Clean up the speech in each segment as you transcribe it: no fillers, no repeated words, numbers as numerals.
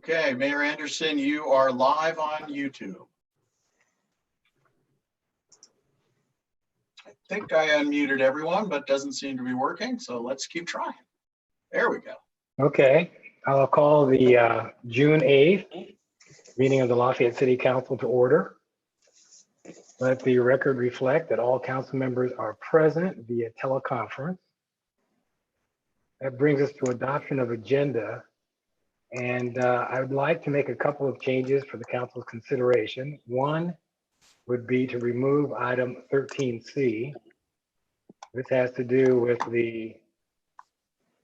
Okay, Mayor Anderson, you are live on YouTube. I think I unmuted everyone, but doesn't seem to be working, so let's keep trying. There we go. Okay, I'll call the June 8th meeting of the Lafayette City Council to order. Let the record reflect that all council members are present via teleconference. That brings us to adoption of agenda. And I would like to make a couple of changes for the council's consideration. One would be to remove item 13C. This has to do with the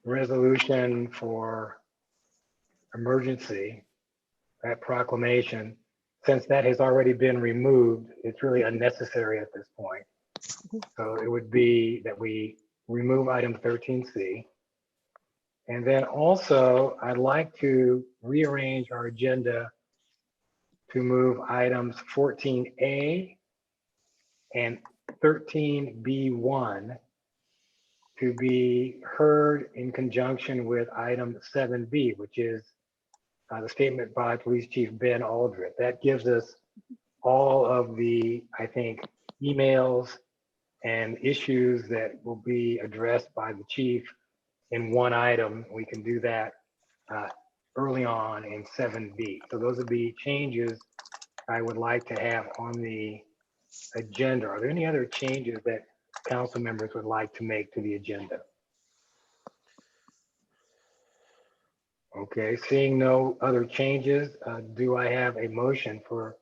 resolution for emergency, that proclamation. Since that has already been removed, it's really unnecessary at this point. So it would be that we remove item 13C. And then also, I'd like to rearrange our agenda to move items 14A and 13B1 to be heard in conjunction with item 7B, which is the statement by Police Chief Ben Aldrich. That gives us all of the, I think, emails and issues that will be addressed by the chief in one item. We can do that early on in 7B. So those would be changes I would like to have on the agenda. Are there any other changes that council members would like to make to the agenda? Okay, seeing no other changes, do I have a motion for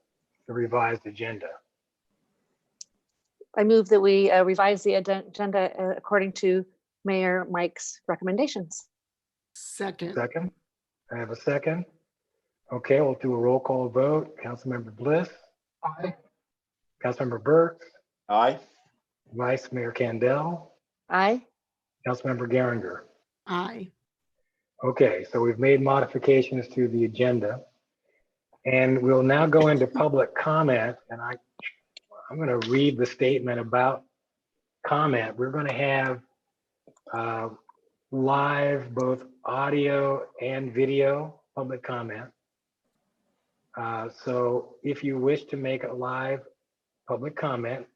the revised agenda? I move that we revise the agenda according to Mayor Mike's recommendations. Second. Second, I have a second. Okay, we'll do a roll call vote. Councilmember Bliss. Aye. Councilmember Burks. Aye. Vice Mayor Candell. Aye. Councilmember Geringer. Aye. Okay, so we've made modifications to the agenda. And we'll now go into public comment. And I'm going to read the statement about comment. We're going to have live, both audio and video public comment. So if you wish to make a live public comment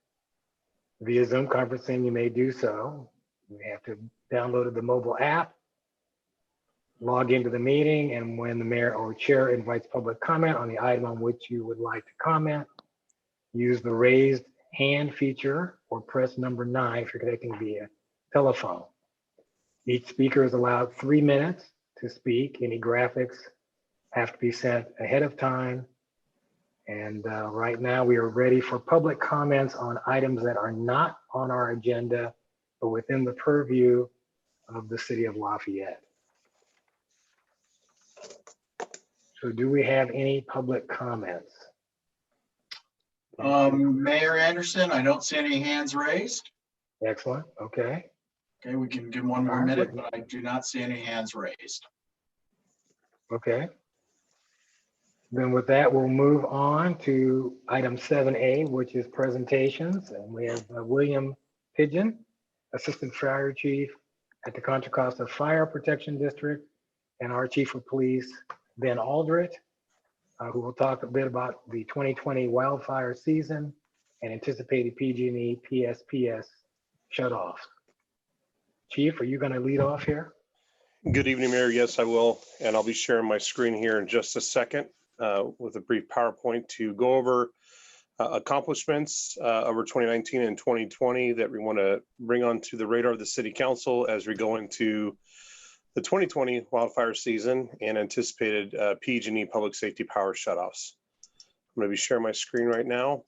via Zoom conferencing, you may do so. You have to download the mobile app, log into the meeting, and when the mayor or chair invites public comment on the item on which you would like to comment, use the raised hand feature or press number 9 if you're connecting via telephone. Each speaker is allowed 3 minutes to speak. Any graphics have to be sent ahead of time. And right now we are ready for public comments on items that are not on our agenda, but within the purview of the city of Lafayette. So do we have any public comments? Mayor Anderson, I don't see any hands raised. Excellent, okay. Okay, we can give one more minute, but I do not see any hands raised. Okay. Then with that, we'll move on to item 7A, which is presentations. And we have William Pigeon, Assistant Fire Chief at the Contra Costa Fire Protection District, and our Chief of Police, Ben Aldrich, who will talk a bit about the 2020 wildfire season and anticipated PG&E PSPS shutoffs. Chief, are you going to lead off here? Good evening, Mayor. Yes, I will. And I'll be sharing my screen here in just a second with a brief PowerPoint to go over accomplishments over 2019 and 2020 that we want to bring onto the radar of the City Council as we go into the 2020 wildfire season and anticipated PG&E public safety power shutoffs. I'm going to be sharing my screen right now.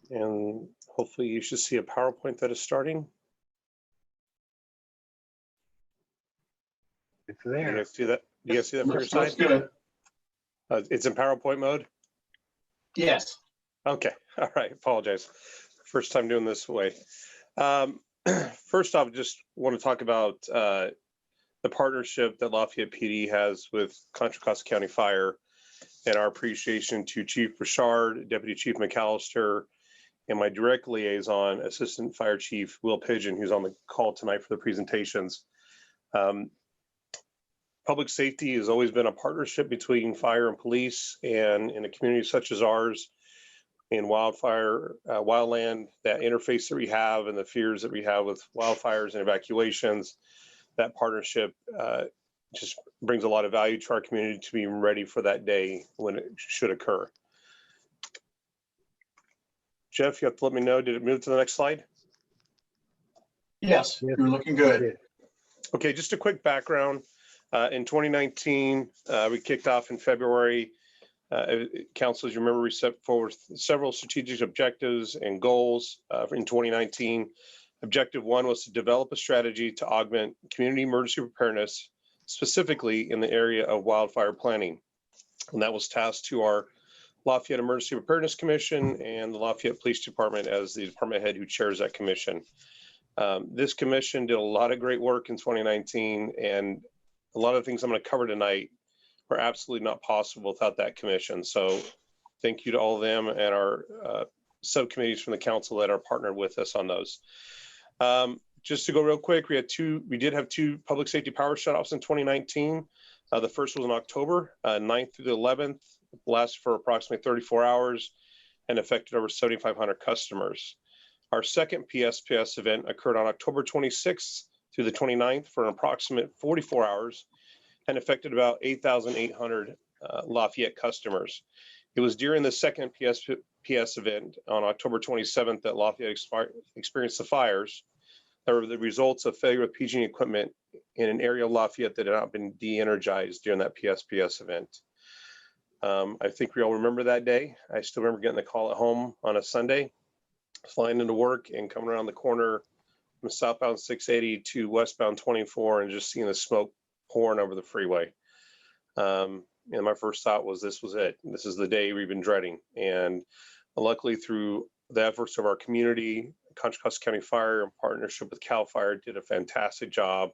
And hopefully you should see a PowerPoint that is starting. It's You there. guys see that? You guys see that from your side? Looks good. It's in PowerPoint mode? Yes. Okay, all right, apologize. First time doing this way. First off, just want to talk about the partnership that Lafayette PD has with Contra Costa County Fire and our appreciation to Chief Richard, Deputy Chief McAllister, and my direct liaison, Assistant Fire Chief Will Pigeon, who's on the call tonight for the presentations. Public safety has always been a partnership between fire and police, and in a community such as ours, in wildfire, wildland, that interface that we have and the fears that we have with wildfires and evacuations, that partnership just brings a lot of value to our community to be ready for that day when it should occur. Jeff, you have to let me know, did it move to the next slide? Yes, Yes, you're looking good. Good. Okay, just a quick background. In 2019, we kicked off in February. Council, as you remember, we set forward several strategic objectives and goals in 2019. Objective 1 was to develop a strategy to augment community emergency preparedness, specifically in the area of wildfire planning. And that was tasked to our Lafayette Emergency Preparedness Commission and the Lafayette Police Department as the department head who chairs that commission. This commission did a lot of great work in 2019, and a lot of the things I'm going to cover tonight are absolutely not possible without that commission. So thank you to all of them and our subcommittees from the council that are partnered with us on those. Just to go real quick, we did have two public safety power shutoffs in 2019. The first was in October, 9th through the 11th, lasted for approximately 34 hours and affected over 7,500 customers. Our second PSPS event occurred on October 26th through the 29th for an approximate 44 hours and affected about 8,800 Lafayette customers. It was during the second PSPS event on October 27th that Lafayette experienced the fires that were the results of failure of PG&E equipment in an area of Lafayette that had not been de-energized during that PSPS event. I think we all remember that day. I still remember getting the call at home on a Sunday, flying into work and coming around the corner from southbound 680 to westbound 24 and just seeing the smoke pouring over the freeway. And my first thought was, this was it. This is the day we've been dreading. And luckily, through the efforts of our community, Contra Costa County Fire in partnership with CAL FIRE did a fantastic job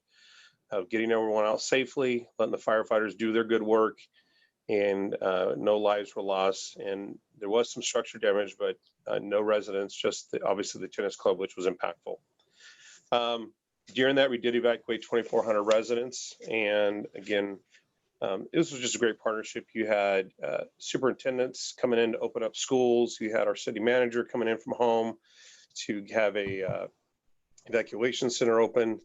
of getting everyone out safely, letting the firefighters do their good work, and no lives were lost. And there was some structure damage, but no residents, just obviously the tennis club, which was impactful. During that, we did evacuate 2,400 residents. And again, this was just a great partnership. You had superintendents coming in to open up schools. You had our city manager coming in from home to have a evacuation center open.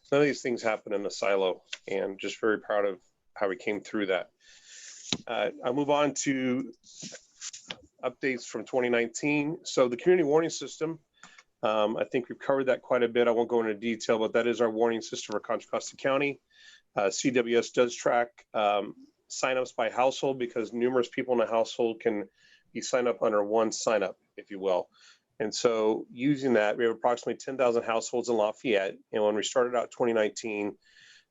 None of these things happen in a silo, and just very proud of how we came through that. I'll move on to updates from 2019. So the community warning system, I think we've covered that quite a bit. I won't go into detail, but that is our warning system for Contra Costa County. CWS does track signups by household because numerous people in a household can be signed up under one signup, if you will. And so using that, we have approximately 10,000 households in Lafayette. And when we started out 2019,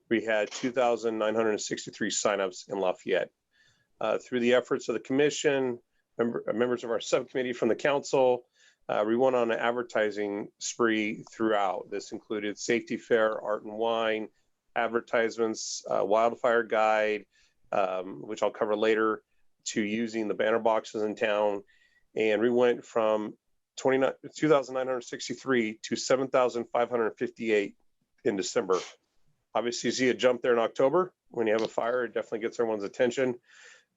we had 2,963 signups in Lafayette. Through the efforts of the commission, members of our subcommittee from the council, we went on an advertising spree throughout. This included safety fair, art and wine, advertisements, wildfire guide, which I'll cover later, to using the banner boxes in town. And we went from 2,963 to 7,558 in December. Obviously, you see a jump there in October. When you have a fire, it definitely gets everyone's attention.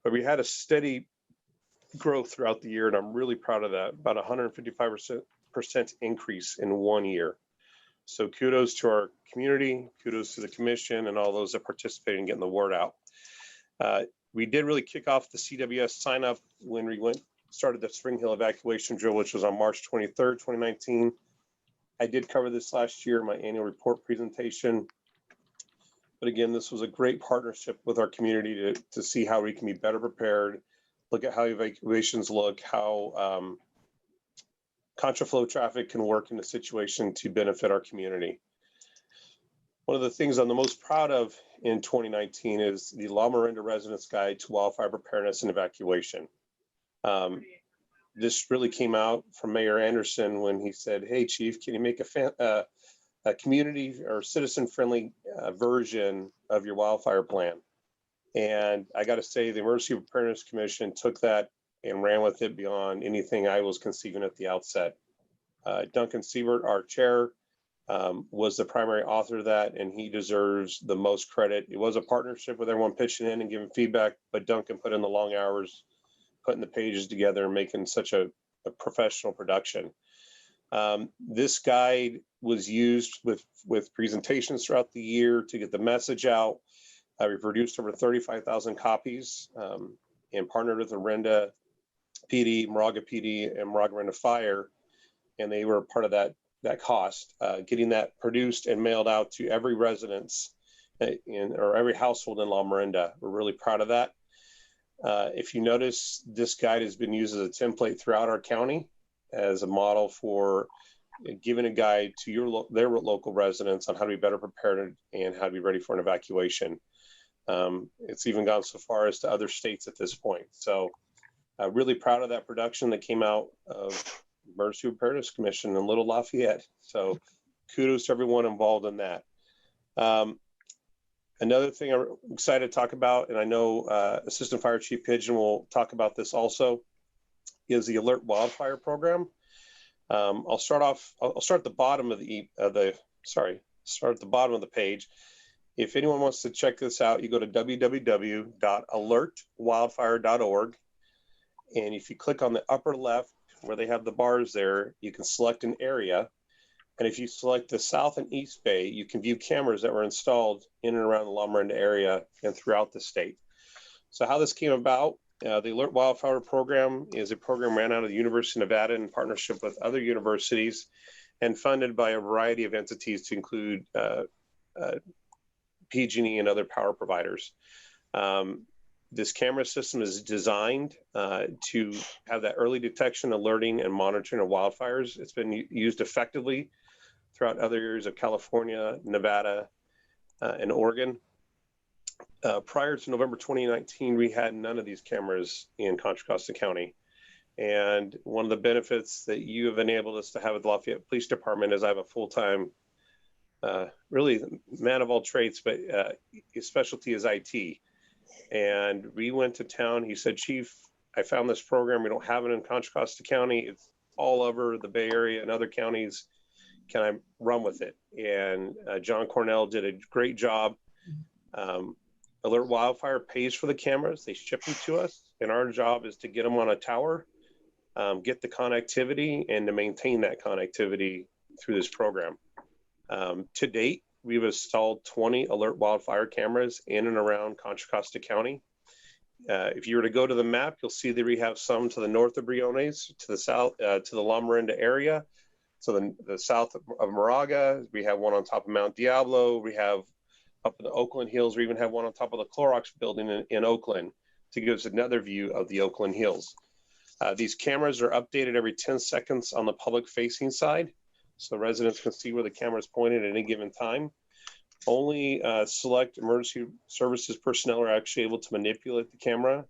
But we had a steady growth throughout the year, and I'm really proud of that. About 155% increase in 1 year. So kudos to our community, kudos to the commission and all those that participated in getting the word out. We did really kick off the CWS sign up when we started the Spring Hill evacuation drill, which was on March 23rd, 2019. I did cover this last year in my annual report presentation. But again, this was a great partnership with our community to see how we can be better prepared, look at how evacuations look, how contraflow traffic can work in a situation to benefit our community. One of the things I'm the most proud of in 2019 is the La Miranda Residents Guide to Wildfire Preparedness and Evacuation. This really came out from Mayor Anderson when he said, "Hey, Chief, can you make a community or citizen-friendly version of your wildfire plan?" And I got to say, the Emergency Preparedness Commission took that and ran with it beyond anything I was conceiving at the outset. Duncan Siebert, our chair, was the primary author of that, and he deserves the most credit. It was a partnership with everyone pitching in and giving feedback, but Duncan put in the long hours, putting the pages together and making such a professional production. This guide was used with presentations throughout the year to get the message out. We produced over 35,000 copies and partnered with Orinda PD, Moraga PD, and Moraga Orinda Fire, and they were part of that cost. Getting that produced and mailed out to every residence or every household in La Miranda. We're really proud of that. If you notice, this guide has been used as a template throughout our county as a model for giving a guide to their local residents on how to be better prepared and how to be ready for an evacuation. It's even gone so far as to other states at this point. So really proud of that production that came out of Emergency Preparedness Commission in Little Lafayette. So kudos to everyone involved in that. Another thing I'm excited to talk about, and I know Assistant Fire Chief Pigeon will talk about this also, is the Alert Wildfire Program. I'll start at the bottom of start at the bottom of the page. If anyone wants to check this out, you go to www.alertwildfire.org. And if you click on the upper left where they have the bars there, you can select an area. And if you select the South and East Bay, you can view cameras that were installed in and around the La Miranda area and throughout the state. So how this came about, the Alert Wildfire Program is a program ran out of the University of Nevada in partnership with other universities and funded by a variety of entities to include PG&E and other power providers. This camera system is designed to have that early detection, alerting, and monitoring of wildfires. It's been used effectively throughout other areas of California, Nevada, and Oregon. Prior to November 2019, we had none of these cameras in Contra Costa County. And one of the benefits that you have enabled us to have with the Lafayette Police Department is I have a full-time, really man of all trades, but his specialty is IT. And we went to town. He said, Chief, I found this program. We don't have it in Contra Costa County. It's all over the Bay Area and other counties. Can I run with it? And John Cornell did a great job. Alert Wildfire pays for the cameras. They ship them to us. And our job is to get them on a tower, get the connectivity, and to maintain that connectivity through this program. To date, we've installed 20 Alert Wildfire cameras in and around Contra Costa County. If you were to go to the map, you'll see that we have some to the north of Briones, to the south, to the La Miranda area. So the south of Moraga, we have one on top of Mount Diablo. We have up in the Oakland Hills. We even have one on top of the Clorox building in Oakland to give us another view of the Oakland Hills. These cameras are updated every 10 seconds on the public facing side, so residents can see where the camera is pointed at any given time. Only select emergency services personnel are actually able to manipulate the camera.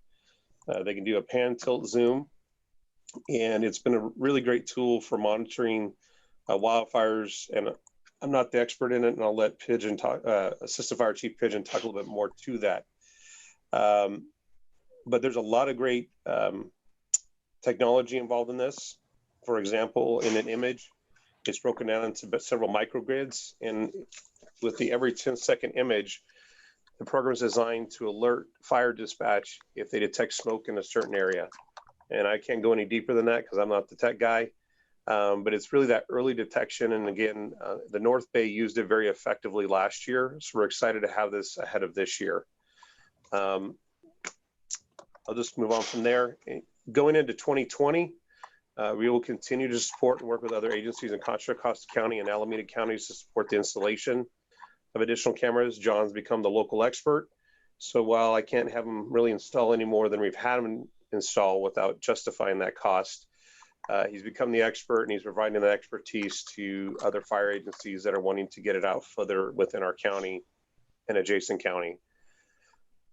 They can do a pan, tilt, zoom, and it's been a really great tool for monitoring wildfires. And I'm not the expert in it, and I'll let Pigeon talk, Assistant Fire Chief Pigeon talk a little bit more to that. But there's a lot of great technology involved in this. For example, in an image, it's broken down into several microgrids, and with the every 10-second image, the program is designed to alert fire dispatch if they detect smoke in a certain area. And I can't go any deeper than that because I'm not the tech guy, but it's really that early detection. And again, the North Bay used it very effectively last year, so we're excited to have this ahead of this year. I'll just move on from there. Going into 2020, we will continue to support and work with other agencies in Contra Costa County and Alameda counties to support the installation of additional cameras. John's become the local expert. So while I can't have him really install any more than we've had him install without justifying that cost, he's become the expert, and he's providing that expertise to other fire agencies that are wanting to get it out further within our county and adjacent county.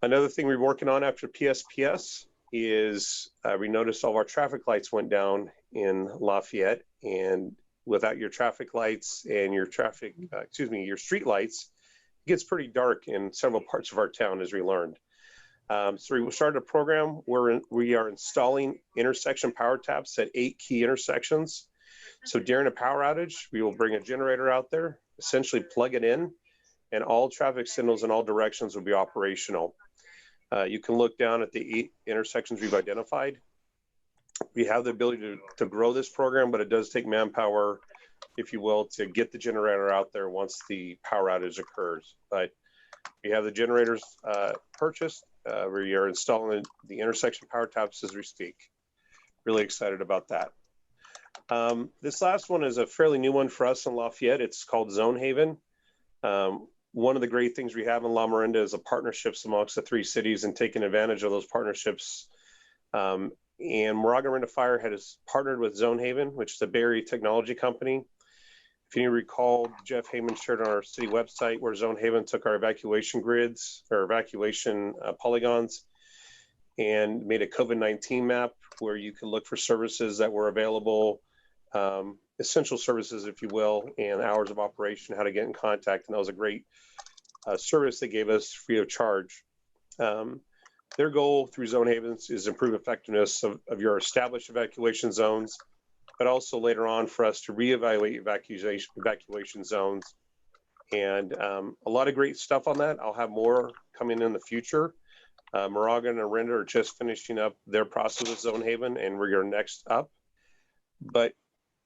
Another thing we're working on after PSPS is we noticed all of our traffic lights went down in Lafayette, and without your traffic lights and your your street lights, it gets pretty dark in several parts of our town, as we learned. So we started a program where we are installing intersection power taps at 8 key intersections. So during a power outage, we will bring a generator out there, essentially plug it in, and all traffic signals in all directions will be operational. You can look down at the 8 intersections we've identified. We have the ability to grow this program, but it does take manpower, if you will, to get the generator out there once the power outage occurs. But we have the generators purchased. We are installing the intersection power taps as we speak. Really excited about that. This last one is a fairly new one for us in Lafayette. It's called Zone Haven. One of the great things we have in La Miranda is the partnerships amongst the 3 cities and taking advantage of those partnerships. And Moraga Miranda Fire has partnered with Zone Haven, which is a Barry technology company. If you recall, Jeff Heyman shared on our city website where Zone Haven took our evacuation grids or evacuation polygons and made a COVID-19 map where you can look for services that were available, essential services, if you will, and hours of operation, how to get in contact. And that was a great service they gave us free of charge. Their goal through Zone Havens is improve effectiveness of your established evacuation zones, but also later on for us to reevaluate evacuation zones. And a lot of great stuff on that. I'll have more coming in the future. Moraga and Miranda are just finishing up their process with Zone Haven, and we're next up. But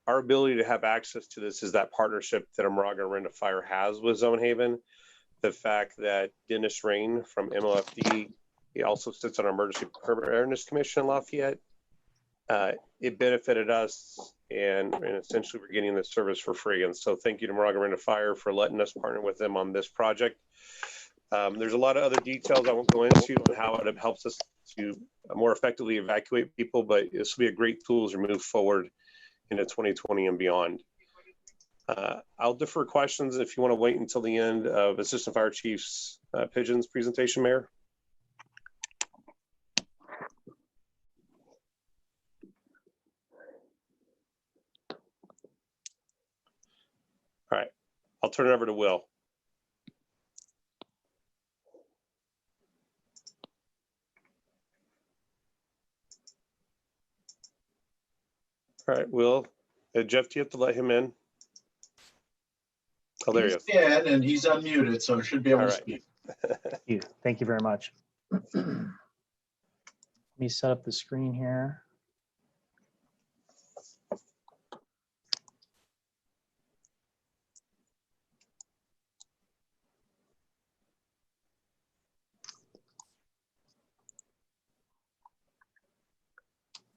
our ability to have access to this is that partnership that Moraga and Miranda Fire has with Zone Haven. The fact that Dennis Rain from MLFD, he also sits on our Emergency Preparedness Commission in Lafayette. It benefited us, and essentially we're getting this service for free. And so thank you to Moraga Miranda Fire for letting us partner with them on this project. There's a lot of other details I won't go into on how it helps us to more effectively evacuate people, but this will be a great tool as we move forward into 2020 and beyond. I'll defer questions if you want to wait until the end of Assistant Fire Chief's Pigeon's presentation, Mayor. All right, I'll turn it over to Will. All right, Will. Jeff, do you have to let him in? Oh, there he is. He's in and he's unmuted, so he should be able All to right. speak. Thank you very much. Let me set up the screen here.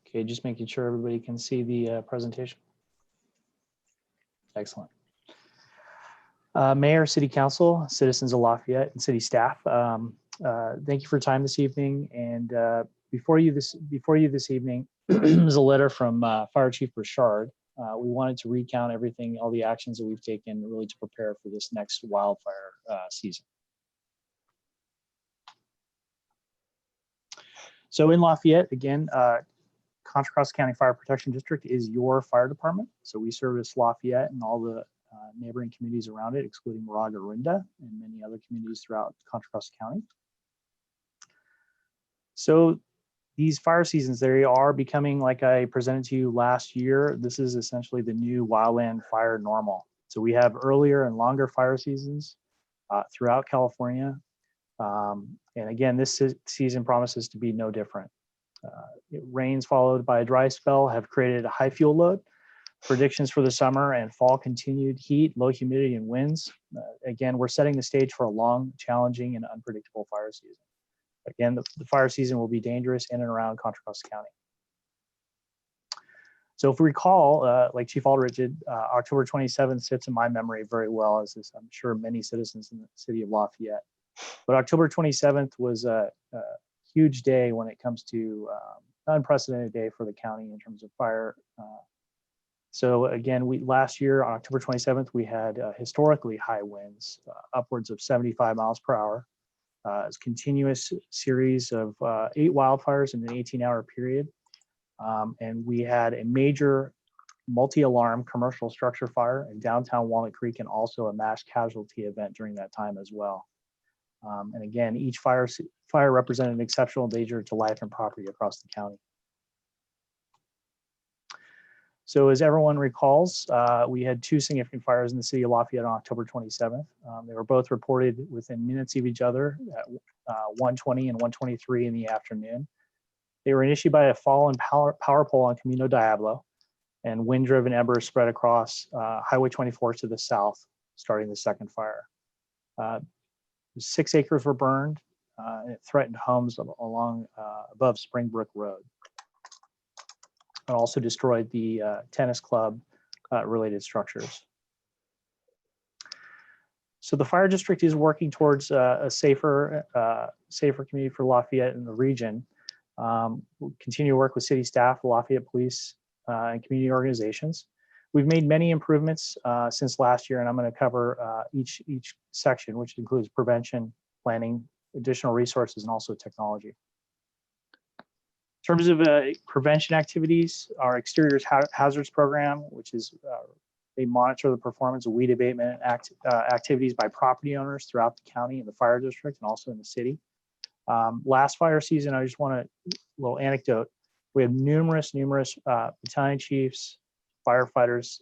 Okay, just making sure everybody can see the presentation. Excellent. Mayor, City Council, citizens of Lafayette, and city staff, thank you for your time this evening. And before you this evening is a letter from Fire Chief Burchard. We wanted to recount everything, all the actions that we've taken really to prepare for this next wildfire season. So in Lafayette, again, Contra Costa County Fire Protection District is your fire department. So we service Lafayette and all the neighboring communities around it, excluding Moraga, Rinda, and many other communities throughout Contra Costa County. So these fire seasons, they are becoming, like I presented to you last year, this is essentially the new wildland fire normal. So we have earlier and longer fire seasons throughout California. And again, this season promises to be no different. Rains followed by a dry spell have created a high fuel load. Predictions for the summer and fall continued heat, low humidity, and winds. Again, we're setting the stage for a long, challenging, and unpredictable fire season. Again, the fire season will be dangerous in and around Contra Costa County. So if we recall, like Chief Aldrich did, October 27th sits in my memory very well, as is, I'm sure, many citizens in the city of Lafayette. But October 27th was a huge day when it comes to unprecedented day for the county in terms of fire. So again, last year on October 27th, we had historically high winds, upwards of 75 miles per hour. It's a continuous series of 8 wildfires in an 18-hour period. And we had a major multi-alarm commercial structure fire in downtown Walnut Creek, and also a mass casualty event during that time as well. And again, each fire represented an exceptional danger to life and property across the county. So as everyone recalls, we had two significant fires in the city of Lafayette on October 27th. They were both reported within minutes of each other at 1:20 and 1:23 in the afternoon. They were initiated by a fallen power pole on Camino Diablo, and wind-driven embers spread across Highway 24 to the south, starting the second fire. 6 acres were burned, and it threatened homes along above Springbrook Road. It also destroyed the tennis club related structures. So the fire district is working towards a safer community for Lafayette and the region. We'll continue to work with city staff, Lafayette Police, and community organizations. We've made many improvements since last year, and I'm going to cover each section, which includes prevention, planning, additional resources, and also technology. In terms of prevention activities, our exterior hazards program, which is they monitor the performance of weed abatement activities by property owners throughout the county and the fire district, and also in the city. Last fire season, I just want a little anecdote. We had numerous battalion chiefs, firefighters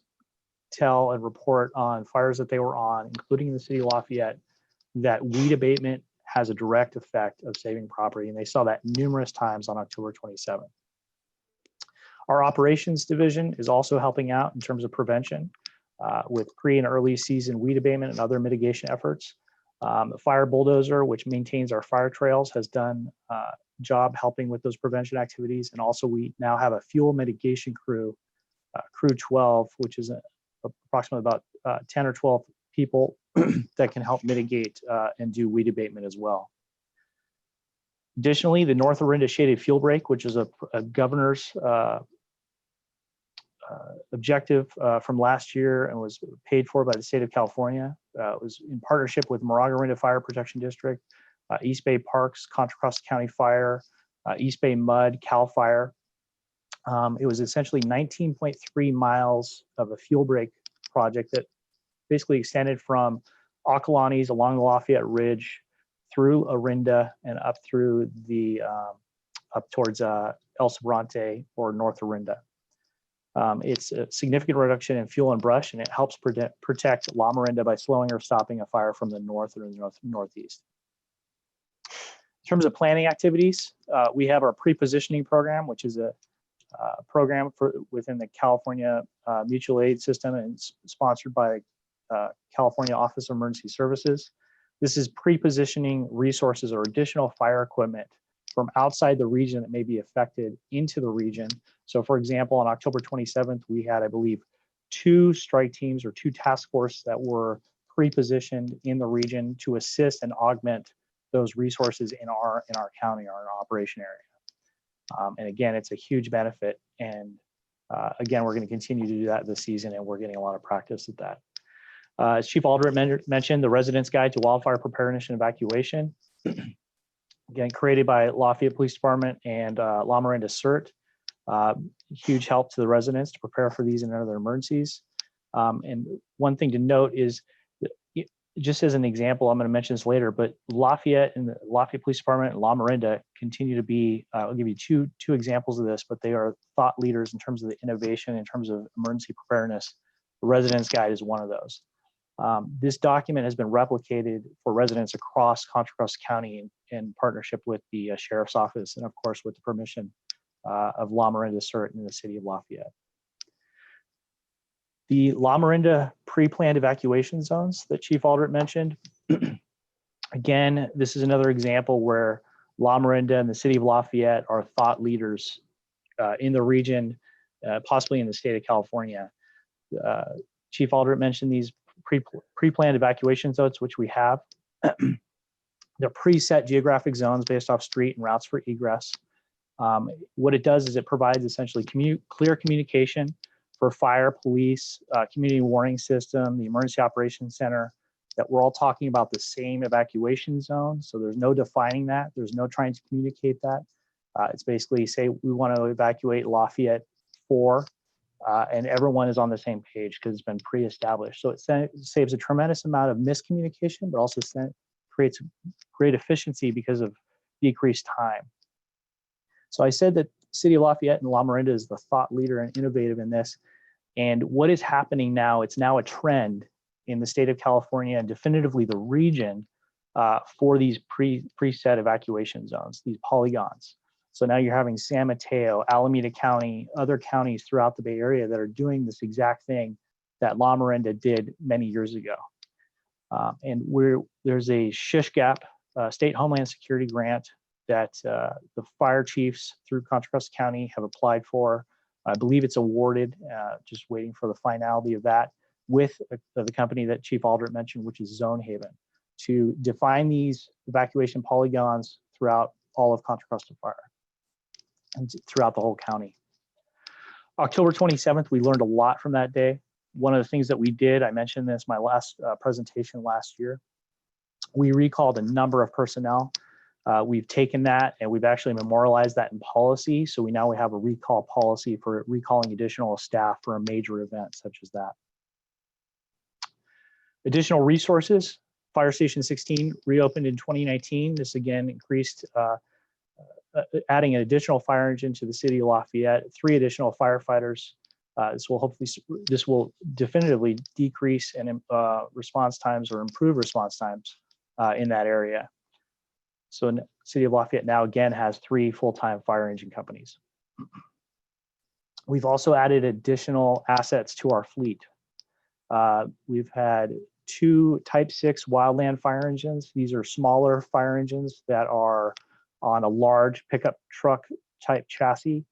tell and report on fires that they were on, including in the city of Lafayette, that weed abatement has a direct effect of saving property, and they saw that numerous times on October 27th. Our operations division is also helping out in terms of prevention with pre and early season weed abatement and other mitigation efforts. The fire bulldozer, which maintains our fire trails, has done a job helping with those prevention activities, and also we now have a fuel mitigation crew, Crew 12, which is approximately about 10 or 12 people that can help mitigate and do weed abatement as well. Additionally, the North Orinda Shaded Fuel Break, which is a governor's objective from last year and was paid for by the state of California. It was in partnership with Moraga Orinda Fire Protection District, East Bay Parks, Contra Costa County Fire, East Bay Mud, CAL FIRE. It was essentially 19.3 miles of a fuel break project that basically extended from Acalanes along the Lafayette Ridge through Orinda and up through the up towards El Sobrante or North Orinda. It's a significant reduction in fuel and brush, and it helps protect La Miranda by slowing or stopping a fire from the north or the northeast. In terms of planning activities, we have our pre-positioning program, which is a program within the California Mutual Aid System, and it's sponsored by California Office of Emergency Services. This is pre-positioning resources or additional fire equipment from outside the region that may be affected into the region. So for example, on October 27th, we had, I believe, 2 strike teams or 2 task forces that were pre-positioned in the region to assist and augment those resources in our county or our operation area. And again, it's a huge benefit. And again, we're going to continue to do that this season, and we're getting a lot of practice at that. As Chief Aldrich mentioned, the Resident's Guide to Wildfire Preparedness and Evacuation, again, created by Lafayette Police Department and La Miranda CERT. Huge help to the residents to prepare for these and other emergencies. And one thing to note is, just as an example, I'm going to mention this later, but Lafayette and the Lafayette Police Department and La Miranda continue to be, I'll give you two examples of this, but they are thought leaders in terms of the innovation, in terms of emergency preparedness. The Resident's Guide is one of those. This document has been replicated for residents across Contra Costa County in partnership with the Sheriff's Office, and of course with the permission of La Miranda CERT in the city of Lafayette. The La Miranda pre-planned evacuation zones that Chief Aldrich mentioned, again, this is another example where La Miranda and the city of Lafayette are thought leaders in the region, possibly in the state of California. Chief Aldrich mentioned these pre-planned evacuation zones, which we have. They're preset geographic zones based off street and routes for egress. What it does is it provides essentially clear communication for fire, police, community warning system, the emergency operations center, that we're all talking about the same evacuation zone. So there's no defining that. There's no trying to communicate that. It's basically say we want to evacuate Lafayette 4, and everyone is on the same page because it's been pre-established. So it saves a tremendous amount of miscommunication, but also creates great efficiency because of decreased time. So I said that City of Lafayette and La Miranda is the thought leader and innovative in this. And what is happening now, it's now a trend in the state of California and definitively the region for these preset evacuation zones, these polygons. So now you're having San Mateo, Alameda County, other counties throughout the Bay Area that are doing this exact thing that La Miranda did many years ago. And there's a SHISH-GAP state Homeland Security grant that the fire chiefs through Contra Costa County have applied for. I believe it's awarded, just waiting for the finality of that with the company that Chief Aldrich mentioned, which is Zone Haven, to define these evacuation polygons throughout all of Contra Costa Fire and throughout the whole county. October 27th, we learned a lot from that day. One of the things that we did, I mentioned this my last presentation last year, we recalled a number of personnel. We've taken that and we've actually memorialized that in policy. So we have a recall policy for recalling additional staff for a major event such as that. Additional resources, Fire Station 16 reopened in 2019. This again increased, adding an additional fire engine to the city of Lafayette, 3 additional firefighters. This will definitively decrease and response times or improve response times in that area. So the city of Lafayette now again has 3 full-time fire engine companies. We've also added additional assets to our fleet. We've had 2 Type 6 wildland fire engines. These are smaller fire engines that are on a large pickup truck type chassis.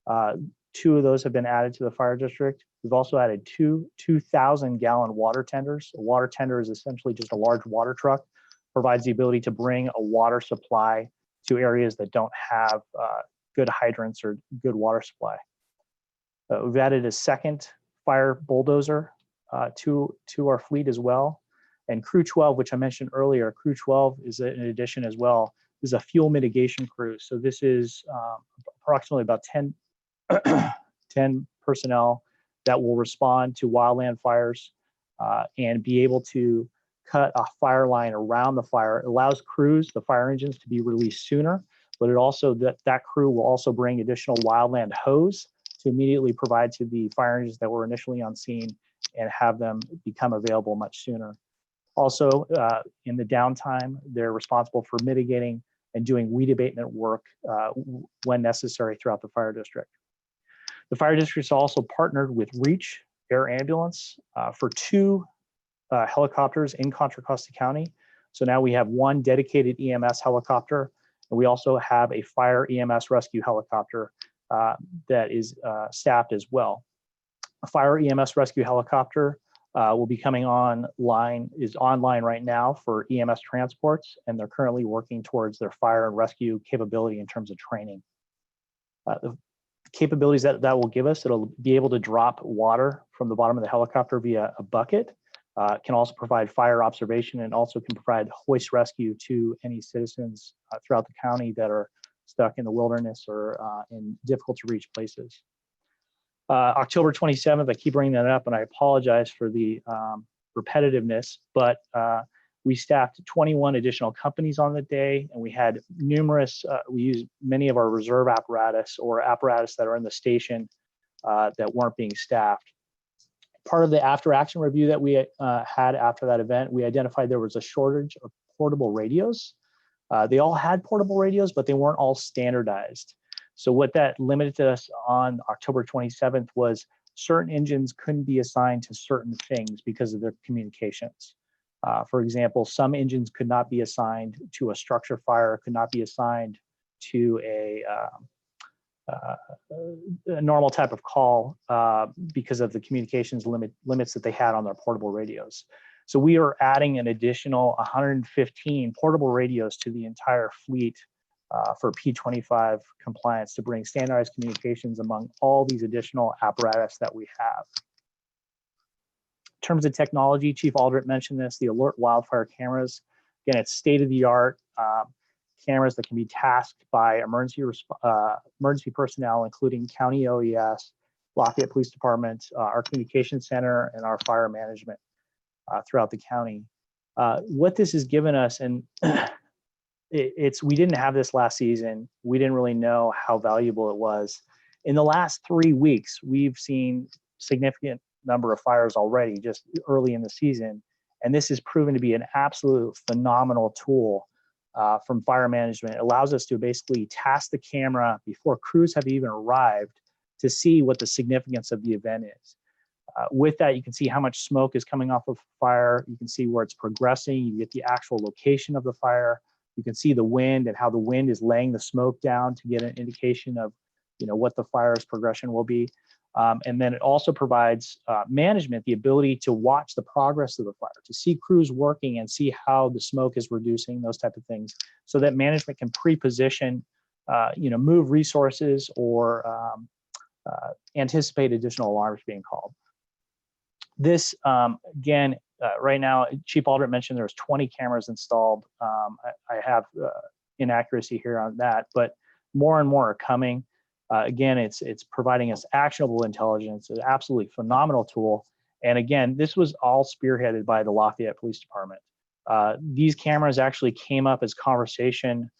2 of those have been added to the fire district. We've also added 2 2,000-gallon water tenders. A water tender is essentially just a large water truck, provides the ability to bring a water supply to areas that don't have good hydrants or good water supply. We've added a second fire bulldozer to our fleet as well. And Crew 12, which I mentioned earlier, Crew 12 is an addition as well. This is a fuel mitigation crew. So this is approximately about 10 personnel that will respond to wildland fires and be able to cut a fire line around the fire. It allows crews, the fire engines, to be released sooner, but it also that crew will also bring additional wildland hose to immediately provide to the fire engines that were initially on scene and have them become available much sooner. Also, in the downtime, they're responsible for mitigating and doing weed abatement work when necessary throughout the fire district. The fire district's also partnered with Reach Air Ambulance for 2 helicopters in Contra Costa County. So now we have 1 dedicated EMS helicopter, and we also have a fire EMS rescue helicopter that is staffed as well. A fire EMS rescue helicopter will be coming online right now for EMS transports, and they're currently working towards their fire and rescue capability in terms of training. The capabilities that will give us, it'll be able to drop water from the bottom of the helicopter via a bucket. Can also provide fire observation and also can provide hoist rescue to any citizens throughout the county that are stuck in the wilderness or in difficult to reach places. October 27th, I keep bringing that up and I apologize for the repetitiveness, but we staffed 21 additional companies on the day, and we had numerous, we used many of our reserve apparatus or apparatus that are in the station that weren't being staffed. Part of the after action review that we had after that event, we identified there was a shortage of portable radios. They all had portable radios, but they weren't all standardized. So what that limited us on October 27th was certain engines couldn't be assigned to certain things because of their communications. For example, some engines could not be assigned to a structure fire, could not be assigned to a normal type of call because of the communications limits that they had on their portable radios. So we are adding an additional 115 portable radios to the entire fleet for P25 compliance to bring standardized communications among all these additional apparatus that we have. In terms of technology, Chief Aldrich mentioned this, the alert wildfire cameras. Again, it's state-of-the-art cameras that can be tasked by emergency personnel, including County OES, Lafayette Police Department, our communication center, and our fire management throughout the county. What this has given us, and we didn't have this last season. We didn't really know how valuable it was. In the last 3 weeks, we've seen significant number of fires already just early in the season. And this has proven to be an absolute phenomenal tool from fire management. It allows us to basically task the camera before crews have even arrived to see what the significance of the event is. With that, you can see how much smoke is coming off of fire. You can see where it's progressing. You get the actual location of the fire. You can see the wind and how the wind is laying the smoke down to get an indication of, what the fire's progression will be. And then it also provides management the ability to watch the progress of the fire, to see crews working and see how the smoke is reducing, those type of things, so that management can pre-position, move resources or anticipate additional alarms being called. This, again, right now, Chief Aldrich mentioned there's 20 cameras installed. I have inaccuracy here on that, but more and more are coming. Again, it's providing us actionable intelligence, an absolutely phenomenal tool. And again, this was all spearheaded by the Lafayette Police Department. These cameras actually came up as conversation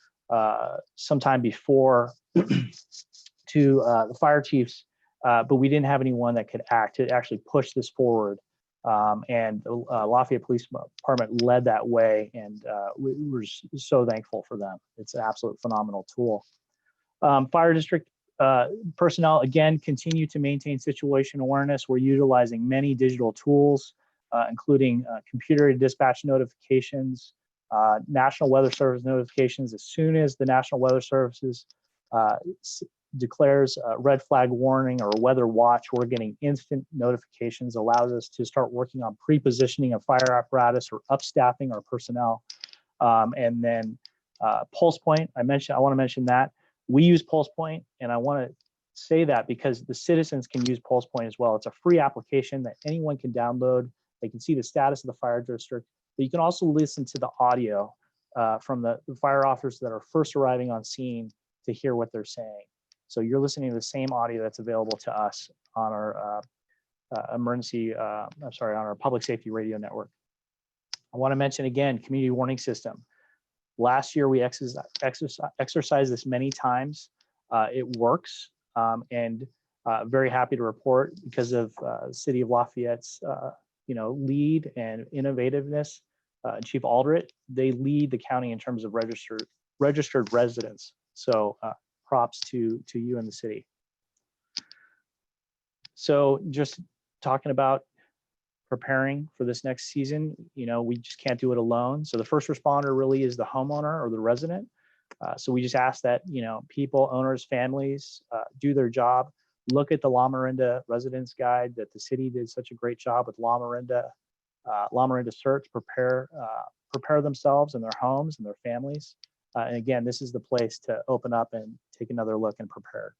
sometime before to the fire chiefs, but we didn't have anyone that could act to actually push this forward. And the Lafayette Police Department led that way, and we're so thankful for them. It's an absolute phenomenal tool. Fire district personnel, again, continue to maintain situation awareness. We're utilizing many digital tools, including computer dispatch notifications, National Weather Service notifications. As soon as the National Weather Services declares a red flag warning or weather watch, we're getting instant notifications, allows us to start working on pre-positioning of fire apparatus or upstaffing our personnel. And then Pulse Point, I want to mention that. We use Pulse Point, and I want to say that because the citizens can use Pulse Point as well. It's a free application that anyone can download. They can see the status of the fire district, but you can also listen to the audio from the fire officers that are first arriving on scene to hear what they're saying. So you're listening to the same audio that's available to us on our on our public safety radio network. I want to mention again, community warning system. Last year, we exercised this many times. It works, and very happy to report because of the City of Lafayette's lead and innovativeness. Chief Aldrich, they lead the county in terms of registered residents. So props to you and the city. So just talking about preparing for this next season, we just can't do it alone. So the first responder really is the homeowner or the resident. So we just ask that, people, owners, families do their job. Look at the La Miranda Residence Guide that the city did such a great job with La Miranda Search, prepare themselves and their homes and their families. And again, this is the place to open up and take another look and prepare.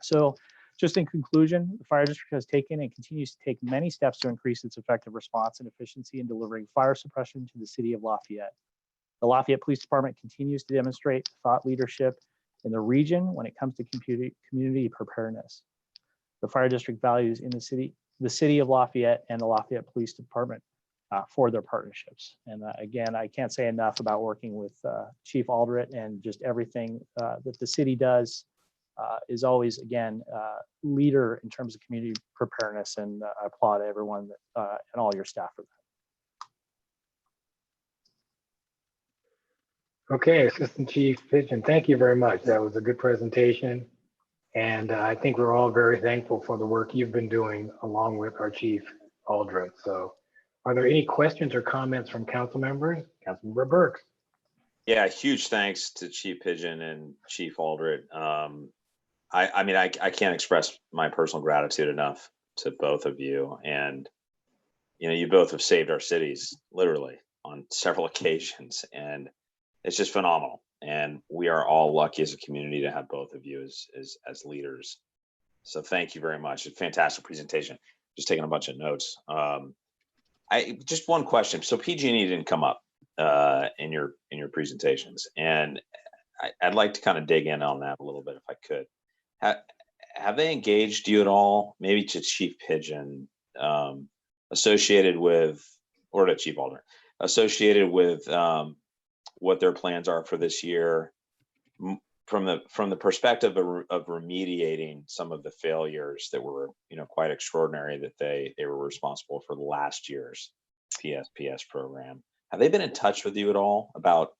So just in conclusion, the fire district has taken and continues to take many steps to increase its effective response and efficiency in delivering fire suppression to the city of Lafayette. The Lafayette Police Department continues to demonstrate thought leadership in the region when it comes to community preparedness. The fire district values in the city of Lafayette and the Lafayette Police Department for their partnerships. And again, I can't say enough about working with Chief Aldrich, and just everything that the city does is always, again, leader in terms of community preparedness, and I applaud everyone and all your staff for that. Okay, Assistant Chief Pigeon, thank you very much. That was a good presentation. And I think we're all very thankful for the work you've been doing along with our Chief Aldrich. So are there any questions or comments from council members? Councilmember Burks. Yeah, huge thanks to Chief Pigeon and Chief Aldrich. I can't express my personal gratitude enough to both of you. And, you both have saved our cities literally on several occasions, and it's just phenomenal. And we are all lucky as a community to have both of you as leaders. So thank you very much. A fantastic presentation. Just taking a bunch of notes. Just one question. So PG&E didn't come up in your presentations, and I'd like to kind of dig in on that a little bit if I could. Have they engaged you at all, maybe to Chief Pigeon, associated with, or to Chief Aldrich, associated with what their plans are for this year, from the perspective of remediating some of the failures that were, quite extraordinary, that they were responsible for last year's PSPS program. Have they been in touch with you at all about,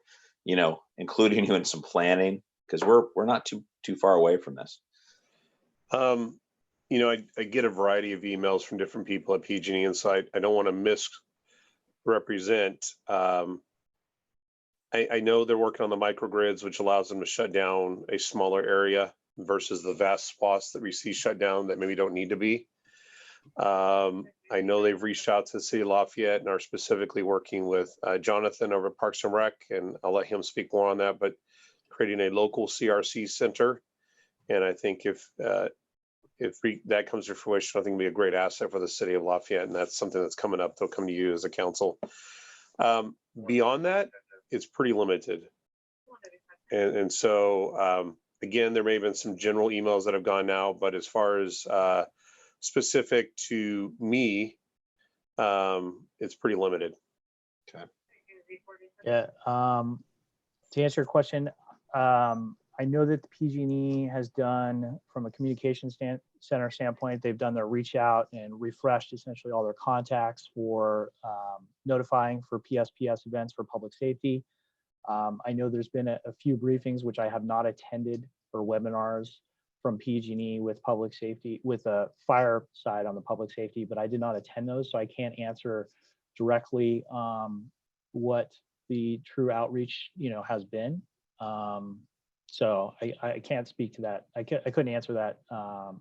including you in some planning? Because we're not too far away from this. I get a variety of emails from different people at PG&E, and so I don't want to misrepresent. I know they're working on the microgrids, which allows them to shut down a smaller area versus the vast swaths that we see shut down that maybe don't need to be. I know they've reached out to the city of Lafayette and are specifically working with Jonathan over at Parks and Rec, and I'll let him speak more on that, but creating a local CRC center. And I think if that comes to fruition, I think it'll be a great asset for the city of Lafayette, and that's something that's coming up. They'll come to you as a council. Beyond that, it's pretty limited. And so, again, there may have been some general emails that have gone out, but as far as specific to me, it's pretty limited. Okay. Yeah. To answer your question, I know that the PG&E has done, from a communications center standpoint, they've done their reach out and refreshed essentially all their contacts for notifying for PSPS events for public safety. I know there's been a few briefings which I have not attended, for webinars from PG&E with public safety, with a fire side on the public safety, but I did not attend those, so I can't answer directly what the true outreach has been. So I can't speak to that. I couldn't answer that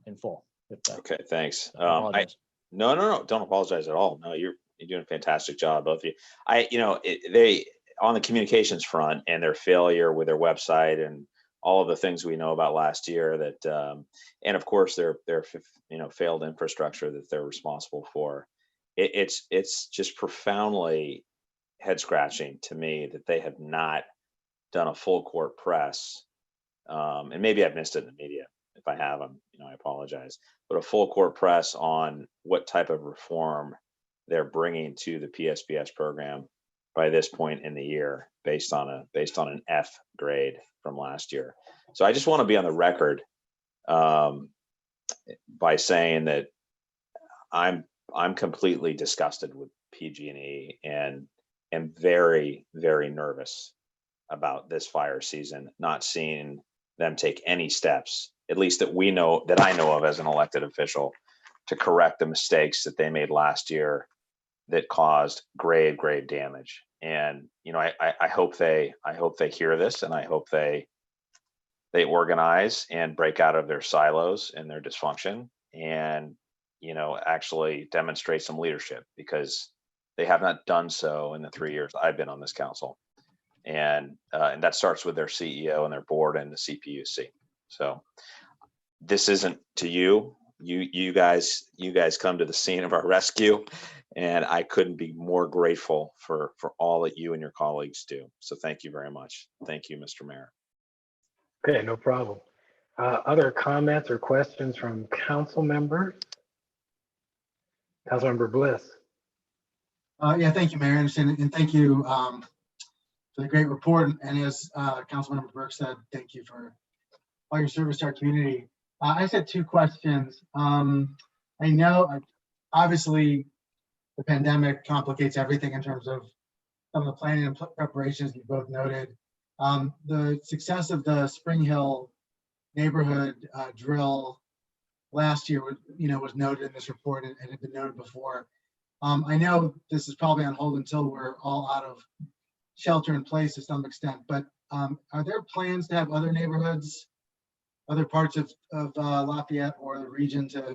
in full. Okay, thanks. I apologize. No, don't apologize at all. No, you're doing a fantastic job, both of you. They on the communications front and their failure with their website and all of the things we know about last year, that and of course their failed infrastructure that they're responsible for. It's just profoundly head scratching to me that they have not done a full court press. And maybe I've missed it in the media. If I have, I apologize. But a full court press on what type of reform they're bringing to the PSPS program by this point in the year, based on an F grade from last year. So I just want to be on the record by saying that I'm completely disgusted with PG&E and am very, very nervous about this fire season, not seeing them take any steps, at least that I know of as an elected official, to correct the mistakes that they made last year that caused grave damage. And I hope they hear this, and I hope they organize and break out of their silos and their dysfunction, and actually demonstrate some leadership, because they have not done so in the 3 years I've been on this council. And that starts with their CEO and their board and the CPUC. So this isn't to you. You guys come to the scene of our rescue, and I couldn't be more grateful for all that you and your colleagues do. So thank you very much. Thank you, Mr. Mayor. Okay, no problem. Other comments or questions from council members? Councilmember Bliss. Yeah, thank you, Mayor Anderson, and thank you for the great report. And as Councilmember Burke said, thank you for all your service to our community. I just had two questions. I know, obviously, the pandemic complicates everything in terms of some of the planning and preparations you both noted. The success of the Spring Hill neighborhood drill last year was noted in this report and had been noted before. I know this is probably on hold until we're all out of shelter in place to some extent, but are there plans to have other neighborhoods, other parts of Lafayette or the region to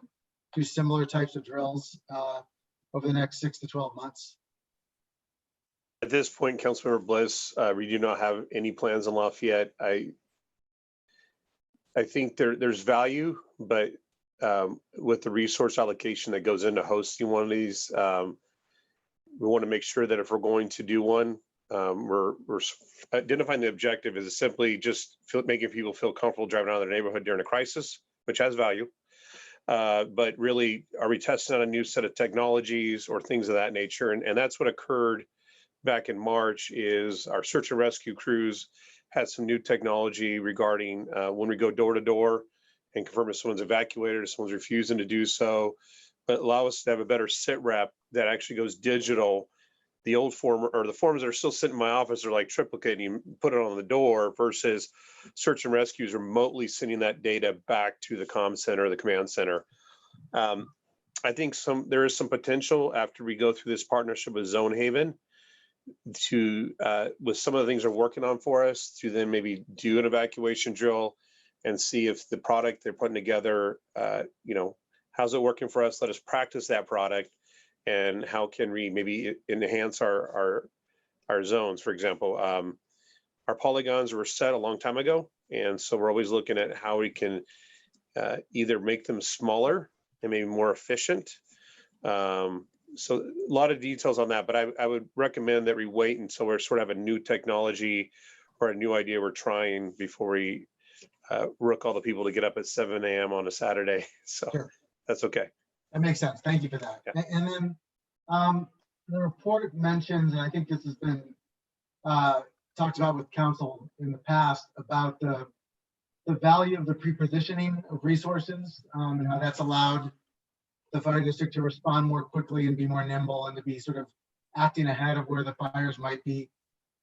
do similar types of drills over the next 6 to 12 months? At this point, Councilmember Bliss, we do not have any plans in Lafayette. I think there's value, but with the resource allocation that goes into hosting one of these, we want to make sure that if we're going to do one, we're identifying the objective is simply just making people feel comfortable driving out of their neighborhood during a crisis, which has value. But really, are we testing out a new set of technologies or things of that nature? And that's what occurred back in March, is our search and rescue crews has some new technology regarding when we go door to door and confirm if someone's evacuated or someone's refusing to do so, but allow us to have a better sit rep that actually goes digital. The old form or the forms that are still sitting in my office are like triplicate, and you put it on the door versus search and rescues remotely sending that data back to the comm center, the command center. I think there is some potential after we go through this partnership with Zone Haven to, with some of the things they're working on for us, to then maybe do an evacuation drill and see if the product they're putting together, how's it working for us? Let us practice that product, and how can we maybe enhance our zones. For example, our polygons were set a long time ago, and so we're always looking at how we can either make them smaller and maybe more efficient. So a lot of details on that, but I would recommend that we wait until we're sort of have a new technology or a new idea we're trying before we rook all the people to get up at 7 a.m. on a Saturday. So Sure. That's okay. That makes sense. Thank you for that. Yeah. And then the report mentions, and I think this has been talked about with council in the past, about the value of the pre-positioning of resources, and how that's allowed the fire district to respond more quickly and be more nimble and to be sort of acting ahead of where the fires might be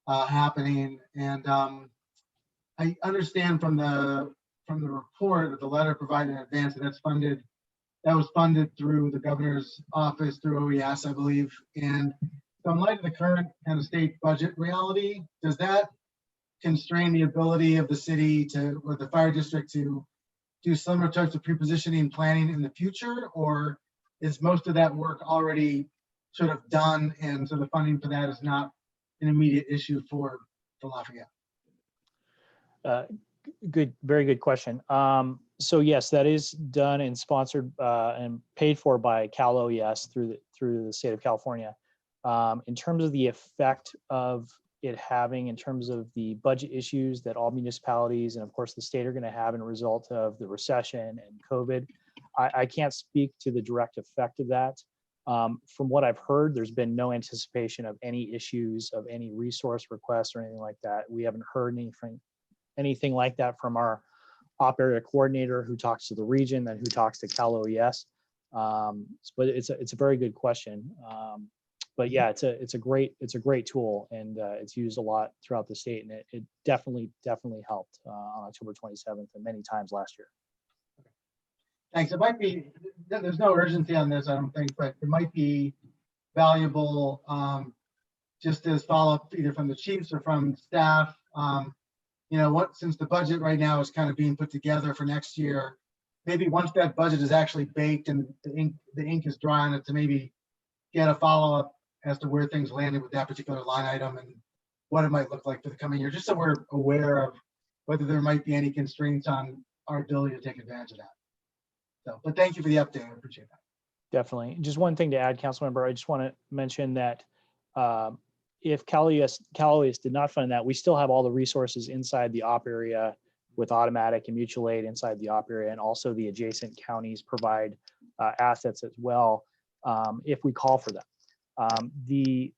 happening. And I understand from the report, or the letter provided in advance, that was funded through the governor's office, through OES, I believe. And so in light of the current kind of state budget reality, does that constrain the ability of the city to, or the fire district, to do similar types of pre-positioning planning in the future? Or is most of that work already sort of done, and so the funding for that is not an immediate issue for Lafayette? Very good question. So yes, that is done and sponsored and paid for by Cal OES through the state of California. In terms of the effect of it having, in terms of the budget issues that all municipalities and of course the state are going to have in a result of the recession and COVID, I can't speak to the direct effect of that. From what I've heard, there's been no anticipation of any issues of any resource requests or anything like that. We haven't heard anything like that from our op area coordinator, who talks to the region and who talks to Cal OES. But it's a very good question. But yeah, it's a great tool, and it's used a lot throughout the state, and it definitely helped on October 27th and many times last year. Thanks. It might be, there's no urgency on this, I don't think, but it might be valuable just as follow-up either from the chiefs or from staff. Since the budget right now is kind of being put together for next year, maybe once that budget is actually baked and the ink is dry on it, to maybe get a follow-up as to where things landed with that particular line item and what it might look like for the coming year, just so we're aware of whether there might be any constraints on our ability to take advantage of that. So, but thank you for the update. I appreciate that. Definitely. Just one thing to add, Councilmember, I just want to mention that if Cal OES did not fund that, we still have all the resources inside the op area with automatic and mutual aid inside the op area, and also the adjacent counties provide assets as well if we call for them. The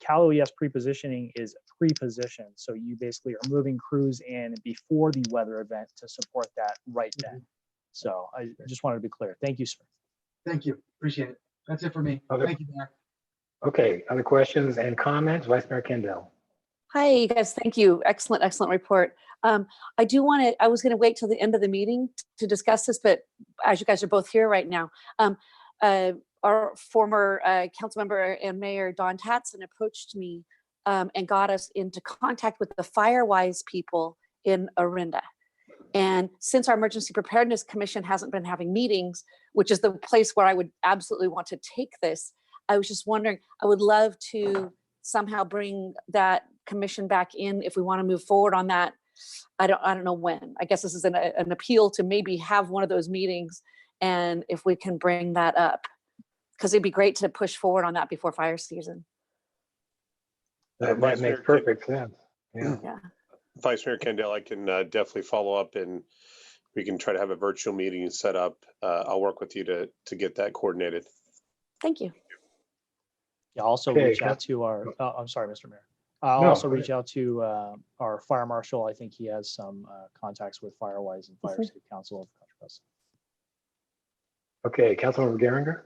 Cal OES pre-positioning is pre-positioned, so you basically are moving crews in before the weather event to support that right then. So I just wanted to be clear. Thank you, sir. Thank you. Appreciate it. That's it for me. Okay. Thank you, Mayor. Okay, other questions and comments? Vice Mayor Kendall. Hi, you guys. Thank you. Excellent report. I was going to wait till the end of the meeting to discuss this, but as you guys are both here right now, our former council member and mayor, Don Tatson, approached me and got us into contact with the Firewise people in Orinda. And since our Emergency Preparedness Commission hasn't been having meetings, which is the place where I would absolutely want to take this, I was just wondering, I would love to somehow bring that commission back in if we want to move forward on that. I don't know when. I guess this is an appeal to maybe have one of those meetings, and if we can bring that up, because it'd be great to push forward on that before fire season. That Vice makes Mayor perfect sense. Yeah. Yeah. Vice Mayor Kendall, I can definitely follow up, and we can try to have a virtual meeting set up. I'll work with you to get that coordinated. Thank you. Yeah, also Okay, reach out to our, I'm sorry, Mr. Mayor. I'll No, also go reach out to our fire marshal. I think he has some contacts with Firewise and Fire Mhm. Safe Council of Contra Costa. Okay, Councilmember Geringer?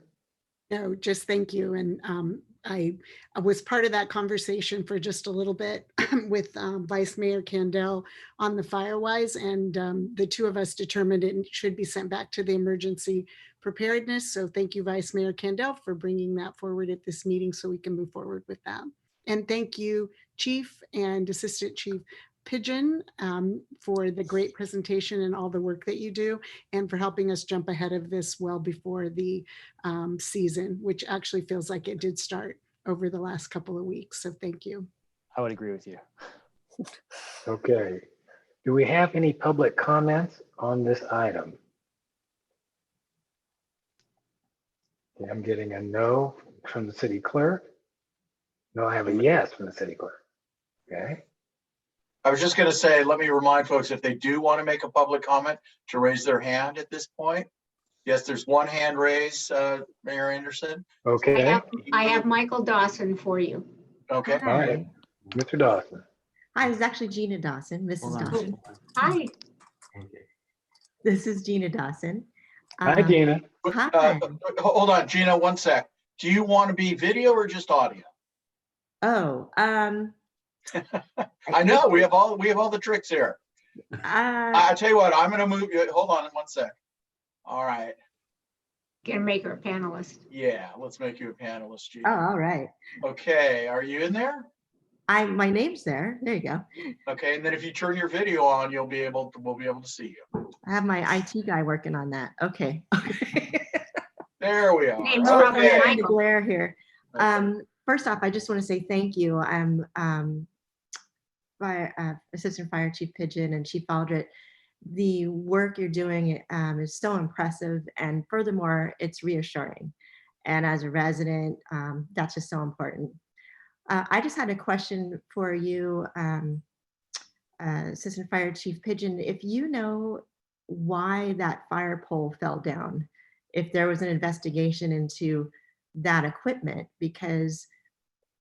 No, just thank you. And I was part of that conversation for just a little bit with Vice Mayor Candell on the Firewise, and the two of us determined it should be sent back to the emergency preparedness. So thank you, Vice Mayor Candell, for bringing that forward at this meeting so we can move forward with that. And thank you, Chief and Assistant Chief Pigeon, for the great presentation and all the work that you do, and for helping us jump ahead of this well before the season, which actually feels like it did start over the last couple of weeks. So thank you. I would agree with you. Okay. Do we have any public comments on this item? Okay, I'm getting a no from the city clerk. No, I have a yes from the city clerk. Okay. I was just gonna say, let me remind folks, if they do want to make a public comment, to raise their hand at this point. Yes, there's one hand raised, Mayor Anderson. Okay. I have Michael Dawson for you. Okay, All right. Mr. Dawson. Hi, it's actually Gina Dawson, Mrs. Hold on. Dawson. Hi. This is Gina Dawson. Hi, Gina. Hi. hold on, Gina, one sec. Do you want to be video or just audio? Oh, I know, we have all the tricks here. I tell you what, I'm gonna move you, hold on one sec. All right, Gonna make her a panelist. yeah, let's make you a panelist, oh, Gina. all right. Okay, are you in there? My name's there. There you go. Okay, and then if you turn your video on, we'll be able to see you. I have my IT guy working on that. Okay. There we are. Name's probably Okay. Trying to glare here. Okay. First off, I just want to say thank you. I'm Assistant Fire Chief Pigeon and Chief Aldrich. The work you're doing is so impressive, and furthermore, it's reassuring. And as a resident, that's just so important. I just had a question for you, Assistant Fire Chief Pigeon. If you know why that fire pole fell down, if there was an investigation into that equipment, because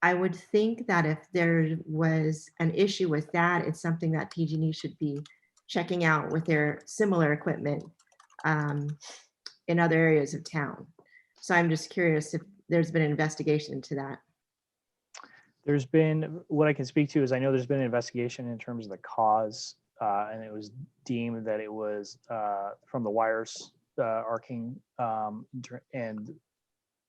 I would think that if there was an issue with that, it's something that PG&E should be checking out with their similar equipment in other areas of town. So I'm just curious if there's been an investigation into that. There's been, what I can speak to is I know there's been an investigation in terms of the cause, and it was deemed that it was from the wires arcing and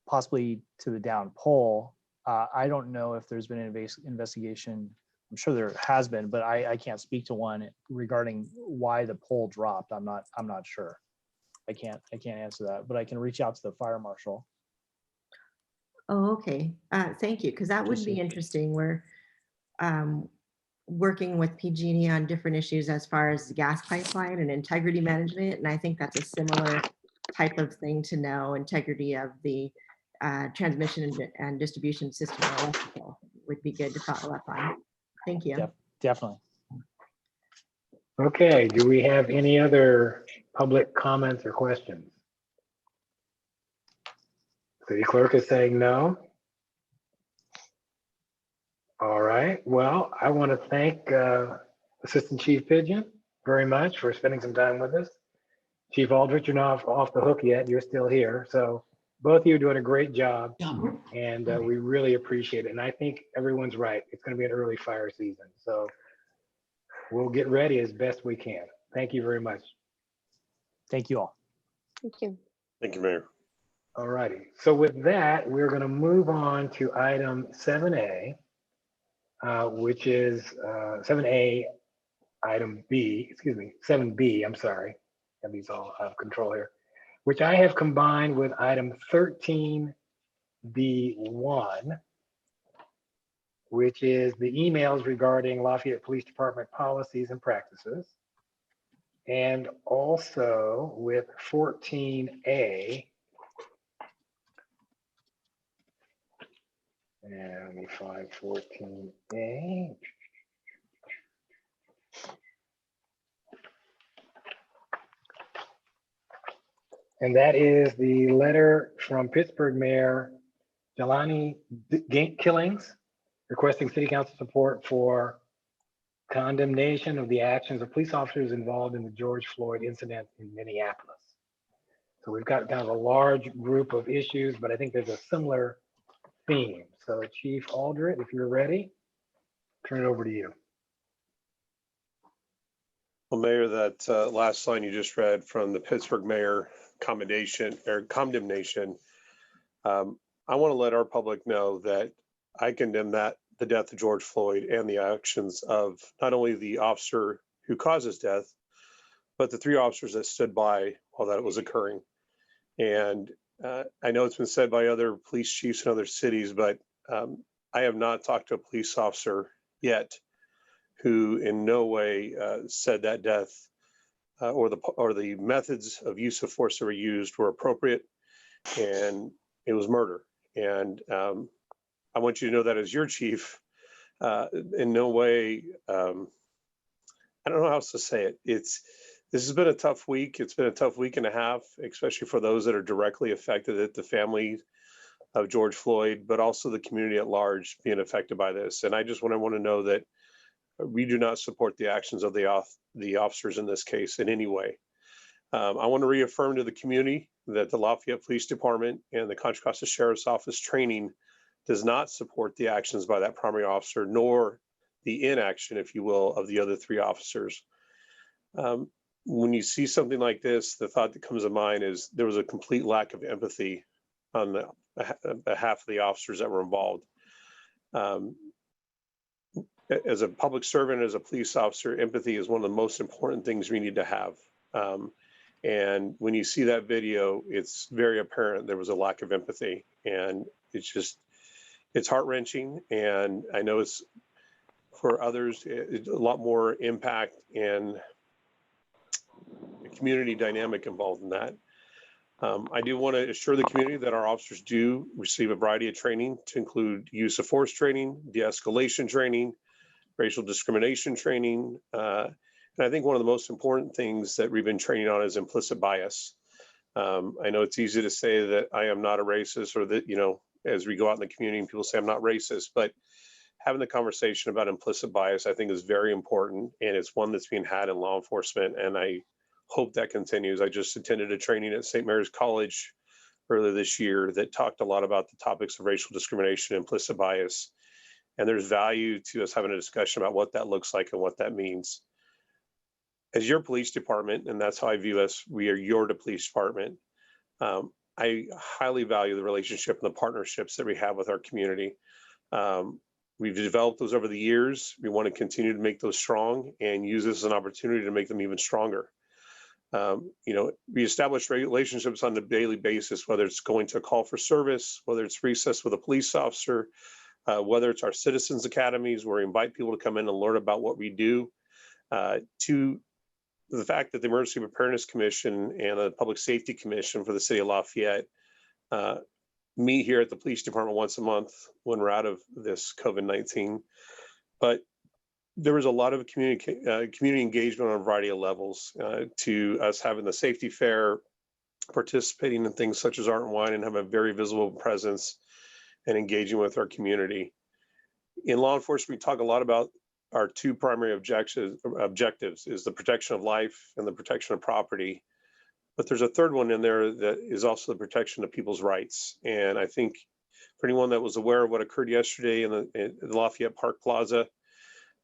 possibly to the down pole. I don't know if there's been an investigation. I'm sure there has been, but I can't speak to one regarding why the pole dropped. I'm not sure. I can't answer that, but I can reach out to the fire marshal. Oh, okay. Thank you, because that would be interesting. We're working with PG&E on different issues as far as the gas pipeline and integrity management, and I think that's a similar type of thing to know. Integrity of the transmission and distribution system electrical would be good to follow up on. Thank you. Definitely. Okay, do we have any other public comments or questions? City clerk is saying no. All right, well, I want to thank Assistant Chief Pigeon very much for spending some time with us. Chief Aldrich, you're not off the hook yet, you're still here. So both of you are doing a great job, and we really appreciate it. And I think everyone's right. It's going to be an early fire season. So we'll get ready as best we can. Thank you very much. Thank you all. Thank you. Thank you, Mayor. All righty. So with that, we're going to move on to item 7A, which is 7A, item B, excuse me, 7B, I'm sorry. Have these all out of control here, which I have combined with item 13B1, which is the emails regarding Lafayette Police Department policies and practices. And also with 14A, and let me find 14A. And that is the letter from Pittsburgh Mayor Jelani Killings requesting city council support for condemnation of the actions of police officers involved in the George Floyd incident in Minneapolis. So we've got kind of a large group of issues, but I think there's a similar theme. So Chief Aldred, if you're ready, turn it over to you. Well, Mayor, that last line you just read from the Pittsburgh mayor condemnation, I want to let our public know that I condemn the death of George Floyd and the actions of not only the officer who caused his death, but the 3 officers that stood by while that was occurring. And I know it's been said by other police chiefs in other cities, but I have not talked to a police officer yet who in no way said that death or the methods of use of force that were used were appropriate, and it was murder. And I want you to know that as your chief, in no way, I don't know how else to say it. This has been a tough week. It's been a tough week and a half, especially for those that are directly affected, the family of George Floyd, but also the community at large being affected by this. And I want to know that we do not support the actions of the officers in this case in any way. I want to reaffirm to the community that the Lafayette Police Department and the Contra Costa Sheriff's Office training does not support the actions by that primary officer, nor the inaction, if you will, of the other 3 officers. When you see something like this, the thought that comes to mind is there was a complete lack of empathy on behalf of the officers that were involved. As a public servant, as a police officer, empathy is one of the most important things we need to have. And when you see that video, it's very apparent there was a lack of empathy, and it's heart-wrenching. And I know it's for others, a lot more impact and the community dynamic involved in that. I do want to assure the community that our officers do receive a variety of training to include use of force training, de-escalation training, racial discrimination training. And I think one of the most important things that we've been training on is implicit bias. I know it's easy to say that I am not a racist, or that, as we go out in the community and people say I'm not racist, but having the conversation about implicit bias, I think, is very important. And it's one that's being had in law enforcement. And I hope that continues. I just attended a training at St. Mary's College earlier this year that talked a lot about the topics of racial discrimination, implicit bias. And there's value to us having a discussion about what that looks like and what that means. As your police department, and that's how I view us, we are your police department. I highly value the relationship and the partnerships that we have with our community. We've developed those over the years. We want to continue to make those strong and use this as an opportunity to make them even stronger. We establish relationships on a daily basis, whether it's going to a call for service, whether it's recess with a police officer, whether it's our citizens academies where we invite people to come in and learn about what we do, to the fact that the Emergency Preparedness Commission and the Public Safety Commission for the city of Lafayette meet here at the police department once a month when we're out of this COVID-19. But there was a lot of community engagement on a variety of levels, to us having the safety fair, participating in things such as Art and Wine, and have a very visible presence and engaging with our community. In law enforcement, we talk a lot about our 2 primary objectives is the protection of life and the protection of property. But there's a third one in there that is also the protection of people's rights. And I think for anyone that was aware of what occurred yesterday in the Lafayette Park Plaza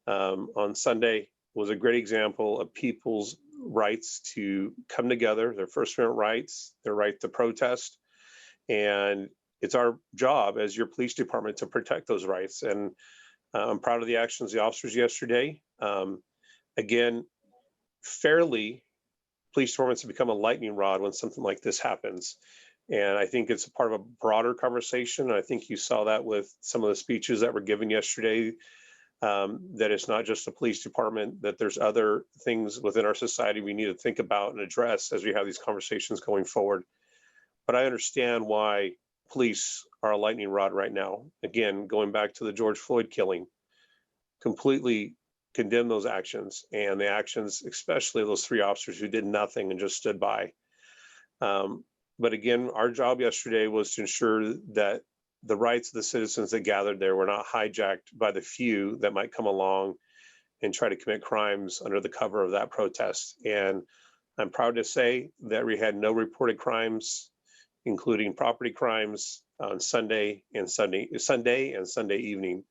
on Sunday was a great example of people's rights to come together, their First Amendment rights, their right to protest. And it's our job as your police department to protect those rights. And I'm proud of the actions of the officers yesterday. Again, fairly, police departments have become a lightning rod when something like this happens. And I think it's a part of a broader conversation. And I think you saw that with some of the speeches that were given yesterday, that it's not just the police department, that there's other things within our society we need to think about and address as we have these conversations going forward. But I understand why police are a lightning rod right now. Again, going back to the George Floyd killing, completely condemn those actions, and the actions, especially those 3 officers who did nothing and just stood by. But again, our job yesterday was to ensure that the rights of the citizens that gathered there were not hijacked by the few that might come along and try to commit crimes under the cover of that protest. And I'm proud to say that we had no reported crimes, including property crimes on Sunday and Sunday evening.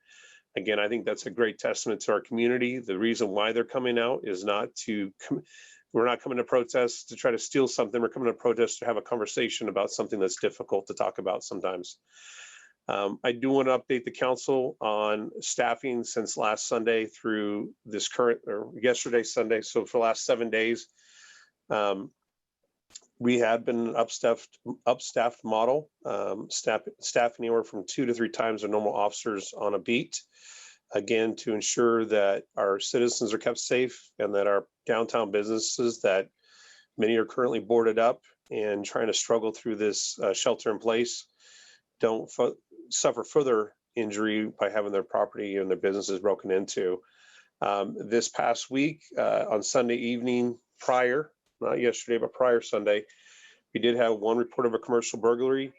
Again, I think that's a great testament to our community. The reason why they're coming out is we're not coming to protest to try to steal something. We're coming to protest to have a conversation about something that's difficult to talk about sometimes. I do want to update the council on staffing since last Sunday through this current, or yesterday, Sunday. So for the last 7 days, we had been upstaffed model, staff anywhere from 2 to 3 times the normal officers on a beat. Again, to ensure that our citizens are kept safe and that our downtown businesses that many are currently boarded up and trying to struggle through this shelter in place don't suffer further injury by having their property and their businesses broken into. This past week, on Sunday evening prior, not yesterday, but prior Sunday, we did have one report of a commercial burglary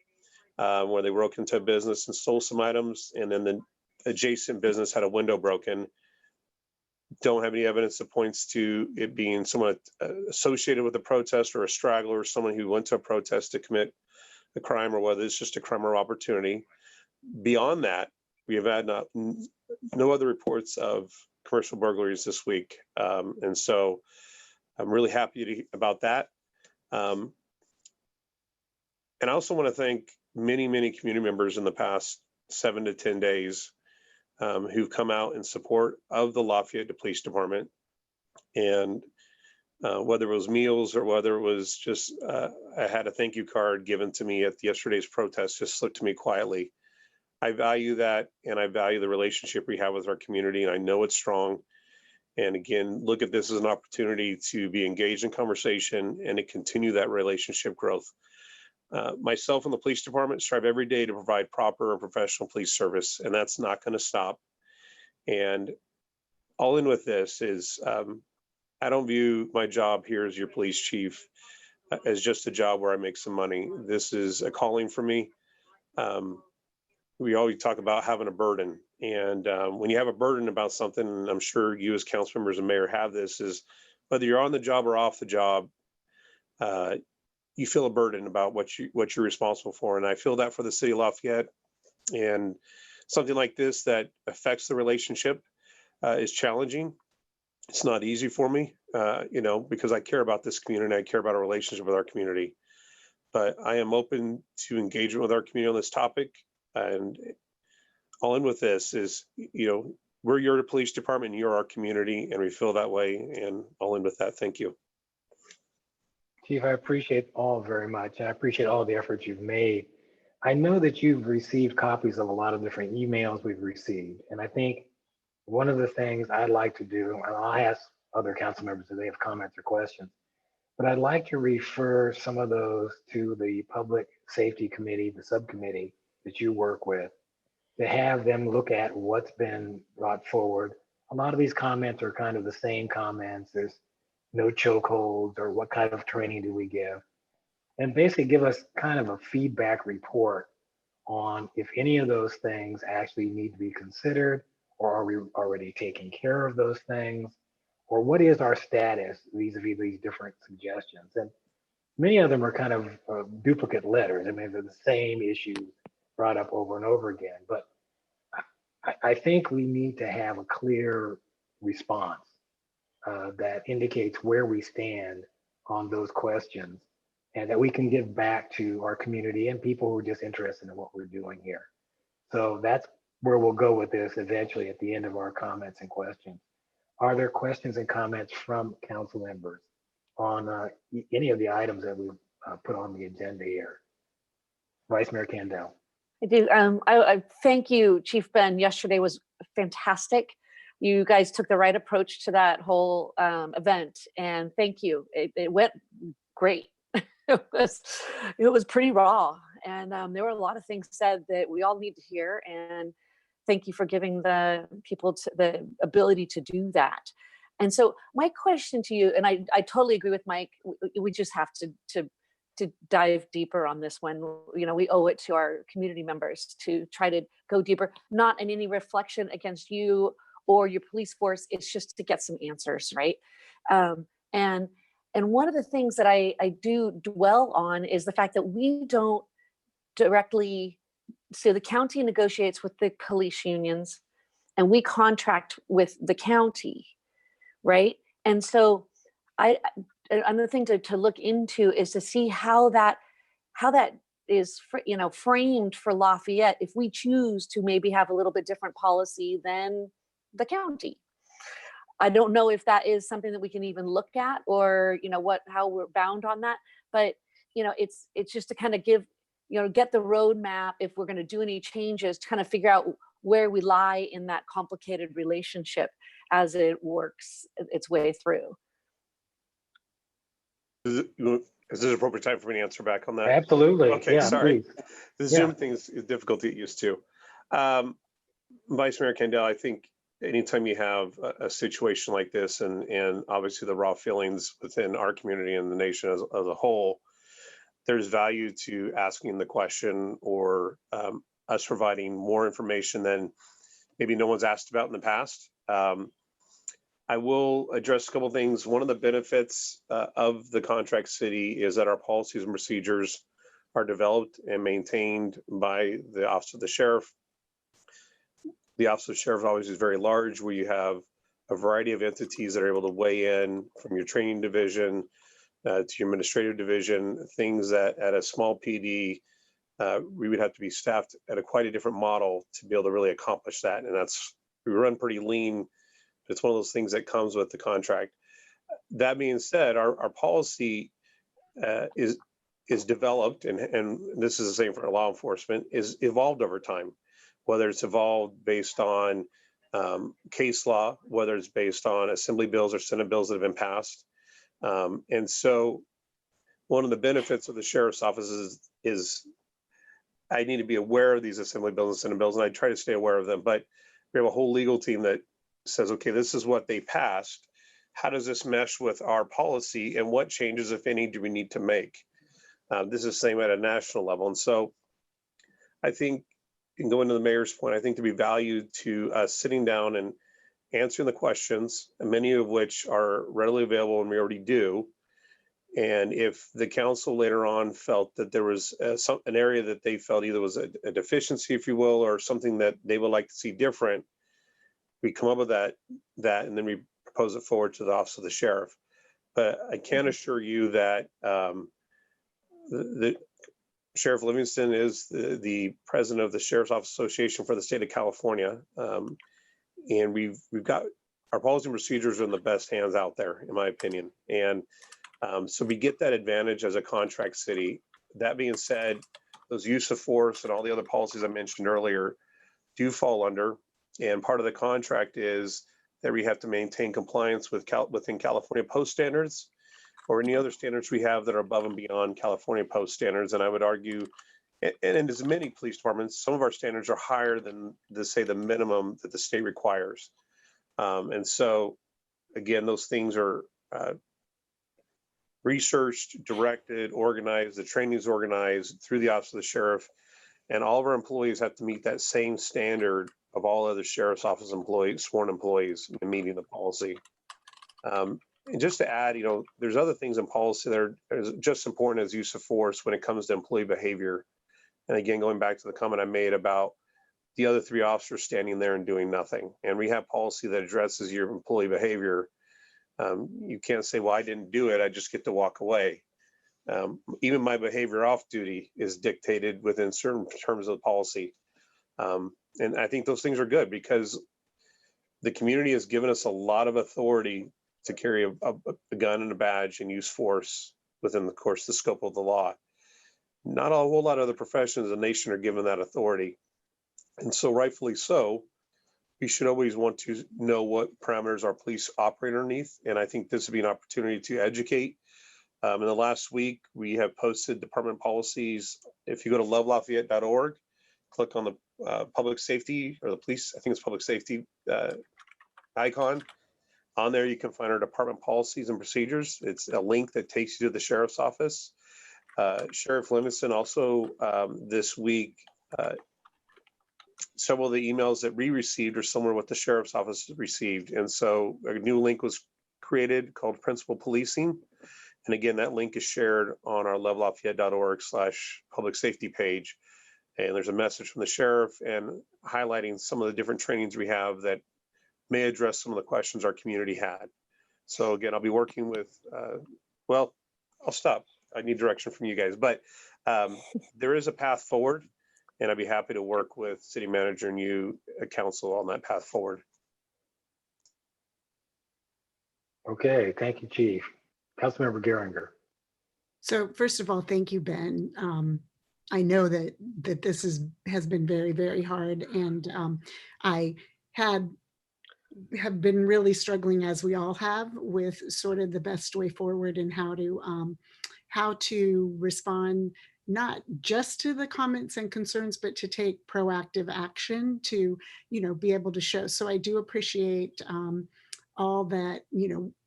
where they broke into a business and stole some items, and then the adjacent business had a window broken. Don't have any evidence that points to it being someone associated with a protest or a straggler or someone who went to a protest to commit a crime, or whether it's just a crime or opportunity. Beyond that, we have had no other reports of commercial burglaries this week. And so I'm really happy about that. And I also want to thank many, many community members in the past 7 to 10 days who've come out in support of the Lafayette Police Department. And whether it was meals or whether it was just, I had a thank you card given to me at yesterday's protest, just slipped to me quietly. I value that, and I value the relationship we have with our community, and I know it's strong. And again, look at this as an opportunity to be engaged in conversation and to continue that relationship growth. Myself and the police department strive every day to provide proper and professional police service, and that's not going to stop. And all in with this is, I don't view my job here as your police chief as just a job where I make some money. This is a calling for me. We always talk about having a burden. And when you have a burden about something, and I'm sure you as council members and mayor have this, is whether you're on the job or off the job, you feel a burden about what you're responsible for. And I feel that for the city of Lafayette. And something like this that affects the relationship is challenging. It's not easy for me, because I care about this community. I care about our relationship with our community. But I am open to engagement with our community on this topic. And all in with this is, we're your police department, and you're our community, and we feel that way. And all in with that, thank you. Chief, I appreciate all very much. I appreciate all the efforts you've made. I know that you've received copies of a lot of different emails we've received. And I think one of the things I'd like to do, and I'll ask other council members if they have comments or questions, but I'd like to refer some of those to the Public Safety Committee, the subcommittee that you work with, to have them look at what's been brought forward. A lot of these comments are kind of the same comments. There's no chokeholds, or what kind of training do we give? And basically give us kind of a feedback report on if any of those things actually need to be considered, or are we already taking care of those things? Or what is our status vis-a-vis these different suggestions? And many of them are kind of duplicate letters. I mean, they're the same issues brought up over and over again. But I think we need to have a clear response that indicates where we stand on those questions, and that we can give back to our community and people who are just interested in what we're doing here. So that's where we'll go with this eventually at the end of our comments and questions. Are there questions and comments from council members on any of the items that we've put on the agenda here? Vice Mayor Kandel. I do. I thank you, Chief Ben. Yesterday was fantastic. You guys took the right approach to that whole event, and thank you. It went great. It was pretty raw, and there were a lot of things said that we all need to hear. And thank you for giving the people the ability to do that. And so my question to you, and I totally agree with Mike, we just have to to dive deeper on this one. You know, we owe it to our community members to try to go deeper, not in any reflection against you or your police force. It's just to get some answers, right? And one of the things that I do dwell on is the fact that we don't directly, so the county negotiates with the police unions and we contract with the county, right? And so another thing to look into is to see how that is, you know, framed for Lafayette if we choose to maybe have a little bit different policy than the county. I don't know if that is something that we can even look at, or, you know, how we're bound on that. But, you know, it's just to kind of give, you know, get the roadmap if we're going to do any changes, to kind of figure out where we lie in that complicated relationship as it works its way through. Is this an appropriate time for me to answer back on that? Absolutely. Okay, Yeah, sorry. please. The Yeah. Zoom thing is difficult to get used to. Vice Mayor Kendall, I think anytime you have a situation like this, and obviously the raw feelings within our community and the nation as a whole, there's value to asking the question, or us providing more information than maybe no one's asked about in the past. I will address a couple of things. One of the benefits of the contract city is that our policies and procedures are developed and maintained by the Office of the Sheriff. The Office of the Sheriff always is very large, where you have a variety of entities that are able to weigh in, from your training division to your administrative division, things that at a small PD, we would have to be staffed at quite a different model to be able to really accomplish that. And we run pretty lean. It's one of those things that comes with the contract. That being said, our policy is developed, and this is the same for law enforcement, is evolved over time, whether it's evolved based on case law, whether it's based on assembly bills or Senate bills that have been passed. And so one of the benefits of the sheriff's office is I need to be aware of these assembly bills and Senate bills, and I try to stay aware of them. But we have a whole legal team that says, okay, this is what they passed. How does this mesh with our policy, and what changes, if any, do we need to make? This is the same at a national level. And so I think, and going to the mayor's point, I think to be valued to sitting down and answering the questions, many of which are readily available and we already do. And if the council later on felt that there was an area that they felt either was a deficiency, if you will, or something that they would like to see different, we come up with that, and then we propose it forward to the Office of the Sheriff. But I can assure you that the Sheriff Livingston is the president of the Sheriff's Office Association for the state of California. And we've got our policy and procedures are in the best hands out there, in my opinion. And so we get that advantage as a contract city. That being said, those use of force and all the other policies I mentioned earlier do fall under. And part of the contract is that we have to maintain compliance within California Post standards, or any other standards we have that are above and beyond California Post standards. And I would argue, and in as many police departments, some of our standards are higher than the minimum that the state requires. And so, again, those things are researched, directed, organized, the training is organized through the Office of the Sheriff, and all of our employees have to meet that same standard of all other Sheriff's Office employees, sworn employees, in meeting the policy. And just to add, there's other things in policy that are just important as use of force when it comes to employee behavior. And again, going back to the comment I made about the other three officers standing there and doing nothing. And we have policy that addresses your employee behavior. You can't say, well, I didn't do it, I just get to walk away. Even my behavior off duty is dictated within certain terms of the policy. And I think those things are good because the community has given us a lot of authority to carry a gun and a badge and use force within the scope of the law. Not a whole lot of other professions in the nation are given that authority. And so rightfully so, we should always want to know what parameters our police operate underneath. And I think this would be an opportunity to educate. In the last week, we have posted department policies. If you go to lovelafayette.org, click on the public safety or the police, I think it's public safety icon. On there, you can find our department policies and procedures. It's a link that takes you to the sheriff's office. Sheriff Livingston also this week, several of the emails that we received are similar to what the sheriff's office received. And so a new link was created called Principal Policing. And again, that link is shared on our lovelafayette.org/public safety page. And there's a message from the sheriff and highlighting some of the different trainings we have that may address some of the questions our community had. So again, I'll be working with, well, I'll stop. I need direction from you guys, but there is a path forward, and I'd be happy to work with city manager and you, council, on that path forward. Okay, thank you, Chief. Councilmember Geringer. So first of all, thank you, Ben. I know that this has been very, very hard, and I have been really struggling, as we all have, with sort of the best way forward and how to respond, not just to the comments and concerns, but to take proactive action to, be able to show. So I do appreciate all that,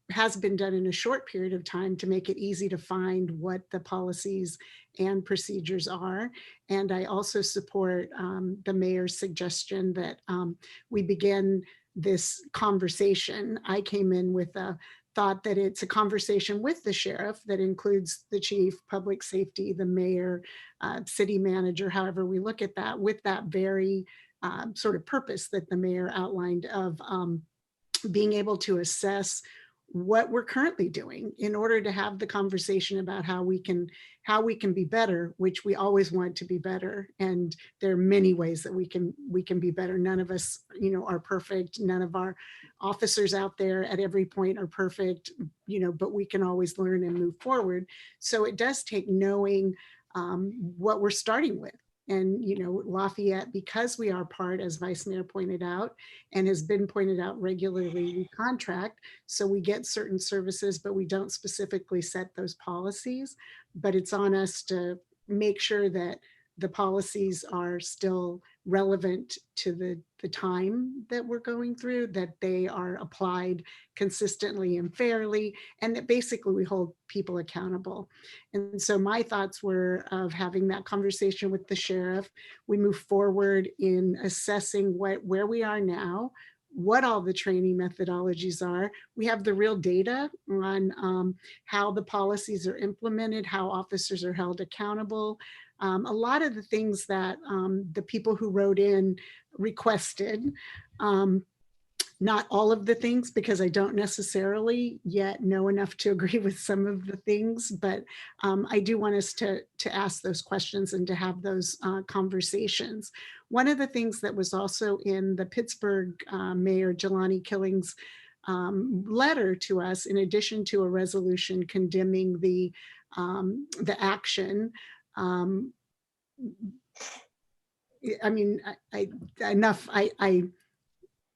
has been done in a short period of time to make it easy to find what the policies and procedures are. And I also support the mayor's suggestion that we begin this conversation. I came in with a thought that it's a conversation with the sheriff that includes the chief, public safety, the mayor, city manager, however we look at that, with that very sort of purpose that the mayor outlined of being able to assess what we're currently doing in order to have the conversation about how we can be better, which we always want to be better. And there are many ways that we can be better. None of us, are perfect. None of our officers out there at every point are perfect, but we can always learn and move forward. So it does take knowing what we're starting with. And, Lafayette, because we are part, as Vice Mayor pointed out, and has been pointed out regularly, we contract. So we get certain services, but we don't specifically set those policies. But it's on us to make sure that the policies are still relevant to the time that we're going through, that they are applied consistently and fairly, and that basically we hold people accountable. And so my thoughts were of having that conversation with the sheriff. We move forward in assessing where we are now, what all the training methodologies are. We have the real data on how the policies are implemented, how officers are held accountable. A lot of the things that the people who wrote in requested, not all of the things, because I don't necessarily yet know enough to agree with some of the things, but I do want us to ask those questions and to have those conversations. One of the things that was also in the Pittsburgh Mayor Jelani Killing's letter to us, in addition to a resolution condemning the action, I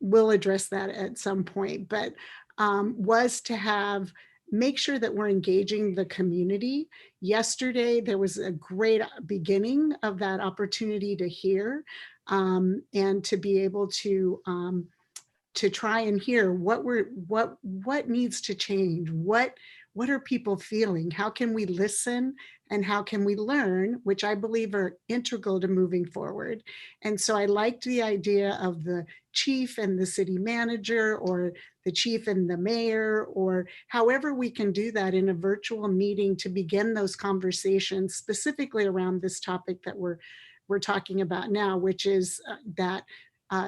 will address that at some point, but was to make sure that we're engaging the community. Yesterday, there was a great beginning of that opportunity to hear and to be able to try and hear what needs to change, what are people feeling, how can we listen, and how can we learn, which I believe are integral to moving forward. And so I liked the idea of the chief and the city manager, or the chief and the mayor, or however we can do that in a virtual meeting to begin those conversations specifically around this topic that we're talking about now, which is that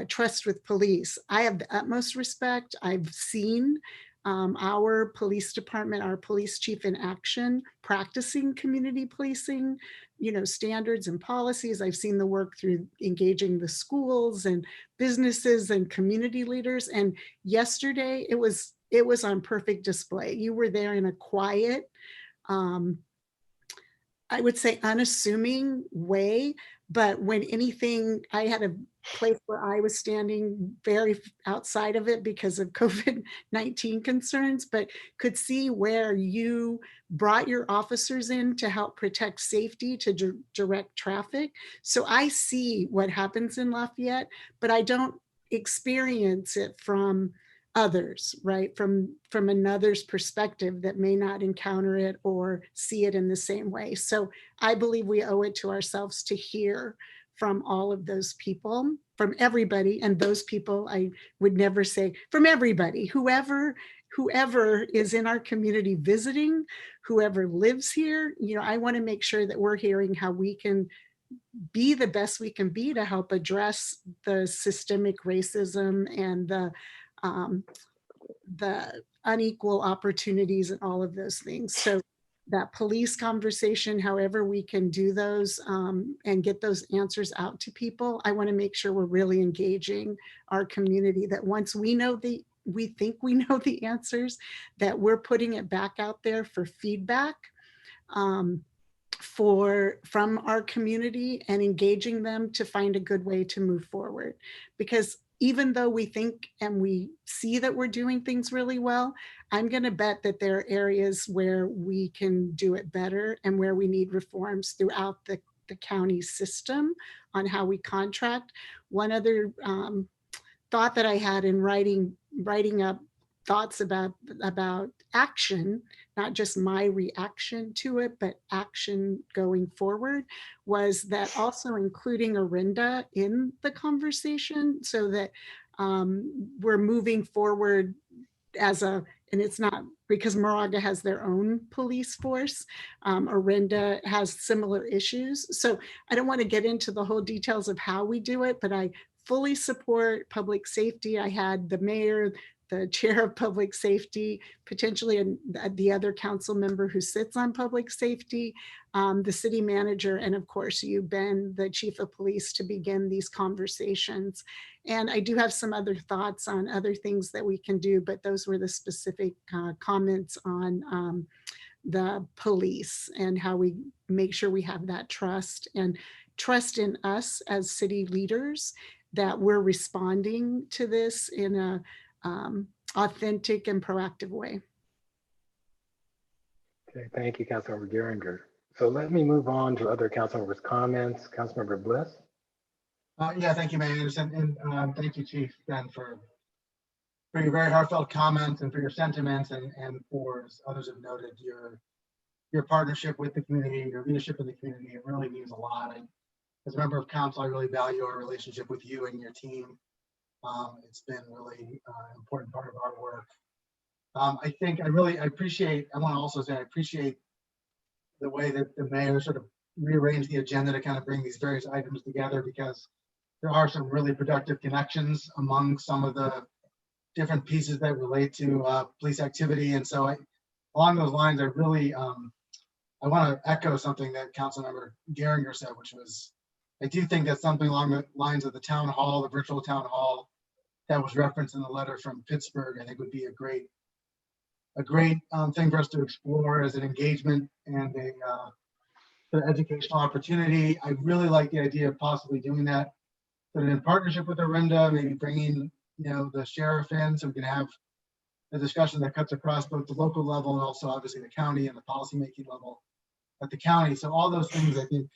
trust with police. I have the utmost respect. I've seen our police department, our police chief in action, practicing community policing, standards and policies. I've seen the work through engaging the schools and businesses and community leaders. And yesterday it was on perfect display. You were there in a quiet, I would say unassuming way, but when anything, I had a place where I was standing very outside of it because of COVID-19 concerns, but could see where you brought your officers in to help protect safety, to direct traffic. So I see what happens in Lafayette, but I don't experience it from others, right? From another's perspective that may not encounter it or see it in the same way. So I believe we owe it to ourselves to hear from all of those people, from everybody. And those people, I would never say from everybody, whoever is in our community visiting, whoever lives here, you know, I want to make sure that we're hearing how we can be the best we can be to help address the systemic racism and the unequal opportunities and all of those things. So that police conversation, however we can do those and get those answers out to people, I want to make sure we're really engaging our community, that once we think we know the answers, that we're putting it back out there for feedback from our community and engaging them to find a good way to move forward. Because even though we think and we see that we're doing things really well, I'm going to bet that there are areas where we can do it better and where we need reforms throughout the county system on how we contract. One other thought that I had in writing up thoughts about action, not just my reaction to it, but action going forward, was that also including Orinda in the conversation so that we're moving forward and it's not because Moraga has their own police force. Orinda has similar issues. So I don't want to get into the whole details of how we do it, but I fully support public safety. I had the mayor, the chair of public safety, potentially the other council member who sits on public safety, the city manager, and of course you, Ben, the chief of police, to begin these conversations. And I do have some other thoughts on other things that we can do, but those were the specific comments on the police and how we make sure we have that trust and trust in us as city leaders that we're responding to this in a authentic and proactive way. Okay, thank you, Councilmember Geringer. So let me move on to other council members' comments. Councilmember Bliss. Yeah, thank you, Mayor Anderson, and thank you, Chief Ben, for your very heartfelt comments and for your sentiments, and for, as others have noted, your partnership with the community, your leadership in the community. It really means a lot. And as a member of council, I really value our relationship with you and your team. It's been really an important part of our work. I appreciate, I want to also say I appreciate the way that the mayor sort of rearranged the agenda to kind of bring these various items together, because there are some really productive connections among some of the different pieces that relate to police activity. And so along those lines, I really, I want to echo something that Councilmember Geringer said, which was, I do think that something along the lines of the town hall, the virtual town hall that was referenced in the letter from Pittsburgh, I think would be a great thing for us to explore as an engagement and an educational opportunity. I really like the idea of possibly doing that, but in partnership with Orinda, maybe bringing the sheriff in so we can have a discussion that cuts across both the local level and also obviously the county and the policymaking level at the county. So all those things I think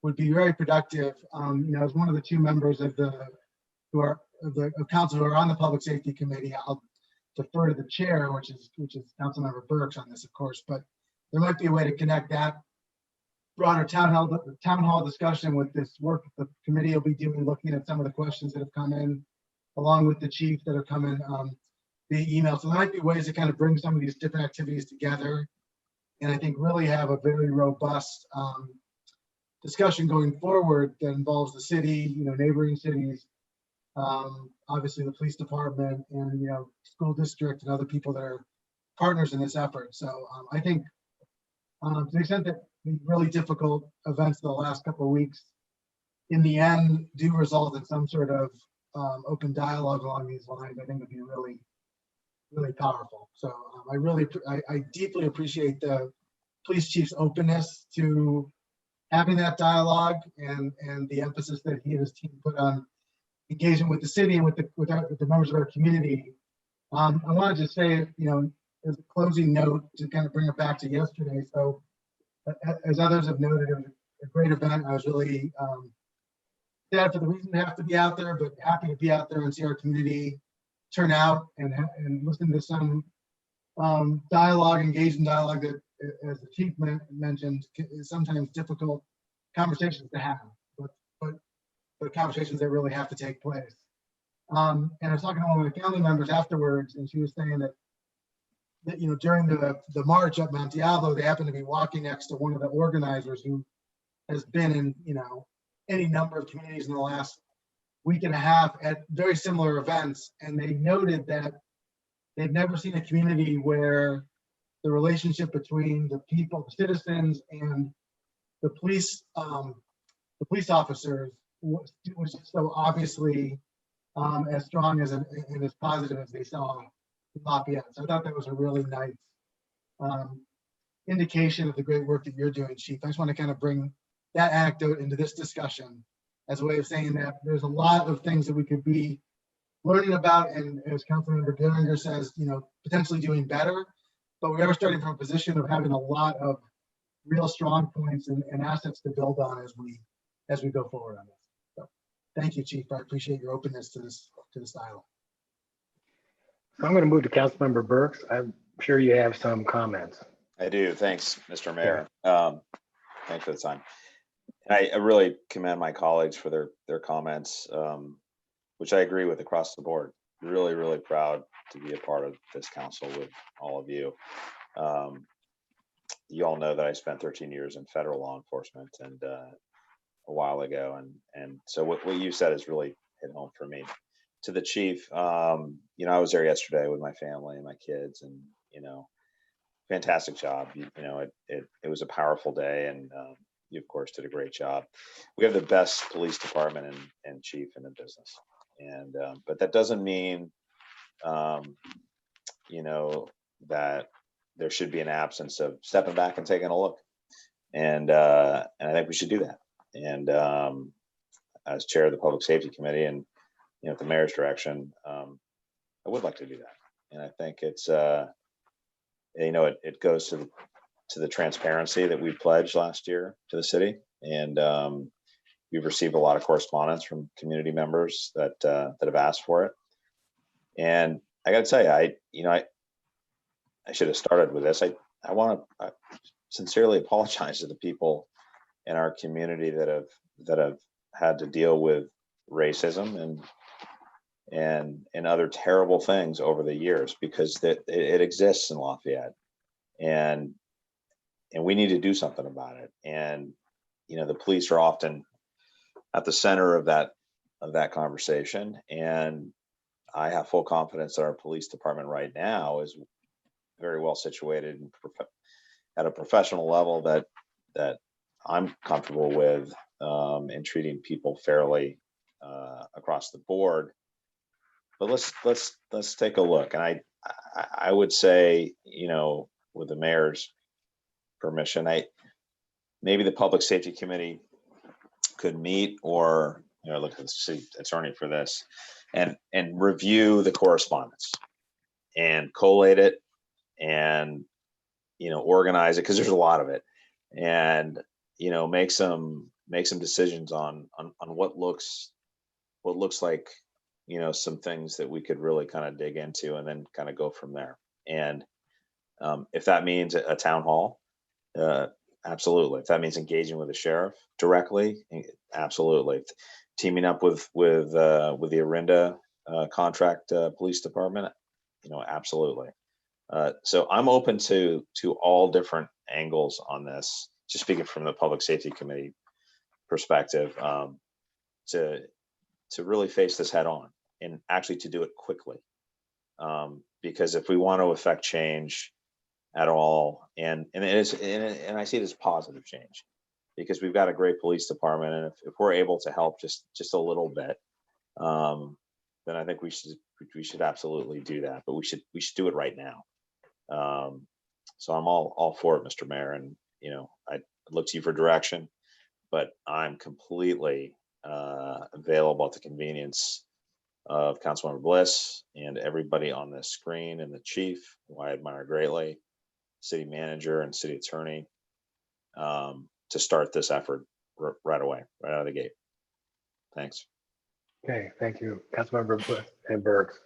would be very productive. As one of the two members of council who are on the public safety committee, I'll defer to the chair, which is Councilmember Burks on this, of course, but there might be a way to connect that broader town hall discussion with this work the committee will be doing, looking at some of the questions that have come in, along with the chief that have come in via email. So there might be ways to kind of bring some of these different activities together, and I think really have a very robust discussion going forward that involves the city, neighboring cities, obviously the police department, and school district and other people that are partners in this effort. So I think to the extent that the really difficult events of the last couple of weeks in the end do result in some sort of open dialogue along these lines, I think would be really, really powerful. So I deeply appreciate the police chief's openness to having that dialogue and the emphasis that he and his team put on engagement with the city and with the members of our community. I wanted to say, as a closing note to kind of bring it back to yesterday. So as others have noted, it was a great event. I was really sad for the reason to have to be out there, but happy to be out there and see our community turn out and listen to some dialogue, engage in dialogue that, as the chief mentioned, is sometimes difficult conversations to have, but conversations that really have to take place. And I was talking to one of the family members afterwards, and she was saying that during the march up Mount Diablo, they happened to be walking next to one of the organizers who has been in any number of communities in the last week and a half at very similar events, and they noted that they've never seen a community where the relationship between the people, the citizens, and the police officers was so obviously as strong as and as positive as they saw in Lafayette. So I thought that was a really nice indication of the great work that you're doing, Chief. I just want to kind of bring that anecdote into this discussion as a way of saying that there's a lot of things that we could be learning about, and as Councilmember Gillinger says, potentially doing better. But we are starting from a position of having a lot of real strong points and assets to build on as we go forward on this. So thank you, Chief. I appreciate your openness to this dialogue. So I'm going to move to Councilmember Burks. I'm sure you have some comments. I do. Thanks, Mr. Mayor. Thanks for the time. And I really commend my colleagues for their comments, which I agree with across the board. Really, really proud to be a part of this council with all of you. You all know that I spent 13 years in federal law enforcement and a while ago. And so what you said is really hit home for me. To the chief, I was there yesterday with my family and my kids, and, fantastic job. It was a powerful day, and you of course did a great job. We have the best police department and chief in the business. And, but that doesn't mean, that there should be an absence of stepping back and taking a look. And I think we should do that. And as chair of the Public Safety Committee, and at the mayor's direction, I would like to do that. And I think it's it goes to the transparency that we pledged last year to the city, and we've received a lot of correspondence from community members that have asked for it. And I got to tell you, I should have started with this. I want to sincerely apologize to the people in our community that have had to deal with racism and other terrible things over the years, because it exists in Lafayette, and we need to do something about it. And the police are often at the center of that conversation, and I have full confidence that our police department right now is very well situated at a professional level that I'm comfortable with, in treating people fairly across the board. But let's take a look. And I would say, with the mayor's permission, maybe the Public Safety Committee could meet, or look at the city attorney for this, and review the correspondence and collate it, and organize it, because there's a lot of it, and make some decisions on what looks like some things that we could really kind of dig into, and then kind of go from there. And if that means a town hall, absolutely. If that means engaging with the sheriff directly, absolutely. Teaming up with the Orinda contract police department, absolutely. So I'm open to all different angles on this, just speaking from the Public Safety Committee perspective, to really face this head on, and actually to do it quickly. Because if we want to affect change at all, and I see it as positive change, because we've got a great police department, and if we're able to help just a little bit, then I think we should absolutely do that. But we should do it right now. So I'm all for it, Mr. Mayor, and I look to you for direction, but I'm completely available at the convenience of Councilmember Bliss and everybody on this screen, and the chief, who I admire greatly, city manager and city attorney, to start this effort right away, right out of the gate. Thanks. Okay, thank you, Councilmember Bliss and Burks.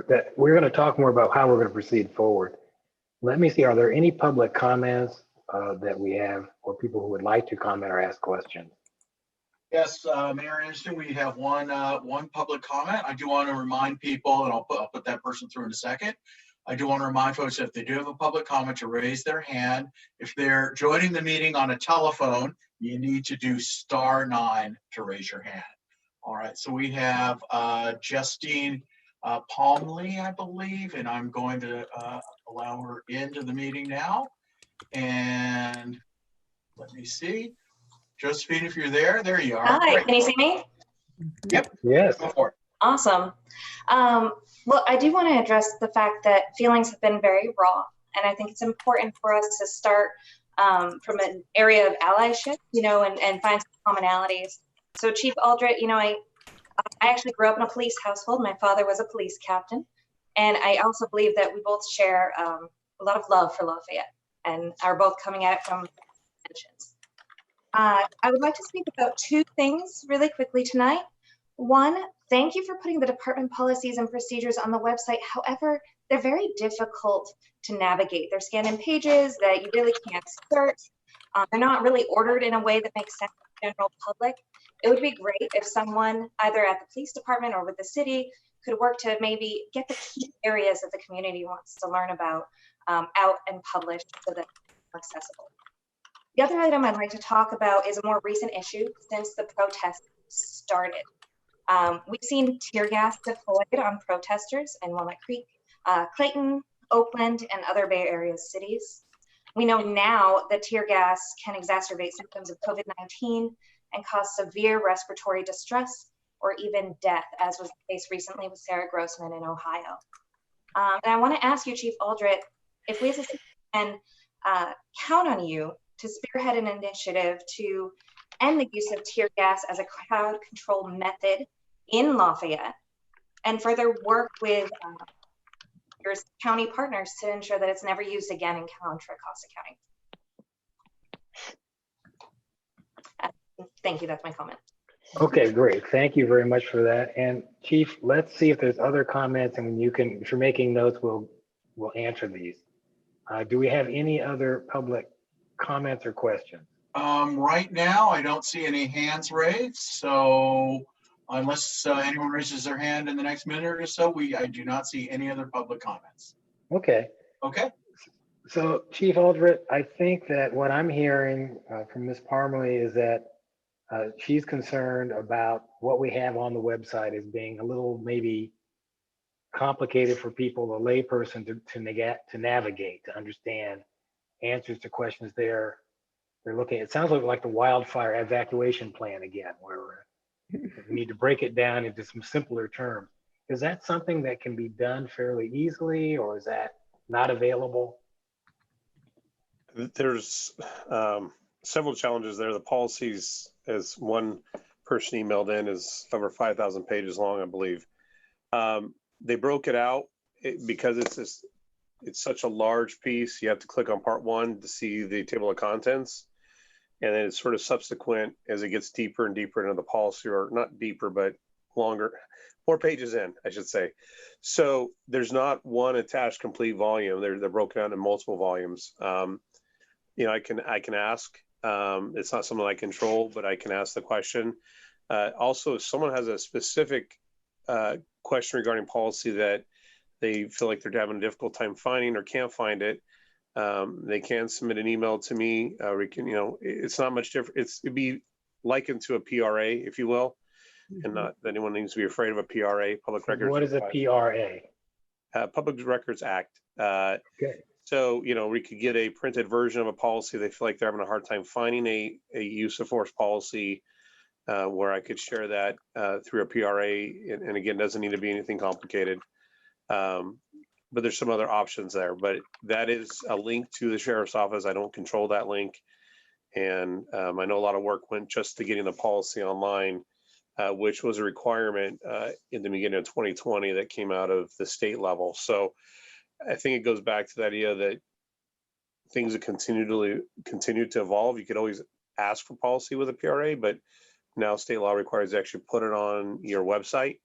that we're going to talk more about how we're going to proceed forward. Let me see, are there any public comments that we have or people who would like to comment or ask questions? Yes, Mayor Anderson, we have one public comment. I do want to remind people, and I'll put that person through in a second. I do want to remind folks, if they do have a public comment, to raise their hand. If they're joining the meeting on a telephone, you need to do *9 to raise your hand. All right, so we have Justine Palmley, I believe, and I'm going to allow her into the meeting now. And let me see. Josephine, if you're there you are. Hi, Great. can you see me? Yep. Yes. Go for it. Awesome. Well, I do want to address the fact that feelings have been very raw, and I think it's important for us to start from an area of allyship, and find some commonalities. So Chief Aldrich, I actually grew up in a police household. My father was a police captain, and I also believe that we both share a lot of love for Lafayette and are both coming at it from dimensions. I would like to speak about two things really quickly tonight. One, thank you for putting the department policies and procedures on the website. However, they're very difficult to navigate. They're scanned-in pages that you really can't search. They're not really ordered in a way that makes sense to the general public. It would be great if someone, either at the police department or with the city, could work to maybe get the key areas that the community wants to learn about out and published so that it's more accessible. The other item I'd like to talk about is a more recent issue since the protest started. We've seen tear gas deployed on protesters in Walnut Creek, Clayton, Oakland, and other Bay Area cities. We know now that tear gas can exacerbate symptoms of COVID-19 and cause severe respiratory distress or even death, as was the case recently with Sarah Grossman in Ohio. And I want to ask you, Chief Aldrich, if we as a city can count on you to spearhead an initiative to end the use of tear gas as a crowd control method in Lafayette, and further work with your county partners to ensure that it's never used again in Contra Costa County. Thank you, that's my comment. Okay, great. Thank you very much for that. And Chief, let's see if there's other comments, and if you're making notes, we'll answer these. Do we have any other public comments or questions? Right now, I don't see any hands raised. So unless anyone raises their hand in the next minute or so, I do not see any other public comments. Okay. Okay. So Chief Aldrich, I think that what I'm hearing from Ms. Parmalee is that she's concerned about what we have on the website as being a little maybe complicated for people, a layperson to navigate, to understand answers to questions they're looking at. It sounds like the wildfire evacuation plan again, where we need to break it down into some simpler terms. Is that something that can be done fairly easily, or is that not available? There's several challenges there. The policies, as one person emailed in, is over 5,000 pages long, I believe. They broke it out because it's such a large piece. You have to click on part 1 to see the table of contents. And then it's sort of subsequent as it gets deeper and deeper into the policy, or not deeper, but longer, more pages in, I should say. So there's not one attached complete volume. They're broken out in multiple volumes. I can ask. It's not something I control, but I can ask the question. Also, if someone has a specific question regarding policy that they feel like they're having a difficult time finding or can't find it, they can submit an email to me. We can, it's not much different. It'd be likened to a PRA, if you will, and not that anyone needs to be afraid of a PRA. Public Records. What is a PRA? Public Records Act. Okay. So, we could get a printed version of a policy. They feel like they're having a hard time finding a use of force policy, where I could share that through a PRA. And again, doesn't need to be anything complicated. But there's some other options there. But that is a link to the sheriff's office. I don't control that link. And I know a lot of work went just to getting the policy online, which was a requirement in the beginning of 2020 that came out of the state level. So I think it goes back to the idea that things have continued to evolve. You could always ask for policy with a PRA, but now state law requires you actually put it on your website.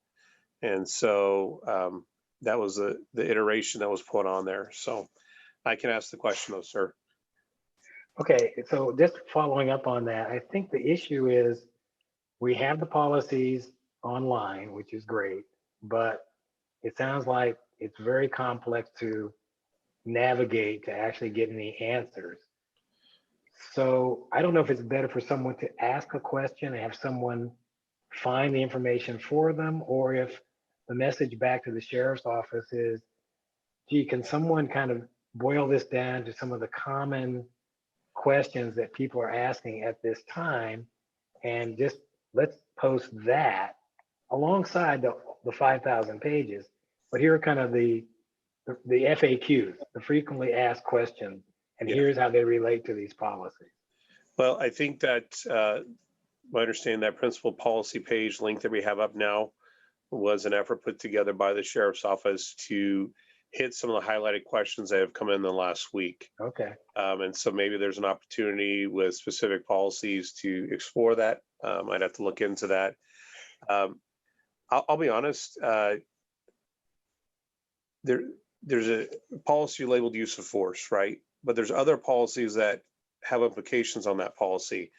And so that was the iteration that was put on there. So I can ask the question though, sir. Okay, so just following up on that, I think the issue is we have the policies online, which is great, but it sounds like it's very complex to navigate to actually getting the answers. So I don't know if it's better for someone to ask a question and have someone find the information for them, or if the message back to the sheriff's office is, gee, can someone kind of boil this down to some of the common questions that people are asking at this time, and just let's post that alongside the 5,000 pages. But here are kind of the FAQs, the frequently asked questions, and Yeah. here's how they relate to these policies. Well, I think that my understanding that principal policy page link that we have up now was an effort put together by the sheriff's office to hit some of the highlighted questions that have come in the last week. Okay. And so maybe there's an opportunity with specific policies to explore that. I'd have to look into that. I'll be honest, there's a policy labeled use of force, right? But there's other policies that have implications on that policy.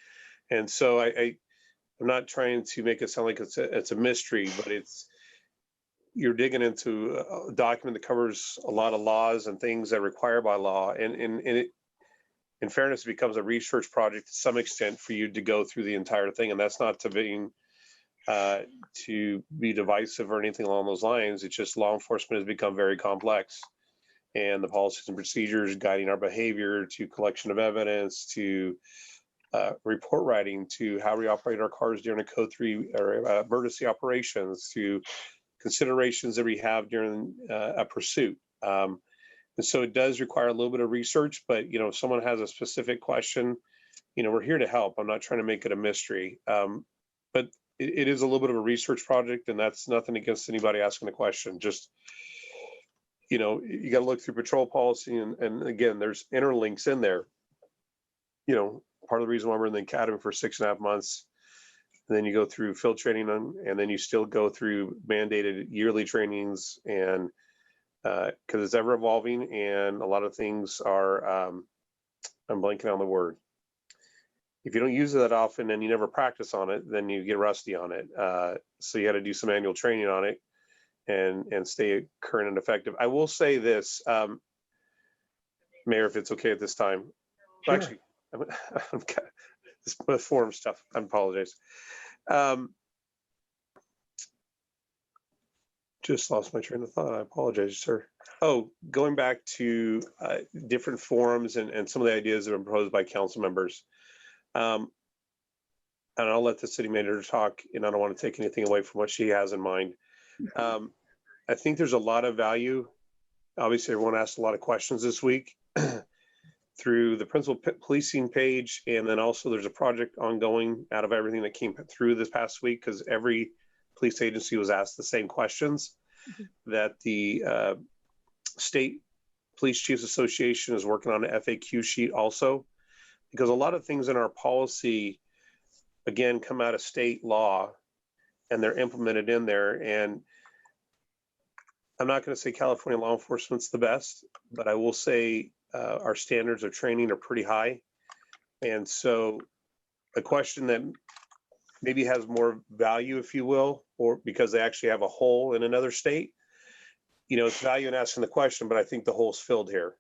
And so I'm not trying to make it sound like it's a mystery, but you're digging into a document that covers a lot of laws and things that are required by law. And it, in fairness, it becomes a research project to some extent for you to go through the entire thing. And that's not to be divisive or anything along those lines. It's just law enforcement has become very complex. And the policies and procedures guiding our behavior, to collection of evidence, to report writing, to how we operate our cars during a code 3 or emergency operations, to considerations that we have during a pursuit. And so it does require a little bit of research, but if someone has a specific question, we're here to help. I'm not trying to make it a mystery, but it is a little bit of a research project, and that's nothing against anybody asking a question. Just, you got to look through patrol policy, and again, there's interlinks in there. Part of the reason why we're in the academy for 6.5 months, and then you go through field training, and then you still go through mandated yearly trainings, and because it's ever evolving, and a lot of things are, I'm blanking on the word. If you don't use it that often and you never practice on it, then you get rusty on it. So you got to do some annual training on it and stay current and effective. I will say this, Mayor, if it's okay at this time. Sure. Actually, this forum stuff, I apologize. Just lost my train of thought. I apologize, sir. Oh, going back to different forums and some of the ideas that are proposed by council members. And I'll let the city manager talk, and I don't want to take anything away from what she has in mind. I think there's a lot of value. Obviously, everyone asked a lot of questions this week through the principal policing page. And then also there's a project ongoing out of everything that came through this past week, because every police agency was asked the same questions. That the State Police Chiefs Association is working on an FAQ sheet also, because a lot of things in our policy, again, come out of state law and they're implemented in there. And I'm not going to say California law enforcement's the best, but I will say our standards of training are pretty high. And so a question that maybe has more value, if you will, or because they actually have a hole in another state, it's value in asking the question, but I think the hole's filled here.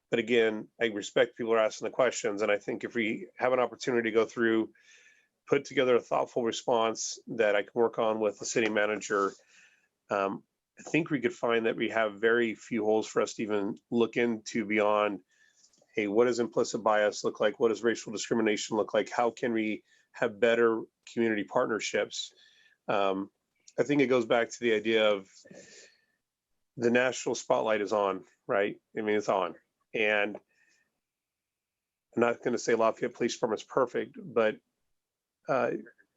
But again, I respect people are asking the questions. And I think if we have an opportunity to go through, put together a thoughtful response that I can work on with the city manager, I think we could find that we have very few holes for us to even look into beyond, hey, what does implicit bias look like? What does racial discrimination look like? How can we have better community partnerships? I think it goes back to the idea of the national spotlight is on, right? I mean, it's on. And I'm not going to say Lafayette Police Department's perfect, but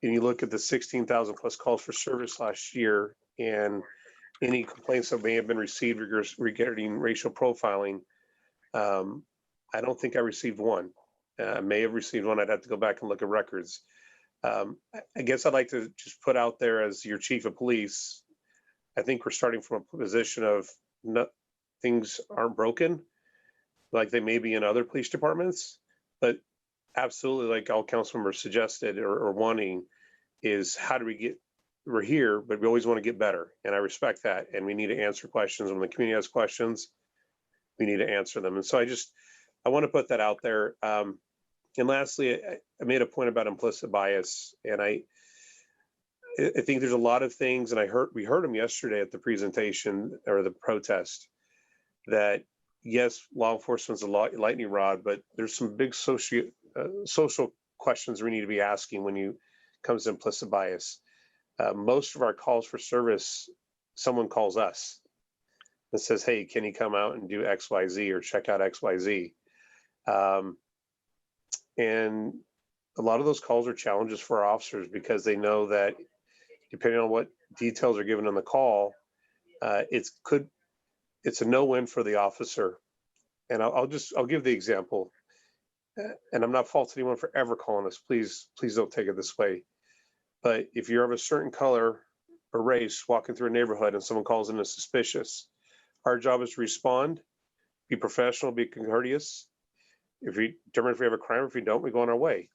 you look at the 16,000 plus calls for service last year, and any complaints that may have been received regarding racial profiling, I don't think I received one. I may have received one. I'd have to go back and look at records. I guess I'd like to just put out there, as your chief of police, I think we're starting from a position of things aren't broken like they may be in other police departments, but absolutely, like all council members suggested or wanting, is how do we get, we're here, but we always want to get better. And I respect that. And we need to answer questions. When the community has questions, we need to answer them. And so I want to put that out there. And lastly, I made a point about implicit bias. And I think there's a lot of things, and we heard them yesterday at the presentation or the protest, that yes, law enforcement's a lightning rod, but there's some big social questions we need to be asking when you comes to implicit bias. Most of our calls for service, someone calls us and says, hey, can you come out and do X, Y, Z or check out X, Y, Z? And a lot of those calls are challenges for our officers because they know that depending on what details are given on the call, it's a no-win for the officer. And I'll give the example, and I'm not faulting anyone for ever calling us. Please don't take it this way. But if you're of a certain color or race walking through a neighborhood and someone calls in as suspicious, our job is to respond, be professional, be courteous. If we determine if we have a crime, if we don't, we go on our way.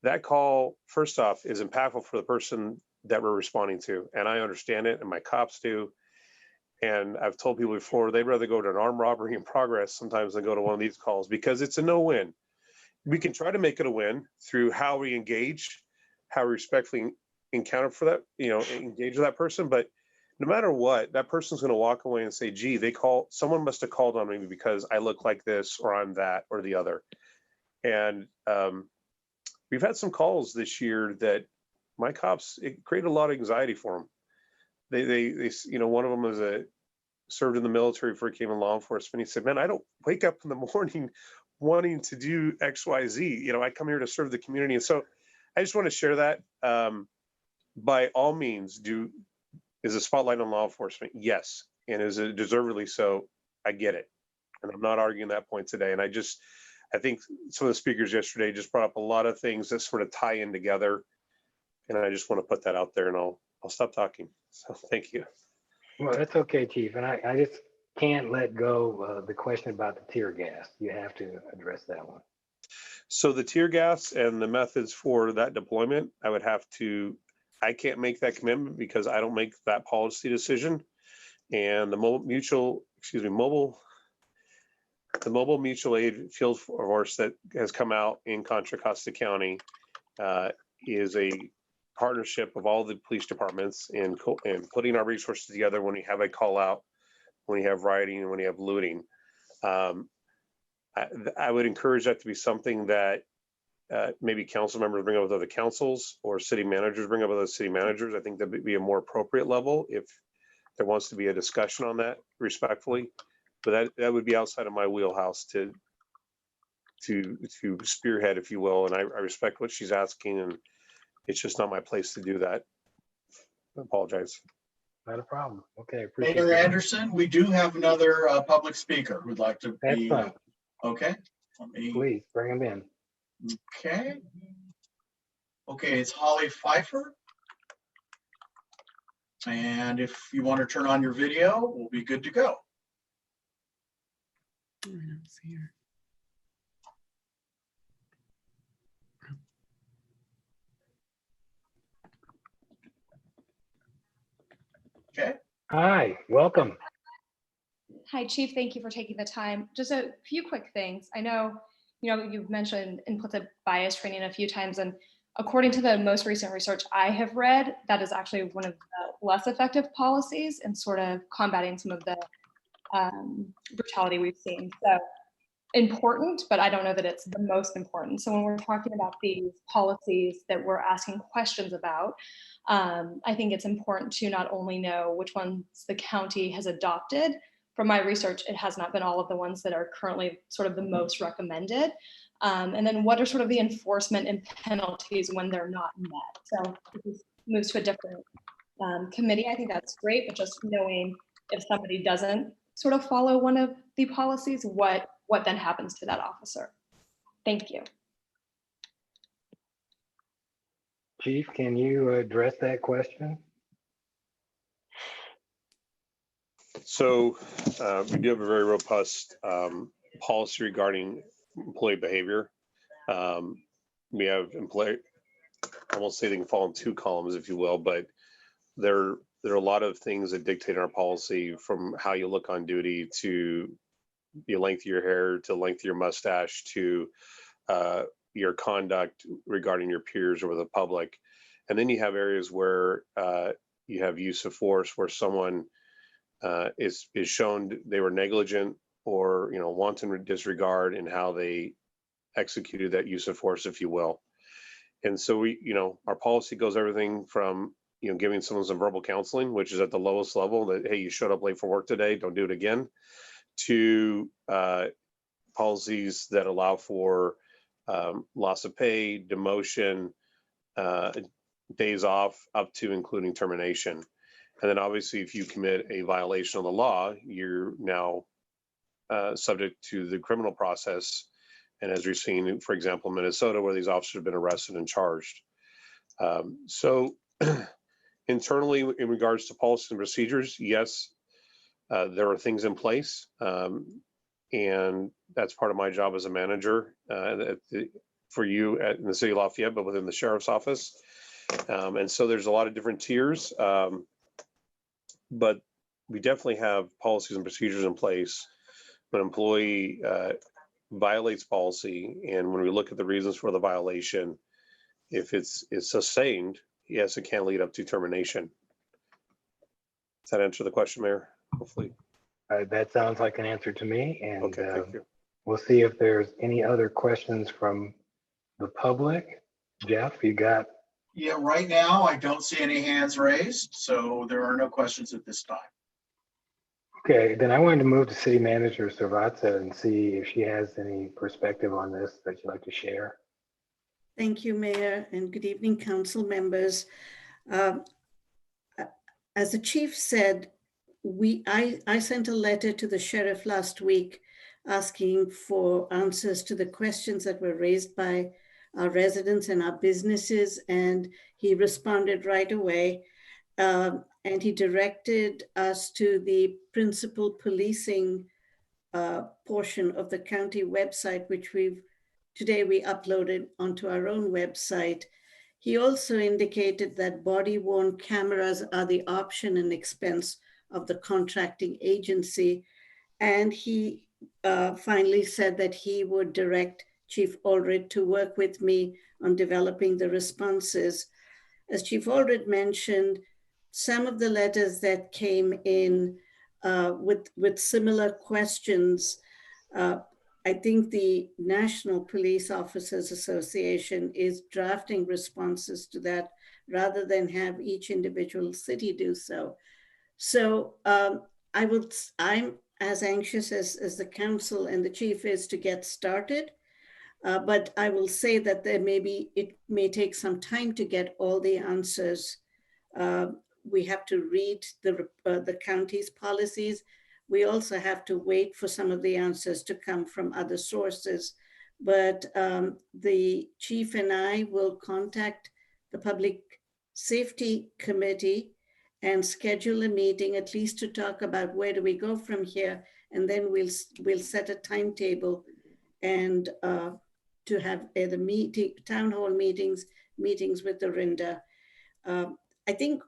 That call, first off, is impactful for the person that we're responding to. And I understand it, and my cops do. And I've told people before, they'd rather go to an armed robbery in progress sometimes than go to one of these calls because it's a no-win. We can try to make it a win through how we engage, how we respectfully encounter for that, engage with that person. But no matter what, that person's going to walk away and say, gee, someone must have called on me because I look like this, or I'm that, or the other. And we've had some calls this year that my cops, it created a lot of anxiety for them. They one of them was served in the military before he came in law enforcement. He said, man, I don't wake up in the morning wanting to do X, Y, Z. I come here to serve the community. And so I just want to share that. By all means, is a spotlight on law enforcement? Yes. And is it deservedly so? I get it. And I'm not arguing that point today. And I think some of the speakers yesterday just brought up a lot of things that sort of tie in together. And I just want to put that out there, and I'll stop talking. So thank you. Well, that's okay, Chief. And I just can't let go of the question about the tear gas. You have to address that one. So the tear gas and the methods for that deployment, I can't make that commitment because I don't make that policy decision. And the mobile mutual aid field force that has come out in Contra Costa County is a partnership of all the police departments and putting our resources together when we have a call out, when we have rioting, and when we have looting. I would encourage that to be something that maybe council members bring up with other councils, or city managers bring up with other city managers. I think that would be a more appropriate level if there wants to be a discussion on that respectfully. But that would be outside of my wheelhouse to spearhead, if you will. And I respect what she's asking, and it's just not my place to do that. I apologize. Not a problem. Okay. Appreciate Mayor that. Anderson, we do have another public speaker who'd like to That's be. fine. Okay. Please bring him in. Okay. Okay, it's Holly Pfeiffer. And if you want to turn on your video, we'll be good to go. I don't see her. Okay. Hi, welcome. Hi, Chief. Thank you for taking the time. Just a few quick things. I know, you've mentioned implicit bias training a few times, and according to the most recent research I have read, that is actually one of the less effective policies in sort of combating some of the brutality we've seen. So important, but I don't know that it's the most important. So when we're talking about these policies that we're asking questions about, I think it's important to not only know which ones the county has adopted. From my research, it has not been all of the ones that are currently sort of the most recommended. And then what are sort of the enforcement and penalties when they're not met? So if this moves to a different committee, I think that's great, but just knowing if somebody doesn't sort of follow one of the policies, what then happens to that officer? Thank you. Chief, can you address that question? So we do have a very robust policy regarding employee behavior. We have employee, I won't say they can fall in two columns, if you will, but there are a lot of things that dictate our policy, from how you look on duty to the length of your hair, to the length of your mustache, to your conduct regarding your peers or the public. And then you have areas where you have use of force, where someone is shown they were negligent or wanton disregard in how they executed that use of force, if you will. And so we, our policy goes everything from giving someone some verbal counseling, which is at the lowest level, that hey, you showed up late for work today, don't do it again, to policies that allow for loss of pay, demotion, days off, up to including termination. And then obviously, if you commit a violation of the law, you're now subject to the criminal process. And as we've seen, for example, in Minnesota, where these officers have been arrested and charged. So internally, in regards to policies and procedures, yes, there are things in place. And that's part of my job as a manager for you in the city of Lafayette, but within the sheriff's office. And so there's a lot of different tiers, but we definitely have policies and procedures in place when an employee violates policy. And when we look at the reasons for the violation, if it's sustained, yes, it can lead up to termination. Does that answer the question, Mayor? Hopefully. That sounds like an answer to me. And Okay, thank you. we'll see if there's any other questions from the public. Jeff, you got? Yeah, right now, I don't see any hands raised, so there are no questions at this time. Okay, then I wanted to move to City Manager Servatza and see if she has any perspective on this that you'd like to share. Thank you, Mayor, and good evening, council members. As the chief said, I sent a letter to the sheriff last week asking for answers to the questions that were raised by our residents and our businesses, and he responded right away. And he directed us to the principal policing portion of the county website, which today we uploaded onto our own website. He also indicated that body-worn cameras are the option and expense of the contracting agency. And he finally said that he would direct Chief Aldred to work with me on developing the responses. As Chief Aldred mentioned, some of the letters that came in with similar questions, I think the National Police Officers Association is drafting responses to that rather than have each individual city do so. So I'm as anxious as the council and the chief is to get started, but I will say that it may take some time to get all the answers. We have to read the county's policies. We also have to wait for some of the answers to come from other sources. But the chief and I will contact the Public Safety Committee and schedule a meeting, at least to talk about where do we go from here. And then we'll set a timetable and to have either town hall meetings with the RINDA. I think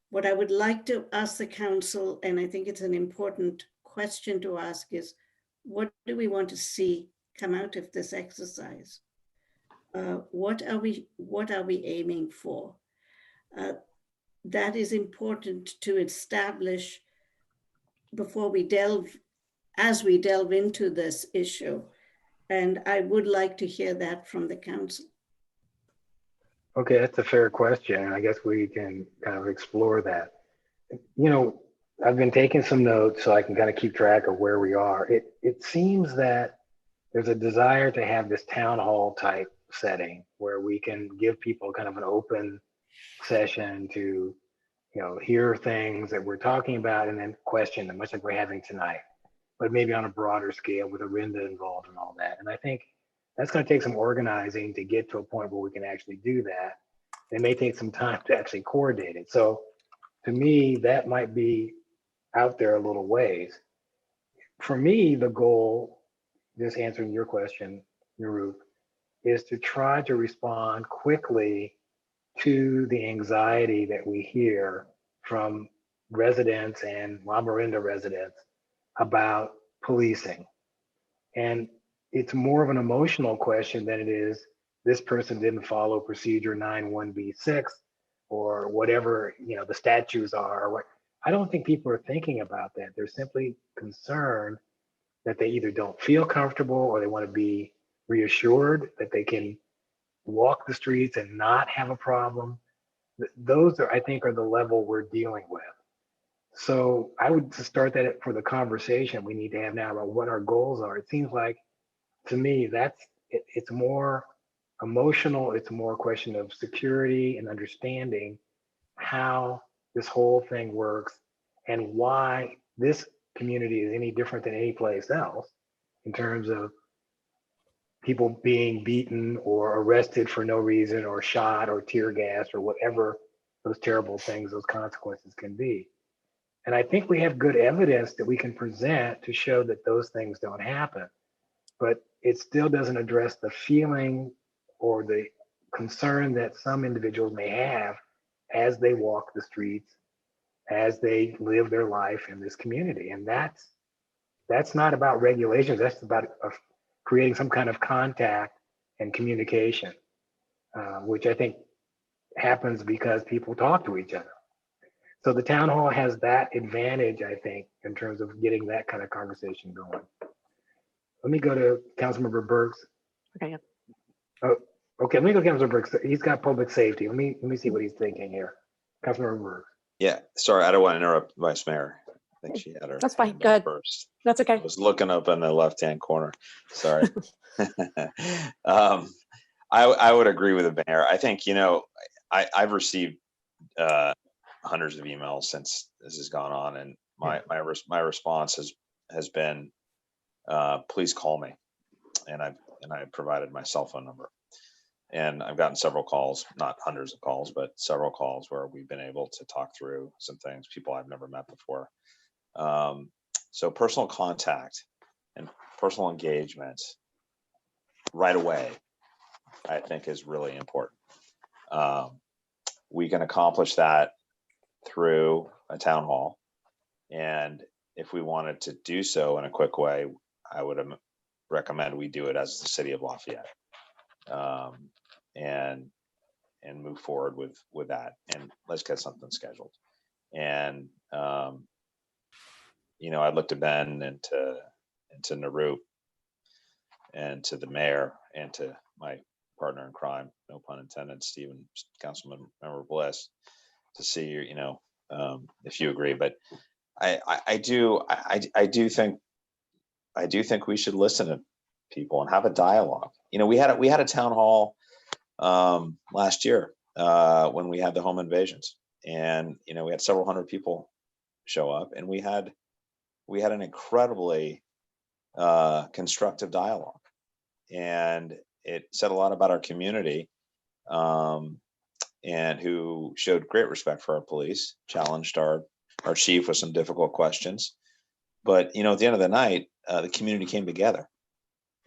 what I would like to ask the council, and I think it's an important question to ask, is what do we want to see come out of this exercise? What are we aiming for? That is important to establish before as we delve into this issue. And I would like to hear that from the council. Okay, that's a fair question. I guess we can kind of explore that. I've been taking some notes so I can kind of keep track of where we are. It seems that there's a desire to have this town hall type setting where we can give people kind of an open session to, hear things that we're talking about and then question them, much like we're having tonight, but maybe on a broader scale with a RINDA involved and all that. And I think that's going to take some organizing to get to a point where we can actually do that. It may take some time to actually coordinate it. So to me, that might be out there a little ways. For me, the goal, just answering your question, Narup, is to try to respond quickly to the anxiety that we hear from residents and La Miranda residents about policing. And it's more of an emotional question than it is this person didn't follow procedure 91B6 or whatever, you know, the statutes are. What I don't think people are thinking about that. They're simply concerned that they either don't feel comfortable or they want to be reassured that they can walk the streets and not have a problem. Those are, I think, are the level we're dealing with. So I would just start that for the conversation we need to have now about what our goals are. It seems like to me it's more emotional. It's more a question of security and understanding how this whole thing works and why this community is any different than any place else in terms of people being beaten or arrested for no reason or shot or tear gas or whatever those terrible things, those consequences can be. And I think we have good evidence that we can present to show that those things don't happen, but it still doesn't address the feeling or the concern that some individuals may have as they walk the streets, as they live their life in this community. And that's not about regulations, that's about creating some kind of contact and communication, which I think happens because people talk to each other. So the town hall has that advantage, I think, in terms of getting that kind of conversation going. Let me go to Councilmember Burks. Okay. Yeah. Oh, okay. Let me go to Councilmember Burks. He's got public safety. Let me see what he's thinking here. Councilmember Burks. Yeah, sorry, I don't want to interrupt Vice Mayor. I think she had her. That's fine. hand Go up ahead. first. That's okay. I was looking up in the left-hand corner. Sorry. I would agree with the mayor. I think, you know, I've received hundreds of emails since this has gone on, and my response has been, please call me, and I provided my cell phone number, and I've gotten several calls, not hundreds of calls, but several calls where we've been able to talk through some things, people I've never met before. So personal contact and personal engagement right away, I think, is really important. We can accomplish that through a town hall. And if we wanted to do so in a quick way, I would recommend we do it as the city of Lafayette, and move forward with that. And let's get something scheduled. And, you know, I'd look to Ben and to Narup and to the mayor and to my partner in crime, no pun intended, Stephen, Councilmember Bliss, to see, you know, if you agree. But I do think we should listen to people and have a dialogue. You know, we had a town hall last year when we had the home invasions, and you know, we had several hundred people show up, and we had an incredibly constructive dialogue, and it said a lot about our community, and who showed great respect for our police, challenged our chief with some difficult questions. But, you know, at the end of the night, the community came together.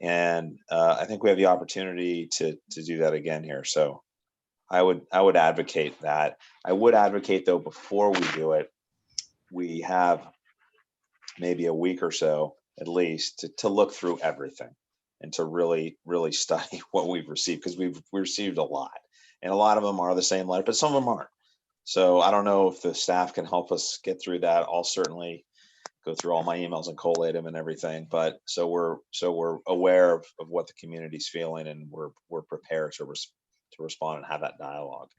And I think we have the opportunity to do that again here. So I would advocate that. I would advocate, though, before we do it, we have maybe a week or so at least to look through everything and to really, really study what we've received, because we've received a lot. And a lot of them are the same letter, but some of them aren't. So I don't know if the staff can help us get through that. I'll certainly go through all my emails and collate them and everything. But so we're aware of what the community's feeling, and we're prepared to respond and have that dialogue.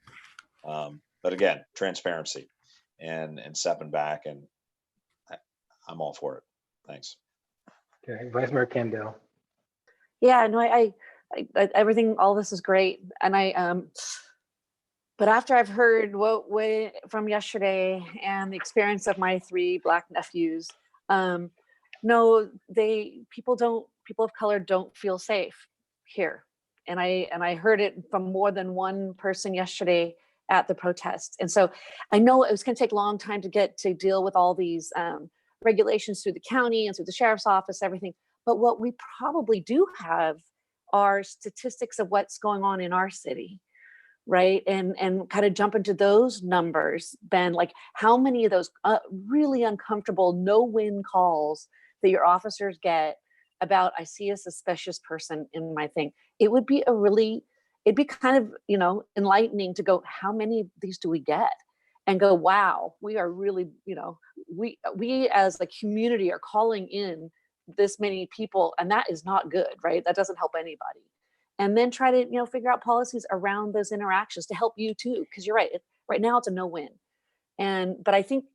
But again, transparency and stepping back, and I'm all for it. Thanks. Okay, Vice Mayor Kendall. Yeah, no, I everything, all this is great. And but after I've heard what from yesterday and the experience of my 3 Black nephews, no, people of color don't feel safe here. And I heard it from more than one person yesterday, at the protest. And so I know it was going to take a long time to deal with all these regulations through the county and through the sheriff's office, everything. But what we probably do have are statistics of what's going on in our city, right? And kind of jump into those numbers, Ben, like how many of those really uncomfortable no-win calls that your officers get about, I see a suspicious person in my thing. It would be it'd be kind of, enlightening to go, how many of these do we get? And go, wow, we are really, we as a community are calling in this many people, and that is not good, right? That doesn't help anybody. And then try to, figure out policies around those interactions to help you too, because you're right. Right now it's a no-win. But I think,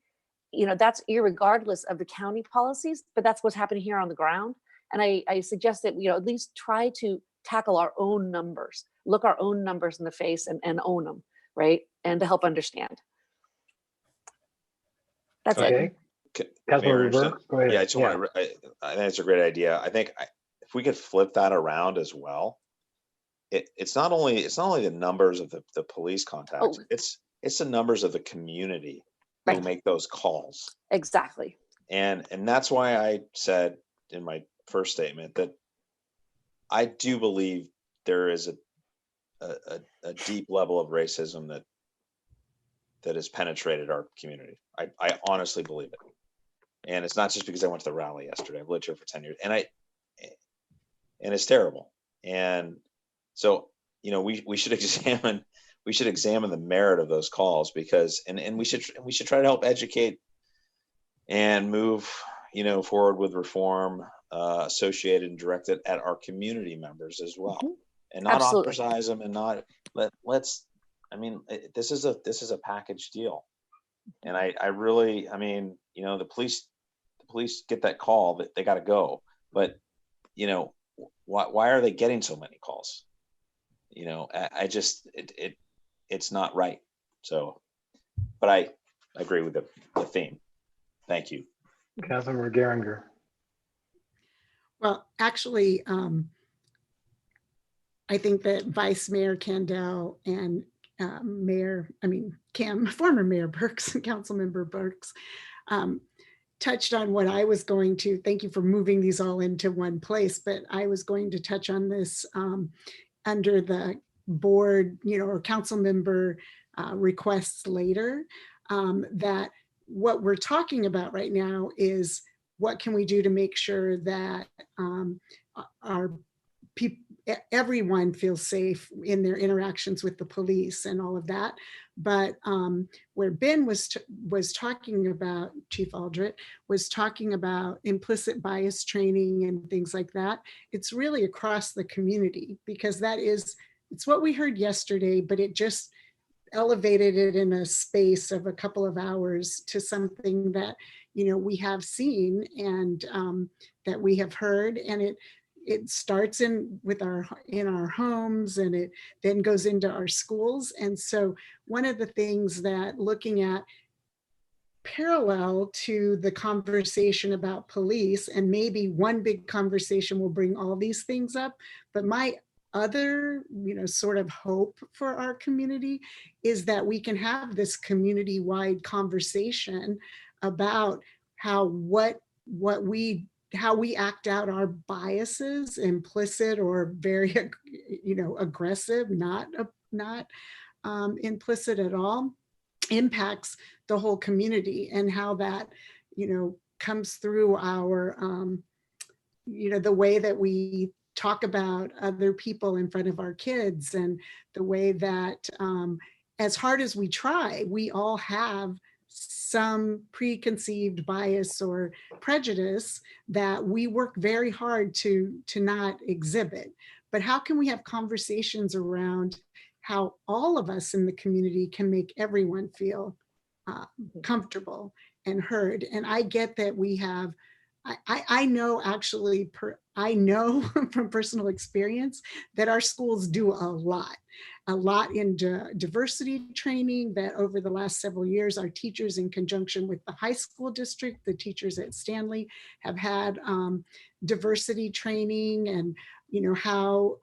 that's irregardless of the county policies, but that's what's happening here on the ground. And I suggest that we at least try to tackle our own numbers, look our own numbers in the face and own them, right? And to help understand. That's Okay. Councilmember Burke, go ahead. Yeah, I just want to, I think it's a great idea. I think if we could flip that around as well, it's not only the numbers of the police contacts, it's the numbers of the community who make those calls. Exactly. And that's why I said in my first statement that I do believe there is a deep level of racism that has penetrated our community. I honestly believe it. And it's not just because I went to the rally yesterday. I've lived here for 10 years and it's terrible. And so, we should examine the merit of those calls, because, and we should try to help educate and move, forward with reform associated and directed at our community members as well. Mm-hmm. And not ostracize them, and not this is a package deal. And I really, the police get that call, but they got to go. But, why are they getting so many calls? I just, it's not right. So, but I agree with the theme. Thank you. Councilmember Geringer. Well, actually, I think that Vice Mayor Kandel and former Mayor Burks and Councilmember Burks touched on what I was going to, thank you for moving these all into one place, but I was going to touch on this under the board, or council member requests later, that what we're talking about right now is what can we do to make sure that our people, everyone feels safe in their interactions with the police and all of that. But where Ben was talking about, Chief Aldrich was talking about implicit bias training and things like that. It's really across the community, because it's what we heard yesterday, but it just elevated it in a space of a couple of hours to something that, we have seen and that we have heard. And it starts in our homes, and it then goes into our schools. And so one of the things that, looking at parallel to the conversation about police, and maybe one big conversation will bring all these things up, but my other, sort of hope for our community is that we can have this community-wide conversation about how we act out our biases, implicit or very, aggressive, not implicit at all, impacts the whole community, and how that, comes through our, the way that we talk about other people in front of our kids, and the way that, as hard as we try, we all have some preconceived bias or prejudice that we work very hard to not exhibit. But how can we have conversations around how all of us in the community can make everyone feel comfortable and heard? And I get that we have I know actually, I know from personal experience that our schools do a lot in diversity training, that over the last several years, our teachers in conjunction with the high school district, the teachers at Stanley have had diversity training, and how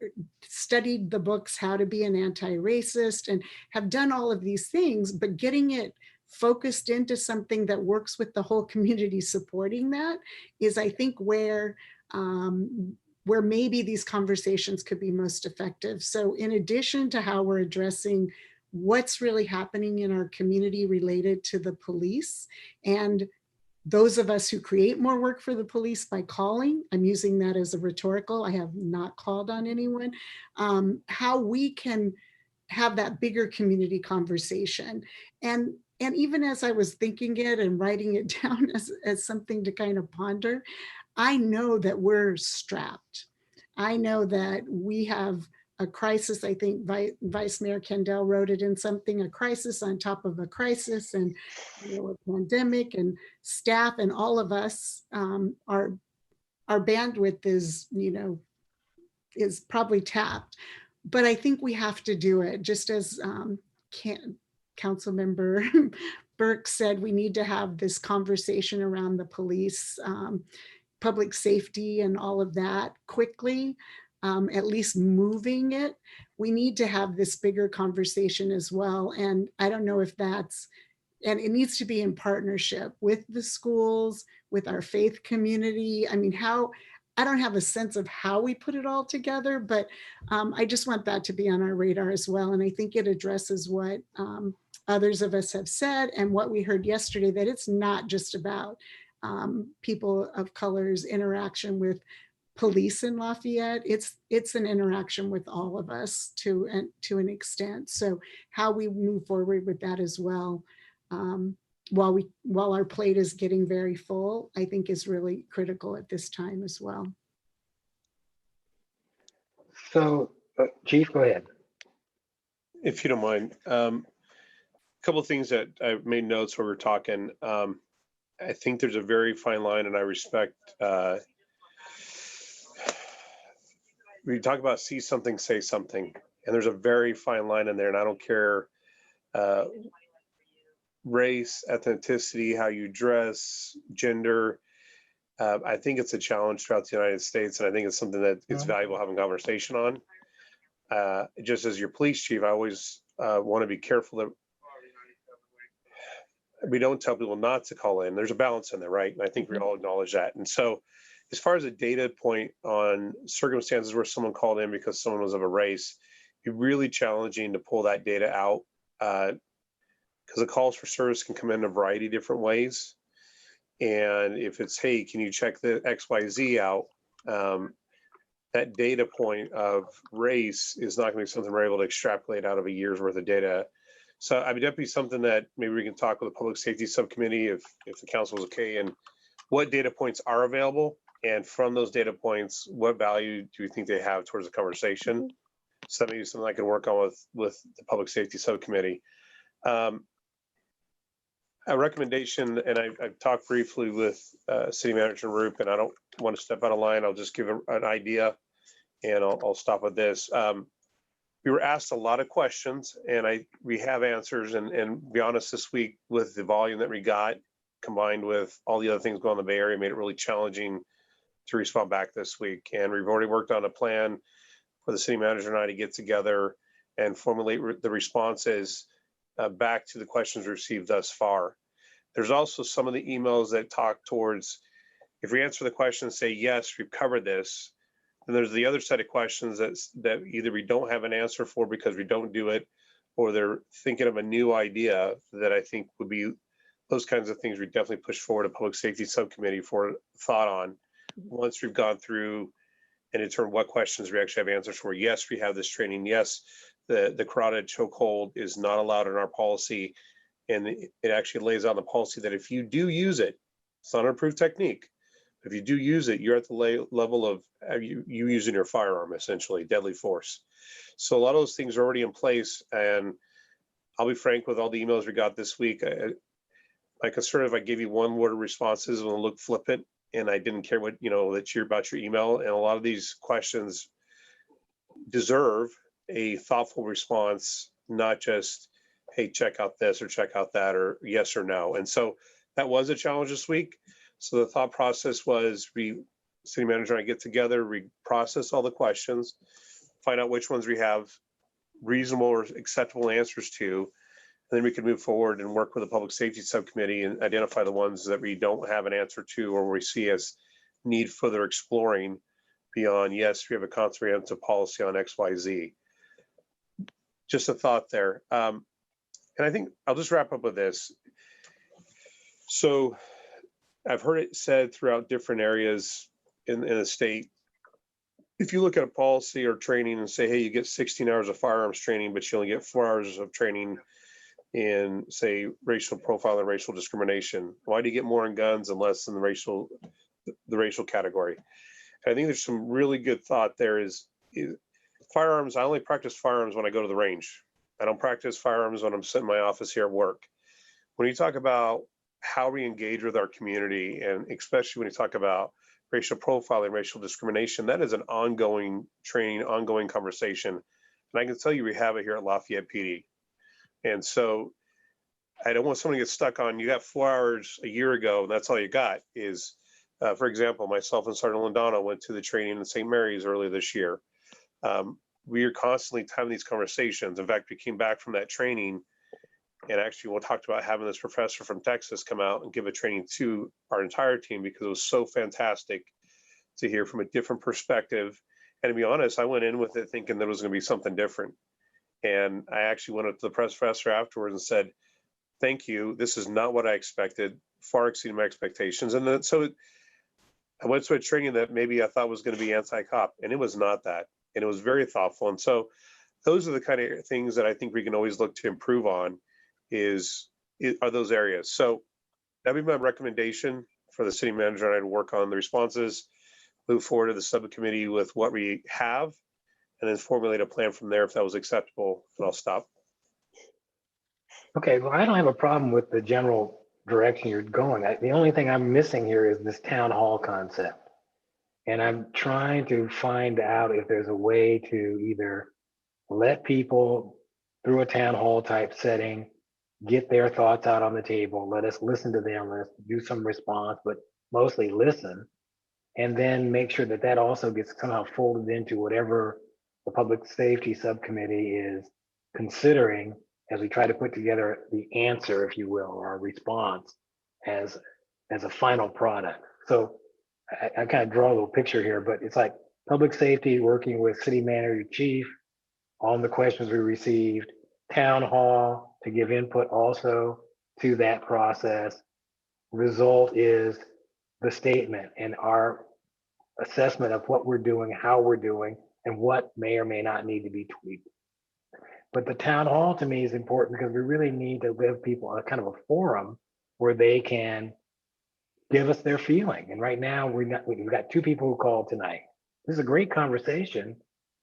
studied the books, how to be an anti-racist, and have done all of these things, but getting it focused into something that works with the whole community supporting that is, I think, where maybe these conversations could be most effective. So in addition to how we're addressing what's really happening in our community related to the police, and those of us who create more work for the police by calling, I'm using that as a rhetorical, I have not called on anyone, how we can have that bigger community conversation. And even as I was thinking it and writing it down as something to kind of ponder, I know that we're strapped. I know that we have a crisis. I think Vice Mayor Kendall wrote it in something, a crisis on top of a crisis, and a pandemic, and staff, and all of us, our bandwidth is probably tapped. But I think we have to do it, just as Council Member Burke said, we need to have this conversation around the police, public safety and all of that quickly, at least moving it. We need to have this bigger conversation as well. And I don't know if that's, and it needs to be in partnership with the schools, with our faith community. I mean, I don't have a sense of how we put it all together, but I just want that to be on our radar as well. And I think it addresses what others of us have said and what we heard yesterday, that it's not just about people of color's interaction with police in Lafayette. It's an interaction with all of us to an extent. So how we move forward with that as well, while our plate is getting very full, I think is really critical at this time as well. So, Chief, go ahead. If you don't mind, a couple of things that I made notes while we were talking. I think there's a very fine line, and I respect. We talk about see something, say something, and there's a very fine line in there, and I don't care race, ethnicity, how you dress, gender. I think it's a challenge throughout the United States, and I think it's something that it's valuable having a conversation on. Just as your police chief, I always want to be careful that we don't tell people not to call in. There's a balance in there, right? And I think we all acknowledge that. And so as far as a data point on circumstances where someone called in because someone was of a race, it'd be really challenging to pull that data out because the calls for service can come in a variety of different ways. And if it's, hey, can you check the XYZ out? That data point of race is not going to be something we're able to extrapolate out of a year's worth of data. So I mean, that'd be something that maybe we can talk with the Public Safety Subcommittee if the council is okay, and what data points are available. And from those data points, what value do you think they have towards the conversation? So that may be something I can work on with the Public Safety Subcommittee. A recommendation, and I've talked briefly with City Manager Roop, and I don't want to step out of line. I'll just give an idea, and I'll stop with this. We were asked a lot of questions, and we have answers. And to be honest, this week with the volume that we got, combined with all the other things going on in the Bay Area, made it really challenging to respond back this week. And we've already worked on a plan for the city manager and I to get together and formulate the responses back to the questions received thus far. There's also some of the emails that talk towards, if we answer the question and say, yes, we've covered this, then there's the other set of questions that either we don't have an answer for because we don't do it, or they're thinking of a new idea that I think would be those kinds of things we definitely push forward a public safety subcommittee for thought on once we've gone through and determined what questions we actually have answers for. Yes, we have this training. Yes, the carotid chokehold is not allowed in our policy. And it actually lays out in the policy that if you do use it, it's not an approved technique. If you do use it, you're at the level of you using your firearm, essentially, deadly force. So a lot of those things are already in place. And I'll be frank, with all the emails we got this week, my concern if I give you one word responses will look flippant and I didn't care what, that you're about your email. And a lot of these questions deserve a thoughtful response, not just, hey, check out this or check out that, or yes or no. And so that was a challenge this week. So the thought process was city manager and I get together, we process all the questions, find out which ones we have reasonable or acceptable answers to, and then we can move forward and work with the public safety subcommittee and identify the ones that we don't have an answer to, or we see as need further exploring beyond, yes, we have a comprehensive policy on XYZ. Just a thought there. And I think I'll just wrap up with this. So I've heard it said throughout different areas in the state, if you look at a policy or training and say, hey, you get 16 hours of firearms training, but you only get 4 hours of training in, say, racial profile and racial discrimination, why do you get more in guns and less in the racial category? And I think there's some really good thought there. Is firearms, I only practice firearms when I go to the range. I don't practice firearms when I'm sitting in my office here at work. When you talk about how we engage with our community, and especially when you talk about racial profiling, racial discrimination, that is an ongoing training, ongoing conversation. And I can tell you we have it here at Lafayette PD. And so I don't want someone to get stuck on, you got 4 hours a year ago, and that's all you got. Is, for example, myself and Sergeant Lindana went to the training in St. Mary's earlier this year. We are constantly having these conversations. In fact, we came back from that training, and actually we talked about having this professor from Texas come out and give a training to our entire team, because it was so fantastic to hear from a different perspective. And to be honest, I went in with it thinking there was going to be something different. And I actually went up to the professor afterwards and said, thank you. This is not what I expected, far exceeding my expectations. And then, so I went to a training that maybe I thought was going to be anti-cop, and it was not that. And it was very thoughtful. And so those are the kind of things that I think we can always look to improve on are those areas. So that'd be my recommendation for the city manager and I to work on the responses, move forward to the subcommittee with what we have, and then formulate a plan from there if that was acceptable. And I'll stop. Okay, well, I don't have a problem with the general direction you're going. The only thing I'm missing here is this town hall concept. And I'm trying to find out if there's a way to either let people through a town hall type setting get their thoughts out on the table, let us listen to them, let's do some response, but mostly listen, and then make sure that that also gets somehow folded into whatever the public safety subcommittee is considering as we try to put together the answer, if you will, or a response as a final product. So I kind of draw a little picture here, but it's like public safety working with city manager, chief on the questions we received, town hall to give input also to that process. Result is the statement and our assessment of what we're doing, how we're doing, and what may or may not need to be tweaked. But the town hall to me is important because we really need to give people a kind of a forum where they can give us their feeling. And right now we've got 2 people who called tonight. This is a great conversation,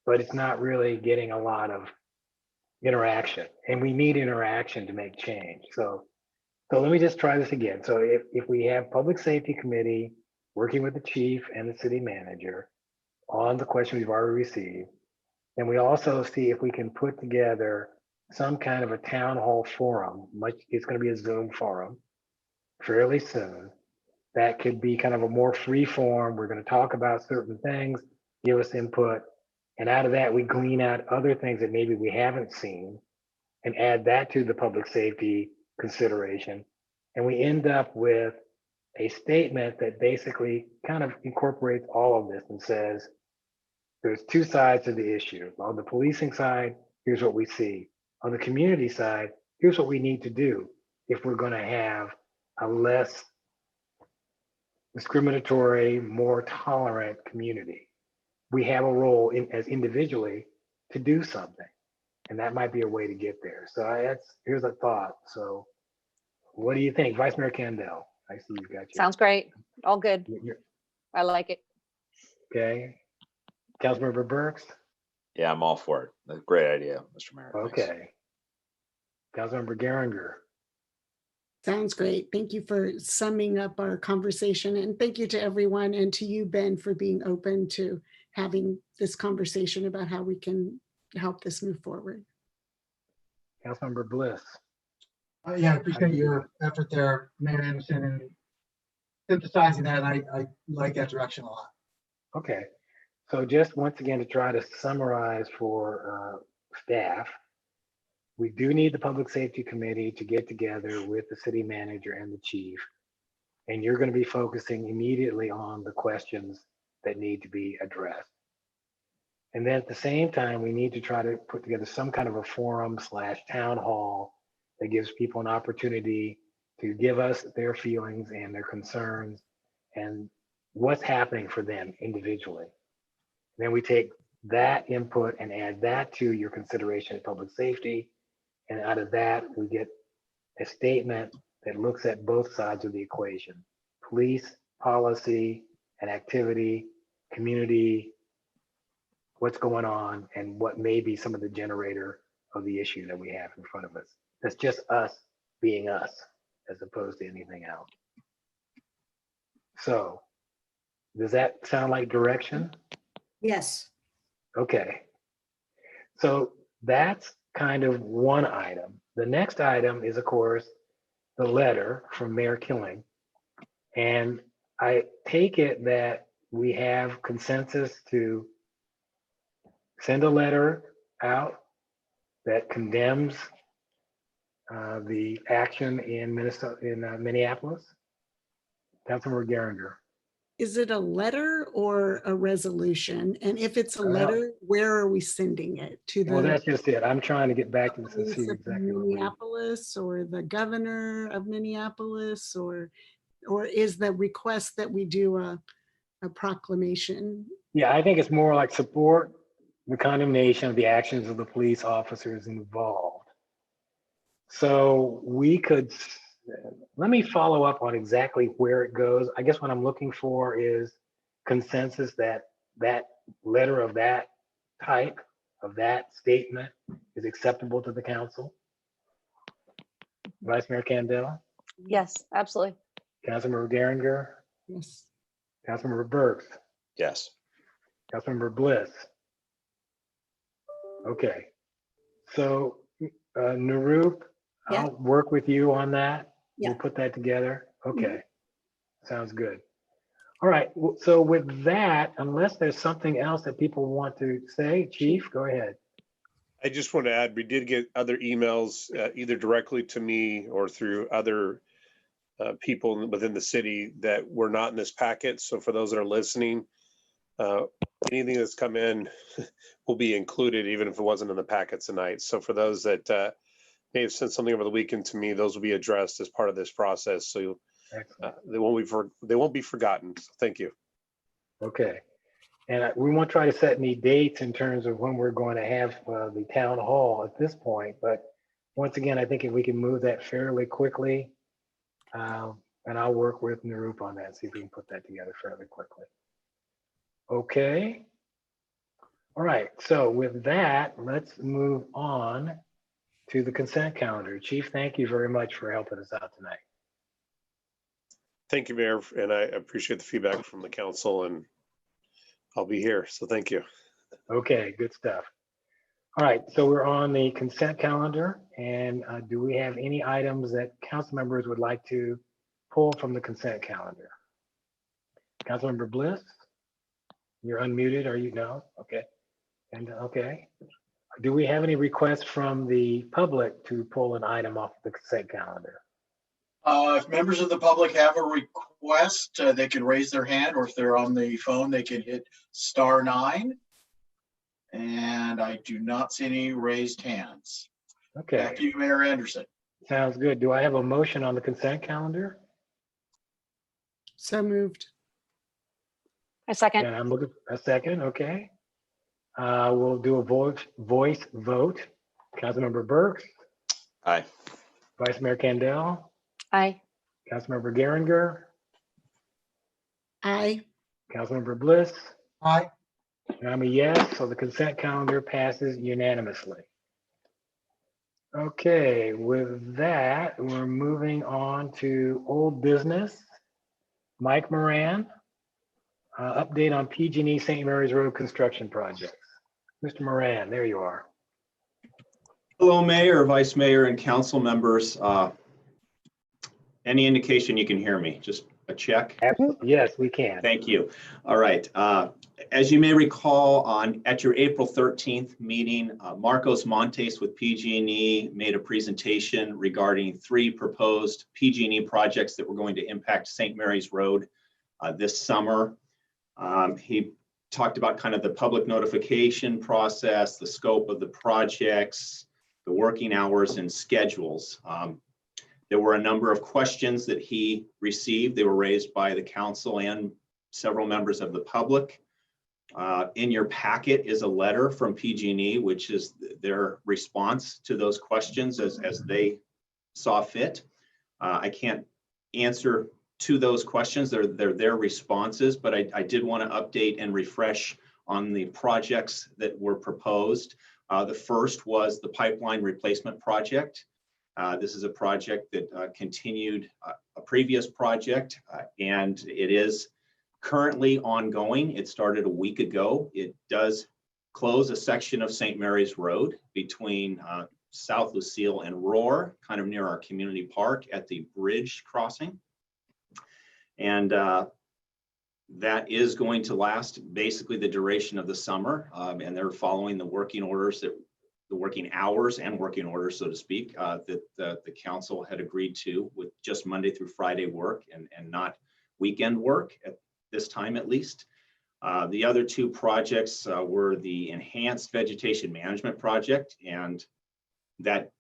but it's not really getting a lot of interaction, and we need interaction to make change. So let me just try this again. So if we have public safety committee working with the chief and the city manager on the question we've already received, then we also see if we can put together some kind of a town hall forum. It's going to be a Zoom forum fairly soon. That could be kind of a more free form. We're going to talk about certain things, give us input. And out of that, we glean out other things that maybe we haven't seen and add that to the public safety consideration. And we end up with a statement that basically kind of incorporates all of this and says, there's 2 sides to the issue. On the policing side, here's what we see. On the community side, here's what we need to do if we're going to have a less discriminatory, more tolerant community. We have a role as individually to do something, and that might be a way to get there. So here's a thought. So what do you think, Vice Mayor Candell? I see you've got your. Sounds great. All good. I like it. Okay. Councilmember Burks? Yeah, I'm all for it. That's a great idea, Mr. Mayor. Thanks. Okay. Councilmember Geringer? Sounds great. Thank you for summing up our conversation, and thank you to everyone and to you, Ben, for being open to having this conversation about how we can help this move forward. Councilmember Bliss. Yeah, I appreciate your effort there, Mayor Anderson, and synthesizing that. I like that direction a lot. Okay, so just once again to try to summarize for staff, we do need the Public Safety Committee to get together with the city manager and the chief. And you're going to be focusing immediately on the questions that need to be addressed. And then at the same time, we need to try to put together some kind of a forum / town hall that gives people an opportunity to give us their feelings and their concerns and what's happening for them individually. Then we take that input and add that to your consideration of public safety. And out of that, we get a statement that looks at both sides of the equation: police, policy, and activity, community, what's going on, and what may be some of the generator of the issue that we have in front of us. That's just us being us, as opposed to anything else. So, does that sound like direction? Yes. Okay. So that's kind of one item. The next item is, of course, the letter from Mayor Killing. And I take it that we have consensus to send a letter out that condemns the action in Minneapolis. Councilmember Geringer. Is it a letter or a resolution? And if it's a letter, where are we sending it? To Well, the that's just it. I'm trying to get back to this and see police of exactly what we. Minneapolis or the governor of Minneapolis, or is the request that we do a proclamation? Yeah, I think it's more like support the condemnation of the actions of the police officers involved. So we could, let me follow up on exactly where it goes. I guess what I'm looking for is consensus that that letter of that type, of that statement, is acceptable to the council. Vice Mayor Candela? Yes, absolutely. Councilmember Geringer? Yes. Councilmember Burks? Yes. Councilmember Bliss? Okay. So Narup, Yeah. I'll work with you on that. Yeah. We'll put that together. Okay. Sounds good. All right. So with that, unless there's something else that people want to say, Chief, go ahead. I just want to add, we did get other emails, either directly to me or through other people within the city that were not in this packet. So for those that are listening, anything that's come in will be included, even if it wasn't in the packet tonight. So for those that may have sent something over the weekend to me, those will be addressed as part of this process. So they won't be forgotten. So thank you. Okay. And we won't try to set any dates in terms of when we're going to have the town hall at this point. But once again, I think if we can move that fairly quickly, and I'll work with Narup on that, see if we can put that together fairly quickly. Okay. All right. So with that, let's move on to the consent calendar. Chief, thank you very much for helping us out tonight. Thank you, Mayor. And I appreciate the feedback from the council, and I'll be here. So thank you. Okay, good stuff. All right, so we're on the consent calendar, and do we have any items that council members would like to pull from the consent calendar? Councilmember Bliss, you're unmuted, are you? No? Okay. And okay. Do we have any requests from the public to pull an item off the consent calendar? If members of the public have a request, they can raise their hand, or if they're on the phone, they can hit *9. And I do not see any raised hands. Okay. Back to you, Mayor Anderson. Sounds good. Do I have a motion on the consent calendar? So moved. A second. And I'm looking a second. Okay. We'll do a voice vote. Councilmember Burks. Aye. Vice Mayor Candel. Aye. Councilmember Geringer. Aye. Councilmember Bliss. Aye. And I'm a yes, so the consent calendar passes unanimously. Okay, with that, we're moving on to old business. Mike Moran, update on PG&E St. Mary's Road construction project. Mr. Moran, there you are. Hello, Mayor, Vice Mayor, and council members. Any indication you can hear me? Just a check? Yes, we can. Thank you. All right. As you may recall, at your April 13th meeting, Marcos Montes with PG&E made a presentation regarding 3 proposed PG&E projects that were going to impact St. Mary's Road this summer. He talked about kind of the public notification process, the scope of the projects, the working hours and schedules. There were a number of questions that he received. They were raised by the council and several members of the public. In your packet is a letter from PG&E, which is their response to those questions as they saw fit. I can't answer to those questions. They're their responses, but I did want to update and refresh on the projects that were proposed. The first was the pipeline replacement project. This is a project that continued a previous project, and it is currently ongoing. It started a week ago. It does close a section of St. Mary's Road between South Lucille and Roar, kind of near our community park at the bridge crossing. And that is going to last basically the duration of the summer, and they're following the working orders that the working hours and working orders, so to speak, that the council had agreed to, with just Monday through Friday work and not weekend work at this time, at least. The other 2 projects were the enhanced vegetation management project, and that,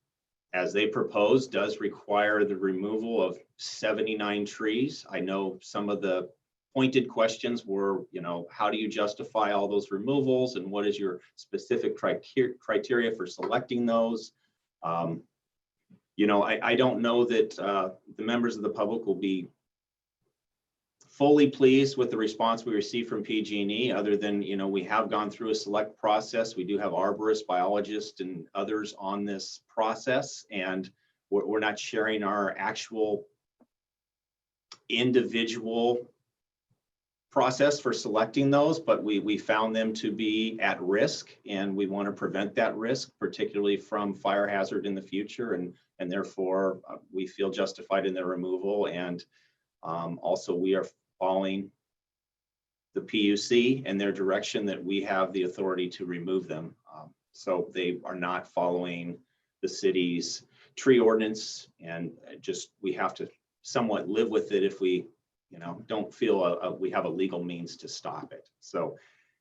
as they proposed, does require the removal of 79 trees. I know some of the pointed questions were, how do you justify all those removals and what is your specific criteria for selecting those? I don't know that the members of the public will be fully pleased with the response we received from PG&E, other than, we have gone through a select process. We do have arborists, biologists, and others on this process, and we're not sharing our actual individual process for selecting those, but we found them to be at risk, and we want to prevent that risk, particularly from fire hazard in the future, and therefore we feel justified in their removal. And also we are following the PUC and their direction that we have the authority to remove them. So they are not following the city's tree ordinance, and we have to somewhat live with it if we don't feel we have a legal means to stop it. So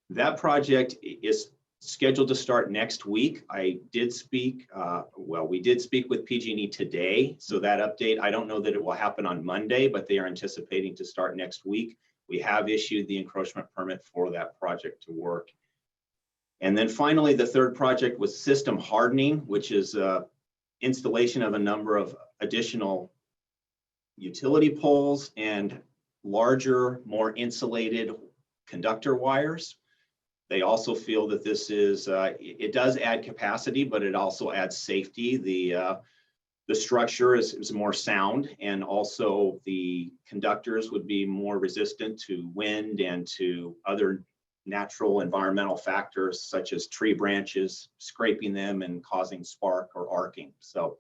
that project is scheduled to start next week. I did speak, we did speak with PG&E today. So that update, I don't know that it will happen on Monday, but they are anticipating to start next week. We have issued the encroachment permit for that project to work. And then finally, the third project was system hardening, which is installation of a number of additional utility poles and larger, more insulated conductor wires. They also feel that this is, it does add capacity, but it also adds safety. The structure is more sound, and also the conductors would be more resistant to wind and to other natural environmental factors, such as tree branches scraping them and causing spark or arcing. So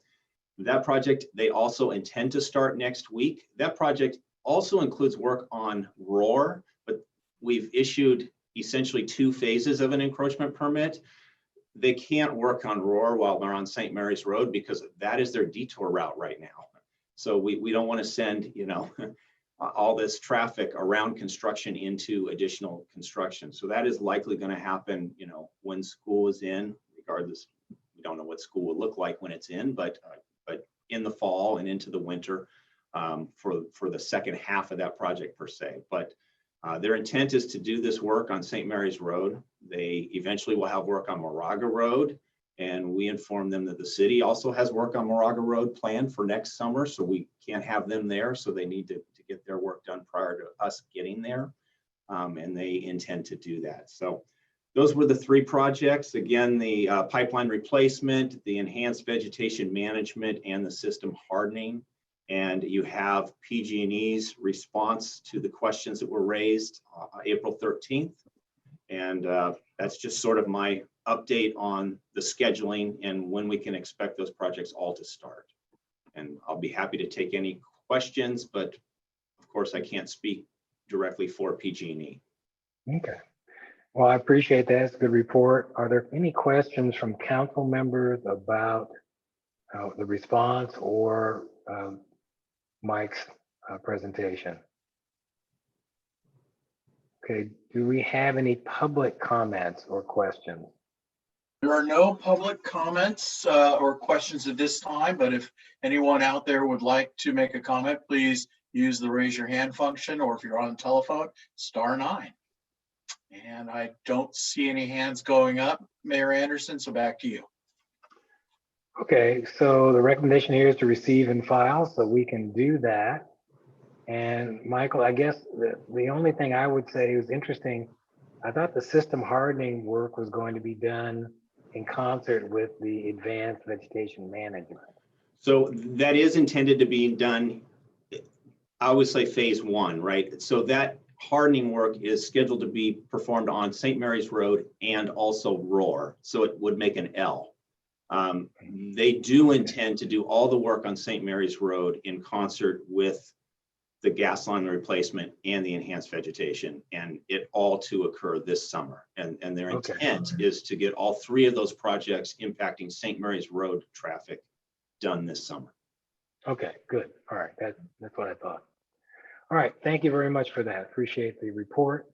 that project, they also intend to start next week. That project also includes work on Roar, but we've issued essentially 2 phases of an encroachment permit. They can't work on Roar while they're on St. Mary's Road because that is their detour route right now. So we don't want to send, all this traffic around construction into additional construction. So that is likely going to happen, when school is in, regardless. We don't know what school will look like when it's in, but in the fall and into the winter for the second half of that project per se. But their intent is to do this work on St. Mary's Road. They eventually will have work on Moraga Road, and we informed them that the city also has work on Moraga Road planned for next summer, so we can't have them there, so they need to get their work done prior to us getting there, and they intend to do that. So those were the three projects. Again, the pipeline replacement, the enhanced vegetation management, and the system hardening. And you have PG&E's response to the questions that were raised April 13th. And that's just sort of my update on the scheduling and when we can expect those projects all to start. And I'll be happy to take any questions, but of course I can't speak directly for PG&E. Okay. Well, I appreciate that. It's a good report. Are there any questions from council members about the response or Mike's presentation? Okay, do we have any public comments or questions? There are no public comments or questions at this time, but if anyone out there would like to make a comment, please use the raise your hand function, or if you're on the telephone, *9. And I don't see any hands going up, Mayor Anderson, so back to you. Okay, so the recommendation here is to receive and file, so we can do that. And Michael, I guess the only thing I would say was interesting, I thought the system hardening work was going to be done in concert with the advanced vegetation management. So that is intended to be done, I would say phase 1, right? So that hardening work is scheduled to be performed on St. Mary's Road and also Roar. So it would make an L. They do intend to do all the work on St. Mary's Road in concert with the gas line replacement and the enhanced vegetation, and it all to occur this summer. And their intent is to get all three of those projects impacting St. Mary's Road traffic done this summer. Okay, good. All right, that's what I thought. All right, thank you very much for that. Appreciate the report.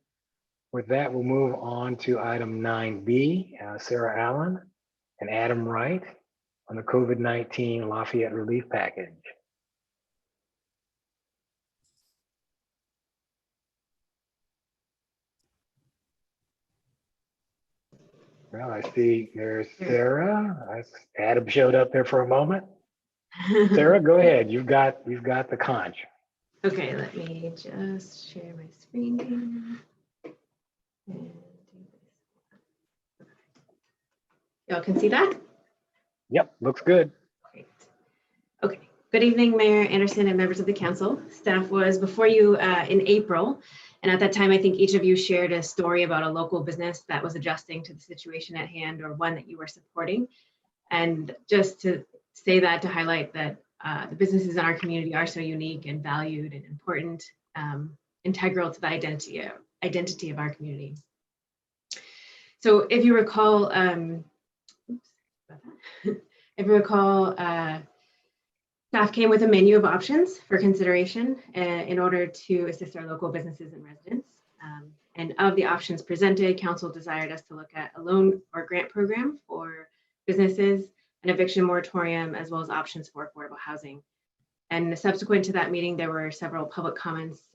With that, we'll move on to item 9B, Sarah Allen and Adam Wright on the COVID-19 Lafayette relief package. Well, I see there's Sarah. Adam showed up there for a moment. Sarah, go ahead. You've got the conch. Okay, let me just share my screen here. And do this. Y'all can see that? Yep, looks good. Great. Okay. Good evening, Mayor Anderson and members of the council. Staff was before you in April, and at that time, I think each of you shared a story about a local business that was adjusting to the situation at hand or one that you were supporting. And just to say that, to highlight that the businesses in our community are so unique and valued and important, integral to the identity of our community. So if you recall, staff came with a menu of options for consideration in order to assist our local businesses and residents. And of the options presented, council desired us to look at a loan or grant program for businesses, an eviction moratorium, as well as options for affordable housing. And subsequent to that meeting, there were several public comments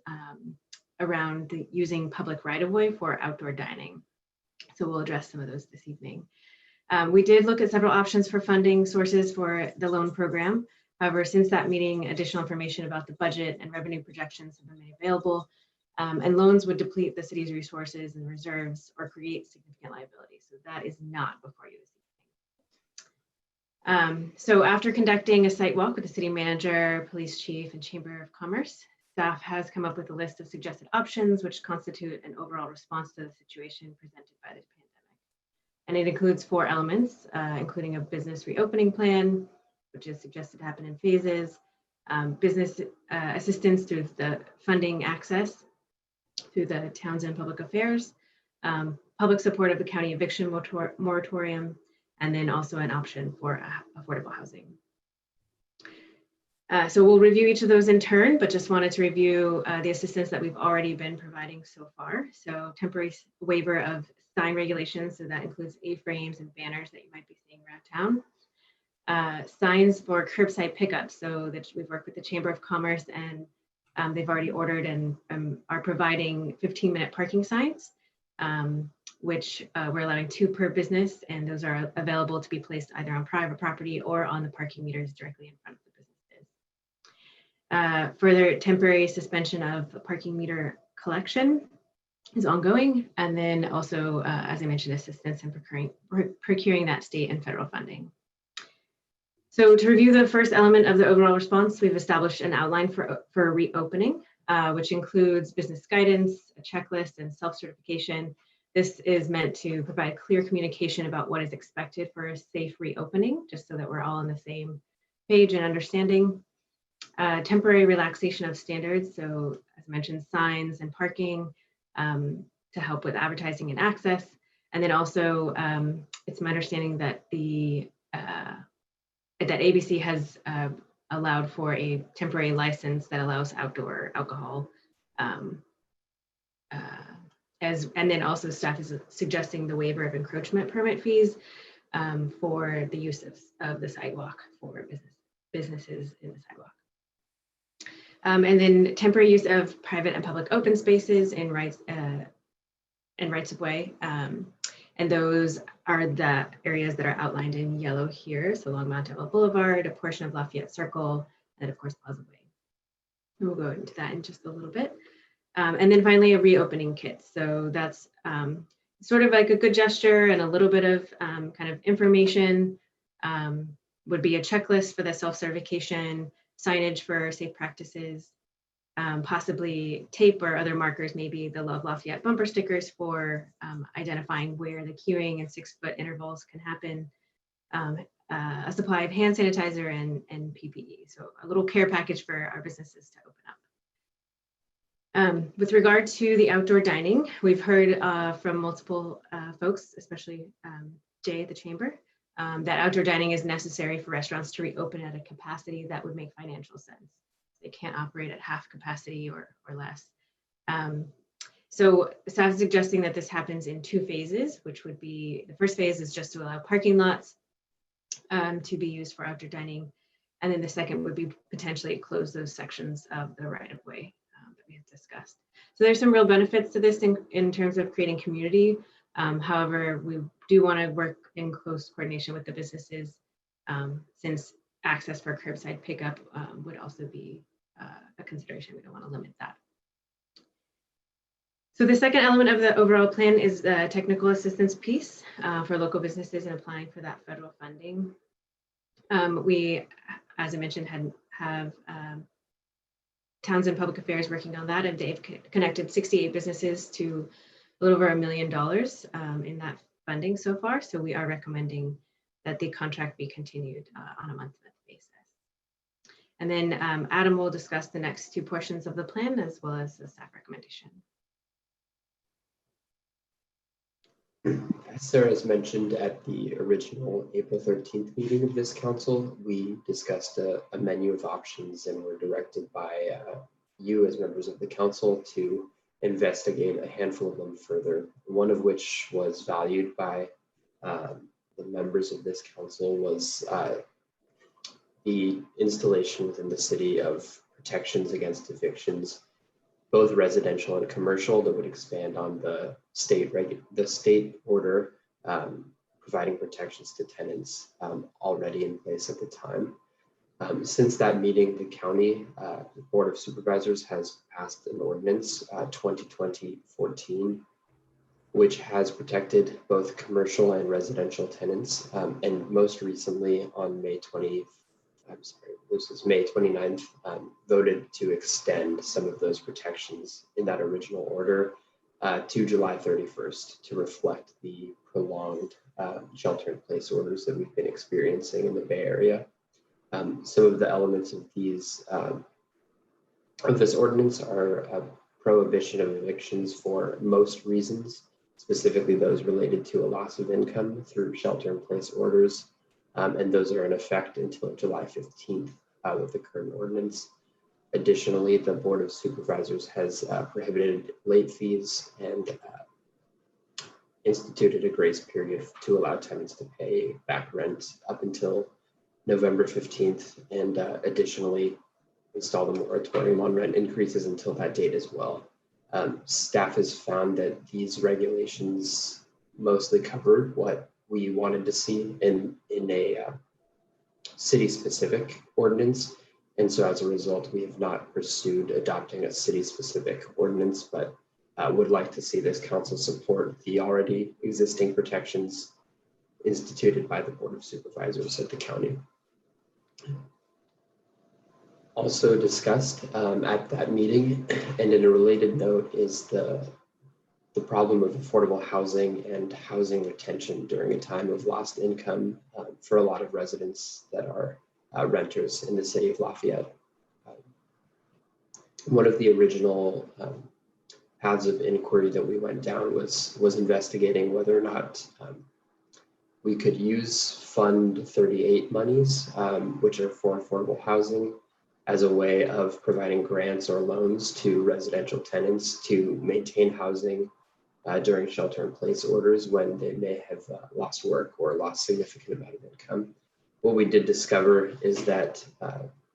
around using public right-of-way for outdoor dining. So we'll address some of those this evening. We did look at several options for funding sources for the loan program. However, since that meeting, additional information about the budget and revenue projections have been made available, and loans would deplete the city's resources and reserves or create significant liability. So that is not before you this evening. So after conducting a site walk with the city manager, police chief, and Chamber of Commerce, staff has come up with a list of suggested options which constitute an overall response to the situation presented by the pandemic. And it includes 4 elements, including a business reopening plan, which is suggested to happen in phases, business assistance through the funding access through the Townsend Public Affairs, public support of the county eviction moratorium, and then also an option for affordable housing. So we'll review each of those in turn, but just wanted to review the assistance that we've already been providing so far. So temporary waiver of sign regulations, so that includes A-frames and banners that you might be seeing around town. Signs for curbside pickups, so that we've worked with the Chamber of Commerce and they've already ordered and are providing 15-minute parking signs, which we're allowing 2 per business, and those are available to be placed either on private property or on the parking meters directly in front of the businesses. Further temporary suspension of parking meter collection, is ongoing. And then also, as I mentioned, assistance in procuring that state and federal funding. So to review the first element of the overall response, we've established an outline for reopening, which includes business guidance, a checklist, and self-certification. This is meant to provide clear communication about what is expected for a safe reopening, just so that we're all on the same page and understanding. Temporary relaxation of standards, so as mentioned, signs and parking to help with advertising and access. And then also, it's my understanding that that ABC has allowed for a temporary license that allows outdoor alcohol. And then also staff is suggesting the waiver of encroachment permit fees for the use of the sidewalk for businesses in the sidewalk. And then temporary use of private and public open spaces and rights of way. And those are the areas that are outlined in yellow here. So along Mount Devil Boulevard, a portion of Lafayette Circle, and of course Plaza Way. And we'll go into that in just a little bit. And then finally, a reopening kit. So that's sort of like a good gesture and a little bit of kind of information. Would be a checklist for the self-certification, signage for safe practices, possibly tape or other markers, maybe the Love Lafayette bumper stickers for identifying where the queuing and 6-foot intervals can happen, a supply of hand sanitizer and PPE. So a little care package for our businesses to open up. With regard to the outdoor dining, we've heard from multiple folks, especially Jay at the Chamber, that outdoor dining is necessary for restaurants to reopen at a capacity that would make financial sense. They can't operate at half capacity or less. So staff is suggesting that this happens in 2 phases, which would be, the first phase is just to allow parking lots to be used for outdoor dining. And then the second would be potentially close those sections of the right of way that we have discussed. So there's some real benefits to this in terms of creating community. However, we do want to work in close coordination with the businesses since access for curbside pickup would also be a consideration. We don't want to limit that. So the second element of the overall plan is the technical assistance piece for local businesses and applying for that federal funding. We, as I mentioned, have Townsend Public Affairs working on that, and they've connected 68 businesses to a little over $1 million in that funding so far. So we are recommending that the contract be continued on a month-to-month basis. And then Adam will discuss the next 2 portions of the plan as well as the staff recommendation. As Sarah has mentioned, at the original April 13th meeting of this council, we discussed a menu of options and were directed by you as members of the council to investigate a handful of them further, one of which was valued by the members of this council was the installation within the city of protections against evictions, both residential and commercial, that would expand on the state order providing protections to tenants already in place at the time. Since that meeting, the county Board of Supervisors has passed an ordinance 2020-14, which has protected both commercial and residential tenants. And most recently on May 29th, voted to extend some of those protections in that original order to July 31st to reflect the prolonged shelter-in-place orders that we've been experiencing in the Bay Area. Some of the elements of these of this ordinance are a prohibition of evictions for most reasons, specifically those related to a loss of income through shelter-in-place orders, and those are in effect until July 15th with the current ordinance. Additionally, the Board of Supervisors has prohibited late fees and instituted a grace period to allow tenants to pay back rent up until November 15th, and additionally installed a moratorium on rent increases until that date as well. Staff has found that these regulations mostly covered what we wanted to see in a city-specific ordinance. And so as a result, we have not pursued adopting a city-specific ordinance, but would like to see this council support the already existing protections instituted by the Board of Supervisors of the county. Also discussed at that meeting, and in a related note, is the problem of affordable housing and housing retention during a time of lost income for a lot of residents that are renters in the city of Lafayette. One of the original paths of inquiry that we went down was investigating whether or not we could use Fund 38 monies, which are for affordable housing, as a way of providing grants or loans to residential tenants to maintain housing during shelter-in-place orders when they may have lost work or lost significant amount of income. What we did discover is that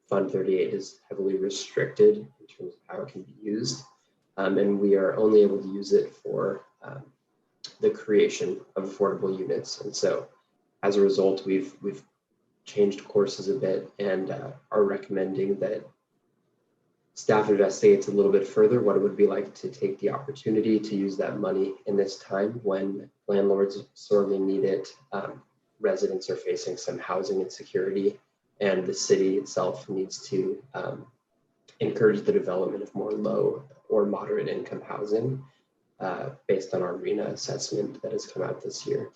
Fund 38 is heavily restricted in terms of how it can be used, and we are only able to use it for the creation of affordable units. And so, as a result, we've changed courses a bit and are recommending that staff investigates a little bit further what it would be like to take the opportunity to use that money in this time when landlords sorely need it. Residents are facing some housing insecurity, and the city itself needs to encourage the development of more low or moderate income housing based on our RENA assessment that has come out this year.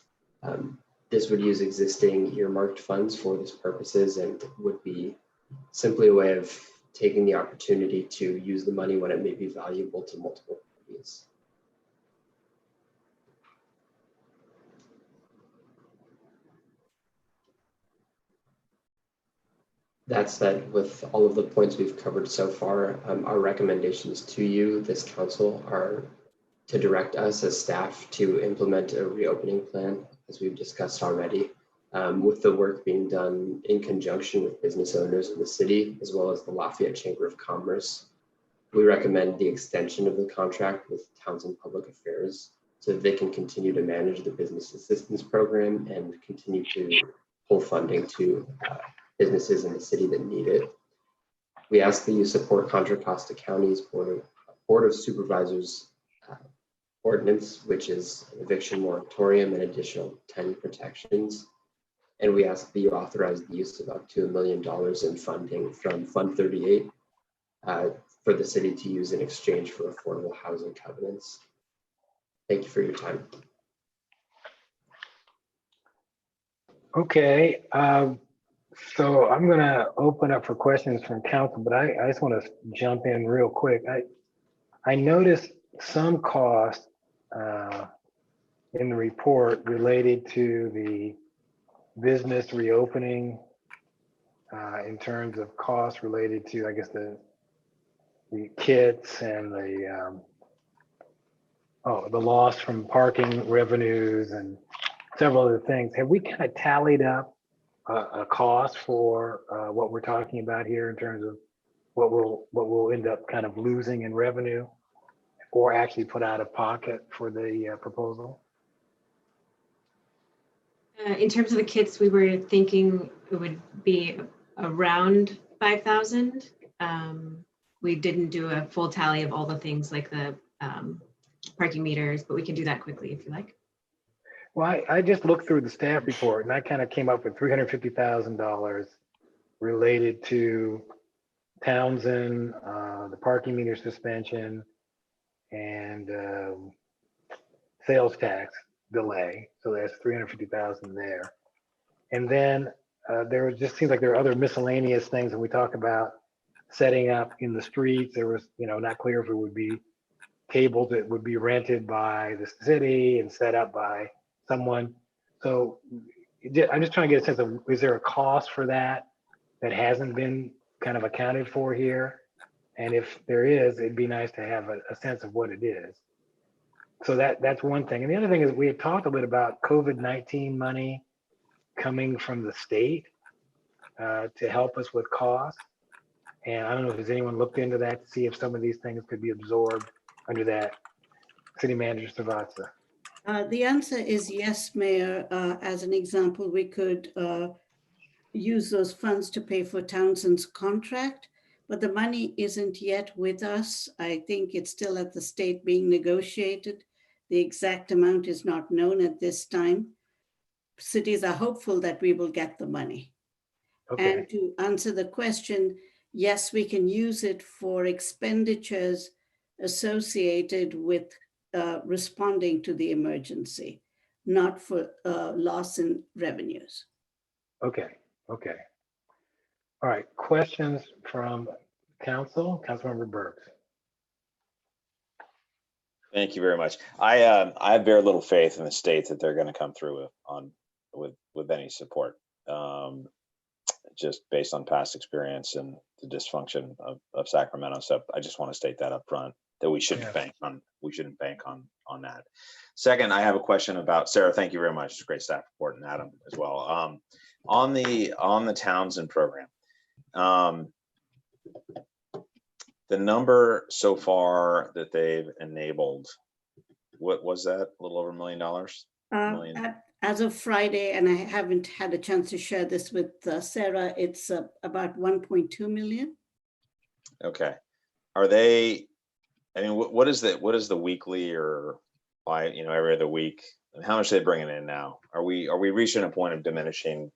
This would use existing earmarked funds for these purposes and would be simply a way of taking the opportunity to use the money when it may be valuable to multiple parties. That said, with all of the points we've covered so far, our recommendations to you, this council, are to direct us as staff to implement a reopening plan, as we've discussed already, with the work being done in conjunction with business owners in the city, as well as the Lafayette Chamber of Commerce. We recommend the extension of the contract with Townsend Public Affairs so that they can continue to manage the business assistance program and continue to pull funding to businesses in the city that need it. We ask that you support Contra Costa County's Board of Supervisors ordinance, which is an eviction moratorium and additional tenant protections. And we ask that you authorize the use of up to $1 million in funding from Fund 38 for the city to use in exchange for affordable housing covenants. Thank you for your time. Okay, so I'm going to open up for questions from council, but I just want to jump in real quick. I noticed some cost in the report related to the business reopening in terms of costs related to, I guess, the kits and the loss from parking revenues and several other things. Have we kind of tallied up a cost for what we're talking about here in terms of what we'll end up kind of losing in revenue or actually put out of pocket for the proposal? In terms of the kits, we were thinking it would be around 5,000. We didn't do a full tally of all the things like the parking meters, but we can do that quickly if you like. Well, I just looked through the staff report and I kind of came up with $350,000 related to Townsend, the parking meter suspension, and sales tax delay. So that's 350,000 there. And then there just seems like there are other miscellaneous things that we talk about setting up in the streets. There was, not clear if it would be tables that would be rented by the city and set up by someone. So I'm just trying to get a sense of, is there a cost for that hasn't been kind of accounted for here? And if there is, it'd be nice to have a sense of what it is. So that's one thing. And the other thing is we had talked a bit about COVID-19 money coming from the state to help us with costs. And I don't know if there's anyone looked into that to see if some of these things could be absorbed under that. City Manager Savazza. The answer is yes, Mayor. As an example, we could use those funds to pay for Townsend's contract, but the money isn't yet with us. I think it's still at the state being negotiated. The exact amount is not known at this time. Cities are hopeful that we will get the money. Okay, And to answer the question, yes, we can use it for expenditures associated with responding to the emergency, not for loss in revenues. okay, okay. All right, questions from council? Councilmember Burks. Thank you very much. I have very little faith in the state that they're going to come through with any support. Just based on past experience and the dysfunction of Sacramento. So I just want to state that up front, that we shouldn't bank on that. Second, I have a question about Sarah. Thank you very much. It's a great staff report, and Adam as well. On the Townsend program, the number so far that they've enabled, what was that? A little over $1 million? As of Friday, and I haven't had a chance to share this with Sarah, it's about 1.2 million. Okay. Are they, I mean, what is the weekly or every other week? And how much are they bringing in now? Are we reaching a point of diminishing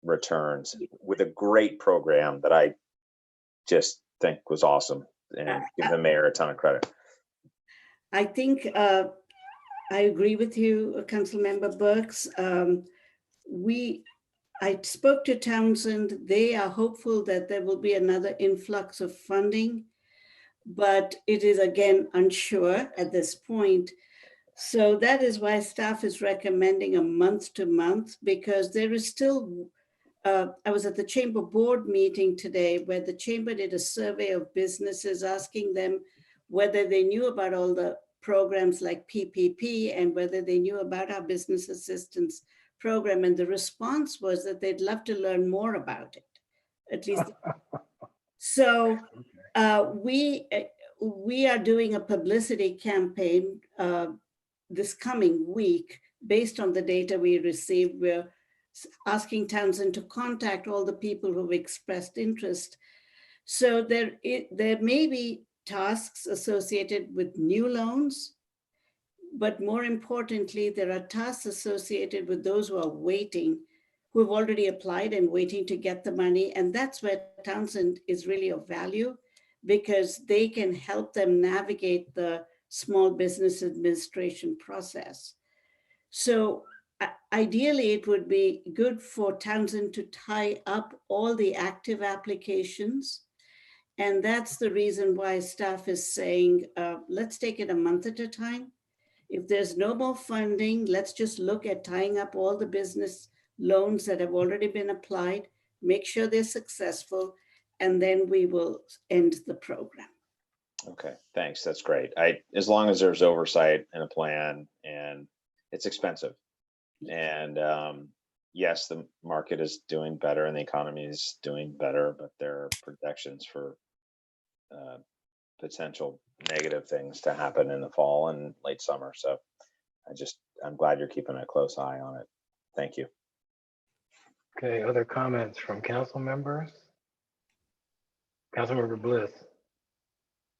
returns with a great program that I just think was awesome, and give the mayor a ton of credit? I think I agree with you, Councilmember Burks. I spoke to Townsend. They are hopeful that there will be another influx of funding, but it is again unsure at this point. So that is why staff is recommending a month to month, because there is still, I was at the chamber board meeting today where the chamber did a survey of businesses asking them whether they knew about all the programs like PPP and whether they knew about our business assistance program. And the response was that they'd love to learn more about it, at least. So we are doing a publicity campaign this coming week based on the data we received. We're asking Townsend to contact all the people who've expressed interest. So there may be tasks associated with new loans, but more importantly, there are tasks associated with those who are waiting, who have already applied and waiting to get the money. And that's where Townsend is really of value, because they can help them navigate the small business administration process. So ideally, it would be good for Townsend to tie up all the active applications. And that's the reason why staff is saying, let's take it a month at a time. If there's no more funding, let's just look at tying up all the business loans that have already been applied, make sure they're successful, and then we will end the program. Okay, thanks. That's great. As long as there's oversight and a plan, and it's expensive. And yes, the market is doing better and the economy is doing better, but there are projections for potential negative things to happen in the fall and late summer. So I'm glad you're keeping a close eye on it. Thank you. Okay, other comments from council members? Councilmember Bliss.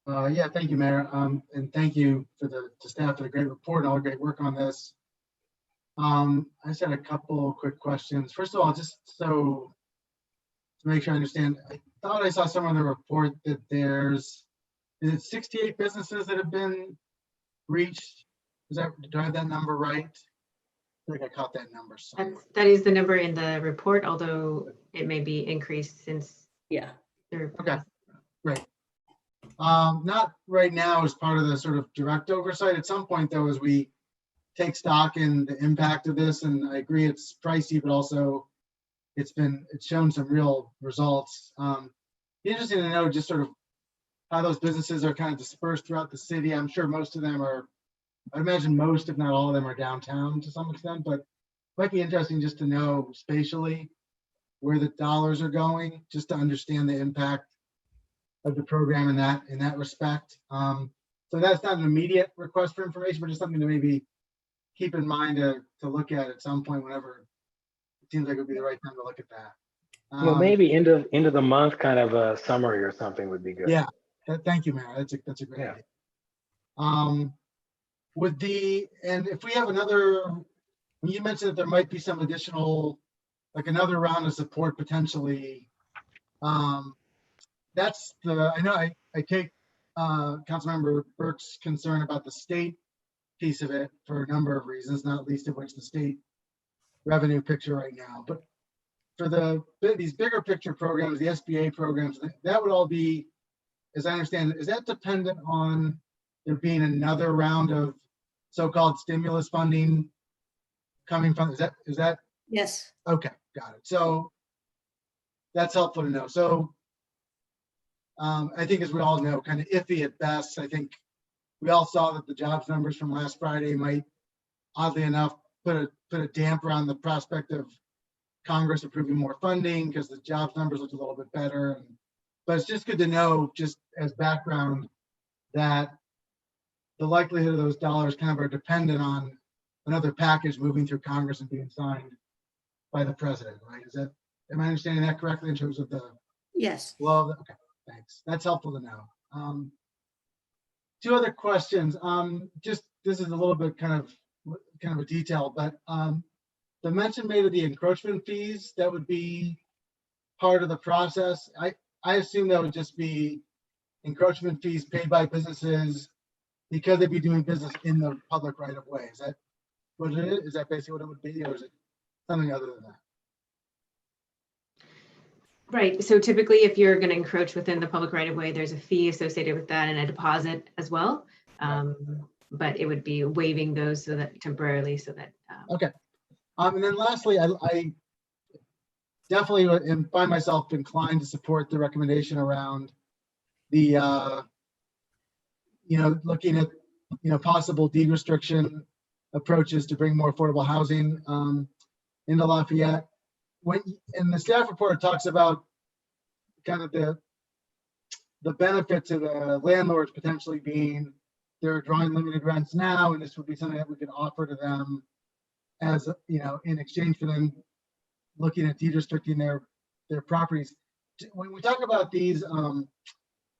Yeah, thank you, Mayor. And thank you to staff for the great report and all the great work on this. I just had a couple quick questions. First of all, just so to make sure I understand, I thought I saw somewhere in the report that is it 68 businesses that have been reached? Do I have that number right? I think I caught that number somewhere. That is the number in the report, although it may be increased since. Yeah. Okay, great. Not right now as part of the sort of direct oversight. At some point, though, as we take stock in the impact of this, and I agree it's pricey, but also it's shown some real results. Interesting to know just sort of how those businesses are kind of dispersed throughout the city. I'm sure most of them are, I imagine most, if not all of them, are downtown to some extent, but it might be interesting just to know spatially where the dollars are going, just to understand the impact of the program in that respect. So that's not an immediate request for information, but just something to maybe keep in mind to look at some point whenever it seems like it would be the right time to look at that. Well, maybe end of the month, kind of a summary or something would be good. Yeah, thank you, Mayor. That's a great Yeah. idea. And if we have another, you mentioned that there might be some additional, like another round of support potentially. I know I take Councilmember Burke's concern about the state piece of it for a number of reasons, not least of which the state revenue picture right now. But for these bigger picture programs, the SBA programs, that would all be, as I understand it, is that dependent on there being another round of so-called stimulus funding coming from, is that? Yes. Okay, got it. So that's helpful to know. So I think, as we all know, kind of iffy at best. I think we all saw that the jobs numbers from last Friday might, oddly enough, put a damper on the prospect of Congress approving more funding because the jobs numbers looked a little bit better. But it's just good to know, just as background, that the likelihood of those dollars kind of are dependent on another package moving through Congress and being signed by the president, right? Am I understanding that correctly in terms of the? Yes. Well, okay, thanks. That's helpful to know. Two other questions. Just this is a little bit kind of a detail, but the mention made of the encroachment fees that would be part of the process. I assume that would just be encroachment fees paid by businesses because they'd be doing business in the public right of way. Is that what it is? Is that basically what it would be, or is it something other than that? Right. So typically, if you're going to encroach within the public right of way, there's a fee associated with that and a deposit as well. But it would be waiving those so that temporarily, so that. Okay. And then lastly, I definitely find myself inclined to support the recommendation around the, looking at, possible deed restriction approaches to bring more affordable housing into Lafayette. In the staff report, it talks about kind of the benefit to the landlords potentially being they're drawing limited rents now, and this would be something that we could offer to them as, in exchange for them looking at deed restricting their properties. When we talk about these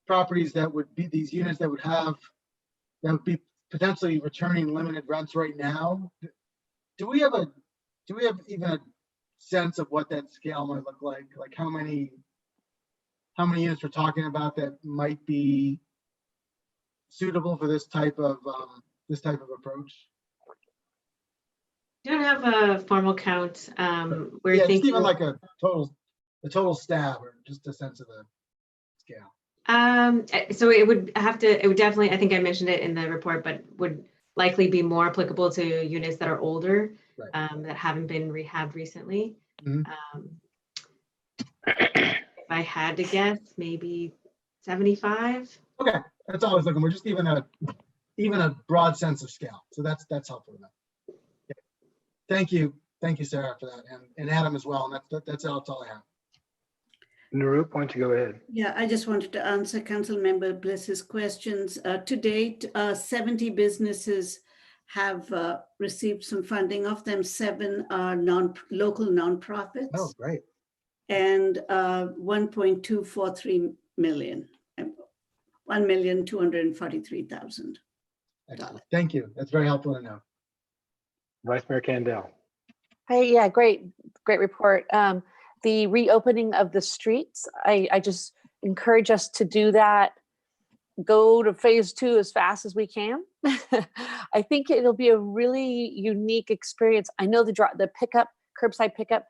properties that would be these units that would be potentially returning limited rents right now, do we have even a sense of what that scale might look like? Like how many units we're talking about that might be suitable for this type of approach? We don't have a formal count. We're yeah, thinking just even like a total stab, or just a sense of the scale. So it would definitely, I think I mentioned it in the report, but would likely be more applicable to units that are older, right. That haven't been rehabbed recently. Mm-hmm. If I had to guess, maybe 75. Okay, that's all I was looking for. Just even a broad sense of scale. So that's helpful enough. Okay. Thank you, Sarah, for that, and Adam as well. And that's all I have. Narup, why don't you go ahead? Yeah, I just wanted to answer Councilmember Bliss's questions. To date, 70 businesses have received some funding. Of them, 7 are local nonprofits. Oh, great. And 1.243 million, $1,243,000. Thank you. That's very helpful to know. Vice Mayor Kandel. Hey, yeah, great report. The reopening of the streets, I just encourage us to do that. Go to phase 2 as fast as we can. I think it'll be a really unique experience. I know the pickup, curbside pickup.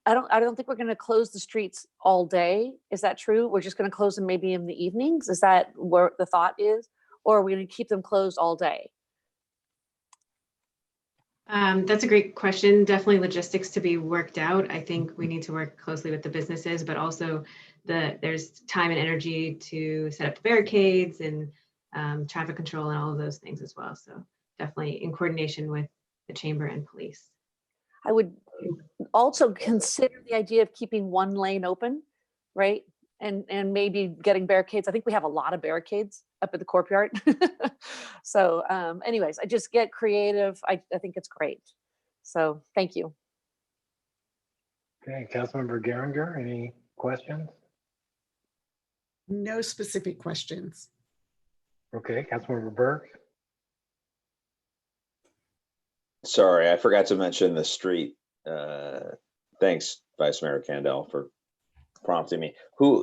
I don't think we're going to close the streets all day. Is that true? We're just going to close them maybe in the evenings. Is that where the thought is? Or are we going to keep them closed all day? That's a great question. Definitely logistics to be worked out. I think we need to work closely with the businesses, but also there's time and energy to set up the barricades and traffic control and all of those things as well. So definitely in coordination with the chamber and police. I would also consider the idea of keeping one lane open, right? And maybe getting barricades. I think we have a lot of barricades up at the courtyard. So anyways, I just get creative. I think it's great. So thank you. Okay, Councilmember Geringer, any questions? No specific questions. Okay, Councilmember Burke. Sorry, I forgot to mention the street. Thanks, Vice Mayor Candell, for prompting me.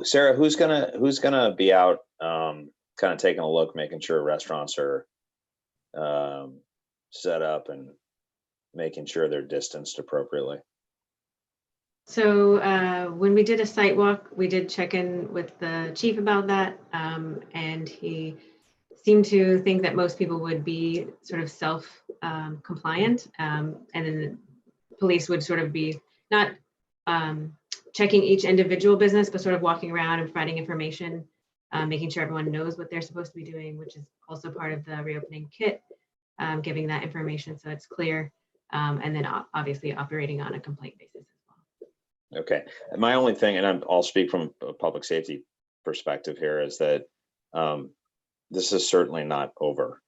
Sarah, who's gonna be out, kind of taking a look, making sure restaurants are set up and making sure they're distanced appropriately? So when we did a site walk, we did check in with the chief about that, and he seemed to think that most people would be sort of self-compliant, and then the police would sort of be not checking each individual business, but sort of walking around and providing information, making sure everyone knows what they're supposed to be doing, which is also part of the reopening kit, giving that information so it's clear, and then obviously operating on a complaint basis as well. Okay, my only thing, and I'll speak from a public safety perspective here, is that this is certainly not over.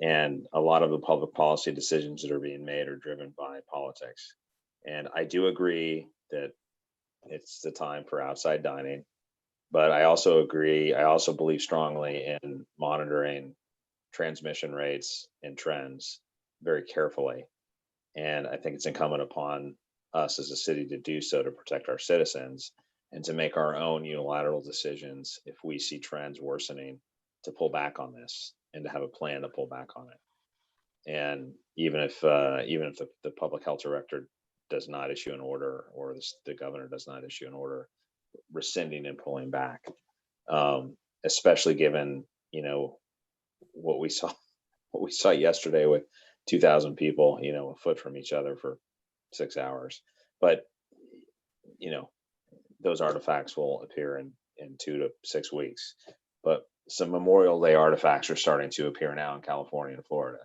And a lot of the public policy decisions that are being made are driven by politics. And I do agree that it's the time for outside dining, but I also believe strongly in monitoring transmission rates and trends very carefully. And I think it's incumbent upon us as a city to do so, to protect our citizens and to make our own unilateral decisions if we see trends worsening, to pull back on this and to have a plan to pull back on it. And even if the public health director does not issue an order, or the governor does not issue an order rescinding and pulling back, especially given, what we saw yesterday with 2,000 people, a foot from each other for 6 hours. But, those artifacts will appear in 2 to 6 weeks. But some Memorial Day artifacts are starting to appear now in California and Florida.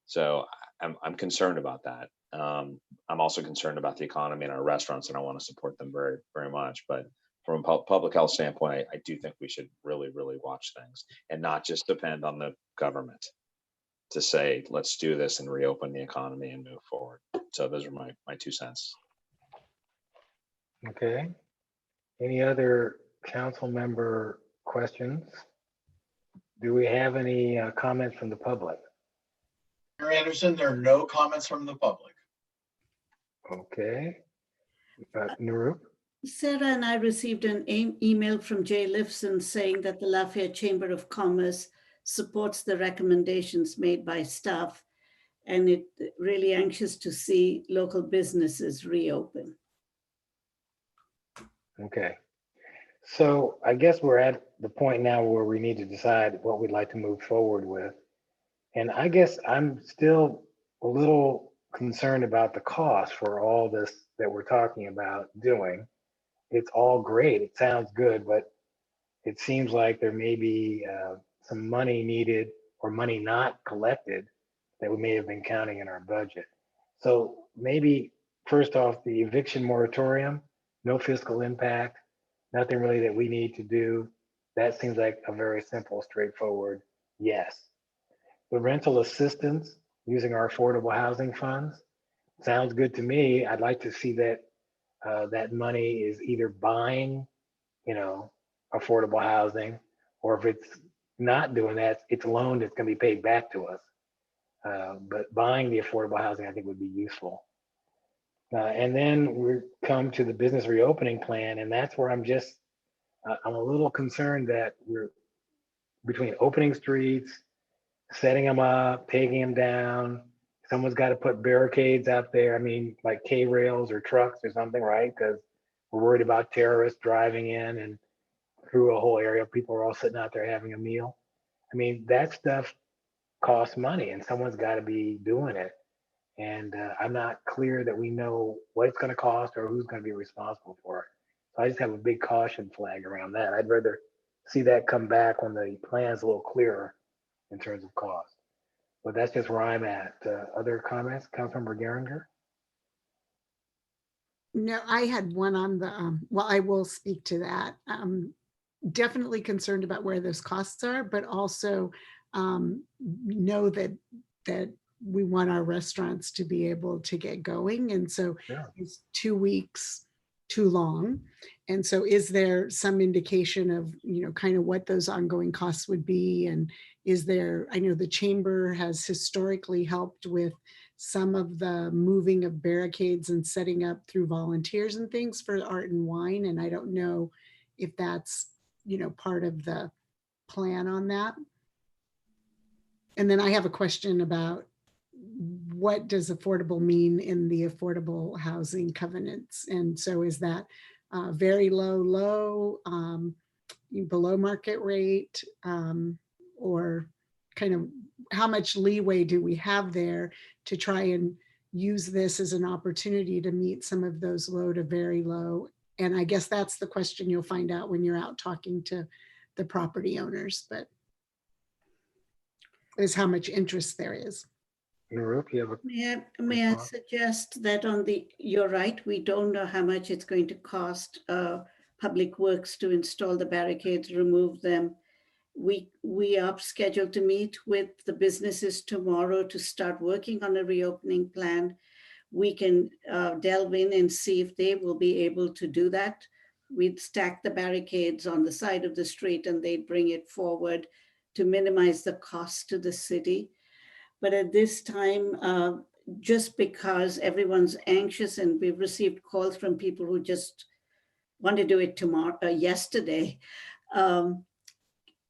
So I'm concerned about that. I'm also concerned about the economy and our restaurants, and I want to support them very, very much. But from a public health standpoint, I do think we should really, really watch things and not just depend on the government to say, let's do this and reopen the economy and move forward. So those are my 2 cents. Okay. Any other council member questions? Do we have any comments from the public? Mayor Anderson, there are no comments from the public. Okay. Narup? Sarah and I received an email from Jay Lifson saying that the Lafayette Chamber of Commerce supports the recommendations made by staff, and it really anxious to see local businesses reopen. Okay. So I guess we're at the point now where we need to decide what we'd like to move forward with. And I guess I'm still a little concerned about the cost for all this that we're talking about doing. It's all great. It sounds good, but it seems like there may be some money needed or money not collected that we may have been counting in our budget. So maybe first off, the eviction moratorium, no fiscal impact, nothing really that we need to do. That seems like a very simple, straightforward yes. The rental assistance using our affordable housing funds sounds good to me. I'd like to see that that money is either buying, affordable housing, or if it's not doing that, it's loaned, it's going to be paid back to us. But buying the affordable housing, I think, would be useful. And then we come to the business reopening plan, and that's where I'm a little concerned that we're between opening streets, setting them up, taking them down. Someone's got to put barricades out there. I mean, like K-rails or trucks or something, right? Because we're worried about terrorists driving in and through a whole area. People are all sitting out there having a meal. I mean, that stuff costs money, and someone's got to be doing it. And I'm not clear that we know what it's going to cost or who's going to be responsible for it. So I just have a big caution flag around that. I'd rather see that come back when the plan's a little clearer in terms of cost. But that's just where I'm at. Other comments, Councilmember Geringer? No, I had one on the, well, I will speak to that. Definitely concerned about where those costs are, but also know that we want our restaurants to be able to get going. And so Yeah. it's 2 weeks too long. And so is there some indication of, kind of what those ongoing costs would be? And is there, I know the chamber has historically helped with some of the moving of barricades and setting up through volunteers and things for art and wine. And I don't know if that's, part of the plan on that. And then I have a question about what does affordable mean in the affordable housing covenants? And so is that very low, below market rate, or kind of how much leeway do we have there to try and use this as an opportunity to meet some of those low to very low? And I guess that's the question you'll find out when you're out talking to the property owners, but is how much interest there is. Narup, you have a May I response? suggest that you're right, we don't know how much it's going to cost Public Works to install the barricades, remove them. We are scheduled to meet with the businesses tomorrow to start working on a reopening plan. We can delve in and see if they will be able to do that. We'd stack the barricades on the side of the street and they'd bring it forward to minimize the cost to the city. But at this time, just because everyone's anxious and we've received calls from people who just want to do it yesterday,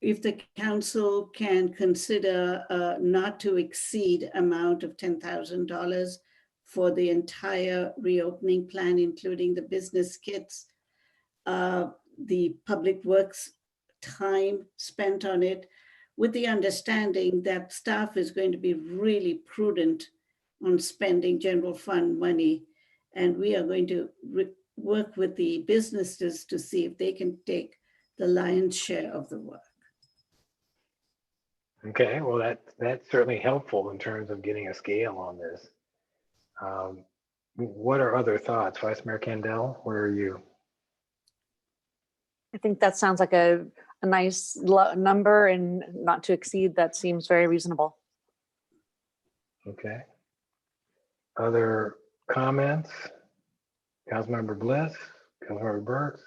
if the council can consider not to exceed amount of $10,000 for the entire reopening plan, including the business kits, the Public Works time spent on it, with the understanding that staff is going to be really prudent on spending general fund money. And we are going to work with the businesses to see if they can take the lion's share of the work. Okay, well, that's certainly helpful in terms of getting a scale on this. What are other thoughts? Vice Mayor Kendall, where are you? I think that sounds like a nice number and not to exceed. That seems very reasonable. Okay. Other comments? Councilmember Bliss, Councilmember Burks?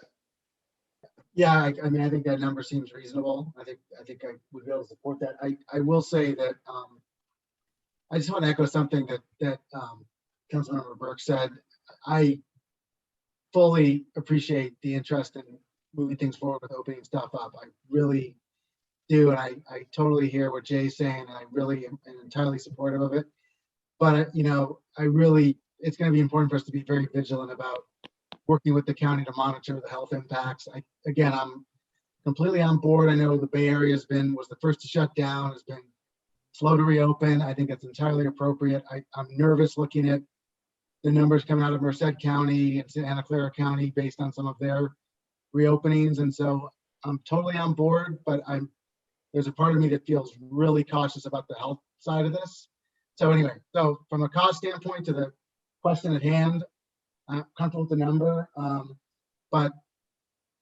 Yeah, I mean, I think that number seems reasonable. I think I would be able to support that. I will say that I just want to echo something that Councilmember Burke said. I fully appreciate the interest in moving things forward with opening stuff up. I really do, and I totally hear what Jay's saying, and I really am entirely supportive of it. But it's going to be important for us to be very vigilant about working with the county to monitor the health impacts. I'm completely on board. I know the Bay Area was the first to shut down, has been slow to reopen. I think that's entirely appropriate. I'm nervous looking at the numbers coming out of Merced County and Santa Clara County based on some of their reopenings. And so I'm totally on board, but there's a part of me that feels really cautious about the health side of this. So anyway, so from a cost standpoint to the question at hand, I'm comfortable with the number, but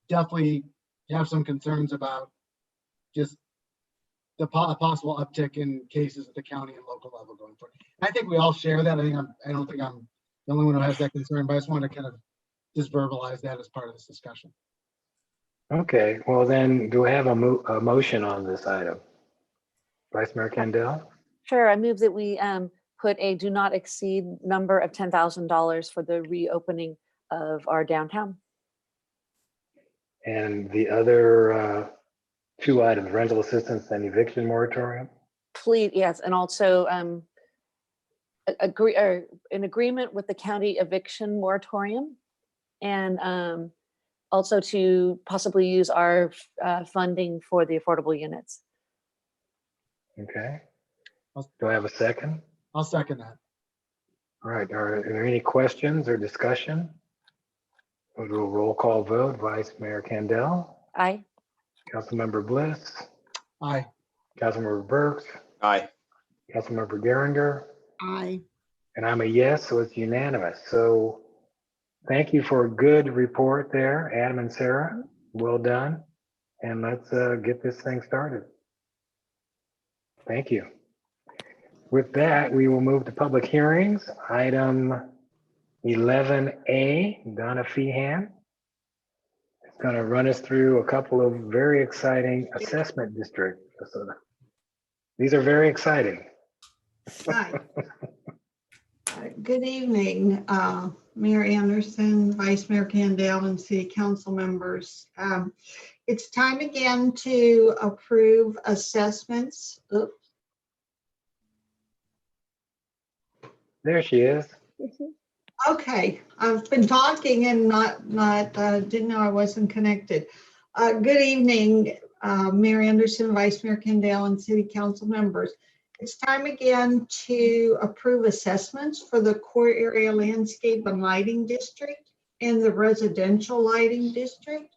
definitely have some concerns about just the possible uptick in cases at the county and local level going forward. I think we all share that. I don't think I'm the only one who has that concern, but I just want to kind of just verbalize that as part of this discussion. Okay, well then, do I have a motion on this item? Vice Mayor Kendall? Sure, I move that we put a do not exceed number of $10,000 for the reopening of our downtown. And the other two items, rental assistance and eviction moratorium? Please, yes, and also in agreement with the county eviction moratorium, and also to possibly use our funding for the affordable units. Okay. Do I have a second? I'll second that. All right, are there any questions or discussion? We'll do a roll call vote. Vice Mayor Kendall? Aye. Councilmember Bliss? Aye. Councilmember Burks? Aye. Councilmember Geringer? Aye. And I'm a yes, so it's unanimous. So thank you for a good report there, Adam and Sarah. Well done. And let's get this thing started. Thank you. With that, we will move to public hearings. Item 11A, Donna Feehan, is going to run us through a couple of very exciting assessment districts. So these are very exciting. Hi. Good evening, Mayor Anderson, Vice Mayor Candell, and City Council members. It's time again to approve assessments. Oops. There she is. Okay, I've been talking and didn't know I wasn't connected. Good evening, Mayor Anderson, Vice Mayor Candell, and City Council members. It's time again to approve assessments for the core area landscape and lighting district and the residential lighting district.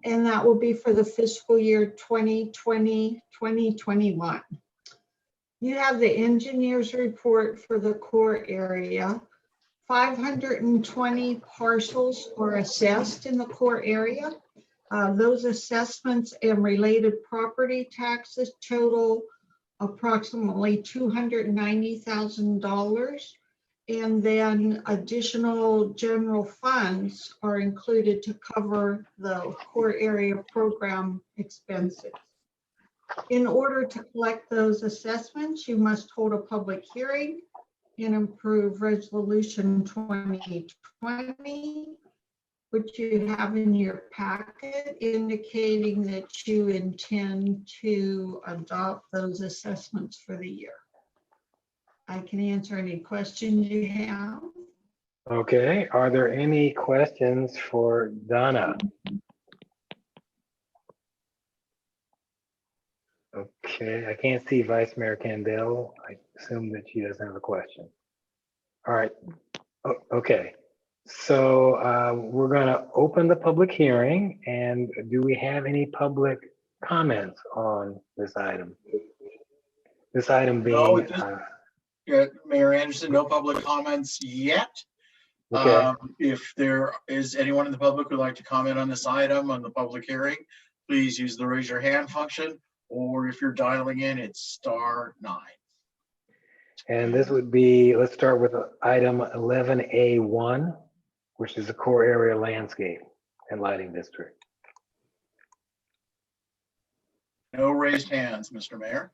And that will be for the fiscal year 2020-2021. You have the engineer's report for the core area. 520 parcels are assessed in the core area. Those assessments and related property taxes total approximately $290,000. And then additional general funds are included to cover the core area program expenses. In order to collect those assessments, you must hold a public hearing and approve Resolution 2020, which you have in your packet, indicating that you intend to adopt those assessments for the year. I can answer any questions you have. Okay, are there any questions for Donna? Okay, I can't see Vice Mayor Candell. I assume that she doesn't have a question. All right, okay. So we're gonna open the public hearing, and do we have any public comments on this item? This item being, Mayor Anderson, no public comments yet. okay. If there is anyone in the public who'd like to comment on this item on the public hearing, please use the raise your hand function, or if you're dialing in, it's *9. And this would be, let's start with item 11A1, which is the core area landscape and lighting district. No raised hands, Mr. Mayor.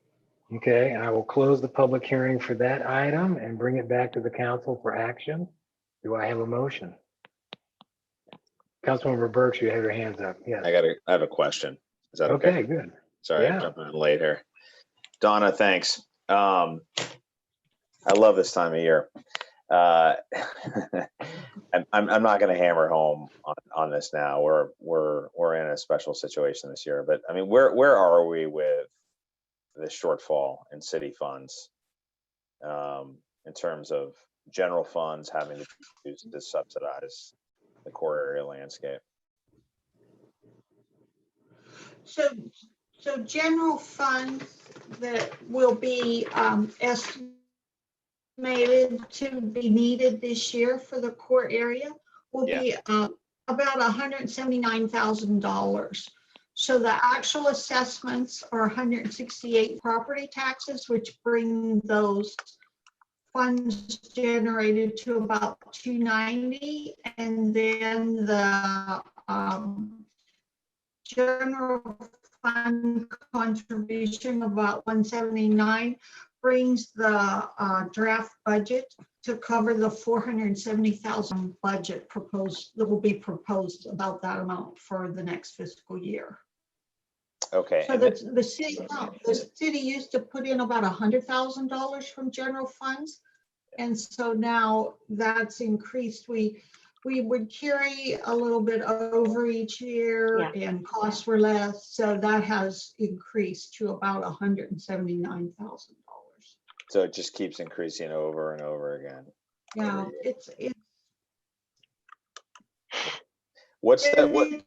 Okay, I will close the public hearing for that item and bring it back to the council for action. Do I have a motion? Councilmember Burks, you have your hands up. Yes. I have a question. Is that okay? Okay, good. Sorry, Yeah. I'm jumping in late here. Donna, thanks. I love this time of year. I'm not going to hammer home on this now. We're in a special situation this year, but I mean, where are we with the shortfall in city funds in terms of general funds having to be used to subsidize the core area landscape? So general funds that will be estimated to be needed this year for the core area will be about $179,000. So the actual assessments are 168 property taxes, which bring those funds generated to about 290, and then the general fund contribution about 179 brings the draft budget to cover the 470,000 budget proposed that will be proposed, about that amount for the next fiscal year. Okay. So the city used to put in about $100,000 from general funds, and so now that's increased. We would carry a little bit over each year, and costs were less, so that has increased to about $179,000. So it just keeps increasing over and over again. Yeah, it's It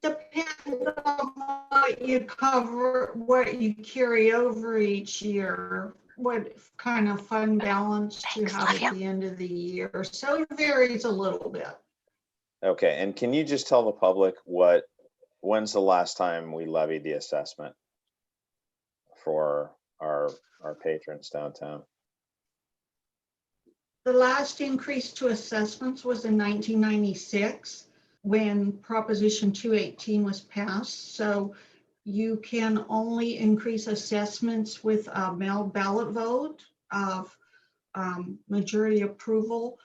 depends on what you cover, what you carry over each year, what kind of fund balance you have at the end of the year. So it varies a little bit. Okay, and can you just tell the public when's the last time we levied the assessment for our patrons downtown? The last increase to assessments was in 1996 when Proposition 218 was passed. So you can only increase assessments with a mail ballot vote of majority approval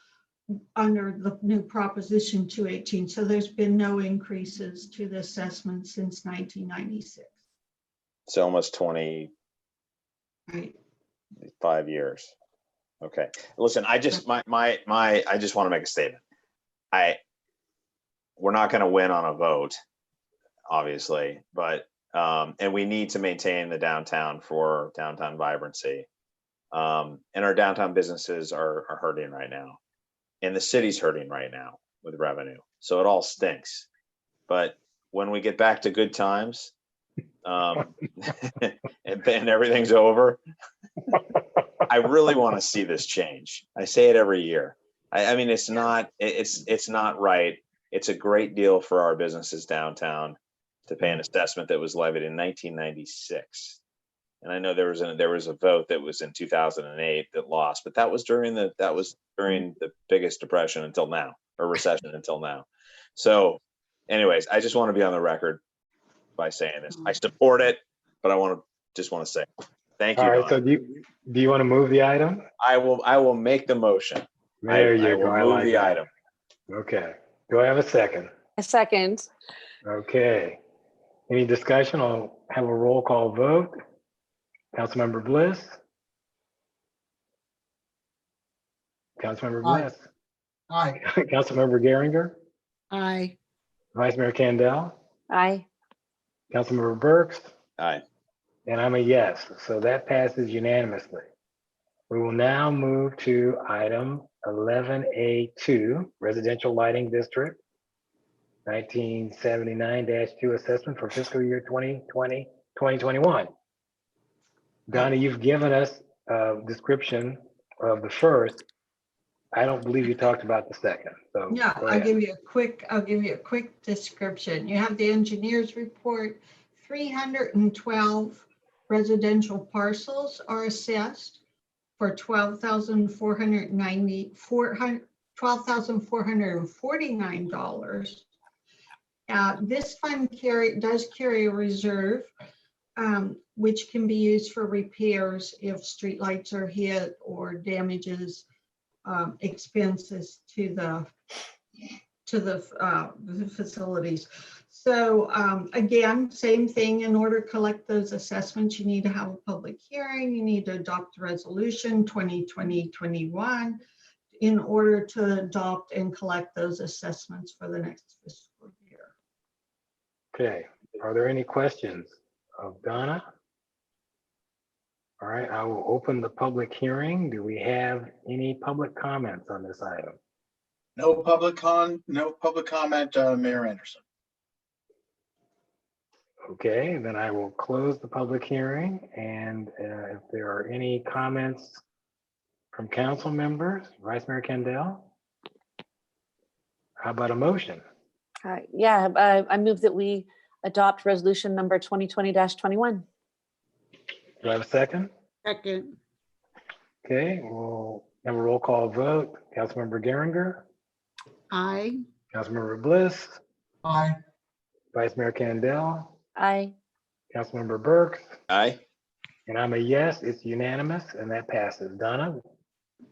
under the new Proposition 218. So there's been no increases to the assessment since 1996. So almost 25 years. Okay. Listen, I just I just want to make a statement. We're not going to win on a vote, obviously, but and we need to maintain the downtown for downtown vibrancy. And our downtown businesses are hurting right now. And the city's hurting right now with revenue. So it all stinks. But when we get back to good times, and then everything's over, I really want to see this change. I say it every year. I mean, it's not right. It's a great deal for our businesses downtown to pay an assessment that was levied in 1996. And I know there was a vote that was in 2008 that lost, but that was during the biggest depression until now, or recession until now. So anyways, I just want to be on the record by saying this. I support it, but I just want to say thank you. All right, Donna. so do you want to move the item? I will make the motion. There you I go. will I move like the that. item. Okay. Do I have a second? A second. Okay. Any discussion? I'll have a roll call vote. Councilmember Bliss. Councilmember Aye. Bliss. Aye. Councilmember Geringer. Aye. Vice Mayor Candell. Aye. Councilmember Burks. Aye. And I'm a yes. So that passes unanimously. We will now move to item 11A2, Residential Lighting District, 1979-2 assessment for fiscal year 2020-2021. Donna, you've given us a description of the first. I don't believe you talked about the second. So Yeah, go I'll ahead. give you a quick description. You have the engineer's report. 312 residential parcels are assessed for $12,449. This fund does carry a reserve, which can be used for repairs if streetlights are hit or damages, expenses to the facilities. So again, same thing. In order to collect those assessments, you need to have a public hearing. You need to adopt resolution 2020-21 in order to adopt and collect those assessments for the next fiscal year. Okay. Are there any questions of Donna? All right, I will open the public hearing. Do we have any public comments on this item? No public comment, Mayor Anderson. Okay, then I will close the public hearing. And if there are any comments from council members, Vice Mayor Candell? How about a motion? Yeah, I move that we adopt resolution number 2020-21. Do I have a second? Second. Okay, we'll have a roll call vote. Councilmember Geringer, Aye. Councilmember Bliss, Aye. Vice Mayor Candell, Aye. Councilmember Burks, Aye. and I'm a yes. It's unanimous, and that passes. Donna,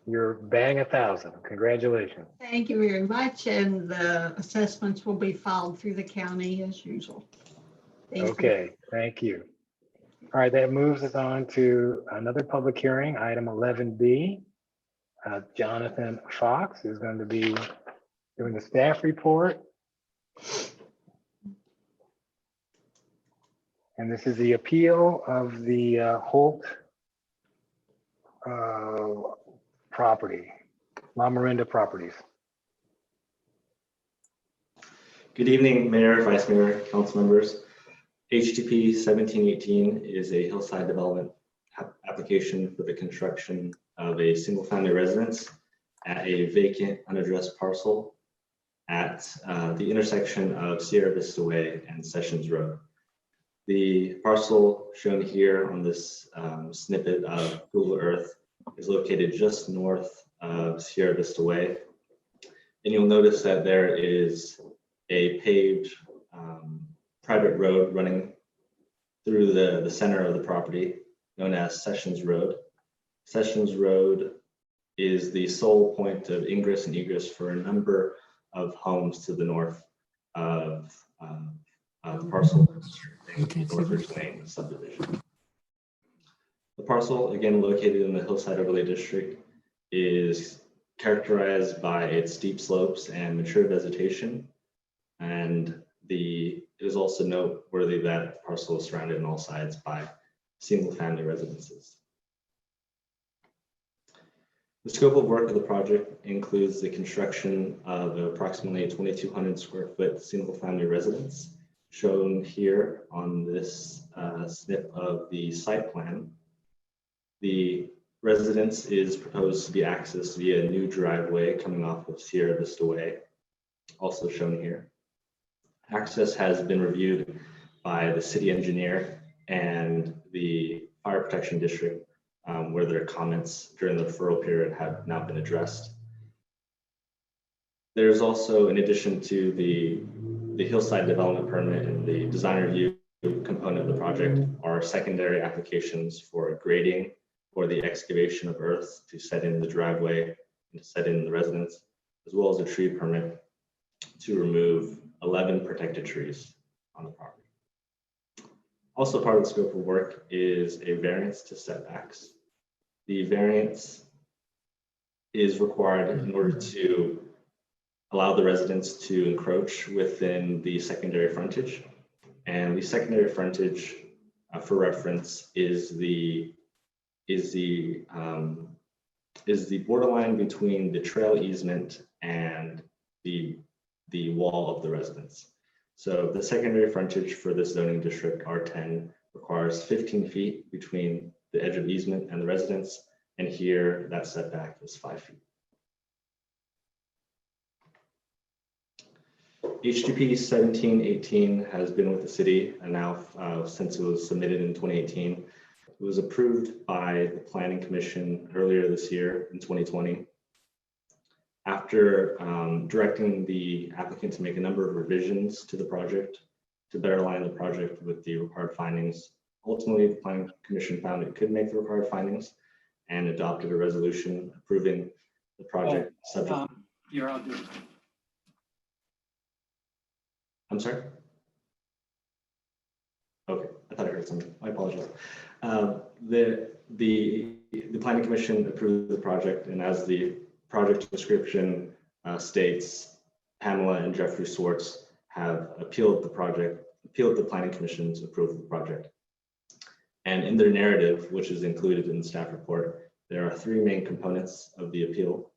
you're batting 1,000. Congratulations. Thank you very much. And the assessments will be filed through the county as usual. Thank you. Okay, thank you. All right, that moves us on to another public hearing, item 11B. Jonathan Fox is going to be doing the staff report. And this is the appeal of the Holt property, La Miranda Properties. Good evening, Mayor, Vice Mayor, council members. HTP 1718 is a hillside development application for the construction of a single family residence at a vacant unaddressed parcel at the intersection of Sierra Vista Way and Sessions Road. The parcel shown here on this snippet of Google Earth is located just north of Sierra Vista Way. And you'll notice that there is a paved private road running through the center of the property, known as Sessions Road. Sessions Road is the sole point of ingress and egress for a number of homes to the north of the parcel Northridge Lane subdivision. The parcel, again located in the Hillside Overlay District, is characterized by its steep slopes and mature vegetation, and it is also noteworthy that the parcel is surrounded on all sides by single-family residences. The scope of work of the project includes the construction of approximately 2,200 square foot single-family residence, shown here on this snip of the site plan. The residence is proposed to be accessed via a new driveway coming off of Sierra Vista Way, also shown here. Access has been reviewed by the city engineer and the fire protection district, where their comments during the referral period have now been addressed. There's also, in addition to the hillside development permit and the design review component of the project, are secondary applications for grading or the excavation of earth to set in the driveway and to set in the residence, as well as a tree permit to remove 11 protected trees on the property. Also part of the scope of work is a variance to setbacks. The variance is required in order to allow the residents to encroach within the secondary frontage. And the secondary frontage, for reference, is the borderline between the trail easement and the wall of the residence. So the secondary frontage for this zoning district, R10, requires 15 feet between the edge of easement and the residence, and here that setback is 5 feet. HGP 1718 has been with the city, and now since it was submitted in 2018. It was approved by the Planning Commission earlier this year in 2020. After directing the applicant to make a number of revisions to the project to better align the project with the required findings, ultimately the Planning Commission found it could make the required findings and adopted a resolution approving the project subject. You're on duty. I'm sorry? Okay, I thought I heard something. My apologies. The Planning Commission approved the project, and as the project description states, Pamela and Jeffrey Swartz have appealed the Planning Commission's approval of the project. And in their narrative, which is included in the staff report, there are three main components of the appeal.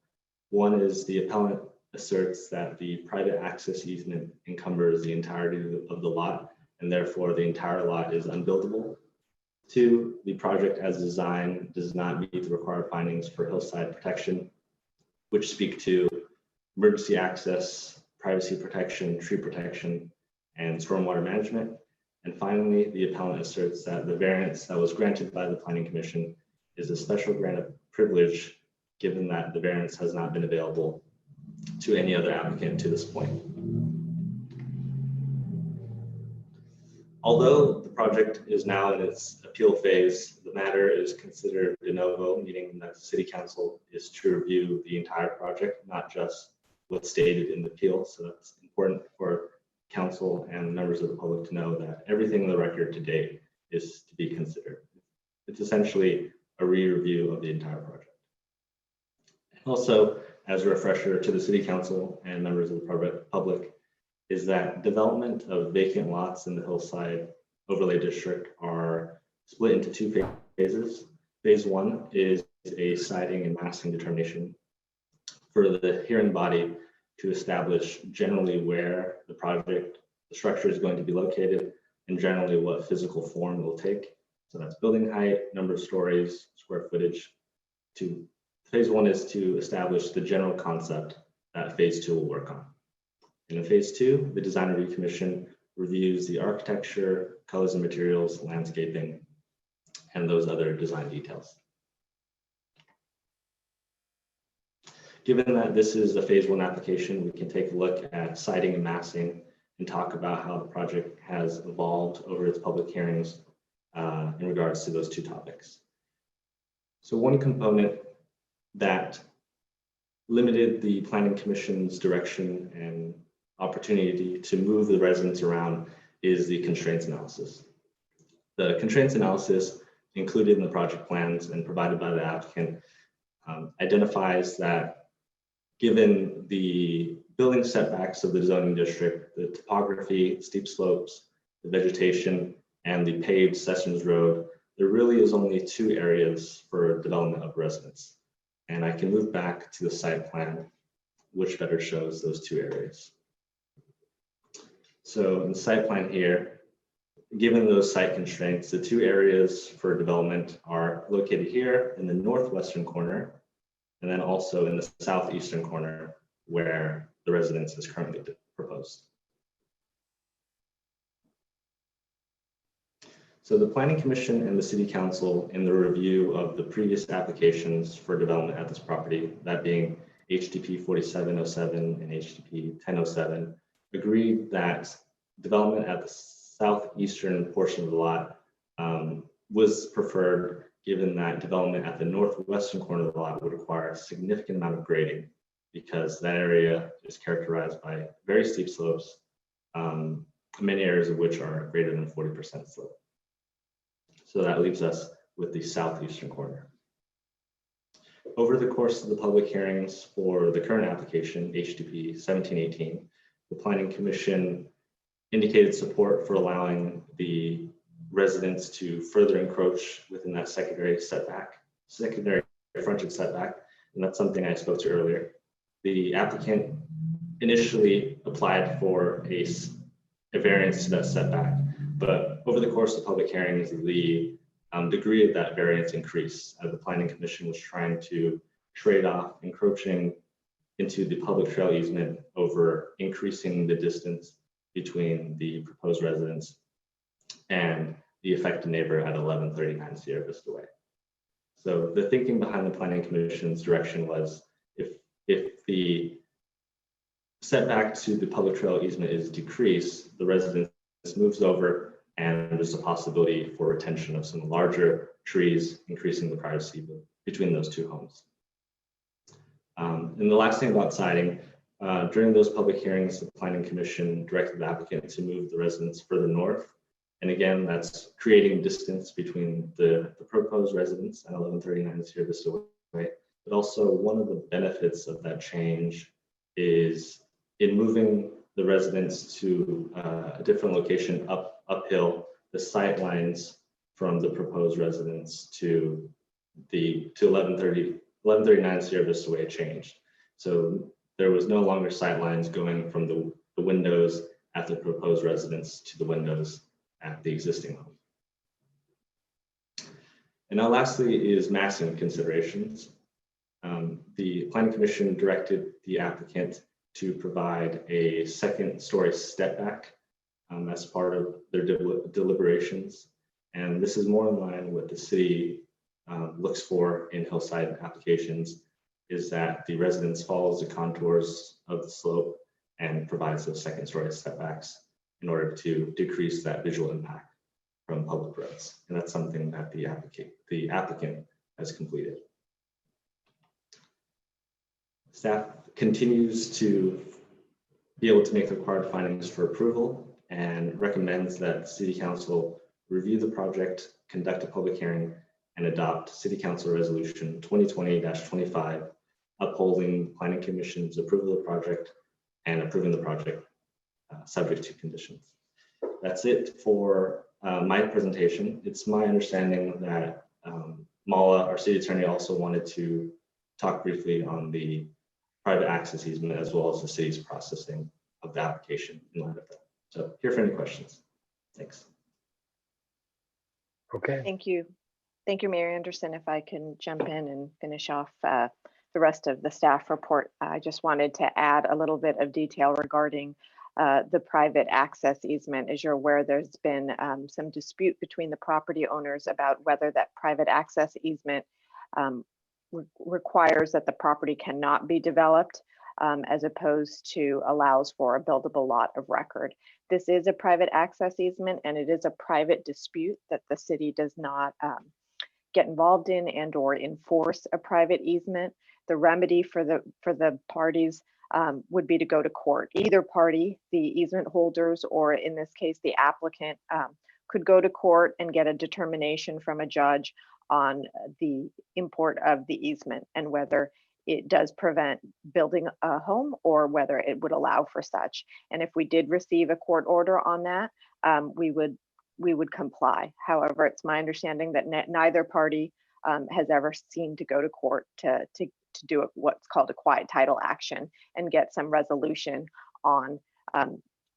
One is the appellant asserts that the private access easement encumbers the entirety of the lot, and therefore the entire lot is unbuildable. Two, the project as designed does not meet the required findings for hillside protection, which speak to emergency access, privacy protection, tree protection, and stormwater management. And finally, the appellant asserts that the variance that was granted by the Planning Commission is a special grant of privilege, given that the variance has not been available to any other applicant to this point. Although the project is now in its appeal phase, the matter is considered de novo, meaning that the City Council is to review the entire project, not just what's stated in the appeal. So that's important for Council and members of the public to know that everything in the record to date is to be considered. It's essentially a re-review of the entire project. Also, as a refresher to the City Council and members of the public, is that development of vacant lots in the Hillside Overlay District are split into two phases. Phase one is a siting and massing determination for the hearing body to establish generally where the structure is going to be located, and generally what physical form it will take. So that's building height, number of stories, square footage. Phase one is to establish the general concept that phase two will work on. And in phase two, the Design Review Commission reviews the architecture, colors and materials, landscaping, and those other design details. Given that this is a phase 1 application, we can take a look at siting and massing and talk about how the project has evolved over its public hearings in regards to those two topics. So one component that limited the Planning Commission's direction and opportunity to move the residents around is the constraints analysis. The constraints analysis included in the project plans and provided by the applicant identifies that given the building setbacks of the zoning district, the topography, steep slopes, the vegetation, and the paved Sessions Road, there really is only 2 areas for development of residents. And I can move back to the site plan, which better shows those 2 areas. So in the site plan here, given those site constraints, the 2 areas for development are located here in the northwestern corner, and then also in the southeastern corner where the residence is currently proposed. So the Planning Commission and the City Council, in the review of the previous applications for development at this property, that being HDP 4707 and HDP 1007, agreed that development at the southeastern portion of the lot was preferred, given that development at the northwestern corner of the lot would require a significant amount of grading because that area is characterized by very steep slopes, many areas of which are greater than 40% slope. So that leaves us with the southeastern corner. Over the course of the public hearings for the current application, HDP 1718, the Planning Commission indicated support for allowing the residents to further encroach within that secondary frontage setback, and that's something I spoke to earlier. The applicant initially applied for a variance to that setback, but over the course of public hearings, the degree of that variance increased as the Planning Commission was trying to trade off encroaching into the public trail easement over increasing the distance between the proposed residence and the affected neighbor at 1139 Sierra Vista Way. So the thinking behind the Planning Commission's direction was if the setback to the public trail easement is decreased, the residence moves over and there's a possibility for retention of some larger trees, increasing the privacy between those 2 homes. And the last thing about siding, during those public hearings, the Planning Commission directed the applicant to move the residence further north. And again, that's creating distance between the proposed residence at 1139 Sierra Vista Way. But also one of the benefits of that change is in moving the residents to a different location uphill, the sight lines from the proposed residence to 1139 Sierra Vista Way changed. So there was no longer sight lines going from the windows at the proposed residence to the windows at the existing home. And now lastly is massing considerations. The Planning Commission directed the applicant to provide a 2nd story step back as part of their deliberations. And this is more in line with the city looks for in hillside applications, is that the residence follows the contours of the slope and provides those 2nd story setbacks in order to decrease that visual impact from public roads. And that's something that the applicant has completed. Staff continues to be able to make the required findings for approval and recommends that City Council review the project, conduct a public hearing, and adopt City Council Resolution 2020-25, upholding Planning Commission's approval of the project and approving the project subject to conditions. That's it for my presentation. It's my understanding that Mala, our city attorney, also wanted to talk briefly on the private access easement as well as the city's processing of the application in light of that. So here for any questions. Thanks. Okay. Thank you. Thank you, Mayor Anderson. If I can jump in and finish off the rest of the staff report, I just wanted to add a little bit of detail regarding the private access easement. As you're aware, there's been some dispute between the property owners about whether that private access easement requires that the property cannot be developed, as opposed to allows for a buildable lot of record. This is a private access easement, and it is a private dispute that the city does not get involved in and or enforce a private easement. The remedy for the parties would be to go to court. Either party, the easement holders, or in this case, the applicant, could go to court and get a determination from a judge on the import of the easement and whether it does prevent building a home or whether it would allow for such. And if we did receive a court order on that, we would comply. However, it's my understanding that neither party has ever seemed to go to court to do what's called a quiet title action and get some resolution on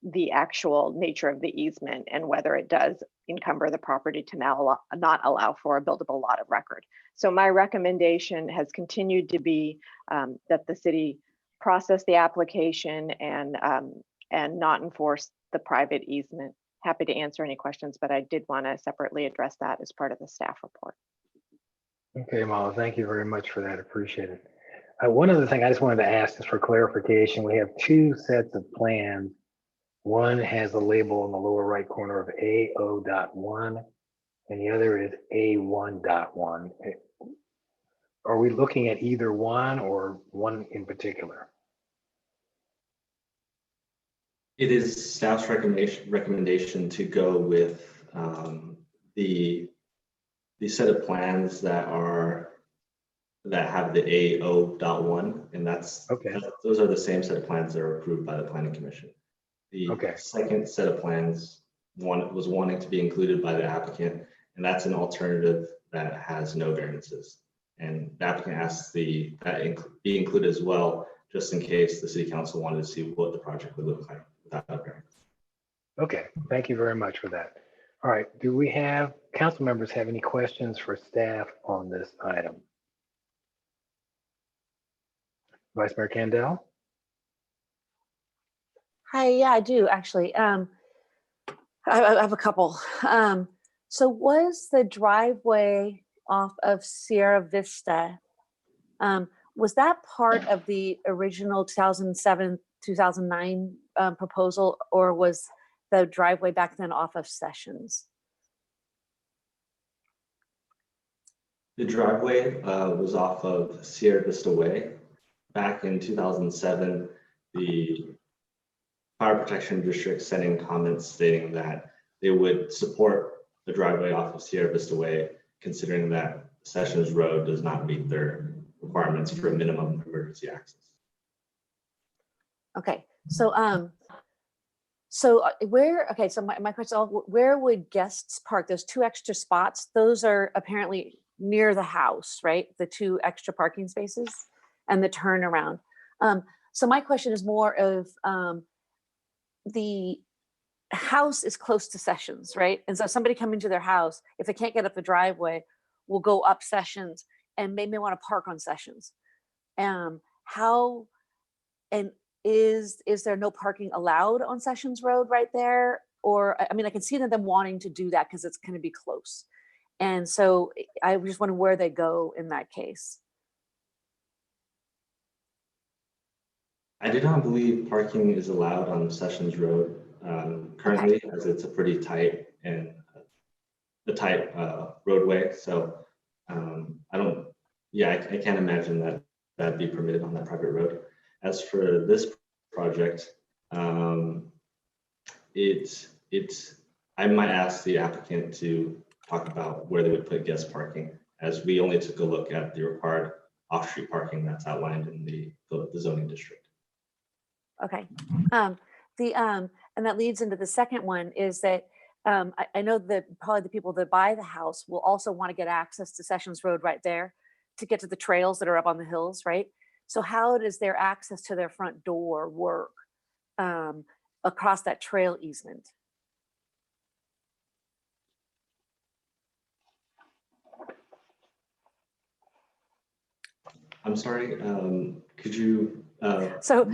the actual nature of the easement and whether it does encumber the property to now not allow for a buildable lot of record. So my recommendation has continued to be that the city process the application and not enforce the private easement. Happy to answer any questions, but I did want to separately address that as part of the staff report. Okay, Mala, thank you very much for that. Appreciate it. One other thing I just wanted to ask is for clarification. We have two sets of plans. One has a label in the lower right corner of A0.1 and the other is A1.1. Are we looking at either one or one in particular? It is staff's recommendation to go with the set of plans that have the A0.1, and those are the same set of plans that are approved by the Planning Commission. The second set of plans was wanting to be included by the applicant, and that's an alternative that has no variances. And the applicant asks that be included as well, just in case the City Council wanted to see what the project would look like without a variance. Okay, thank you very much for that. All right, do we have council members have any questions for staff on this item? Vice Mayor Kandel? Hi, yeah, I do actually. I have a couple. So was the driveway off of Sierra Vista, was that part of the original 2007, 2009 proposal, or was the driveway back then off of Sessions? The driveway was off of Sierra Vista Way. Back in 2007, the Fire Protection District sent in comments stating that they would support the driveway off of Sierra Vista Way, considering that Sessions Road does not meet their requirements for minimum emergency access. Okay, so my question, where would guests park? Those two extra spots, those are apparently near the house, right? The two extra parking spaces and the turnaround. So my question is more of the house is close to Sessions, right? And so somebody coming to their house, if they can't get up the driveway, will go up Sessions and maybe want to park on Sessions. How, and is there no parking allowed on Sessions Road right there? Or, I mean, I can see them wanting to do that because it's going to be close. And so I just wonder where they go in that case. I do not believe parking is allowed on Sessions Road currently, as it's a pretty tight and roadway. So I can't imagine that that'd be permitted on that private road. As for this project, I might ask the applicant to talk about where they would put guest parking, as we only took a look at the required off-street parking that's outlined in the zoning district. Okay. And that leads into the second one is that I know that probably the people that buy the house will also want to get access to Sessions Road right there to get to the trails that are up on the hills, right? So how does their access to their front door work across that trail easement? I'm sorry, could you so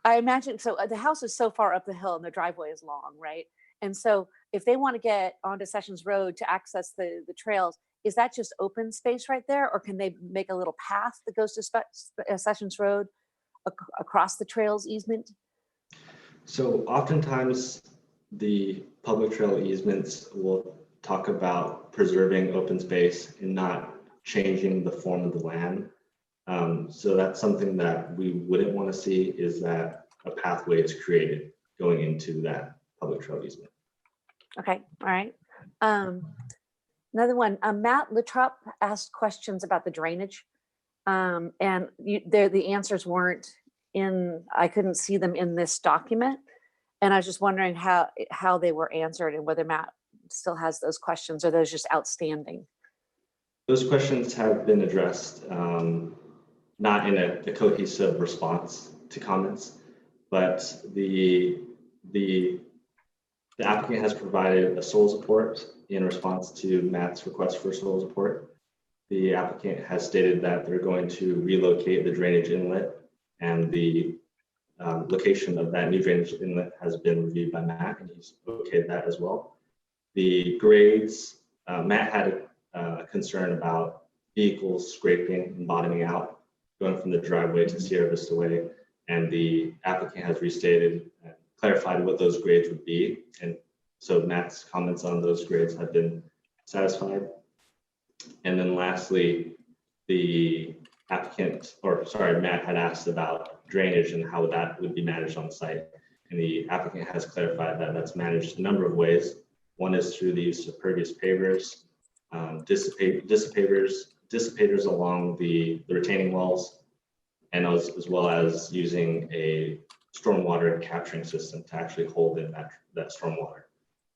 I imagine, so the house is so far up the hill and the driveway is long, right? And so if they want to get onto Sessions Road to access the trails, is that just open space right there, or can they make a little path that goes to Sessions Road across the trails easement? So oftentimes the public trail easements will talk about preserving open space and not changing the form of the land. So that's something that we wouldn't want to see, is that a pathway is created going into that public trail easement. Okay, all right. Another one, Matt Littrop asked questions about the drainage. And the answers weren't in, I couldn't see them in this document. And I was just wondering how they were answered and whether Matt still has those questions, or those just outstanding. Those questions have been addressed, not in a cohesive response to comments, but the applicant has provided a SOLS report in response to Matt's request for SOLS report. The applicant has stated that they're going to relocate the drainage inlet, and the location of that new drainage inlet has been reviewed by Matt, and he's okayed that as well. The grades, Matt had a concern about vehicles scraping and bottoming out, going from the driveway to Sierra Vista Way, and the applicant has restated and clarified what those grades would be. And so Matt's comments on those grades have been satisfied. And then lastly, the applicant, or sorry, Matt had asked about drainage and how that would be managed on site. And the applicant has clarified that that's managed a number of ways. One is through the use of pervious pavers, dissipators along the retaining walls, and as well as using a stormwater capturing system to actually hold in that stormwater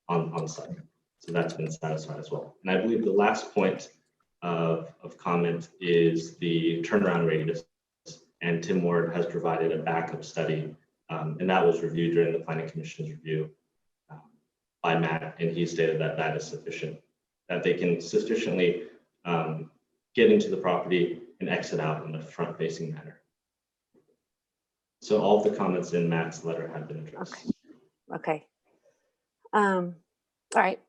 on site. So that's been satisfied as well. And I believe the last point of comment is the turnaround radius. And Tim Ward has provided a backup study, and that was reviewed during the Planning Commission's review by Matt, and he stated that that is sufficient, that they can sufficiently get into the property and exit out in a front-facing manner. So all of the comments in Matt's letter have been addressed. Okay. All right.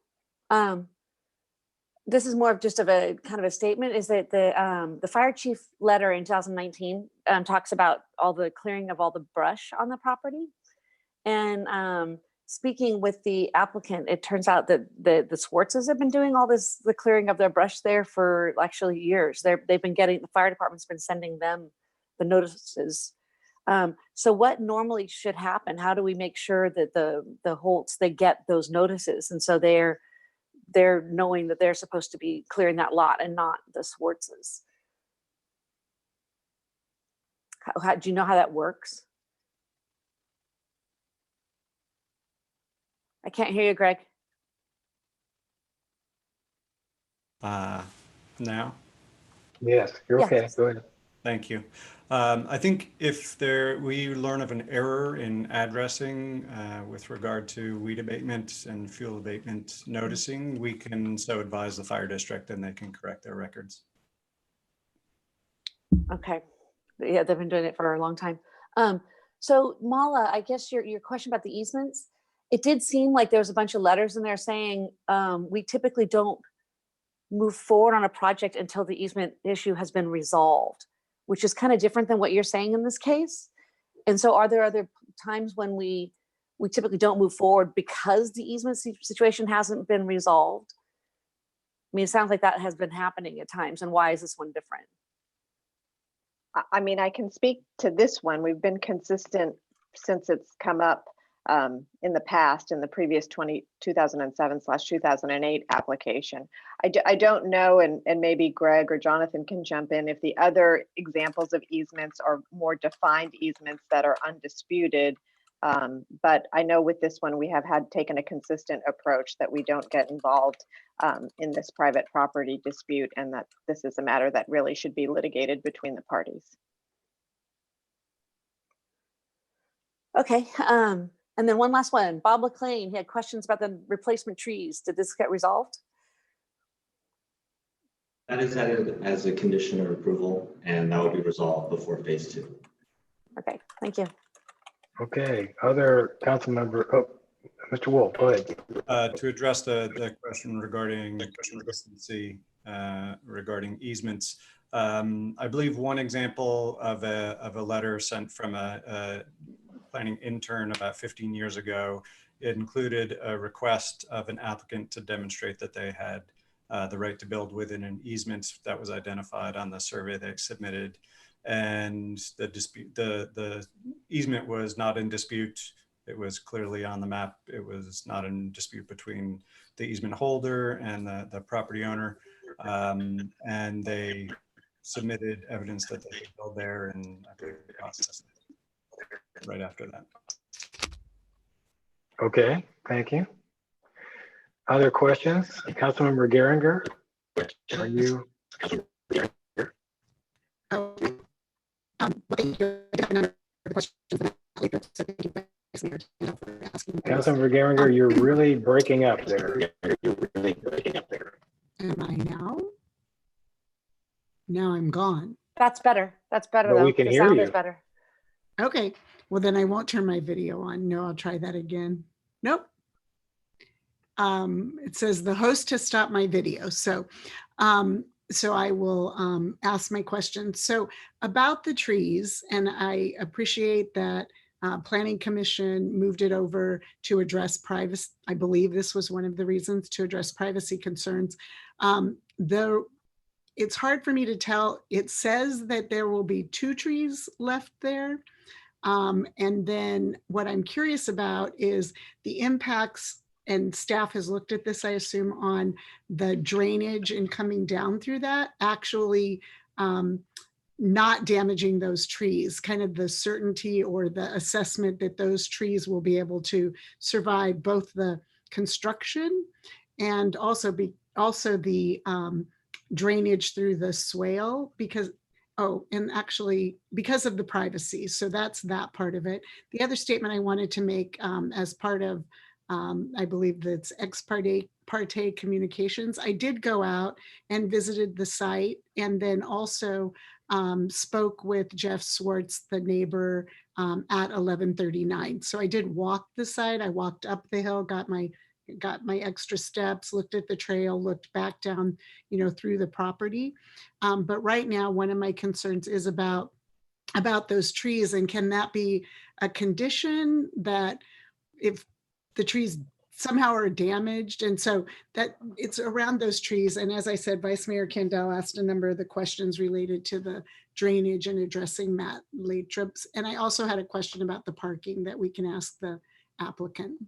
This is more of just of a kind of a statement, is that the fire chief letter in 2019 talks about all the clearing of all the brush on the property. And speaking with the applicant, it turns out that the Swartzes have been doing all this, the clearing of their brush there for actually years. They've been getting, the fire department's been sending them the notices. So what normally should happen? How do we make sure that the Holts, they get those notices? And so they're knowing that they're supposed to be clearing that lot and not the Swartzes. Do you know how that works? I can't hear you, Greg. Now? Yes, you're okay. Go ahead. Thank you. I think if we learn of an error in addressing with regard to weed abatement and fuel abatement noticing, we can so advise the fire district and they can correct their records. Okay. Yeah, they've been doing it for a long time. So Mala, I guess your question about the easements, it did seem like there was a bunch of letters in there saying we typically don't move forward on a project until the easement issue has been resolved, which is kind of different than what you're saying in this case. And so are there other times when we typically don't move forward because the easement situation hasn't been resolved? I mean, it sounds like that has been happening at times. And why is this one different? I mean, I can speak to this one. We've been consistent since it's come up in the past, in the previous 2007/2008 application. I don't know, and maybe Greg or Jonathan can jump in if the other examples of easements are more defined easements that are undisputed. But I know with this one, we have taken a consistent approach that we don't get involved in this private property dispute, and that this is a matter that really should be litigated between the parties. Okay. And then one last one, Bob LeClain, he had questions about the replacement trees. Did this get resolved? That is added as a condition of approval, and that will be resolved before phase 2. Okay, thank you. Okay, other council member, oh, Mr. Wolf, go ahead. To address the question regarding consistency regarding easements. I believe one example of a letter sent from a planning intern about 15 years ago, it included a request of an applicant to demonstrate that they had the right to build within an easement that was identified on the survey they submitted. And the easement was not in dispute. It was clearly on the map. It was not in dispute between the easement holder and the property owner. And they submitted evidence that they could build there, and I believe the process right after that. Okay, thank you. Other questions? Councilmember Geringer, are you? Councilmember Geringer, you're really breaking up there. Am I now? Now I'm gone. That's better. That's better But though. we can The hear sound you. is better. Okay, well then I won't turn my video on. No, I'll try that again. Nope. It says the host has stopped my video. So I will ask my question. So about the trees, and I appreciate that Planning Commission moved it over to address privacy. I believe this was one of the reasons, to address privacy concerns. It's hard for me to tell. It says that there will be 2 trees left there. And then what I'm curious about is the impacts, and staff has looked at this, I assume, on the drainage and coming down through that, actually not damaging those trees, kind of the certainty or the assessment that those trees will be able to survive both the construction and also the drainage through the swale, because and actually because of the privacy. So that's that part of it. The other statement I wanted to make as part of, I believe that's ex parte communications, I did go out and visited the site, and then also spoke with Jeff Swartz, the neighbor, at 11:39. So I did walk the site. I walked up the hill, got my extra steps, looked at the trail, looked back down, through the property. But right now, one of my concerns is about those trees, and can that be a condition that if the trees somehow are damaged? And so that it's around those trees. And as I said, Vice Mayor Kendall asked a number of the questions related to the drainage and addressing Matt Lathrup's. And I also had a question about the parking that we can ask the applicant.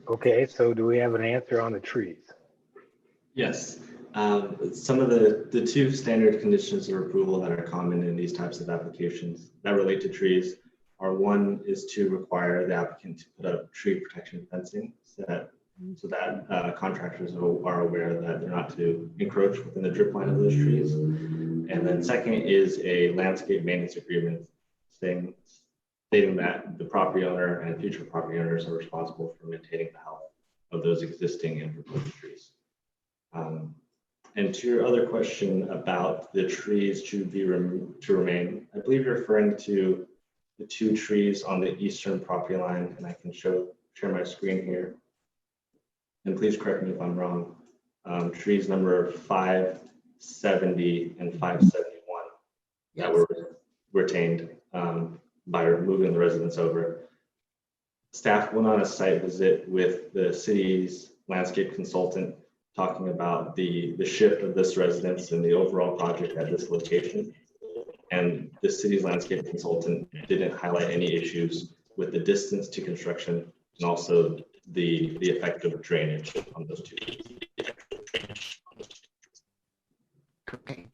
Okay, so do we have an answer on the trees? Yes. Some of the 2 standard conditions of approval that are common in these types of applications that relate to trees are, one is to require the applicant to put up tree protection fencing so that contractors are aware that they're not to encroach within the drip line of those trees. And then second is a landscape maintenance agreement stating that the property owner and future property owners are responsible for maintaining the health of those existing and proposed trees. And to your other question about the trees to remain, I believe you're referring to the 2 trees on the eastern property line, and I can share my screen here. And please correct me if I'm wrong. Trees number 570 and 571 that were retained by moving the residents over. Staff went on a site visit with the city's landscape consultant, talking about the shift of this residence and the overall project at this location. And the city's landscape consultant didn't highlight any issues with the distance to construction and also the effect of drainage on those 2. Okay.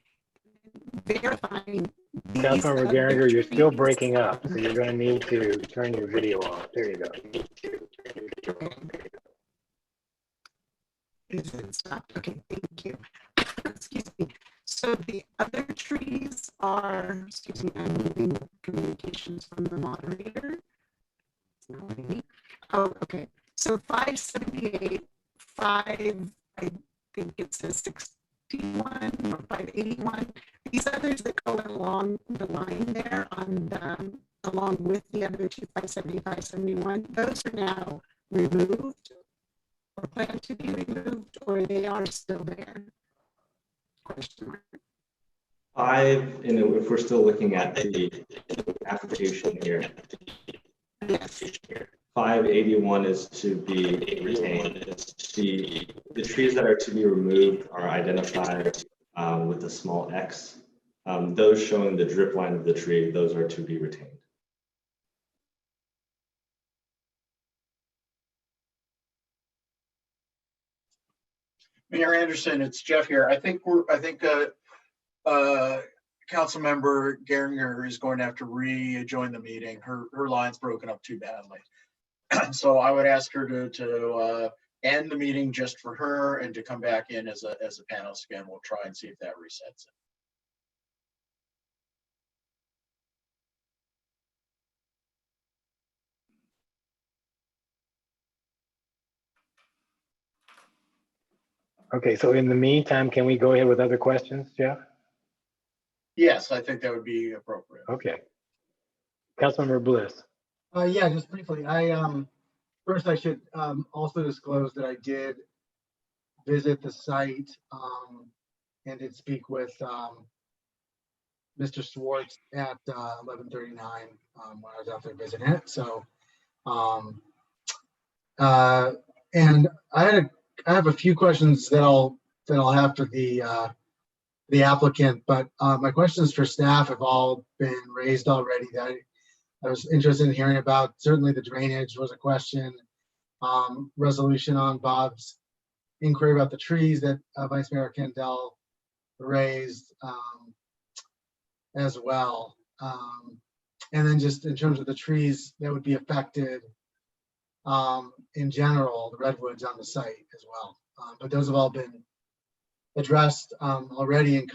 Verifying. Councilmember Geringer, you're still breaking up, so you're going to need to turn your video off. There you go. Is it stopped? Okay, thank you. Excuse me. So the other trees are, excuse me, I'm moving communications from the moderator. It's not letting me. Oh, okay. So 578, I think it says 61 or 581. These others that go along the line there along with the other 2, 570, 571, those are now removed. or plan to be removed, or they are still there? Question mark. 5, and if we're still looking at the application here, Yes. 581 is to be retained. The trees that are to be removed are identified with a small X. Those showing the drip line of the tree, those are to be retained. Mayor Anderson, it's Jeff here. I think Councilmember Geringer is going to have to rejoin the meeting. Her line's broken up too badly. So I would ask her to end the meeting just for her and to come back in as a panelist again. We'll try and see if that resets it. Okay, so in the meantime, can we go ahead with other questions, Jeff? Yes, I think that would be appropriate. Okay. Councilmember Bliss. Yeah, just briefly, first I should also disclose that I did visit the site and did speak with Mr. Swartz at 11:39 when I was out there visiting it. So, and I have a few questions that I'll have for the applicant, but my questions for staff have all been raised already. That I was interested in hearing about. Certainly the drainage was a question. Resolution on Bob's inquiry about the trees that Vice Mayor Kendall raised as well. And then just in terms of the trees that would be affected in general, the redwoods on the site as well. But those have all been addressed already in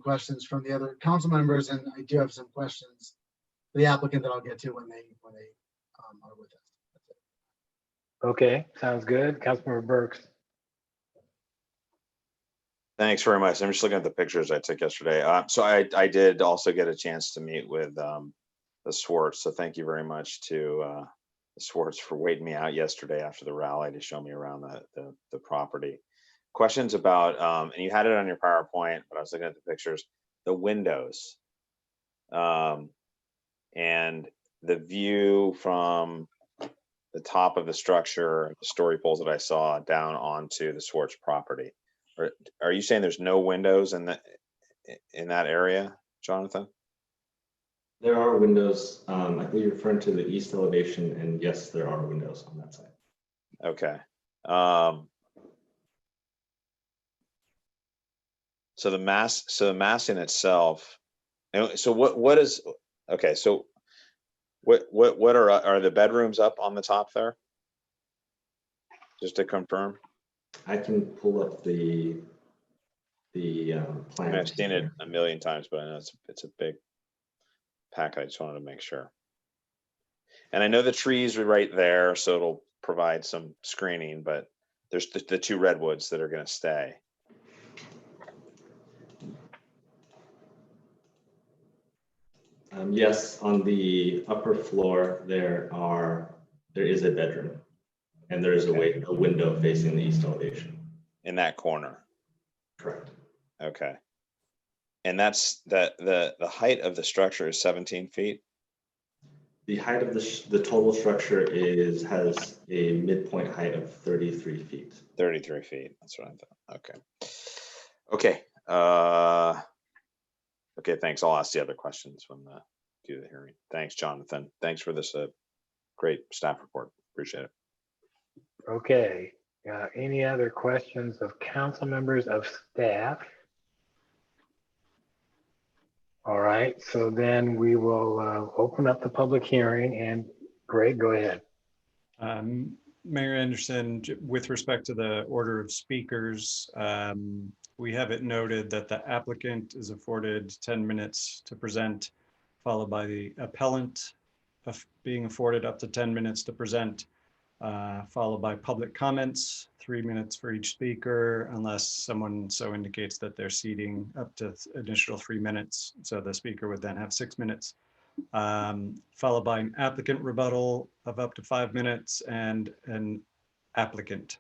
questions from the other council members, and I do have some questions for the applicant that I'll get to when they are with us. Okay, sounds good. Councilmember Burks. Thanks very much. I'm just looking at the pictures I took yesterday. So I did also get a chance to meet with the Swartz. So thank you very much to the Swartz for waiting me out yesterday after the rally to show me around the property. Questions about, and you had it on your PowerPoint, but I was looking at the pictures, the windows and the view from the top of the structure, the story poles that I saw down onto the Swartz property. Are you saying there's no windows in that area, Jonathan? There are windows. I think you're referring to the east elevation, and yes, there are windows on that side. Okay. So the massing itself. So what is okay? So what are the bedrooms up on the top there? Just to confirm. I can pull up the plan. I mean, I've seen it a million times, but I know it's a big pack. I just wanted to make sure. And I know the trees are right there, so it'll provide some screening, but there's the 2 redwoods that are going to stay. Yes, on the upper floor there is a bedroom, and there is a window facing the east elevation. In that corner. Correct. Okay. And that's the height of the structure is 17 feet. The height of the total structure has a midpoint height of 33 feet. 33 feet. That's what I thought. Okay. Okay. Okay. Thanks. I'll ask the other questions when do the hearing. Thanks, Jonathan. Thanks for this great staff report. Appreciate it. Okay. Any other questions of council members, of staff? All right, so then we will open up the public hearing, and Greg, go ahead. Mayor Anderson, with respect to the order of speakers, we have it noted that the applicant is afforded 10 minutes to present, followed by the appellant being afforded up to 10 minutes to present, followed by public comments, 3 minutes for each speaker, unless someone so indicates that they're ceding up to additional 3 minutes. So the speaker would then have 6 minutes, followed by an applicant rebuttal of up to 5 minutes and an applicant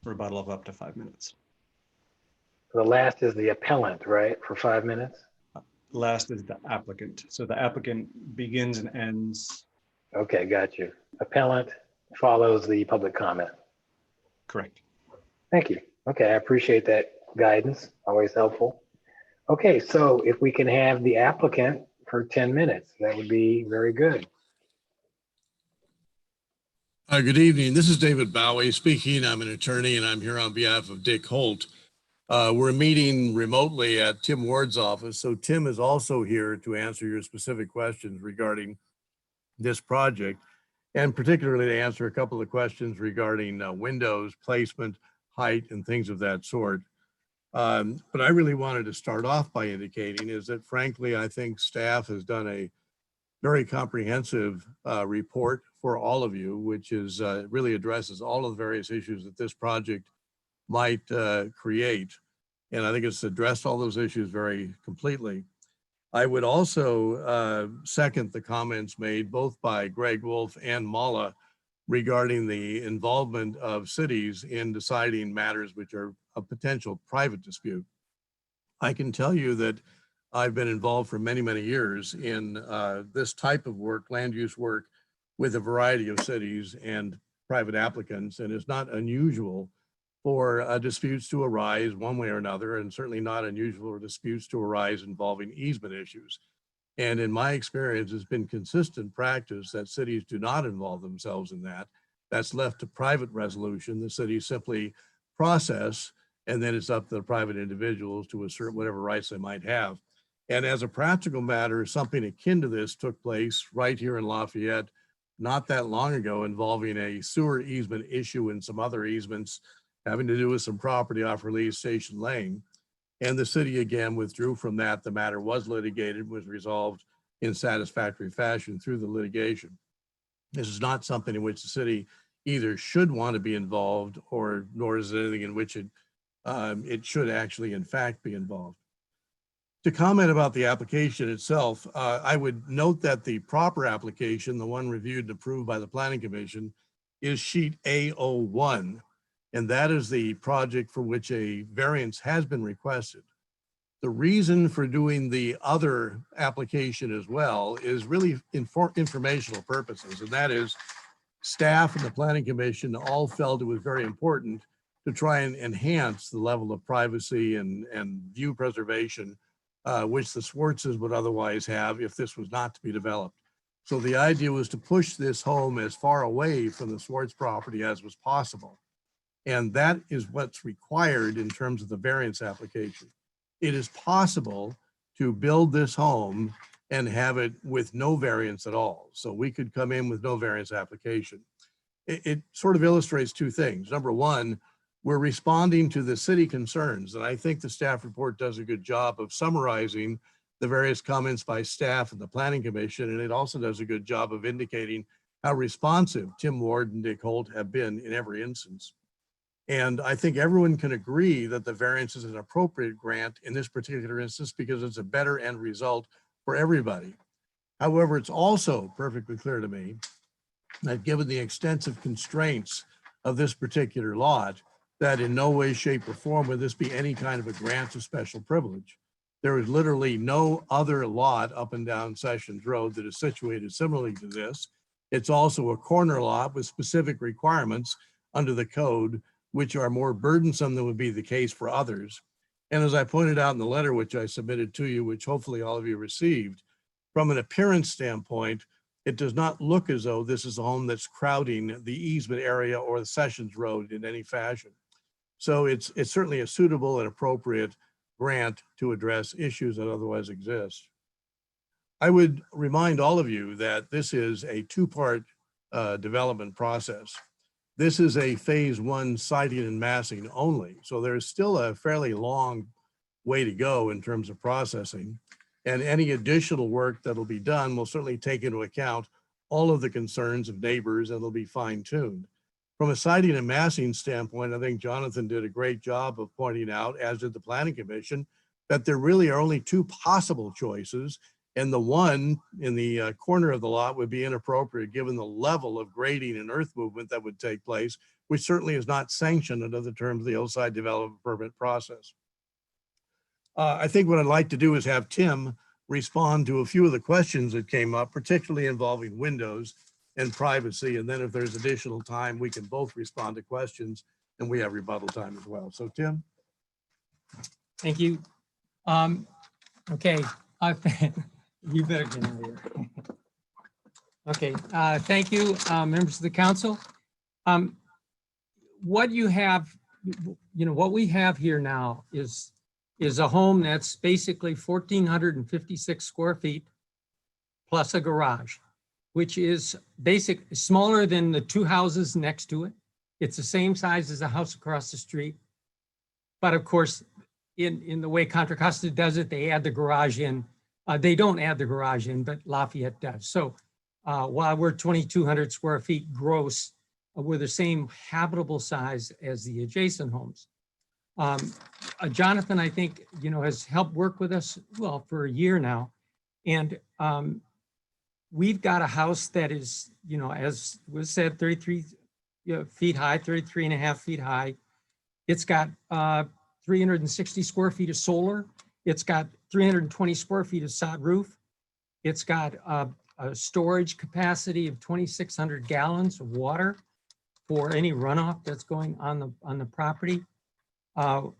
rebuttal of up to 5 minutes. The last is the appellant, right, for 5 minutes? Last is the applicant. So the applicant begins and ends. Okay, got you. Appellant follows the public comment. Correct. Thank you. Okay, I appreciate that guidance, always helpful. Okay, so if we can have the applicant for 10 minutes, that would be very good. Good evening. This is David Bowie speaking. I'm an attorney and I'm here on behalf of Dick Holt. We're meeting remotely at Tim Ward's office. So Tim is also here to answer your specific questions regarding this project, and particularly to answer a couple of questions regarding windows, placement, height, and things of that sort. But I really wanted to start off by indicating is that frankly, I think staff has done a very comprehensive report for all of you, which is really addresses all of the various issues that this project might create. And I think it's addressed all those issues very completely. I would also second the comments made both by Greg Wolf and Mala regarding the involvement of cities in deciding matters which are a potential private dispute. I can tell you that I've been involved for many, many years in this type of work, land use work, with a variety of cities and private applicants, and it's not unusual for disputes to arise one way or another, and certainly not unusual for disputes to arise involving easement issues. And in my experience, it's been consistent practice that cities do not involve themselves in that. That's left to private resolution. The cities simply process, and then it's up to the private individuals to assert whatever rights they might have. And as a practical matter, something akin to this took place right here in Lafayette not that long ago, involving a sewer easement issue and some other easements having to do with some property off Release Station Lane. And the city again withdrew from that. The matter was litigated, was resolved in satisfactory fashion through the litigation. This is not something in which the city either should want to be involved, or nor is it anything in which it should actually in fact be involved. To comment about the application itself, I would note that the proper application, the one reviewed and approved by the Planning Commission, is sheet A01, and that is the project for which a variance has been requested. The reason for doing the other application as well is really for informational purposes, and that is staff and the Planning Commission all felt it was very important to try and enhance the level of privacy and view preservation which the Swartzes would otherwise have if this was not to be developed. So the idea was to push this home as far away from the Swartz property as was possible. And that is what's required in terms of the variance application. It is possible to build this home and have it with no variance at all. So we could come in with no variance application. It sort of illustrates two things. Number one, we're responding to the city concerns, and I think the staff report does a good job of summarizing the various comments by staff and the Planning Commission, and it also does a good job of indicating how responsive Tim Ward and Dick Holt have been in every instance. And I think everyone can agree that the variance is an appropriate grant in this particular instance because it's a better end result for everybody. However, it's also perfectly clear to me that given the extensive constraints of this particular lot, that in no way, shape, or form would this be any kind of a grant of special privilege. There is literally no other lot up and down Sessions Road that is situated similarly to this. It's also a corner lot with specific requirements under the code, which are more burdensome than would be the case for others. And as I pointed out in the letter, which I submitted to you, which hopefully all of you received, from an appearance standpoint, it does not look as though this is a home that's crowding the easement area or the Sessions Road in any fashion. So it's certainly a suitable and appropriate grant to address issues that otherwise exist. I would remind all of you that this is a two-part development process. This is a phase one siding and massing only. So there's still a fairly long way to go in terms of processing. And any additional work that'll be done will certainly take into account all of the concerns of neighbors, and it'll be fine-tuned. From a siding and massing standpoint, I think Jonathan did a great job of pointing out, as did the Planning Commission, that there really are only two possible choices, And the one in the corner of the lot would be inappropriate given the level of grading and earth movement that would take place, which certainly is not sanctioned under the terms of the hillside development permit process. I think what I'd like to do is have Tim respond to a few of the questions that came up, particularly involving windows and privacy. And then if there's additional time, we can both respond to questions and we have rebuttal time as well. So Tim. Thank you. Okay, you better get in here. Okay, thank you, members of the council. What you have, what we have here now is a home that's basically 1,456 square feet plus a garage, which is smaller than the two houses next to it. It's the same size as the house across the street. But of course, in the way Contra Costa does it, they add the garage in. They don't add the garage in, but Lafayette does. So while we're 2,200 square feet gross, we're the same habitable size as the adjacent homes. Jonathan, I think, has helped work with us, well, for a year now. And we've got a house that is, as was said, 33 feet high, 33 and a half feet high. It's got 360 square feet of solar. It's got 320 square feet of sod roof. It's got a storage capacity of 2,600 gallons of water for any runoff that's going on the property.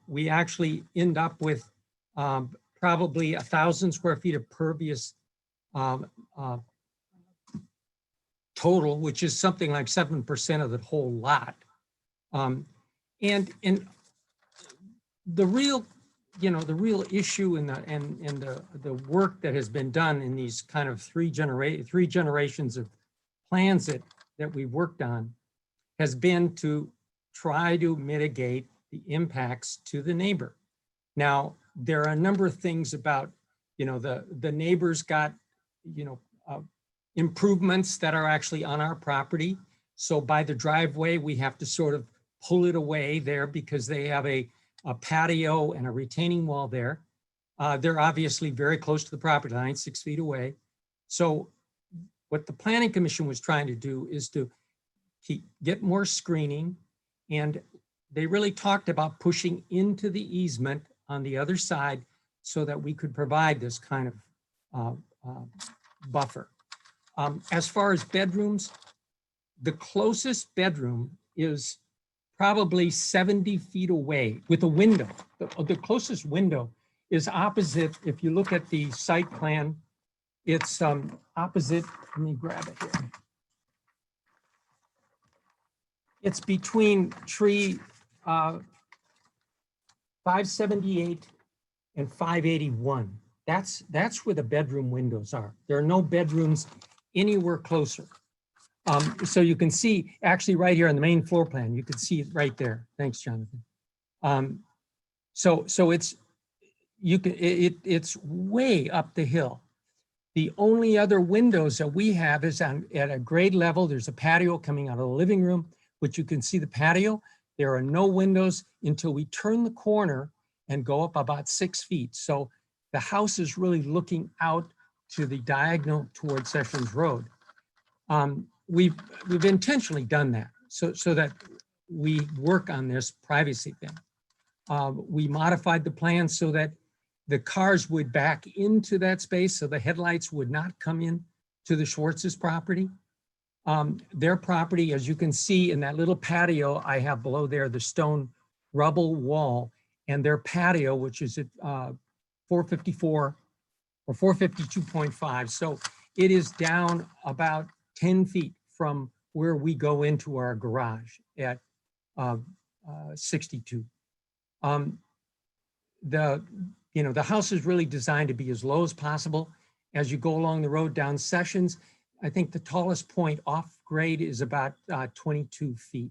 We actually end up with probably 1,000 square feet of pervious total, which is something like 7% of the whole lot. And the real, the real issue and the work that has been done in these kind of three generations of plans that we've worked on has been to try to mitigate the impacts to the neighbor. Now, there are a number of things about, the neighbors got, improvements that are actually on our property. So by the driveway, we have to sort of pull it away there because they have a patio and a retaining wall there. They're obviously very close to the property line, 6 feet away. So what the Planning Commission was trying to do is to get more screening, and they really talked about pushing into the easement on the other side so that we could provide this kind of buffer. As far as bedrooms, the closest bedroom is probably 70 feet away with a window. The closest window is opposite. If you look at the site plan, it's opposite. Let me grab it here. It's between tree 578 and 581. That's where the bedroom windows are. There are no bedrooms anywhere closer. So you can see actually right here on the main floor plan, you can see it right there. Thanks, Jonathan. So it's way up the hill. The only other windows that we have is at a grade level. There's a patio coming out of the living room, which you can see the patio. There are no windows until we turn the corner and go up about 6 feet. So the house is really looking out to the diagonal towards Sessions Road. We've intentionally done that so that we work on this privacy thing. We modified the plan so that the cars would back into that space so the headlights would not come in to the Schwartz's property. Their property, as you can see in that little patio I have below there, the stone rubble wall, and their patio, which is at 454 or 452.5. So it is down about 10 feet from where we go into our garage at 62. The house is really designed to be as low as possible. As you go along the road down Sessions, I think the tallest point off grade is about 22 feet.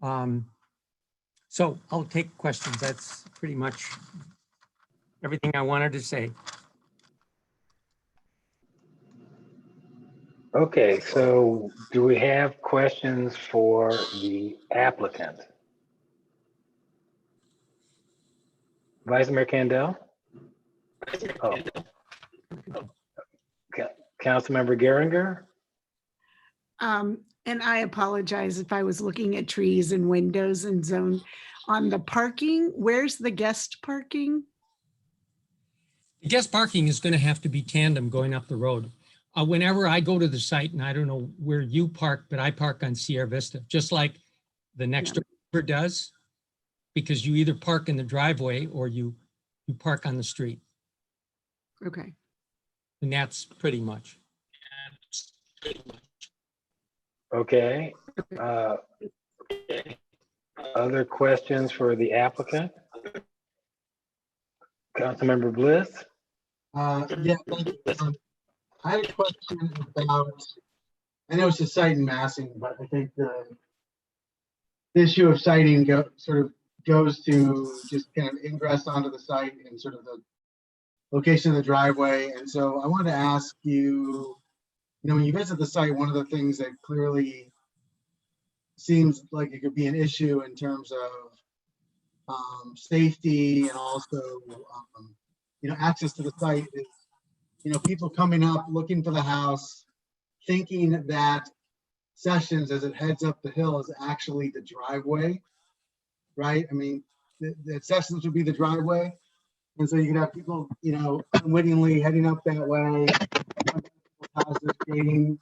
So I'll take questions. That's pretty much everything I wanted to say. Okay, so do we have questions for the applicant? Vice Mayor Candell? Oh. Councilmember Geringer? And I apologize if I was looking at trees and windows and zone on the parking. Where's the guest parking? Guest parking is going to have to be tandem going up the road. Whenever I go to the site, and I don't know where you park, but I park on Sierra Vista, just like the next door neighbor does, because you either park in the driveway or you park on the street. Okay. And that's pretty much. Okay. Other questions for the applicant? Councilmember Bliss? Yeah, thank you. I had a question about, I know it's a site and massing, but I think the issue of siting sort of goes to just kind of ingress onto the site and sort of the location of the driveway. And so I wanted to ask you, when you visit the site, one of the things that clearly seems like it could be an issue in terms of safety and also, access to the site is, people coming up looking for the house, thinking that Sessions as it heads up the hill is actually the driveway, right? I mean, that Sessions would be the driveway. And so you could have people, unwittingly heading up that way, houses creating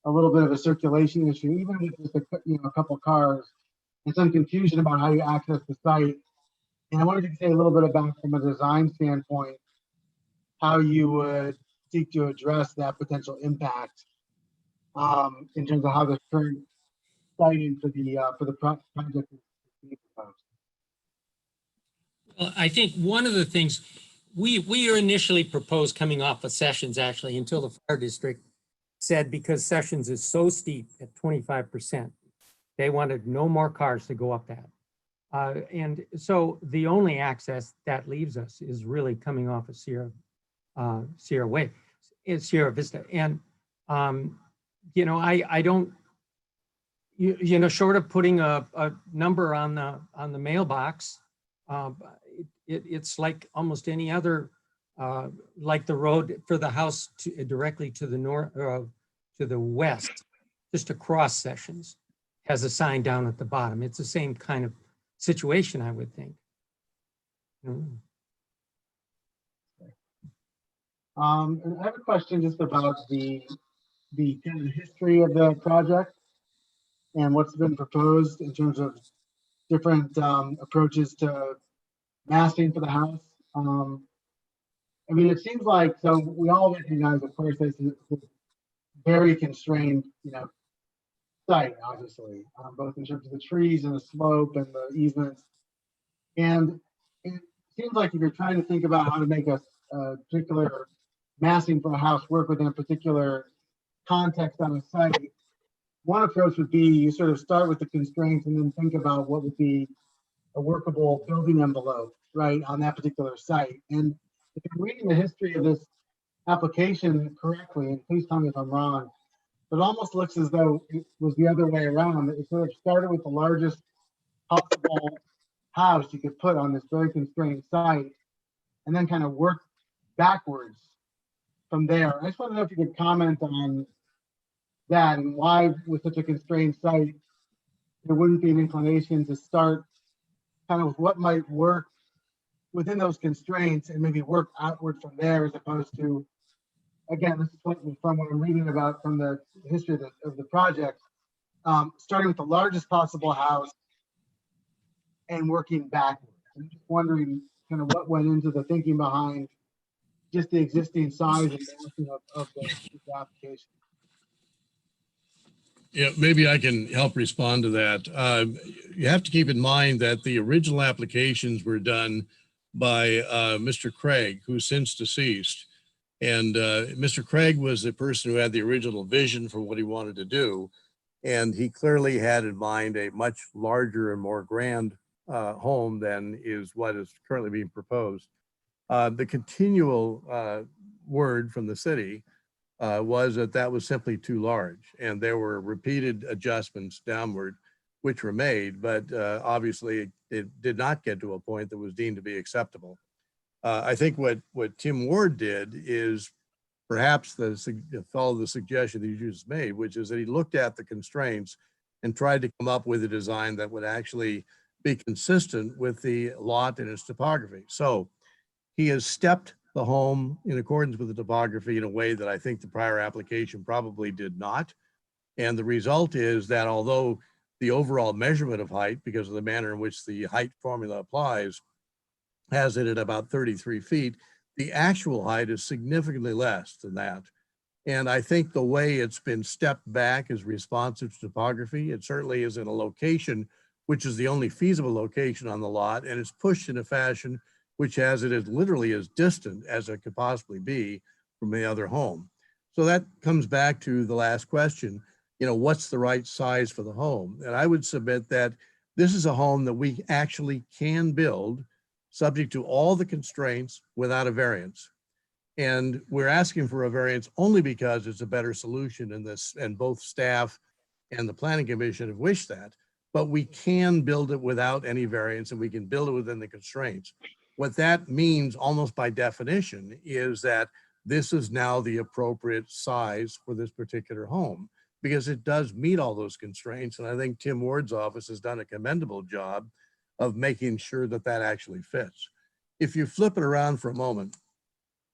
a little bit of a circulation issue, even with just a couple cars, and some confusion about how you access the site. And I wanted you to say a little bit about, from a design standpoint, how you would seek to address that potential impact in terms of how the current siting for the project is being proposed. Well, I think one of the things we initially proposed coming off of Sessions, actually, until the fire district said, because Sessions is so steep at 25%, they wanted no more cars to go up that. And so the only access that leaves us is really coming off of Sierra Vista. And, I don't, short of putting a number on the mailbox, it's like almost any other, like the road for the house directly to the north, to the west, just across Sessions, has a sign down at the bottom. It's the same kind of situation, I would think. And I have a question just about the kind of history of the project and what's been proposed in terms of different approaches to massing for the house. I mean, it seems like, so we all recognize, of course, this is a very constrained, site, obviously, both in terms of the trees and the slope and the easements. And it seems like if you're trying to think about how to make a particular massing for a house work within a particular context on a site, one approach would be you sort of start with the constraints and then think about what would be a workable building envelope, right, on that particular site. And if I'm reading the history of this application correctly, and please tell me if I'm wrong, it almost looks as though it was the other way around. It sort of started with the largest possible house you could put on this very constrained site, and then kind of work backwards from there. I just want to know if you could comment on that and why, with such a constrained site, there wouldn't be an inclination to start kind of with what might work within those constraints and maybe work outward from there, as opposed to, again, this is from what I'm reading about from the history of the project, starting with the largest possible house and working backwards. I'm just wondering kind of what went into the thinking behind just the existing size and massing of the application. Yeah, maybe I can help respond to that. You have to keep in mind that the original applications were done by Mr. Craig, who's since deceased. And Mr. Craig was the person who had the original vision for what he wanted to do. And he clearly had in mind a much larger and more grand home than is what is currently being proposed. The continual word from the city was that was simply too large, and there were repeated adjustments downward which were made, but obviously it did not get to a point that was deemed to be acceptable. I think what Tim Ward did is perhaps follow the suggestion that you just made, which is that he looked at the constraints and tried to come up with a design that would actually be consistent with the lot and its topography. So he has stepped the home in accordance with the topography in a way that I think the prior application probably did not. And the result is that although the overall measurement of height, because of the manner in which the height formula applies, has it at about 33 feet, the actual height is significantly less than that. And I think the way it's been stepped back is responsive to topography. It certainly is in a location which is the only feasible location on the lot, and it's pushed in a fashion which has it as literally as distant as it could possibly be from the other home. So that comes back to the last question, you know, what's the right size for the home? And I would submit that this is a home that we actually can build subject to all the constraints without a variance. And we're asking for a variance only because it's a better solution in this, and both staff and the planning commission have wished that, but we can build it without any variance and we can build it within the constraints. What that means almost by definition is that this is now the appropriate size for this particular home because it does meet all those constraints. And I think Tim Ward's office has done a commendable job of making sure that that actually fits. If you flip it around for a moment,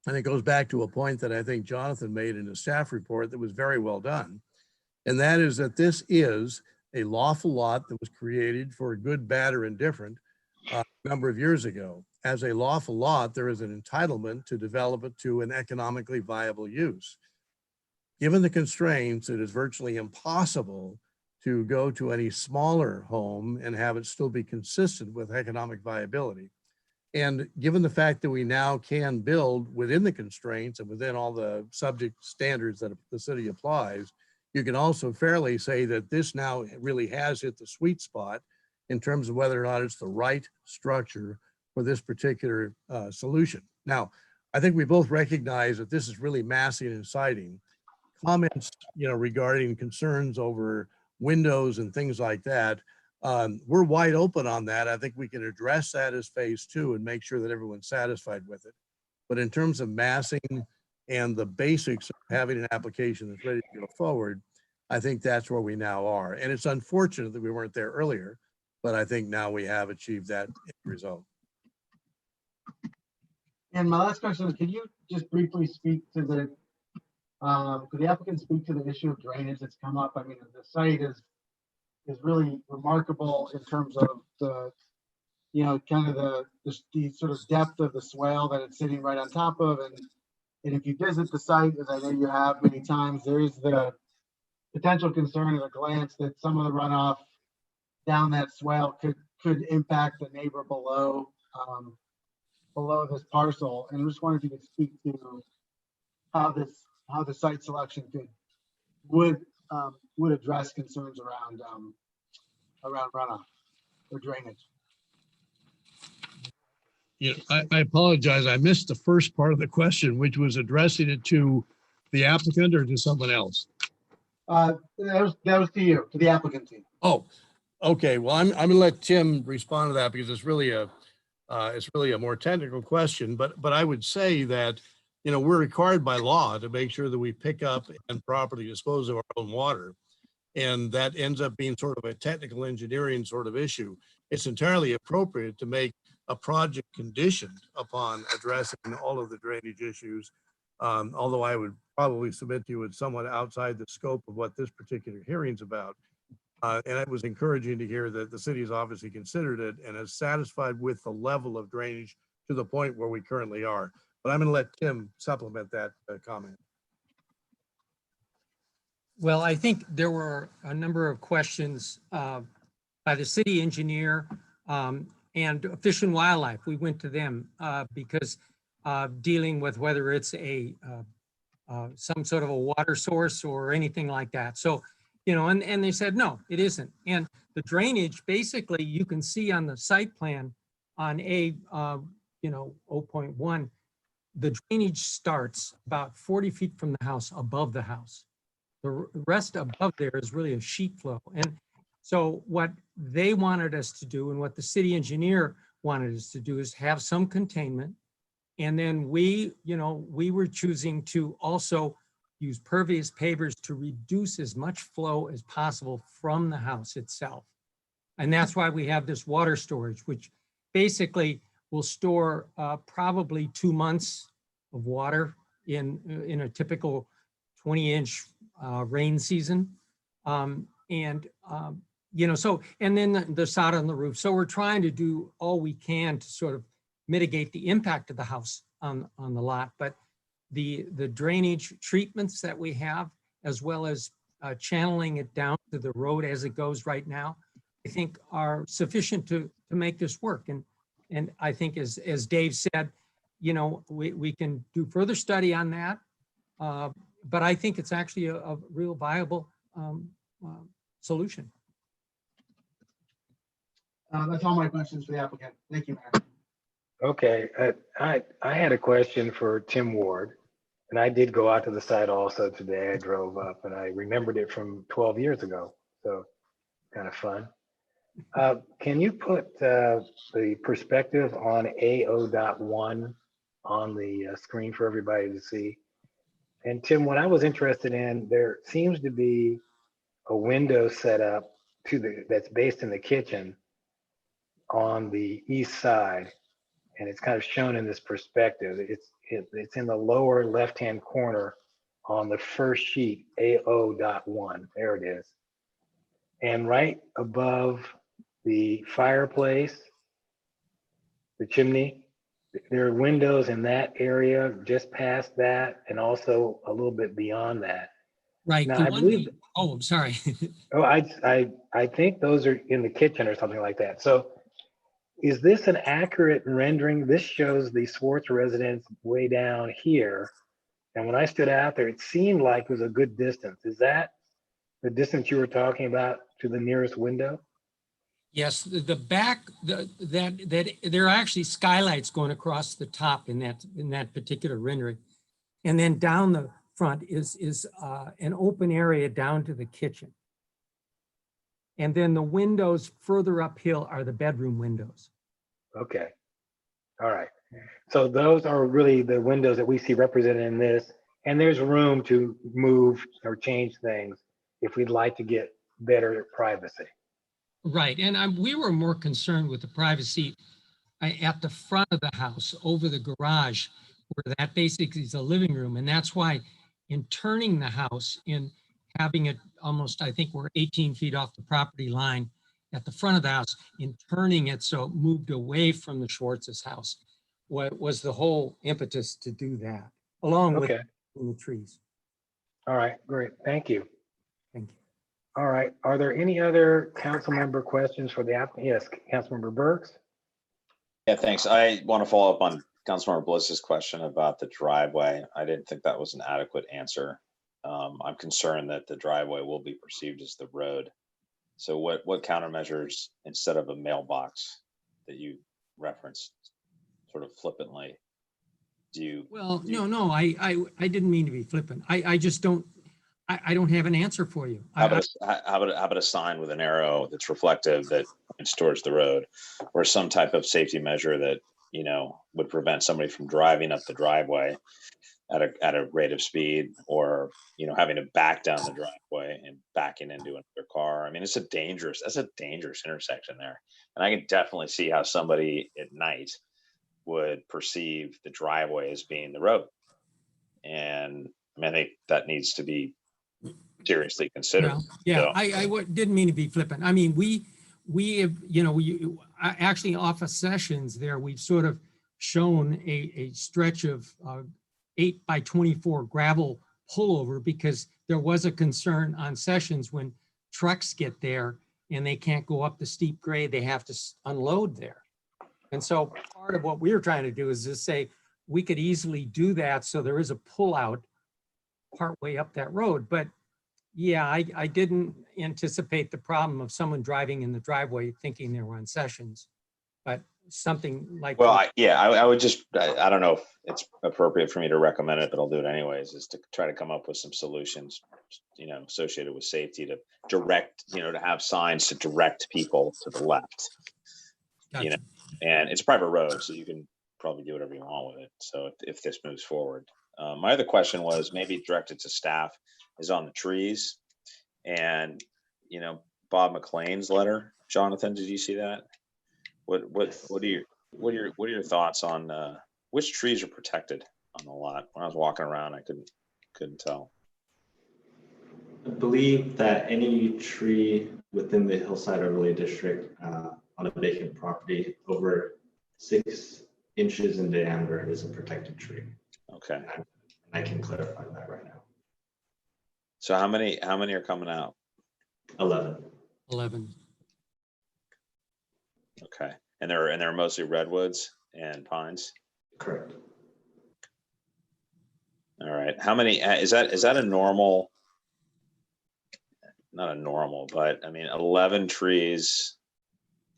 and it goes back to a point that I think Jonathan made in his staff report that was very well done. And that is that this is a lawful lot that was created for good, bad, or indifferent a number of years ago. As a lawful lot, there is an entitlement to develop it to an economically viable use. Given the constraints, it is virtually impossible to go to any smaller home and have it still be consistent with economic viability. And given the fact that we now can build within the constraints and within all the subject standards that the city applies, you can also fairly say that this now really has hit the sweet spot in terms of whether or not it's the right structure for this particular solution. Now, I think we both recognize that this is really massing and inciting. Comments, you know, regarding concerns over windows and things like that, we're wide open on that. I think we can address that as phase 2 and make sure that everyone's satisfied with it. But in terms of massing and the basics of having an application that's ready to go forward, I think that's where we now are. And it's unfortunate that we weren't there earlier, but I think now we have achieved that result. And my last question is, can you just briefly speak to could the applicant speak to the issue of drainage that's come up? I mean, the site is really remarkable in terms of the, you know, kind of the sort of depth of the swale that it's sitting right on top of. And if you visit the site, as I know you have many times, there is the potential concern at a glance that some of the runoff down that swale could impact the neighbor below this parcel. And I just wondered if you could speak to how the site selection would address concerns around runoff or drainage. You know, I apologize. I missed the first part of the question, which was addressing it to the applicant or to someone else. That was to you, to the applicant team. Oh, okay. Well, I'm going to let Tim respond to that because it's really a more technical question. But I would say that, you know, we're required by law to make sure that we pick up and properly dispose of our own water. And that ends up being sort of a technical engineering sort of issue. It's entirely appropriate to make a project conditioned upon addressing all of the drainage issues. Although I would probably submit to you it's somewhat outside the scope of what this particular hearing's about. And it was encouraging to hear that the city's obviously considered it and is satisfied with the level of drainage to the point where we currently are. But I'm going to let Tim supplement that comment. Well, I think there were a number of questions by the city engineer and Fish and Wildlife. We went to them because dealing with whether it's some sort of a water source or anything like that. So, you know, and they said, no, it isn't. And the drainage, basically, you can see on the site plan on 0.1, the drainage starts about 40 feet from the house, above the house. The rest above there is really a sheet flow. And so what they wanted us to do and what the city engineer wanted us to do is have some containment And then we were choosing to also use pervious pavers to reduce as much flow as possible from the house itself. And that's why we have this water storage, which basically will store probably 2 months of water in a typical 20-inch rain season. So, and then the sod on the roof. So we're trying to do all we can to sort of mitigate the impact of the house on the lot. But the drainage treatments that we have, as well as channeling it down to the road as it goes right now, I think are sufficient to make this work. And I think as Dave said, we can do further study on that. But I think it's actually a real viable solution. That's all my questions for the applicant. Thank you, Mayor. Okay, I had a question for Tim Ward, and I did go out to the site also today. I drove up and I remembered it from 12 years ago, so kind of fun. Can you put the perspective on AO.1 on the screen for everybody to see? And Tim, what I was interested in, there seems to be a window set up that's based in the kitchen on the east side, and it's kind of shown in this perspective. It's in the lower left-hand corner on the first sheet, AO.1. There it is. And right above the fireplace, the chimney, there are windows in that area, just past that, and also a little bit beyond that. Right. Now, I believe. Oh, I'm sorry. Oh, I think those are in the kitchen or something like that. So is this an accurate rendering? This shows the Swartz residence way down here. And when I stood out there, it seemed like it was a good distance. Is that the distance you were talking about to the nearest window? Yes, the back, that there are actually skylights going across the top in that particular rendering. And then down the front is an open area down to the kitchen. And then the windows further uphill are the bedroom windows. Okay. All right. So those are really the windows that we see represented in this. And there's room to move or change things if we'd like to get better privacy. Right. And we were more concerned with the privacy at the front of the house over the garage, where that basically is a living room. And that's why in turning the house, in having it almost, I think we're 18 feet off the property line at the front of the house, in turning it so it moved away from the Schwartz's house, what was the whole impetus to do that, along with the trees. All right, great. Thank you. Thank you. All right. Are there any other council member questions for the applicant? Yes, Councilmember Burks. Yeah, thanks. I want to follow up on Councilmember Bliss's question about the driveway. I didn't think that was an adequate answer. I'm concerned that the driveway will be perceived as the road. So what countermeasures, instead of a mailbox that you referenced sort of flippantly, do you? Well, no, I didn't mean to be flippant. I just don't, I don't have an answer for you. How about a sign with an arrow that's reflective that points towards the road, or some type of safety measure that, would prevent somebody from driving up the driveway at a rate of speed, or, having to back down the driveway and backing into another car. I mean, that's a dangerous intersection there. And I can definitely see how somebody at night would perceive the driveway as being the road. And I think that needs to be seriously considered. Well, yeah, So, I didn't mean to be flippant. I mean, we have, actually off of Sessions there, we've sort of shown a stretch of 8 by 24 gravel pullover, because there was a concern on Sessions when trucks get there and they can't go up the steep grade, they have to unload there. And so part of what we were trying to do is just say, we could easily do that. So there is a pullout partway up that road. But yeah, I didn't anticipate the problem of someone driving in the driveway thinking they were on Sessions, but something like. well, I would just, I don't know if it's appropriate for me to recommend it, but I'll do it anyways, is to try to come up with some solutions, associated with safety, to direct, to have signs to direct people to the left. Gotcha. And it's a private road, so you can probably do whatever you want with it. So if this moves forward. My other question was maybe directed to staff is on the trees and, you know, Bob McLean's letter. Jonathan, did you see that? What are your thoughts on which trees are protected on the lot? When I was walking around, I couldn't tell. I believe that any tree within the hillside overlay district on a vacant property over 6 inches in diameter is a protected tree. Okay. I can clarify that right now. So how many are coming out? 11. 11. Okay. And they're mostly redwoods and pines? Correct. All right. How many is that a normal, not a normal, but I mean 11 trees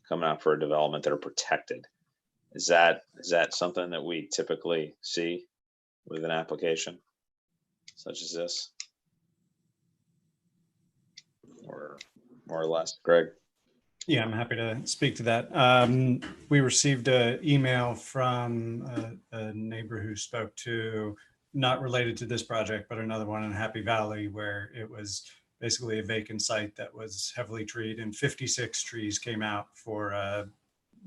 coming out for a development that are protected. Is that something that we typically see with an application such as this? Or more or less, Greg? Yeah, I'm happy to speak to that. We received an email from a neighbor who spoke to, not related to this project, but another one in Happy Valley, where it was basically a vacant site that was heavily treed, and 56 trees came out for a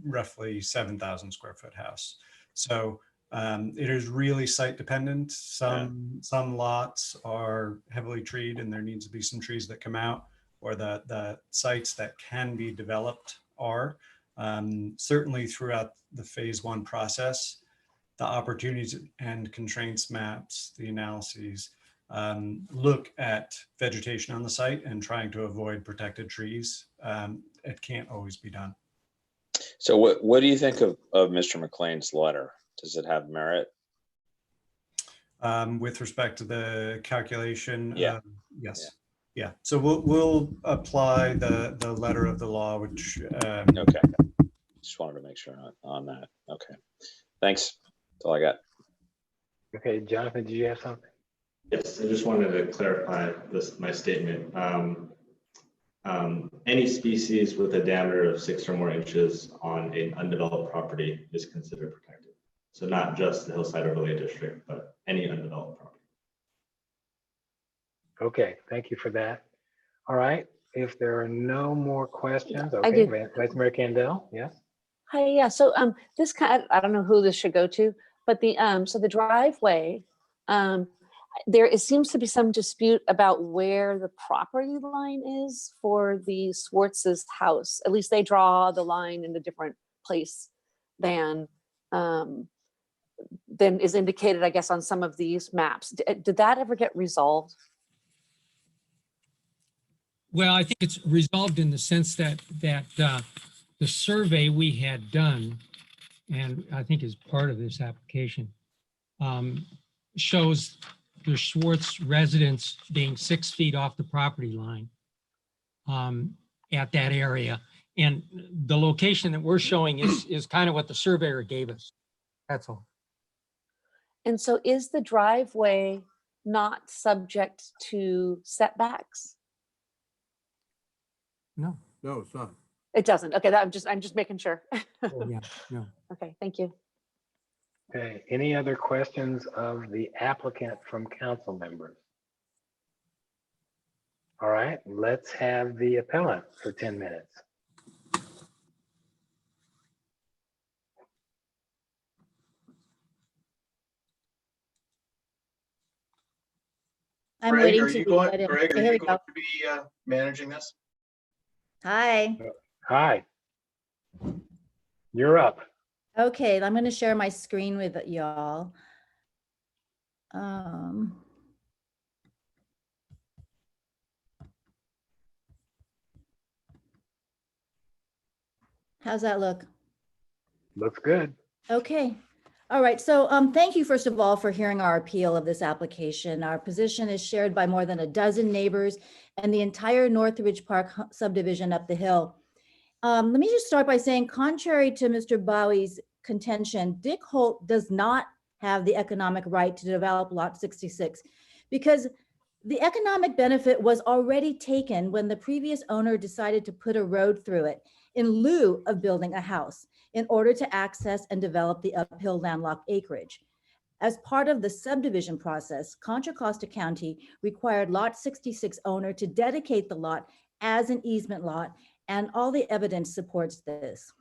roughly 7,000 square foot house. So it is really site dependent. Some lots are heavily treed and there needs to be some trees that come out, or the sites that can be developed are. Certainly throughout the phase 1 process, the opportunities and constraints maps, the analyses, look at vegetation on the site and trying to avoid protected trees. It can't always be done. So what do you think of Mr. McLean's letter? Does it have merit? With respect to the calculation? Yeah. Yes. Yeah. So we'll apply the letter of the law, which. Okay. Just wanted to make sure on that. Okay. Thanks. That's all I got. Okay, Jonathan, did you have something? Yes, I just wanted to clarify my statement. Any species with a diameter of 6 or more inches on an undeveloped property is considered protected. So not just the hillside overlay district, but any undeveloped property. Okay, thank you for that. All right, if there are no more questions, I okay, do. Vice Mayor Candell, yes? Hi, yeah, so this kind of, I don't know who this should go to, but so the driveway, it seems to be some dispute about where the property line is for the Swartz's house. At least they draw the line in a different place than is indicated, I guess, on some of these maps. Did that ever get resolved? Well, I think it's resolved in the sense that the survey we had done, and I think is part of this application, shows the Schwartz residence being 6 feet off the property line at that area. And the location that we're showing is kind of what the surveyor gave us. That's all. And so is the driveway not subject to setbacks? No. No, it's not. It doesn't. Okay, I'm just making sure. Oh, yeah, no. Okay, thank you. Okay, any other questions of the applicant from council members? All right, let's have the appellant for 10 minutes. I'm Greg, waiting are to you be going, let in. Greg, are Here you we going go. to be managing this? Hi. Hi. You're up. Okay, I'm going to share my screen with y'all. How's that look? Looks good. Okay. All right. So thank you, first of all, for hearing our appeal of this application. Our position is shared by more than a dozen neighbors and the entire Northridge Park subdivision up the hill. Let me just start by saying, contrary to Mr. Bowie's contention, Dick Holt does not have the economic right to develop Lot 66 because the economic benefit was already taken when the previous owner decided to put a road through it in lieu of building a house. in order to access and develop the uphill landlocked acreage. As part of the subdivision process, Contra Costa County required Lot 66 owner to dedicate the lot as an easement lot, and all the evidence supports this.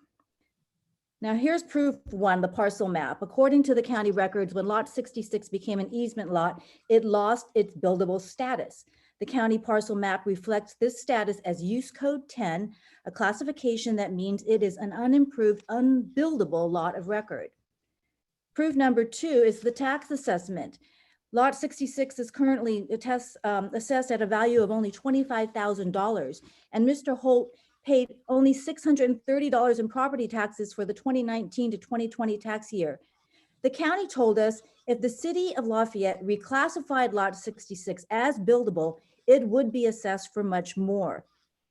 Now here's proof one, the parcel map. According to the county records, when Lot 66 became an easement lot, it lost its buildable status. The county parcel map reflects this status as Use Code 10, a classification that means it is an unimproved, unbuildable lot of record. Proof number two is the tax assessment. Lot 66 is currently assessed at a value of only $25,000, and Mr. Holt paid only $630 in property taxes for the 2019 to 2020 tax year. The county told us if the city of Lafayette reclassified Lot 66 as buildable, it would be assessed for much more.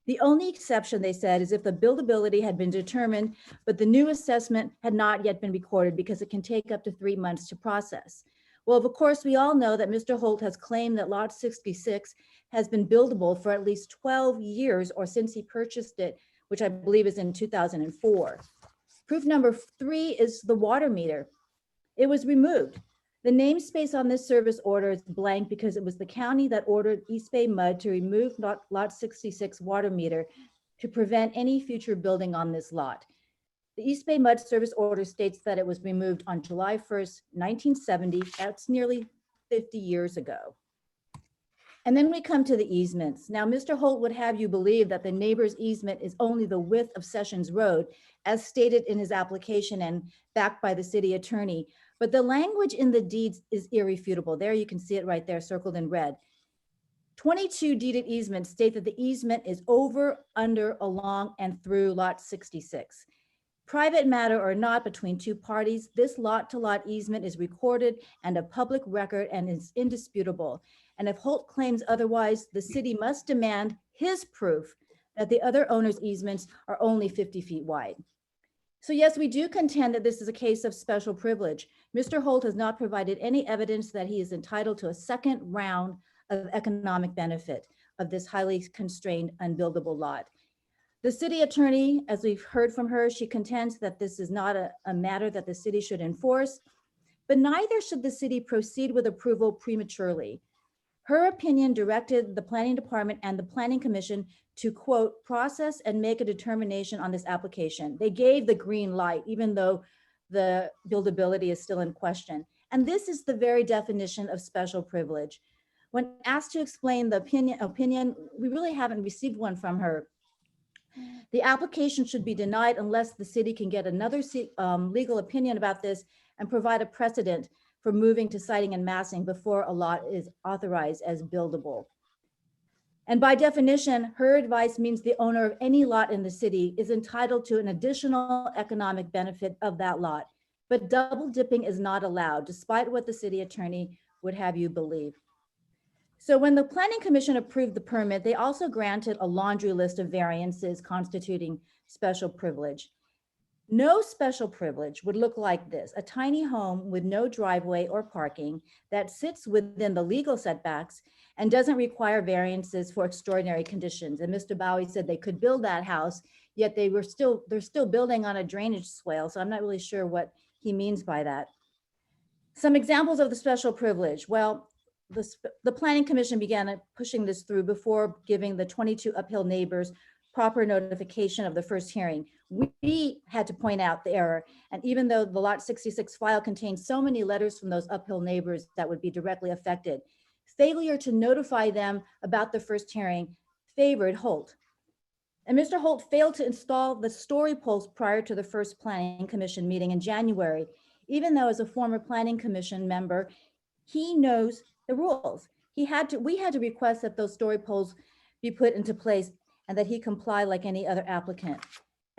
The only exception, they said, is if the buildability had been determined, but the new assessment had not yet been recorded because it can take up to 3 months to process. Well, of course, we all know that Mr. Holt has claimed that Lot 66 has been buildable for at least 12 years or since he purchased it, which I believe is in 2004. Proof number three is the water meter. It was removed. The namespace on this service order is blank because it was the county that ordered East Bay Mud to remove Lot 66 water meter to prevent any future building on this lot. The East Bay Mud service order states that it was removed on July 1st, 1970. That's nearly 50 years ago. And then we come to the easements. Now, Mr. Holt would have you believe that the neighbor's easement is only the width of Sessions Road, as stated in his application and backed by the city attorney. But the language in the deeds is irrefutable. There you can see it right there, circled in red. 22 deeded easements state that the easement is over, under, along, and through Lot 66. Private matter or not between two parties, this lot-to-lot easement is recorded and a public record and is indisputable. And if Holt claims otherwise, the city must demand his proof that the other owner's easements are only 50 feet wide. So yes, we do contend that this is a case of special privilege. Mr. Holt has not provided any evidence that he is entitled to a second round of economic benefit of this highly constrained, unbuildable lot. The city attorney, as we've heard from her, she contends that this is not a matter that the city should enforce, but neither should the city proceed with approval prematurely. Her opinion directed the planning department and the planning commission to, quote, process and make a determination on this application. They gave the green light, even though the buildability is still in question. And this is the very definition of special privilege. When asked to explain the opinion, we really haven't received one from her. The application should be denied unless the city can get another legal opinion about this and provide a precedent for moving to siting and massing before a lot is authorized as buildable. And by definition, her advice means the owner of any lot in the city is entitled to an additional economic benefit of that lot, but double dipping is not allowed, despite what the city attorney would have you believe. So when the Planning Commission approved the permit, they also granted a laundry list of variances constituting special privilege. No special privilege would look like this: a tiny home with no driveway or parking that sits within the legal setbacks and doesn't require variances for extraordinary conditions. And Mr. Bowie said they could build that house, yet they're still building on a drainage swale. So I'm not really sure what he means by that. Some examples of the special privilege. Well, the Planning Commission began pushing this through before giving the 22 uphill neighbors proper notification of the first hearing. We had to point out the error. And even though the Lot 66 file contains so many letters from those uphill neighbors that would be directly affected, failure to notify them about the first hearing favored Holt. And Mr. Holt failed to install the story poles prior to the first Planning Commission meeting in January, even though as a former Planning Commission member, he knows the rules. We had to request that those story poles be put into place and that he comply like any other applicant.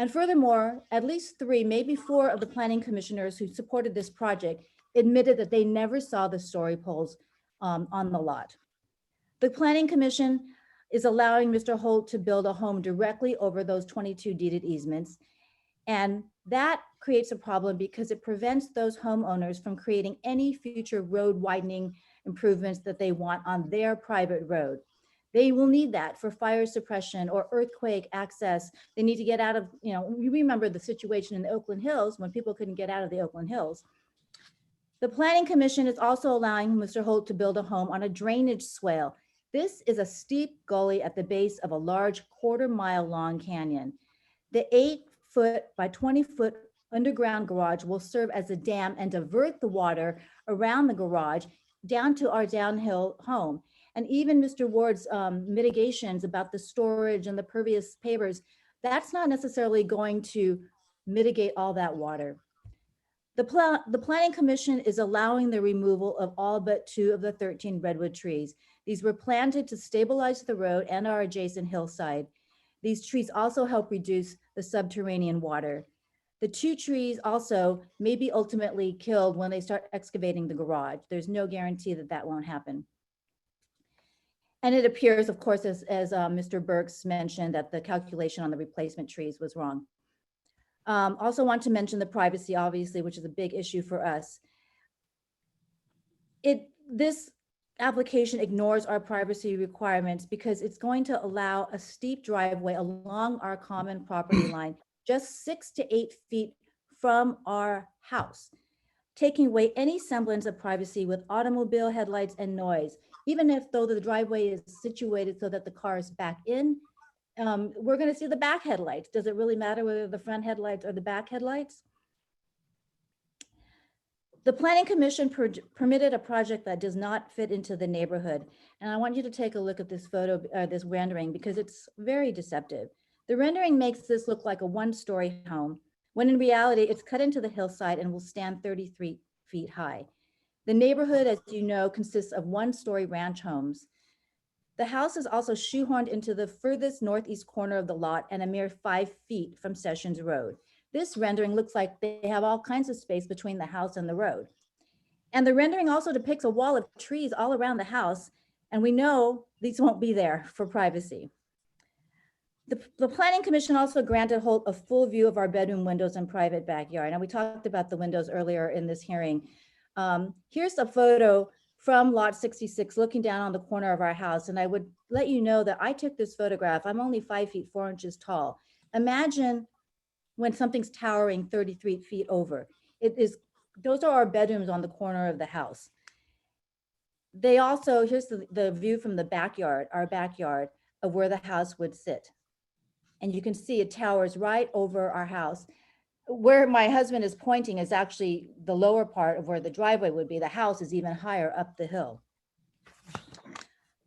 And furthermore, at least 3, maybe 4 of the planning commissioners who supported this project admitted that they never saw the story poles on the lot. The Planning Commission is allowing Mr. Holt to build a home directly over those 22 deeded easements. And that creates a problem because it prevents those homeowners from creating any future road widening improvements that they want on their private road. They will need that for fire suppression or earthquake access. They need to get out of, you remember the situation in the Oakland Hills when people couldn't get out of the Oakland Hills. The Planning Commission is also allowing Mr. Holt to build a home on a drainage swale. This is a steep gully at the base of a large 1/4 mile long canyon. The 8-foot by 20-foot underground garage will serve as a dam and divert the water around the garage down to our downhill home. And even Mr. Ward's mitigations about the storage and the pervious pavers, that's not necessarily going to mitigate all that water. The Planning Commission is allowing the removal of all but 2 of the 13 redwood trees. These were planted to stabilize the road and our adjacent hillside. These trees also help reduce the subterranean water. The 2 trees also may be ultimately killed when they start excavating the garage. There's no guarantee that that won't happen. And it appears, of course, as Mr. Burks mentioned, that the calculation on the replacement trees was wrong. Also want to mention the privacy, obviously, which is a big issue for us. This application ignores our privacy requirements because it's going to allow a steep driveway along our common property line, just 6 to 8 feet from our house, taking away any semblance of privacy with automobile headlights and noise. Even if though the driveway is situated so that the cars back in, we're going to see the back headlights. Does it really matter whether the front headlights or the back headlights? The Planning Commission permitted a project that does not fit into the neighborhood. And I want you to take a look at this photo, this rendering, because it's very deceptive. The rendering makes this look like a 1-story home, when in reality, it's cut into the hillside and will stand 33 feet high. The neighborhood, as you know, consists of 1-story ranch homes. The house is also shoehorned into the furthest northeast corner of the lot and a mere 5 feet from Sessions Road. This rendering looks like they have all kinds of space between the house and the road. And the rendering also depicts a wall of trees all around the house, and we know these won't be there for privacy. The Planning Commission also granted Holt a full view of our bedroom windows and private backyard. And we talked about the windows earlier in this hearing. Here's a photo from lot 66 looking down on the corner of our house. And I would let you know that I took this photograph. I'm only 5 feet 4 inches tall. Imagine when something's towering 33 feet over. Those are our bedrooms on the corner of the house. They also, here's the view from the backyard, our backyard, of where the house would sit. And you can see it towers right over our house. Where my husband is pointing is actually the lower part of where the driveway would be. The house is even higher up the hill.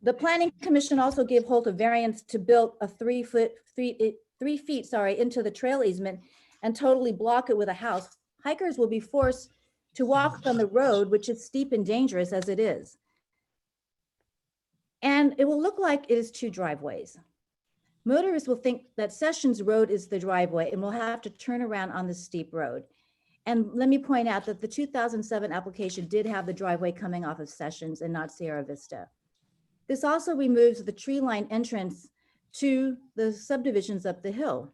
The Planning Commission also gave Holt a variance to build a 3 feet into the trail easement and totally block it with a house. Hikers will be forced to walk on the road, which is steep and dangerous as it is. And it will look like it is 2 driveways. Motorists will think that Sessions Road is the driveway and will have to turn around on the steep road. And let me point out that the 2007 application did have the driveway coming off of Sessions and not Sierra Vista. This also removes the tree line entrance to the subdivisions up the hill.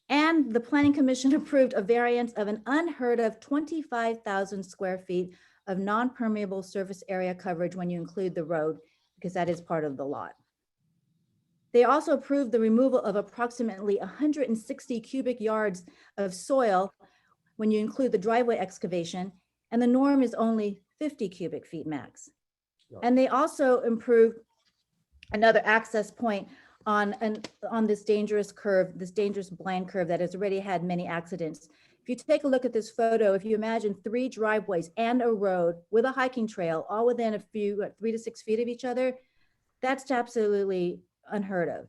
And the Planning Commission approved a variance of an unheard of 25,000 square feet of non-permeable surface area coverage when you include the road, because that is part of the lot. They also approved the removal of approximately 160 cubic yards of soil when you include the driveway excavation, and the norm is only 50 cubic feet max. And they also improved another access point on this dangerous curve, this dangerous blind curve that has already had many accidents. If you take a look at this photo, if you imagine 3 driveways and a road with a hiking trail, all within a few, 3 to 6 feet of each other, that's absolutely unheard of.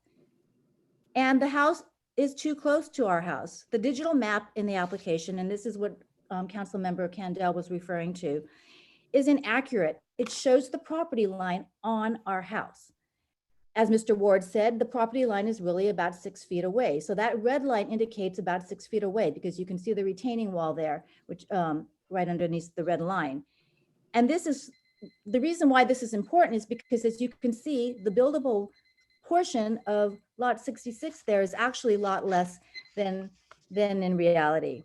And the house is too close to our house. The digital map in the application, and this is what Councilmember Candell was referring to, is inaccurate. It shows the property line on our house. As Mr. Ward said, the property line is really about 6 feet away. So that red line indicates about 6 feet away because you can see the retaining wall there, which right underneath the red line. And this is the reason why this is important is because, as you can see, the buildable portion of lot 66 there is actually a lot less than in reality.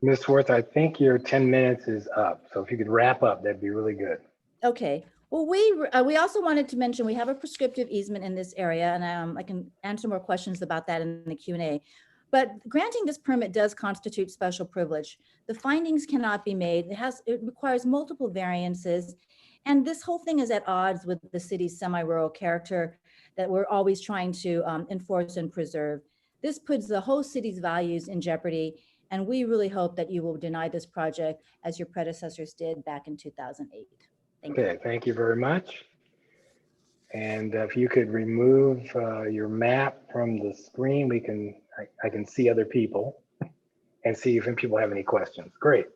Ms. Worth, I think your 10 minutes is up. So if you could wrap up, that'd be really good. Okay. Well, we also wanted to mention, we have a prescriptive easement in this area, and I can answer more questions about that in the Q&A. But granting this permit does constitute special privilege. The findings cannot be made. It requires multiple variances. And this whole thing is at odds with the city's semi-rural character that we're always trying to enforce and preserve. This puts the whole city's values in jeopardy. And we really hope that you will deny this project as your predecessors did back in 2008. Thank you. Okay, thank you very much. And if you could remove your map from the screen, I can see other people and see if people have any questions. Great.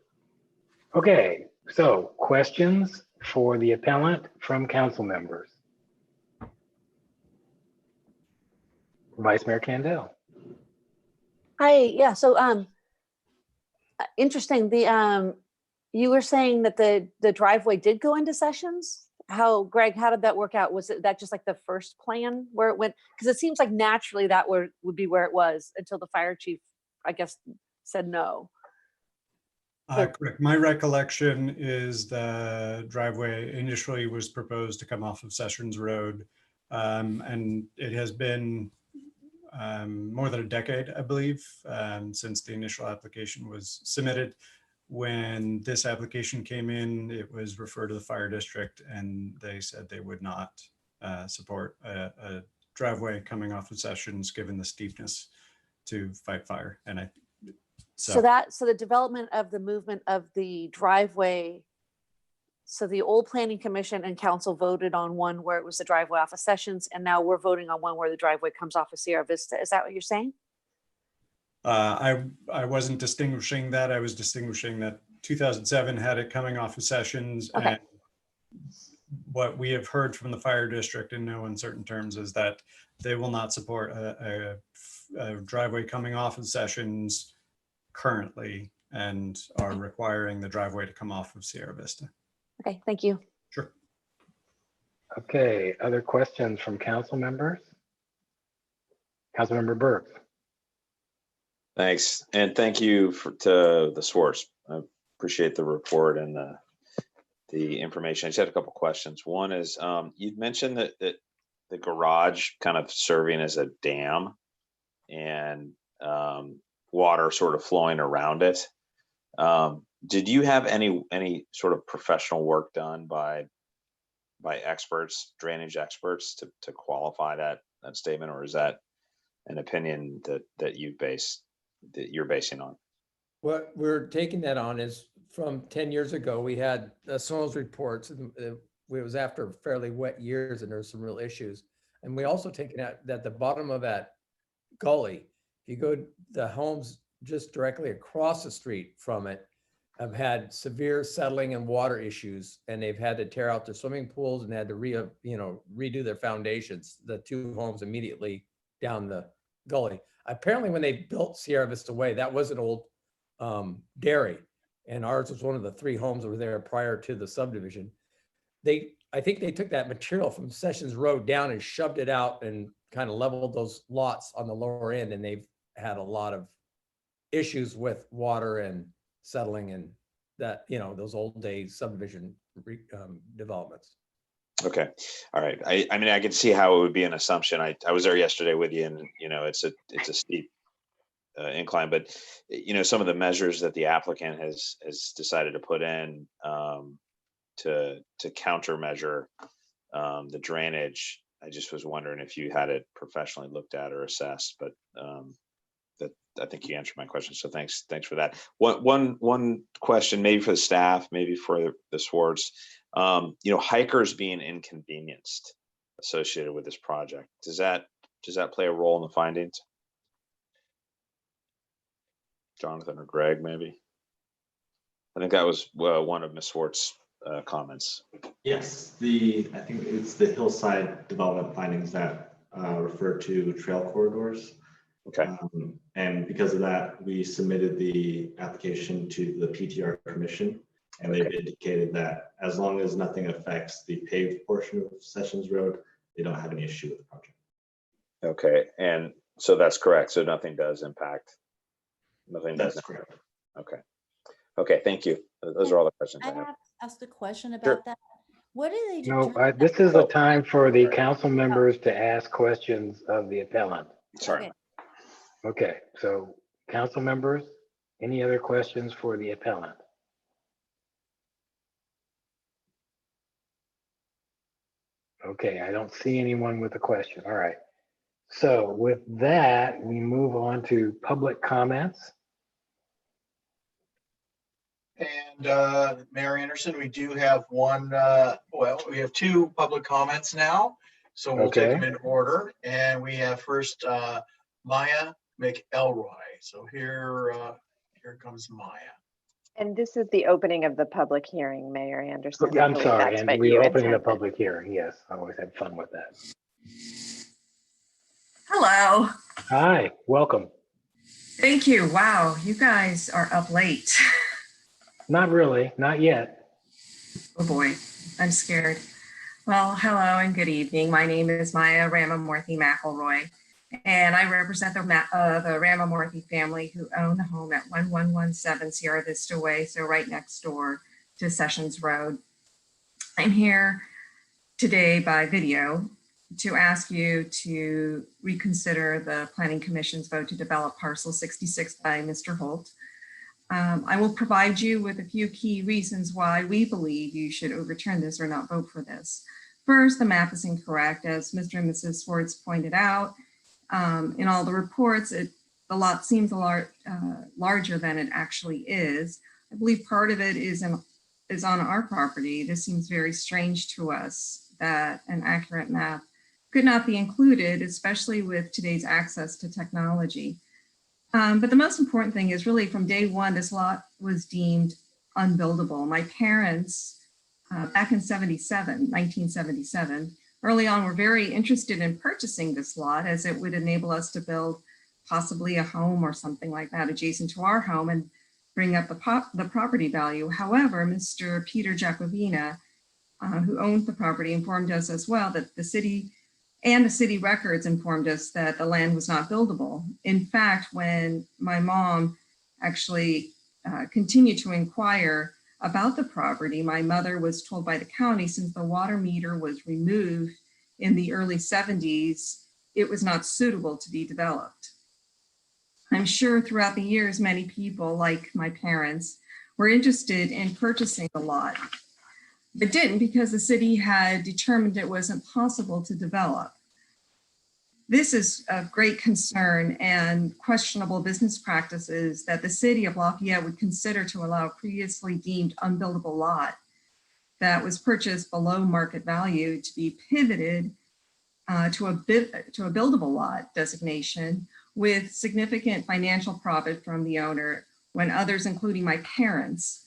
Okay, so questions for the appellant from council members. Vice Mayor Candell. Hi, yeah, so interesting. You were saying that the driveway did go into Sessions? Greg, how did that work out? Was that just like the first plan where it went? Because it seems like naturally that would be where it was until the fire chief, I guess, said no. Correct. My recollection is the driveway initially was proposed to come off of Sessions Road, and it has been more than a decade, I believe, since the initial application was submitted. When this application came in, it was referred to the fire district, and they said they would not support a driveway coming off of Sessions, given the steepness to fight fire. And so the development of the movement of the driveway. So the old planning commission and council voted on one where it was the driveway off of Sessions, and now we're voting on one where the driveway comes off of Sierra Vista. Is that what you're saying? I wasn't distinguishing that. I was distinguishing that 2007 had it coming off of Sessions. Okay. And what we have heard from the fire district in no uncertain terms is that they will not support a driveway coming off of Sessions currently, and are requiring the driveway to come off of Sierra Vista. Okay, thank you. Sure. Okay, other questions from council members? Councilmember Burke. Thanks, and thank you to the Swartz. I appreciate the report and the information. I just had a couple questions. One is you'd mentioned that the garage kind of serving as a dam and water sort of flowing around it. Did you have any sort of professional work done by experts, drainage experts, to qualify that statement, or is that an opinion that you're basing on? What we're taking that on is from 10 years ago, we had soils reports, and it was after fairly wet years, and there's some real issues. And we also taken out that the bottom of that gully, if you go, the homes just directly across the street from it have had severe settling and water issues, and they've had to tear out their swimming pools and had to redo their foundations, the two homes immediately down the gully. Apparently when they built Sierra Vista Way, that was an old dairy, and ours was one of the 3 homes that were there prior to the subdivision. I think they took that material from Sessions Road down and shoved it out and kind of leveled those lots on the lower end, and they've had a lot of issues with water and settling and that, those old day subdivision developments. Okay. All right. I mean, I can see how it would be an assumption. I was there yesterday with you, and it's a steep incline, but some of the measures that the applicant has decided to put in to countermeasure the drainage. I just was wondering if you had it professionally looked at or assessed, but that I think you answered my question. So thanks for that. One question, maybe for the staff, maybe for the Swartz. Hikers being inconvenienced associated with this project. Does that play a role in the findings? Jonathan or Greg, maybe? I think that was one of Ms. Swartz's comments. Yes, I think it's the hillside development findings that refer to trail corridors. Okay. And because of that, we submitted the application to the PTR commission, and they've indicated that as long as nothing affects the paved portion of Sessions Road, they don't have any issue with the project. Okay, and so that's correct. So nothing does impact. That's correct. Okay. Okay, thank you. Those are all the questions I have. Asked a question about Sure. that. What do they No, determine? this is a time for the council members to ask questions of the appellant. Sorry. Okay, so council members, any other questions for the appellant? Okay, I don't see anyone with a question. All right. So with that, we move on to public comments. And Mayor Anderson, we do have one, well, we have two public comments now. So we'll take them Okay. in order. And we have first Maya McElroy. So here comes Maya. And this is the opening of the public hearing, Mayor Anderson. I'm Hopefully sorry, that's and what we you are opening the intended. public hearing. Yes, I always have fun with that. Hello. Hi, welcome. Thank you. Wow, you guys are up late. Not really, not yet. Oh boy, I'm scared. Well, hello and good evening. My name is Maya Ramamurthy McElroy, and I represent the Ramamurthy family who own the home at 1117 Sierra Vista Way, so right next door to Sessions Road. I'm here today by video to ask you to reconsider the Planning Commission's vote to develop parcel 66 by Mr. Holt. I will provide you with a few key reasons why we believe you should overturn this or not vote for this. First, the map is incorrect. As Mr. and Mrs. Swartz pointed out, in all the reports, the lot seems a lot larger than it actually is. I believe part of it is on our property. This seems very strange to us that an accurate map could not be included, especially with today's access to technology. But the most important thing is really from day one, this lot was deemed unbuildable. My parents, back in 1977, early on were very interested in purchasing this lot as it would enable us to build possibly a home or something like that adjacent to our home and bring up the property value. However, Mr. Peter Jacobina, who owned the property, informed us as well that the city records informed us that the land was not buildable. In fact, when my mom actually continued to inquire about the property, my mother was told by the county, since the water meter was removed in the early 70s, it was not suitable to be developed. I'm sure throughout the years, many people, like my parents, were interested in purchasing the lot, but didn't because the city had determined it wasn't possible to develop. This is of great concern and questionable business practices that the city of Lafayette would consider to allow a previously deemed unbuildable lot that was purchased below market value to be pivoted to a buildable lot designation with significant financial profit from the owner, when others, including my parents,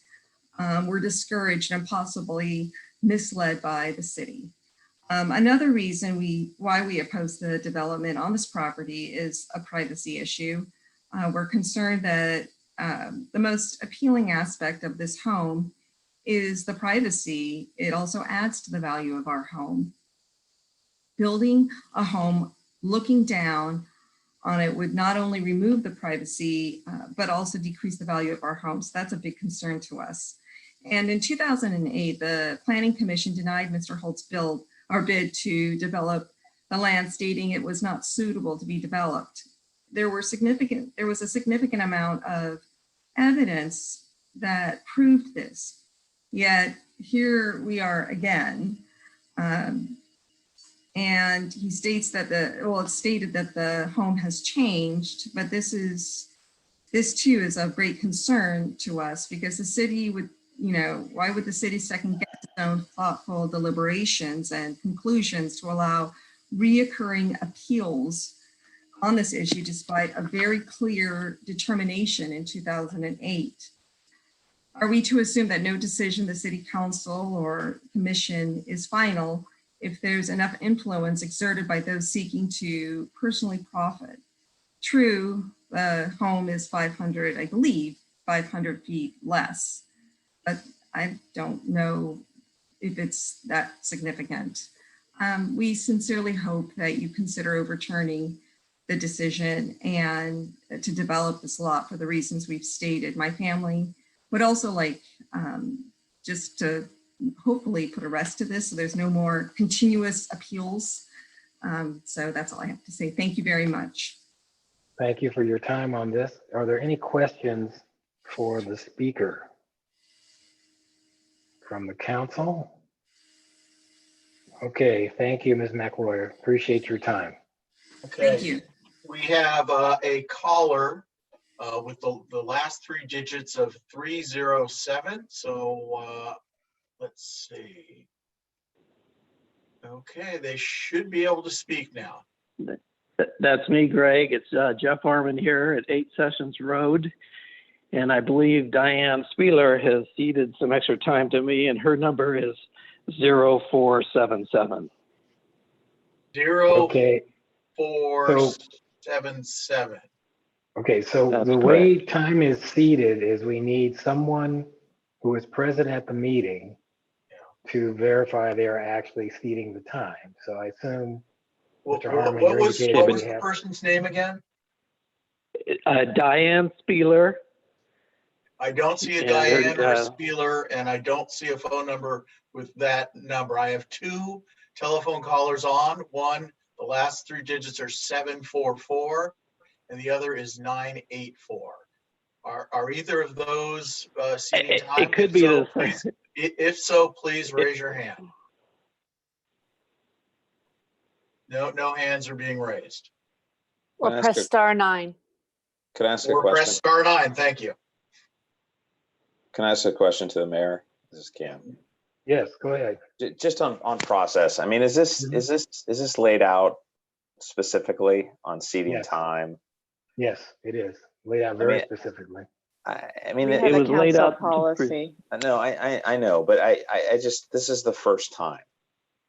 were discouraged and possibly misled by the city. Another reason why we oppose the development on this property is a privacy issue. We're concerned that the most appealing aspect of this home is the privacy. It also adds to the value of our home. Building a home looking down on it would not only remove the privacy, but also decrease the value of our homes. So that's a big concern to us. And in 2008, the Planning Commission denied Mr. Holt's bid to develop the land, stating it was not suitable to be developed. There was a significant amount of evidence that proved this. Yet here we are again. And he states that it's stated that the home has changed, but this too is of great concern to us, because the city would, why would the city second guess its own thoughtful deliberations and conclusions to allow reoccurring appeals on this issue, despite a very clear determination in 2008? Are we to assume that no decision the city council or commission is final if there's enough influence exerted by those seeking to personally profit? True, the home is 500, I believe, 500 feet less, but I don't know if it's that significant. We sincerely hope that you consider overturning the decision and to develop this lot for the reasons we've stated. My family would also like just to hopefully put a rest to this so there's no more continuous appeals. So that's all I have to say. Thank you very much. Thank you for your time on this. Are there any questions for the speaker from the council? Okay, thank you, Ms. McElroy. Appreciate your time. Okay. Thank you. We have a caller with the last three digits of 307. So let's see. Okay, they should be able to speak now. That's me, Greg. It's Jeff Harmon here at 8 Sessions Road. And I believe Diane Spieler has ceded some extra time to me, and her number is 0477. Okay. 0477. Okay, so That's the correct. way time is seated is we need someone who is present at the meeting to verify they are actually seating the time. So I assume, Mr. Harmon, What you're was indicating we the have. person's name again? Diane Spieler. I don't see a Diane or a Spieler, and I don't see a phone number with that number. I have two telephone callers on. One, the last three digits are 744, and the other is 984. Are either of those seating time? It could be so, the please, if so, please raise your hand. No hands are being raised. Or press *9. Can I ask a Or question? press *9. Thank you. Can I ask a question to the mayor? This is Cam. Yes, go ahead. Just on process. I mean, is this laid out specifically on seating time? Yes, it is laid out very specifically. I mean, We it have a was laid council out. policy. No, I know, but I just, this is the first time,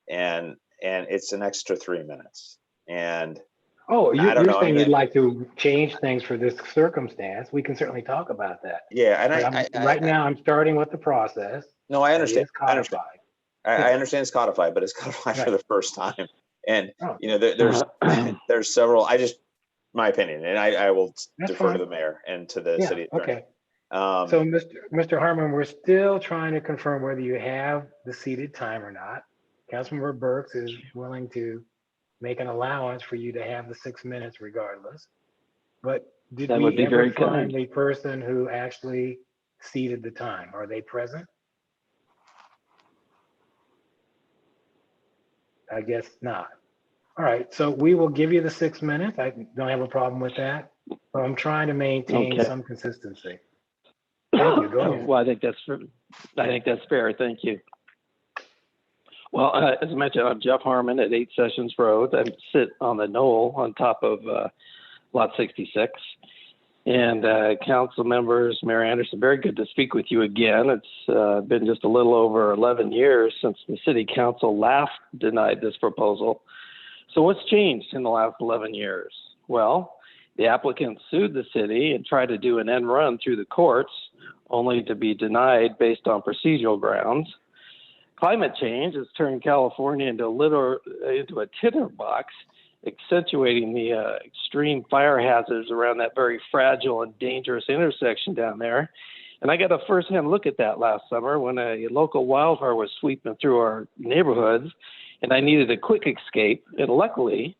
and it's an extra 3 minutes, and Oh, I don't you're know, saying I mean, you'd like to change things for this circumstance. We can certainly talk about that. yeah, and But right now I'm starting with the process. No, I understand. It is codified. I understand it's codified, but it's codified for the first time. And, Oh. you know, there's several, my opinion, and I will defer to the mayor and to the city attorney. Okay. So Mr. Harmon, we're still trying to confirm whether you have the seated time or not. Councilmember Burks is willing to make an allowance for you to have the 6 minutes regardless. But did That would we be very ever find kind. the person who actually seated the time? Are they present? I guess not. All right, so we will give you the 6 minutes. I don't have a problem with that, but I'm trying to maintain Okay. some consistency. Thank you, go ahead. Well, I think that's fair. Thank you. Well, as I mentioned, I'm Jeff Harmon at 8 Sessions Road. I sit on the knoll on top of Lot 66. And council members, Mayor Anderson, very good to speak with you again. It's been just a little over 11 years since the city council last denied this proposal. So what's changed in the last 11 years? Well, the applicant sued the city and tried to do an end run through the courts, only to be denied based on procedural grounds. Climate change has turned California into a tinderbox, accentuating the extreme fire hazards around that very fragile and dangerous intersection down there. And I got a firsthand look at that last summer when a local wildfire was sweeping through our neighborhoods, and I needed a quick escape. And luckily,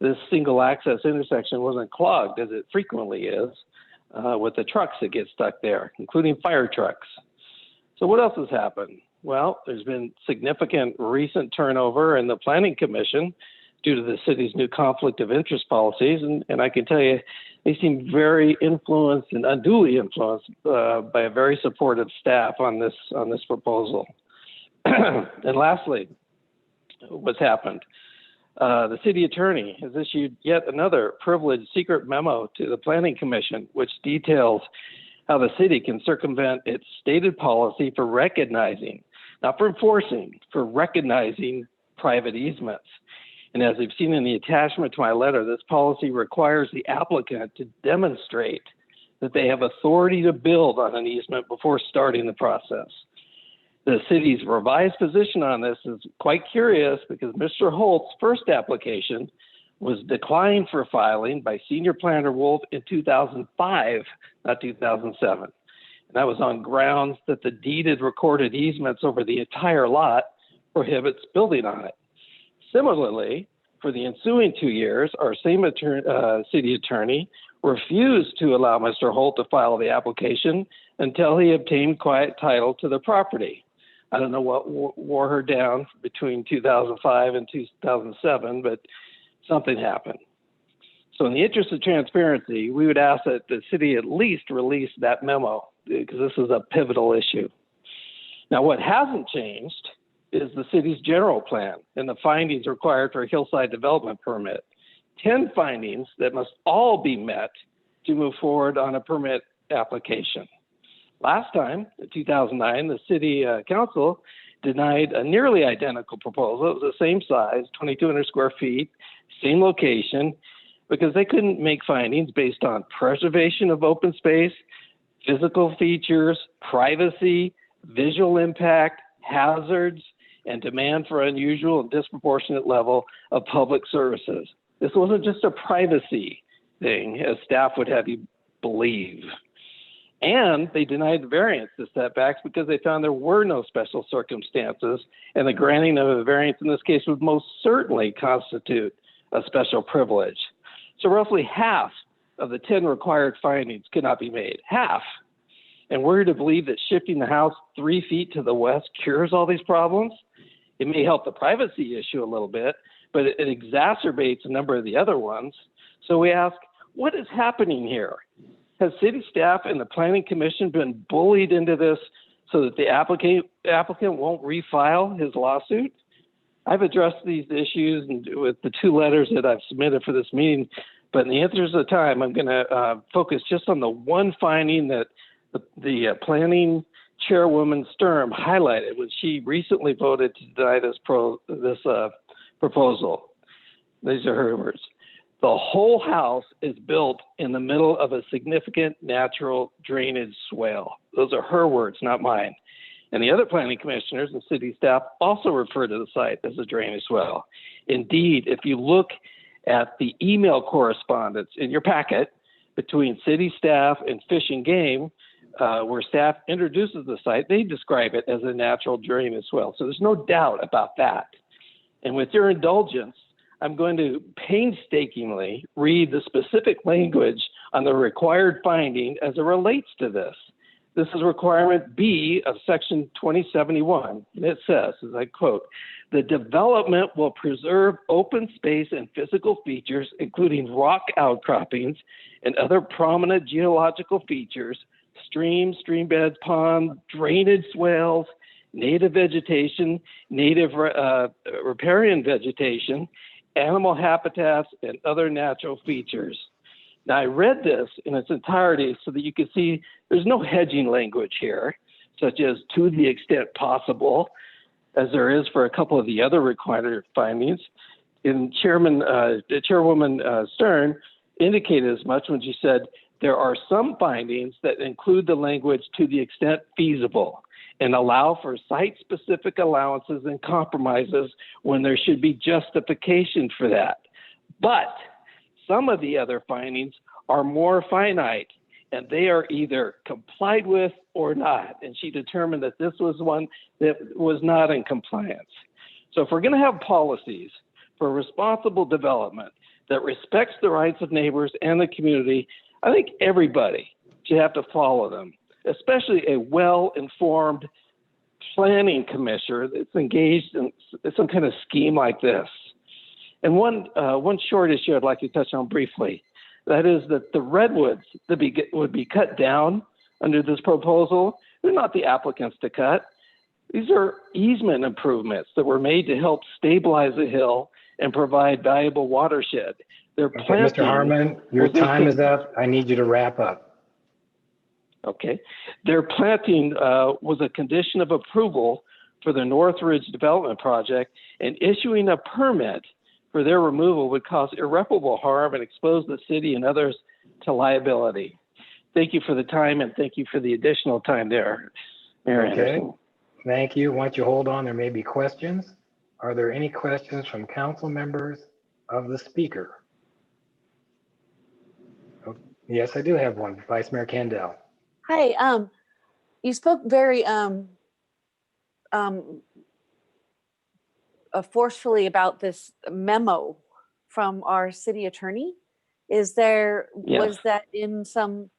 this single access intersection wasn't clogged, as it frequently is, with the trucks that get stuck there, including fire trucks. So what else has happened? Well, there's been significant recent turnover in the Planning Commission due to the city's new conflict of interest policies. And I can tell you, they seem very influenced and unduly influenced by a very supportive staff on this proposal. And lastly, what's happened? The city attorney has issued yet another privileged secret memo to the Planning Commission, which details how the city can circumvent its stated policy for recognizing, not for enforcing, for recognizing private easements. And as you've seen in the attachment to my letter, this policy requires the applicant to demonstrate that they have authority to build on an easement before starting the process. The city's revised position on this is quite curious because Mr. Holt's first application was declined for filing by Senior Planner Wolf in 2005, not 2007. And that was on grounds that the deeded recorded easements over the entire lot prohibits building on it. Similarly, for the ensuing 2 years, our same city attorney refused to allow Mr. Holt to file the application until he obtained quiet title to the property. I don't know what wore her down between 2005 and 2007, but something happened. So in the interest of transparency, we would ask that the city at least release that memo, because this is a pivotal issue. Now, what hasn't changed is the city's general plan and the findings required for a hillside development permit. 10 findings that must all be met to move forward on a permit application. Last time, in 2009, the city council denied a nearly identical proposal. It was the same size, 2,200 square feet, same location, because they couldn't make findings based on preservation of open space, physical features, privacy, visual impact, hazards, and demand for unusual and disproportionate level of public services. This wasn't just a privacy thing, as staff would have you believe. And they denied the variance to setbacks because they found there were no special circumstances, and the granting of a variance in this case would most certainly constitute a special privilege. So roughly half of the 10 required findings could not be made, half. And we're to believe that shifting the house 3 feet to the west cures all these problems? It may help the privacy issue a little bit, but it exacerbates a number of the other ones. So we ask, what is happening here? Has city staff and the planning commission been bullied into this so that the applicant won't refile his lawsuit? I've addressed these issues with the 2 letters that I've submitted for this meeting, but in the interest of time, I'm going to focus just on the one finding that the planning chairwoman Sturm highlighted when she recently voted to deny this proposal. These are her words. The whole house is built in the middle of a significant natural drainage swale. Those are her words, not mine. And the other planning commissioners and city staff also refer to the site as a drainage swale. Indeed, if you look at the email correspondence in your packet between city staff and Fish and Game, where staff introduces the site, they describe it as a natural drainage swale. So there's no doubt about that. And with your indulgence, I'm going to painstakingly read the specific language on the required finding as it relates to this. This is requirement B of section 2071, and it says, as I quote, the development will preserve open space and physical features, including rock outcroppings and other prominent geological features, streams, stream beds, ponds, drainage swales, native vegetation, native riparian vegetation, animal habitats, and other natural features. Now, I read this in its entirety so that you can see there's no hedging language here, such as to the extent possible, as there is for a couple of the other required findings. And Chairwoman Stern indicated as much when she said, there are some findings that include the language to the extent feasible and allow for site-specific allowances and compromises when there should be justification for that. But some of the other findings are more finite, and they are either complied with or not. And she determined that this was one that was not in compliance. So if we're going to have policies for responsible development that respects the rights of neighbors and the community, I think everybody should have to follow them, especially a well-informed planning commissioner that's engaged in some kind of scheme like this. And one short issue I'd like to touch on briefly, that is that the redwoods that would be cut down under this proposal, they're not the applicants to cut. These are easement improvements that were made to help stabilize the hill and provide valuable watershed. They're planting. Mr. Harmon, your time is up. I need you to wrap up. Okay. Their planting was a condition of approval for the Northridge Development Project, and issuing a permit for their removal would cause irreparable harm and expose the city and others to liability. Thank you for the time, and thank you for the additional time there, Mayor Anderson. Thank you. Why don't you hold on? There may be questions. Are there any questions from council members of the speaker? Oh, yes, I do have one. Vice Mayor Kendall. Hi, You spoke very forcefully about this memo from our city attorney. Is there, Yes. was that in some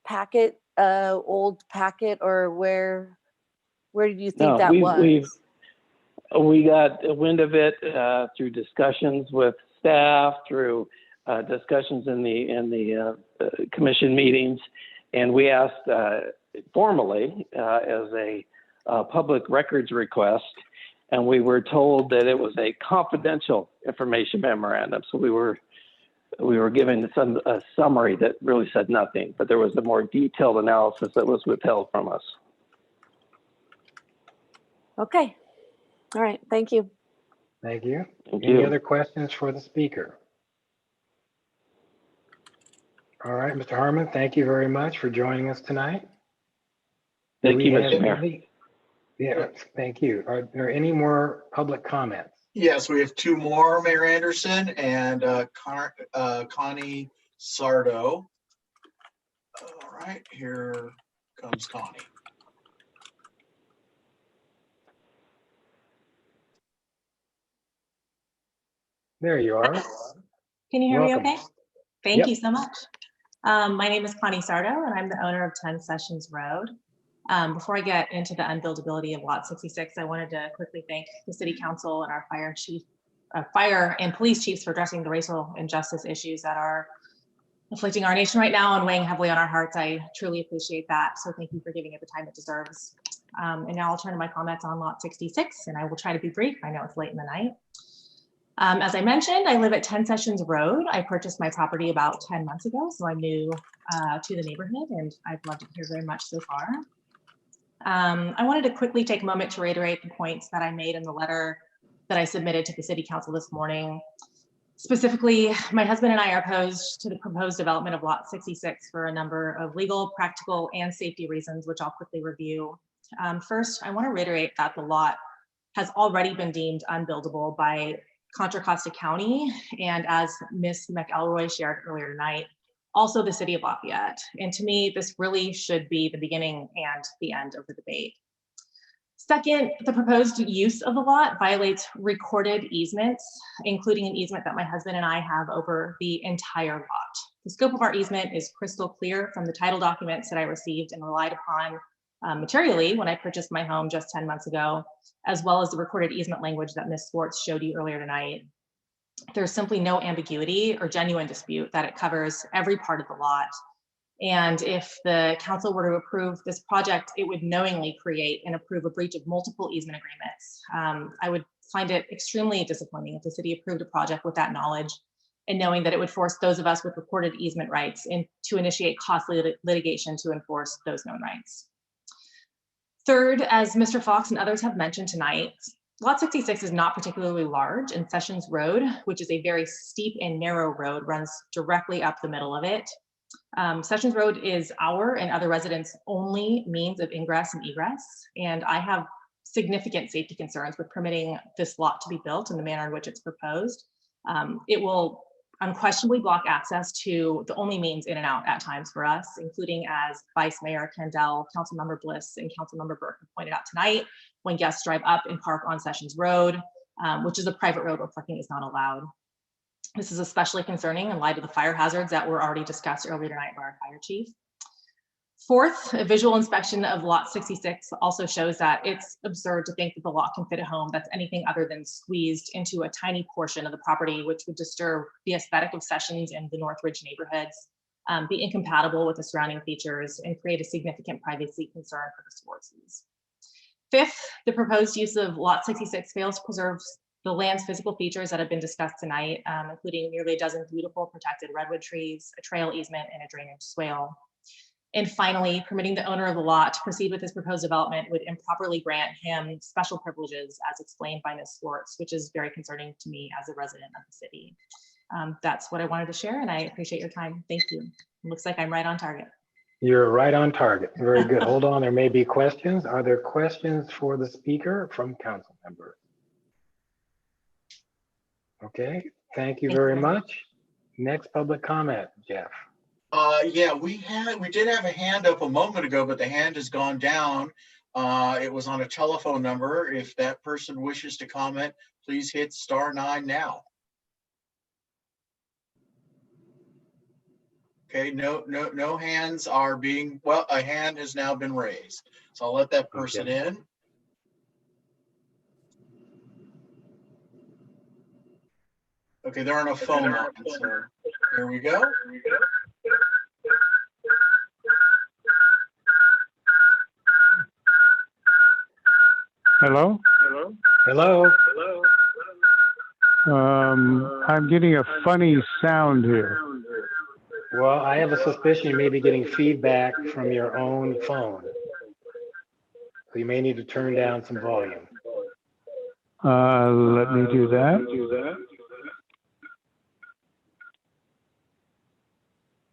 packet, old packet, or where did you think No, that was? we got wind of it through discussions with staff, through discussions in the commission meetings, and we asked formally as a public records request, and we were told that it was a confidential information memorandum. So we were given a summary that really said nothing, but there was a more detailed analysis that was withheld from us. Okay. All right. Thank you. Thank you. Thank Any you. other questions for the speaker? All right, Mr. Harmon, thank you very much for joining us tonight. Thank you, Mr. Mr. Mayor. Yeah, thank you. Are there any more public comments? Yes, we have two more, Mayor Anderson and Connie Sardo. All right, here comes Connie. There you are. Can you hear Welcome. me okay? Thank Yep. you so much. My name is Connie Sardo, and I'm the owner of 10 Sessions Road. Before I get into the unbuildability of Lot 66, I wanted to quickly thank the City Council and our fire and police chiefs for addressing the racial injustice issues that are afflicting our nation right now and weighing heavily on our hearts. I truly appreciate that. So thank you for giving it the time it deserves. And now I'll turn to my comments on Lot 66, and I will try to be brief. I know it's late in the night. As I mentioned, I live at 10 Sessions Road. I purchased my property about 10 months ago, so I'm new to the neighborhood, and I've loved it here very much so far. I wanted to quickly take a moment to reiterate the points that I made in the letter that I submitted to the City Council this morning. Specifically, my husband and I are opposed to the proposed development of Lot 66 for a number of legal, practical, and safety reasons, which I'll quickly review. First, I want to reiterate that the lot has already been deemed unbuildable by Contra Costa County, and as Ms. McElroy shared earlier tonight, also the City of Lafayette. And to me, this really should be the beginning and the end of the debate. Second, the proposed use of the lot violates recorded easements, including an easement that my husband and I have over the entire lot. The scope of our easement is crystal clear from the title documents that I received and relied upon materially when I purchased my home just 10 months ago, as well as the recorded easement language that Ms. Swartz showed you earlier tonight. There's simply no ambiguity or genuine dispute that it covers every part of the lot. And if the council were to approve this project, it would knowingly create and approve a breach of multiple easement agreements. I would find it extremely disappointing if the city approved a project with that knowledge and knowing that it would force those of us with recorded easement rights to initiate costly litigation to enforce those known rights. Third, as Mr. Fox and others have mentioned tonight, Lot 66 is not particularly large, and Sessions Road, which is a very steep and narrow road, runs directly up the middle of it. Sessions Road is our and other residents' only means of ingress and egress, and I have significant safety concerns with permitting this lot to be built in the manner in which it's proposed. It will unquestionably block access to the only means in and out at times for us, including as Vice Mayor Kendall, Councilmember Bliss, and Councilmember Burke have pointed out tonight, when guests drive up and park on Sessions Road, which is a private road where parking is not allowed. This is especially concerning in light of the fire hazards that were already discussed earlier tonight by our fire chief. Fourth, a visual inspection of Lot 66 also shows that it's absurd to think that the lot can fit a home that's anything other than squeezed into a tiny portion of the property, which would disturb the aesthetic of Sessions and the Northridge neighborhoods, be incompatible with the surrounding features, and create a significant privacy concern for the Swartzes. Fifth, the proposed use of Lot 66 fails to preserve the land's physical features that have been discussed tonight, including nearly a dozen beautiful protected redwood trees, a trail easement, and a drainage swale. And finally, permitting the owner of the lot to proceed with this proposed development would improperly grant him special privileges as explained by Ms. Swartz, which is very concerning to me as a resident of the city. That's what I wanted to share, and I appreciate your time. Thank you. It looks like I'm right on target. You're right on target. Very good. Hold on, there may be questions. Are there questions for the speaker from council members? Okay, thank you very much. Next public comment, Jeff. Yeah, we did have a hand up a moment ago, but the hand has gone down. It was on a telephone number. If that person wishes to comment, please hit *9 now. Okay, no hands are being, well, a hand has now been raised. So I'll let that person in. Okay, they're on a phone line, so here we go. Hello? Hello? I'm getting a funny sound here. Well, I have a suspicion you may be getting feedback from your own phone. So you may need to turn down some volume. Let me do that.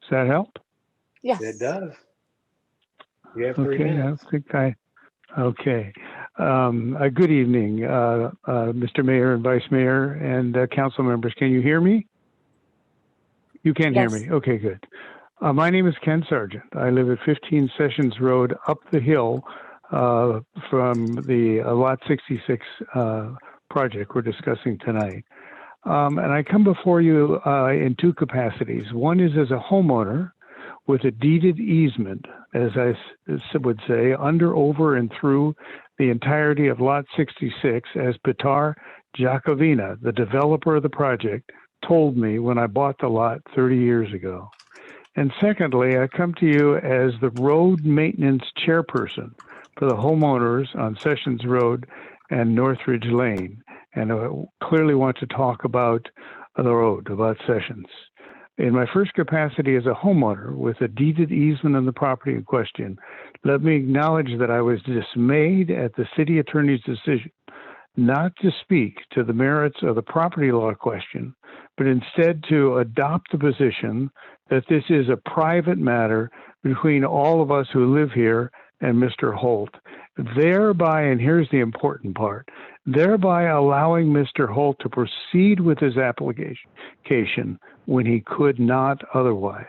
Does that help? Yes. It does. You have 3 Okay, minutes. I think okay. Good evening, Mr. Mayor and Vice Mayor and council members. Can you hear me? You can hear me. Okay, good. My name is Ken Sargent. I live at 15 Sessions Road up the hill from the Lot 66 project we're discussing tonight. And I come before you in 2 capacities. One is as a homeowner with a deeded easement, as I would say, under, over, and through the entirety of Lot 66, as Pitar Jacovina, the developer of the project, told me when I bought the lot 30 years ago. And secondly, I come to you as the road maintenance chairperson for the homeowners on Sessions Road and Northridge Lane. And I clearly want to talk about the road, about Sessions. In my first capacity as a homeowner with a deeded easement on the property in question, let me acknowledge that I was dismayed at the city attorney's decision not to speak to the merits of the property law question, but instead to adopt the position that this is a private matter between all of us who live here and Mr. Holt, thereby, and here's the important part, thereby allowing Mr. Holt to proceed with his application when he could not otherwise.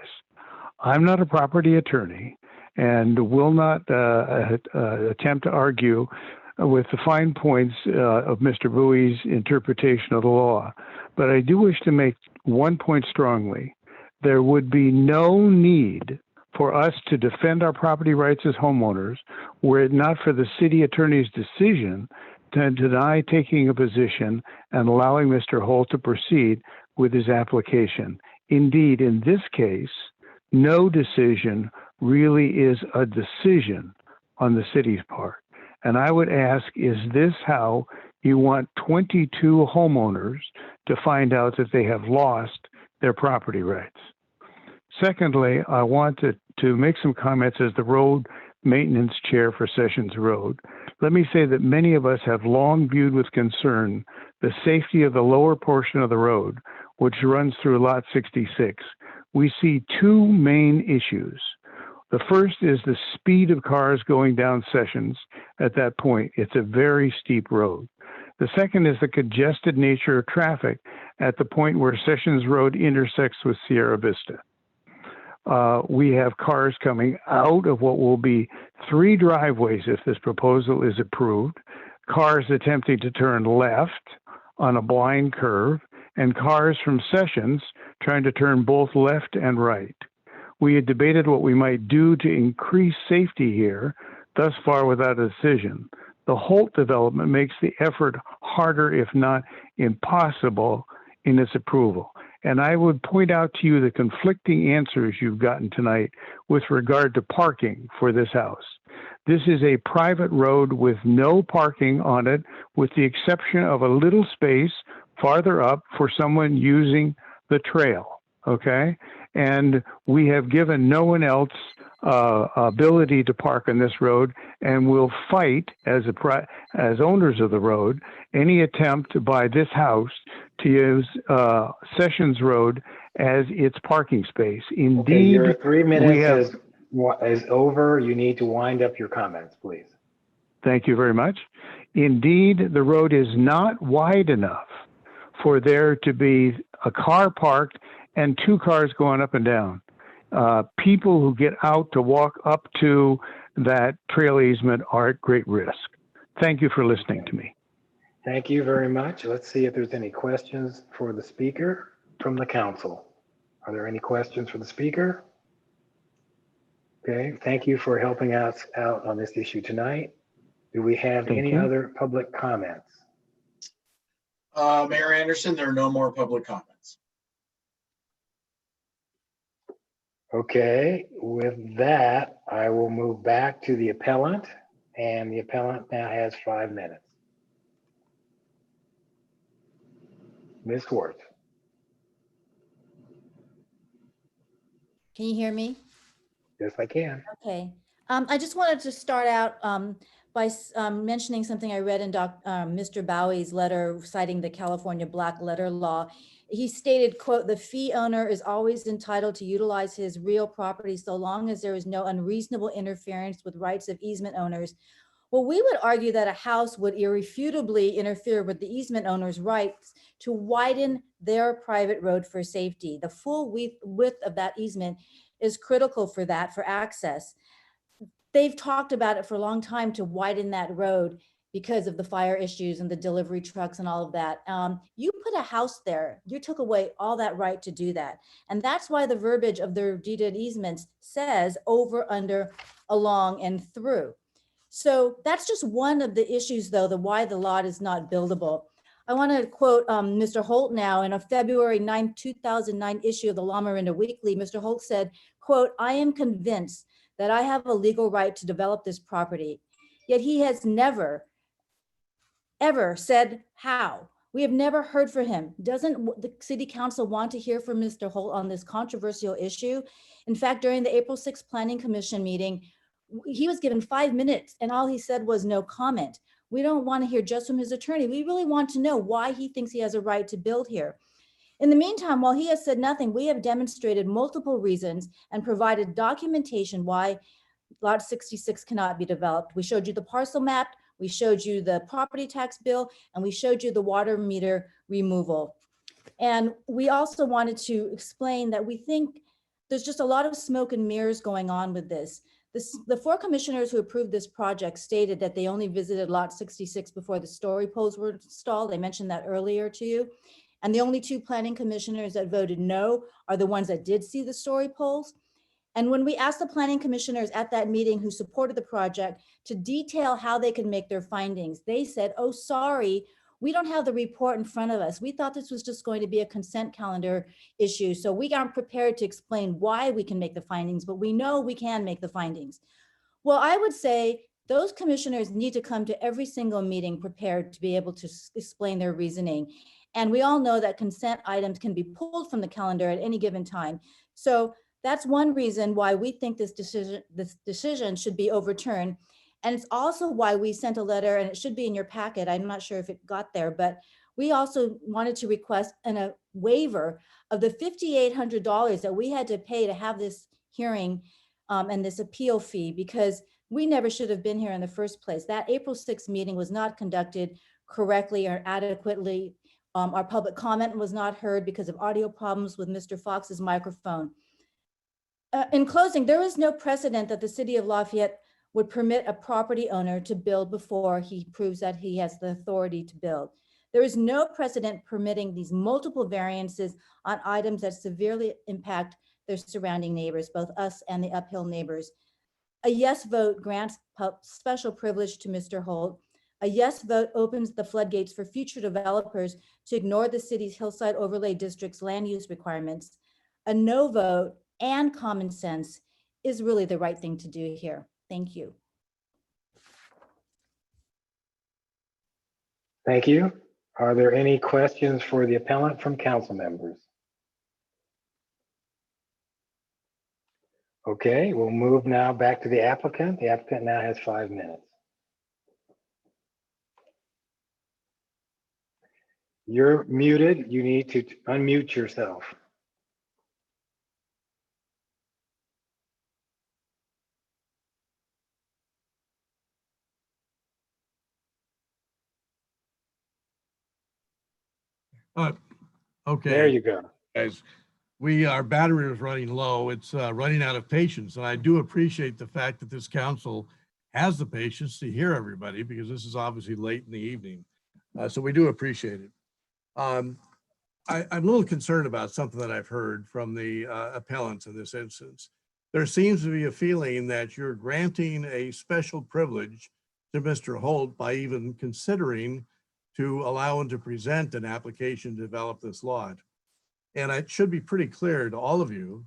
I'm not a property attorney and will not attempt to argue with the fine points of Mr. Bowie's interpretation of the law, but I do wish to make one point strongly. There would be no need for us to defend our property rights as homeowners were it not for the city attorney's decision to deny taking a position and allowing Mr. Holt to proceed with his application. Indeed, in this case, no decision really is a decision on the city's part. And I would ask, is this how you want 22 homeowners to find out that they have lost their property rights? Secondly, I want to make some comments as the road maintenance chair for Sessions Road. Let me say that many of us have long viewed with concern the safety of the lower portion of the road, which runs through Lot 66. We see 2 main issues. The first is the speed of cars going down Sessions at that point. It's a very steep road. The second is the congested nature of traffic at the point where Sessions Road intersects with Sierra Vista. We have cars coming out of what will be 3 driveways if this proposal is approved, cars attempting to turn left on a blind curve, and cars from Sessions trying to turn both left and right. We had debated what we might do to increase safety here, thus far without a decision. The Holt development makes the effort harder, if not impossible, in its approval. And I would point out to you the conflicting answers you've gotten tonight with regard to parking for this house. This is a private road with no parking on it, with the exception of a little space farther up for someone using the trail, okay? And we have given no one else ability to park on this road, and will fight as owners of the road any attempt by this house to use Sessions Road as its parking space. Indeed, Okay, your 3 minutes is over. You need to wind up your comments, please. Thank you very much. Indeed, the road is not wide enough for there to be a car parked and 2 cars going up and down. people who get out to walk up to that trail easement are at great risk. Thank you for listening to me. Thank you very much. Let's see if there's any questions for the speaker from the council. Are there any questions for the speaker? Okay, thank you for helping us out on this issue tonight. Do we have Thank any you. other public comments? Mayor Anderson, there are no more public comments. Okay, with that, I will move back to the appellant, and the appellant now has 5 minutes. Ms. Schwartz. Can you hear me? Yes, I can. Okay. I just wanted to start out by mentioning something I read in Mr. Bowie's letter citing the California Black Letter Law. He stated, quote, "The fee owner is always entitled to utilize his real property so long as there is no unreasonable interference with rights of easement owners." Well, we would argue that a house would irrefutably interfere with the easement owner's rights to widen their private road for safety. The full width of that easement is critical for that, for access. They've talked about it for a long time to widen that road because of the fire issues and the delivery trucks and all of that. You put a house there, you took away all that right to do that. And that's why the verbiage of their deeded easements says over, under, along, and through. So that's just one of the issues, though, the why the lot is not buildable. I want to quote Mr. Holt now in a February 9, 2009 issue of the La Miranda Weekly. Mr. Holt said, quote, "I am convinced that I have a legal right to develop this property. Yet he has never, ever said how. We have never heard from him. Doesn't the city council want to hear from Mr. Holt on this controversial issue? In fact, during the April 6th Planning Commission meeting, he was given 5 minutes and all he said was no comment. We don't want to hear just from his attorney. We really want to know why he thinks he has a right to build here. In the meantime, while he has said nothing, we have demonstrated multiple reasons and provided documentation why Lot 66 cannot be developed. We showed you the parcel map, we showed you the property tax bill, and we showed you the water meter removal. And we also wanted to explain that we think there's just a lot of smoke and mirrors going on with this. The 4 commissioners who approved this project stated that they only visited Lot 66 before the story poles were installed. I mentioned that earlier to you. And the only 2 planning commissioners that voted no are the ones that did see the story poles. And when we asked the planning commissioners at that meeting who supported the project to detail how they could make their findings, they said, "Oh, sorry, we don't have the report in front of us. We thought this was just going to be a consent calendar issue. So we aren't prepared to explain why we can make the findings, but we know we can make the findings." Well, I would say those commissioners need to come to every single meeting prepared to be able to explain their reasoning. And we all know that consent items can be pulled from the calendar at any given time. So that's one reason why we think this decision should be overturned. And it's also why we sent a letter, and it should be in your packet. I'm not sure if it got there, but we also wanted to request a waiver of the $5,800 that we had to pay to have this hearing and this appeal fee, because we never should have been here in the first place. That April 6th meeting was not conducted correctly or adequately. Our public comment was not heard because of audio problems with Mr. Fox's microphone. In closing, there is no precedent that the city of Lafayette would permit a property owner to build before he proves that he has the authority to build. There is no precedent permitting these multiple variances on items that severely impact their surrounding neighbors, both us and the uphill neighbors. A yes vote grants special privilege to Mr. Holt. A yes vote opens the floodgates for future developers to ignore the city's hillside overlay district's land use requirements. A no vote and common sense is really the right thing to do here. Thank you. Thank you. Are there any questions for the appellant from council members? Okay, we'll move now back to the applicant. The applicant now has 5 minutes. You're muted. You need to unmute yourself. Okay. There you go. Guys, our battery is running low. It's running out of patience. And I do appreciate the fact that this council has the patience to hear everybody, because this is obviously late in the evening. So we do appreciate it. I'm a little concerned about something that I've heard from the appellants in this instance. There seems to be a feeling that you're granting a special privilege to Mr. Holt by even considering to allow him to present an application to develop this lot. And it should be pretty clear to all of you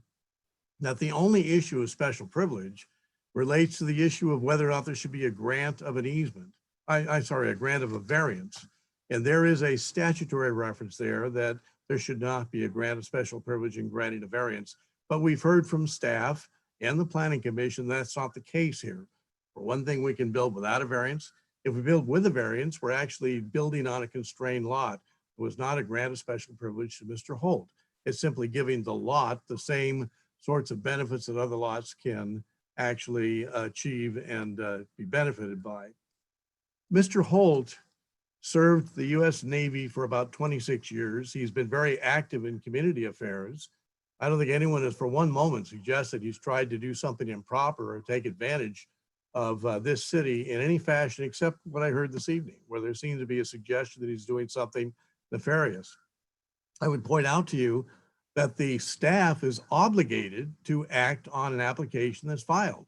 that the only issue of special privilege relates to the issue of whether or not there should be a grant of an easement. A grant of a variance. And there is a statutory reference there that there should not be a grant of special privilege in granting a variance. But we've heard from staff and the planning commission that's not the case here. For one thing, we can build without a variance. If we build with a variance, we're actually building on a constrained lot. It was not a grant of special privilege to Mr. Holt. It's simply giving the lot the same sorts of benefits that other lots can actually achieve and be benefited by. Mr. Holt served the U.S. Navy for about 26 years. He's been very active in community affairs. I don't think anyone has for one moment suggested he's tried to do something improper or take advantage of this city in any fashion, except what I heard this evening, where there seems to be a suggestion that he's doing something nefarious. I would point out to you that the staff is obligated to act on an application that's filed.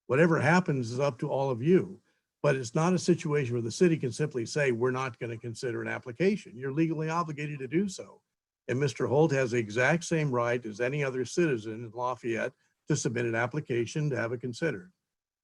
Whatever happens is up to all of you, but it's not a situation where the city can simply say, we're not going to consider an application. You're legally obligated to do so. And Mr. Holt has the exact same right as any other citizen in Lafayette to submit an application to have it considered.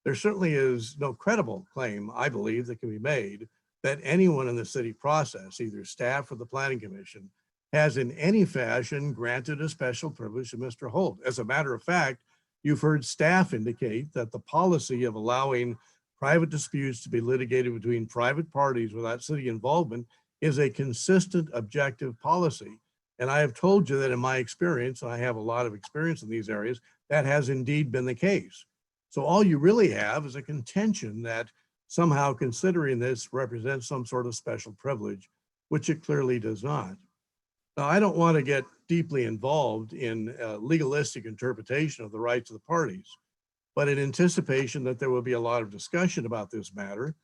There certainly is no credible claim, I believe, that can be made that anyone in the city process, either staff or the planning commission, has in any fashion granted a special privilege to Mr. Holt. As a matter of fact, you've heard staff indicate that the policy of allowing private disputes to be litigated between private parties without city involvement is a consistent objective policy. And I have told you that in my experience, and I have a lot of experience in these areas, that has indeed been the case. So all you really have is a contention that somehow considering this represents some sort of special privilege, which it clearly does not. Now, I don't want to get deeply involved in legalistic interpretation of the rights of the parties, but in anticipation that there will be a lot of discussion about this matter,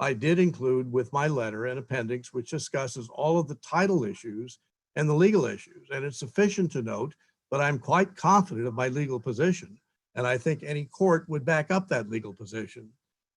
I did include with my letter an appendix which discusses all of the title issues and the legal issues. And it's sufficient to note that I'm quite confident of my legal position. And I think any court would back up that legal position.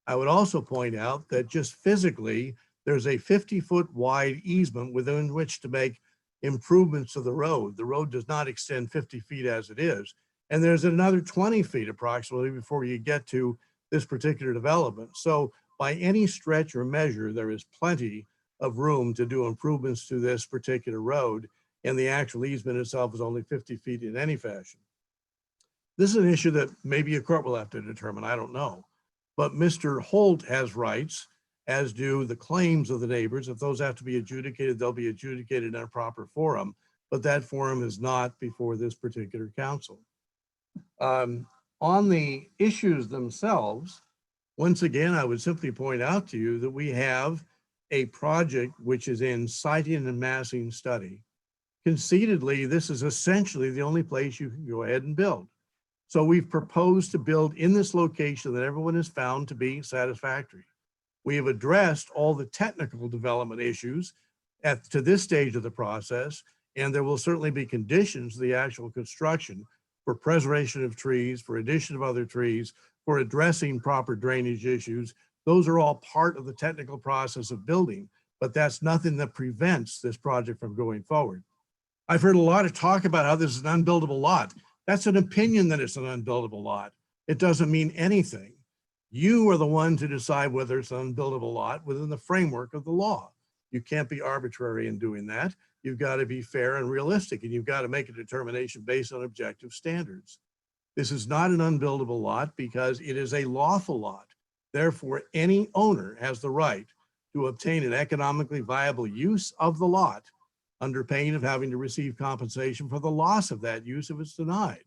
I would also point out that just physically, there's a 50-foot wide easement within which to make improvements to the road. The road does not extend 50 feet as it is. And there's another 20 feet approximately before you get to this particular development. So by any stretch or measure, there is plenty of room to do improvements to this particular road. And the actual easement itself is only 50 feet in any fashion. This is an issue that maybe a court will have to determine, I don't know. But Mr. Holt has rights, as do the claims of the neighbors. If those have to be adjudicated, they'll be adjudicated in a proper forum, but that forum is not before this particular council. On the issues themselves, once again, I would simply point out to you that we have a project which is in siting and massing study. Conceitedly, this is essentially the only place you can go ahead and build. So we've proposed to build in this location that everyone has found to be satisfactory. We have addressed all the technical development issues to this stage of the process, and there will certainly be conditions to the actual construction for preservation of trees, for addition of other trees, for addressing proper drainage issues. Those are all part of the technical process of building, but that's nothing that prevents this project from going forward. I've heard a lot of talk about how this is an unbuildable lot. That's an opinion that it's an unbuildable lot. It doesn't mean anything. You are the one to decide whether it's an unbuildable lot within the framework of the law. You can't be arbitrary in doing that. You've got to be fair and realistic, and you've got to make a determination based on objective standards. This is not an unbuildable lot because it is a lawful lot. Therefore, any owner has the right to obtain an economically viable use of the lot under pain of having to receive compensation for the loss of that use if it's denied.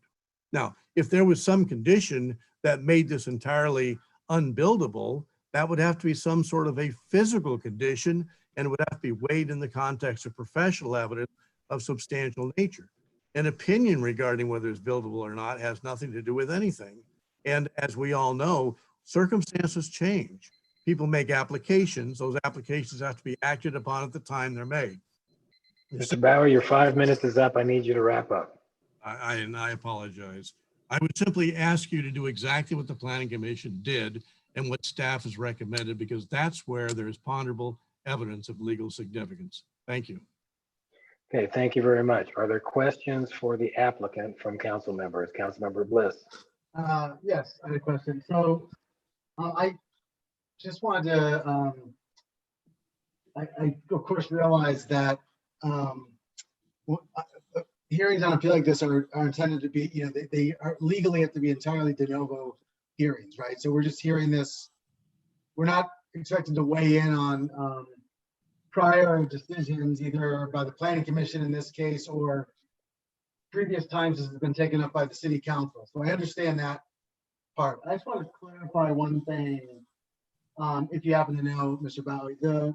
Now, if there was some condition that made this entirely unbuildable, that would have to be some sort of a physical condition and would have to be weighed in the context of professional evidence of substantial nature. An opinion regarding whether it's buildable or not has nothing to do with anything. And as we all know, circumstances change. People make applications. Those applications have to be acted upon at the time they're made. Mr. Bauer, your 5 minutes is up. I need you to wrap up. I apologize. I would simply ask you to do exactly what the Planning Commission did and what staff has recommended, because that's where there is ponderable evidence of legal significance. Thank you. Okay, thank you very much. Are there questions for the applicant from council members? Councilmember Bliss. Yes, I had a question. So I just wanted to, I of course realize that hearings on appeal like this are intended to be, they are legally have to be entirely de novo hearings, right? So we're just hearing this. We're not expected to weigh in on prior decisions, either by the Planning Commission in this case, or previous times this has been taken up by the City Council. So I understand that part. I just want to clarify one thing. If you happen to know, Mr. Bowie, the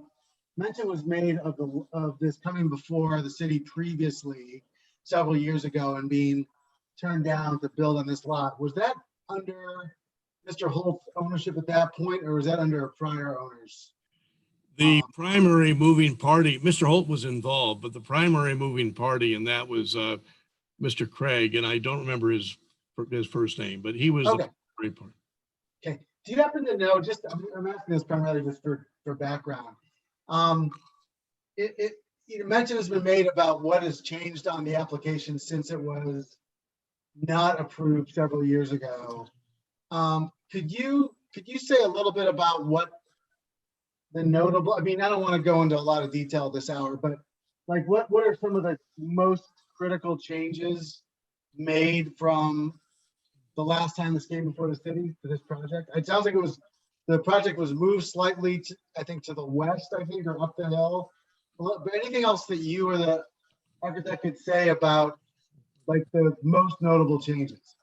mention was made of this coming before the city previously several years ago and being turned down to build on this lot. Was that under Mr. Holt's ownership at that point, or was that under prior owners? The primary moving party, Mr. Holt was involved, but the primary moving party, and that was Mr. Craig, and I don't remember his first name, but he was Okay. the primary party. Okay. Do you happen to know, just, I'm asking this primarily just for background. Mention has been made about what has changed on the application since it was not approved several years ago. Could you say a little bit about what the notable, I mean, I don't want to go into a lot of detail this hour, but like what are some of the most critical changes made from the last time this came before the city for this project? It sounds like the project was moved slightly to, I think, to the west, or up the hill. But anything else that you or the architect could say about like the most notable changes?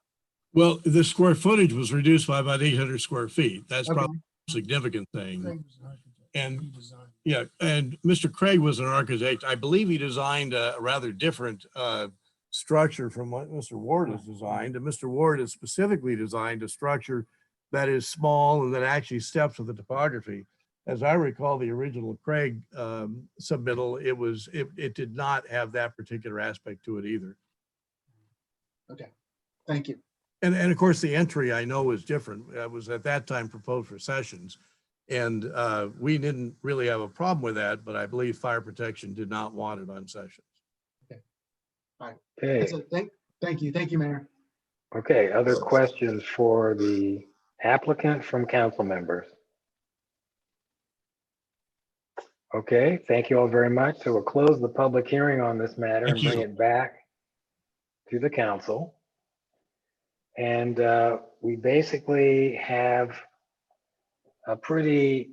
Well, the square footage was reduced by about 800 square feet. That's Okay. probably a significant thing. And yeah, and Mr. Craig was an architect. I believe he designed a rather different structure from what Mr. Ward has designed. And Mr. Ward has specifically designed a structure that is small and that actually steps with the topography. As I recall, the original Craig submittal, it did not have that particular aspect to it either. Okay, thank you. And of course, the entry I know is different. It was at that time proposed for Sessions. And we didn't really have a problem with that, but I believe fire protection did not want it on Sessions. Okay. All right. Okay. That's it. Thank you. Thank you, Mayor. Okay, other questions for the applicant from council members? Okay, thank you all very much. So we'll close the public hearing on this matter and bring it back to the council. And we basically have a pretty,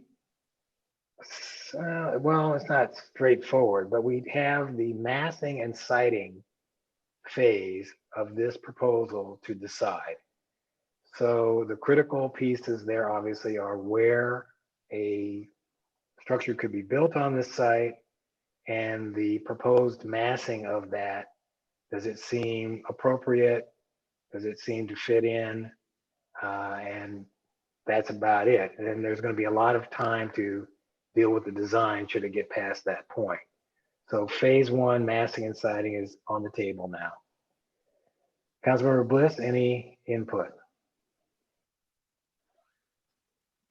well, it's not straightforward, but we have the massing and siting phase of this proposal to decide. So the critical pieces there obviously are where a structure could be built on this site and the proposed massing of that. Does it seem appropriate? Does it seem to fit in? And that's about it. And then there's going to be a lot of time to deal with the design should it get past that point. So phase one, massing and siding, is on the table now. Councilmember Bliss, any input?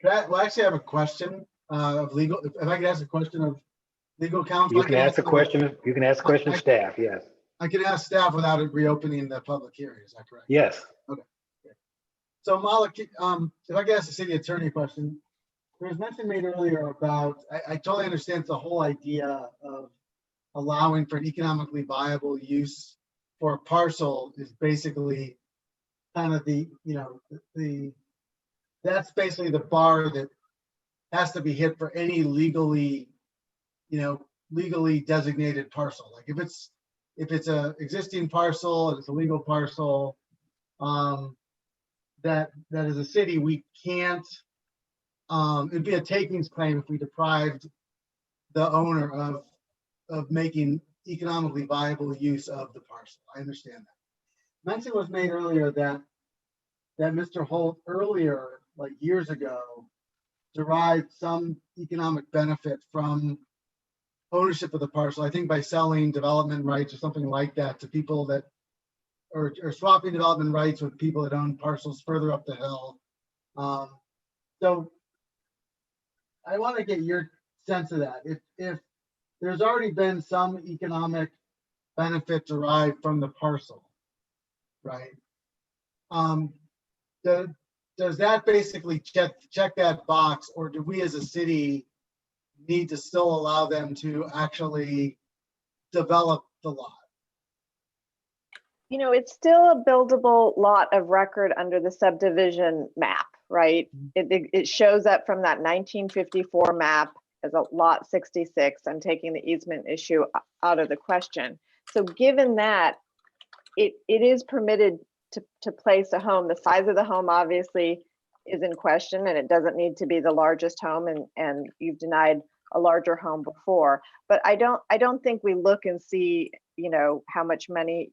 Well, actually, I have a question of legal. If I could ask a question of legal counsel. You can ask a question. You can ask a question of staff. Yes. I can ask staff without it reopening the public hearing. Is that correct? Yes. Okay. So Malik, if I could ask the city attorney a question. There was mention made earlier about, I totally understand the whole idea of allowing for an economically viable use for a parcel is basically kind of that's basically the bar that has to be hit for any legally designated parcel. Like if it's a existing parcel and it's a legal parcel, that as a city, we can't, it'd be a takings claim if we deprived the owner of making economically viable use of the parcel. I understand that. Mention was made earlier that Mr. Holt earlier, like years ago, derived some economic benefit from ownership of the parcel. I think by selling development rights or something like that to people that, or swapping development rights with people that own parcels further up the hill. So I want to get your sense of that. If there's already been some economic benefit derived from the parcel, right? Does that basically check that box, or do we as a city need to still allow them to actually develop the lot? You know, it's still a buildable lot of record under the subdivision map, right? It shows up from that 1954 map as a lot 66. I'm taking the easement issue out of the question. So given that, it is permitted to place a home. The size of the home obviously is in question, and it doesn't need to be the largest home, and you've denied a larger home before. But I don't think we look and see, you know, how much money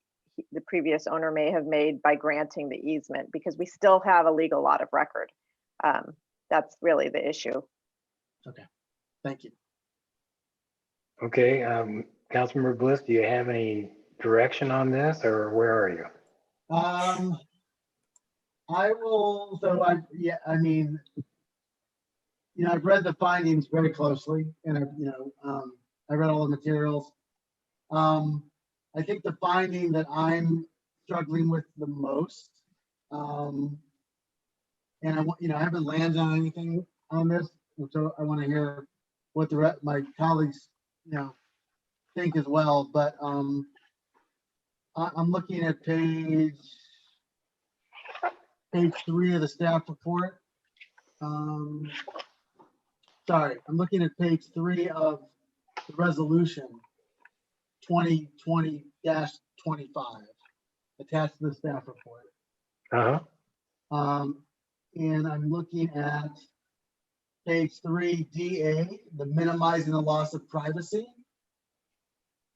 the previous owner may have made by granting the easement, because we still have a legal lot of record. That's really the issue. Okay, thank you. Okay, Councilmember Bliss, do you have any direction on this, or where are you? I will, I mean, you know, I've read the findings very closely, and I read all the materials. I think the finding that I'm struggling with the most, and I haven't landed on anything on this, so I want to hear what my colleagues, think as well. But I'm looking at page 3 of the staff report. Sorry, I'm looking at page 3 of the resolution 2020-25 attached to the staff report. And I'm looking at page 3DA, the minimizing the loss of privacy.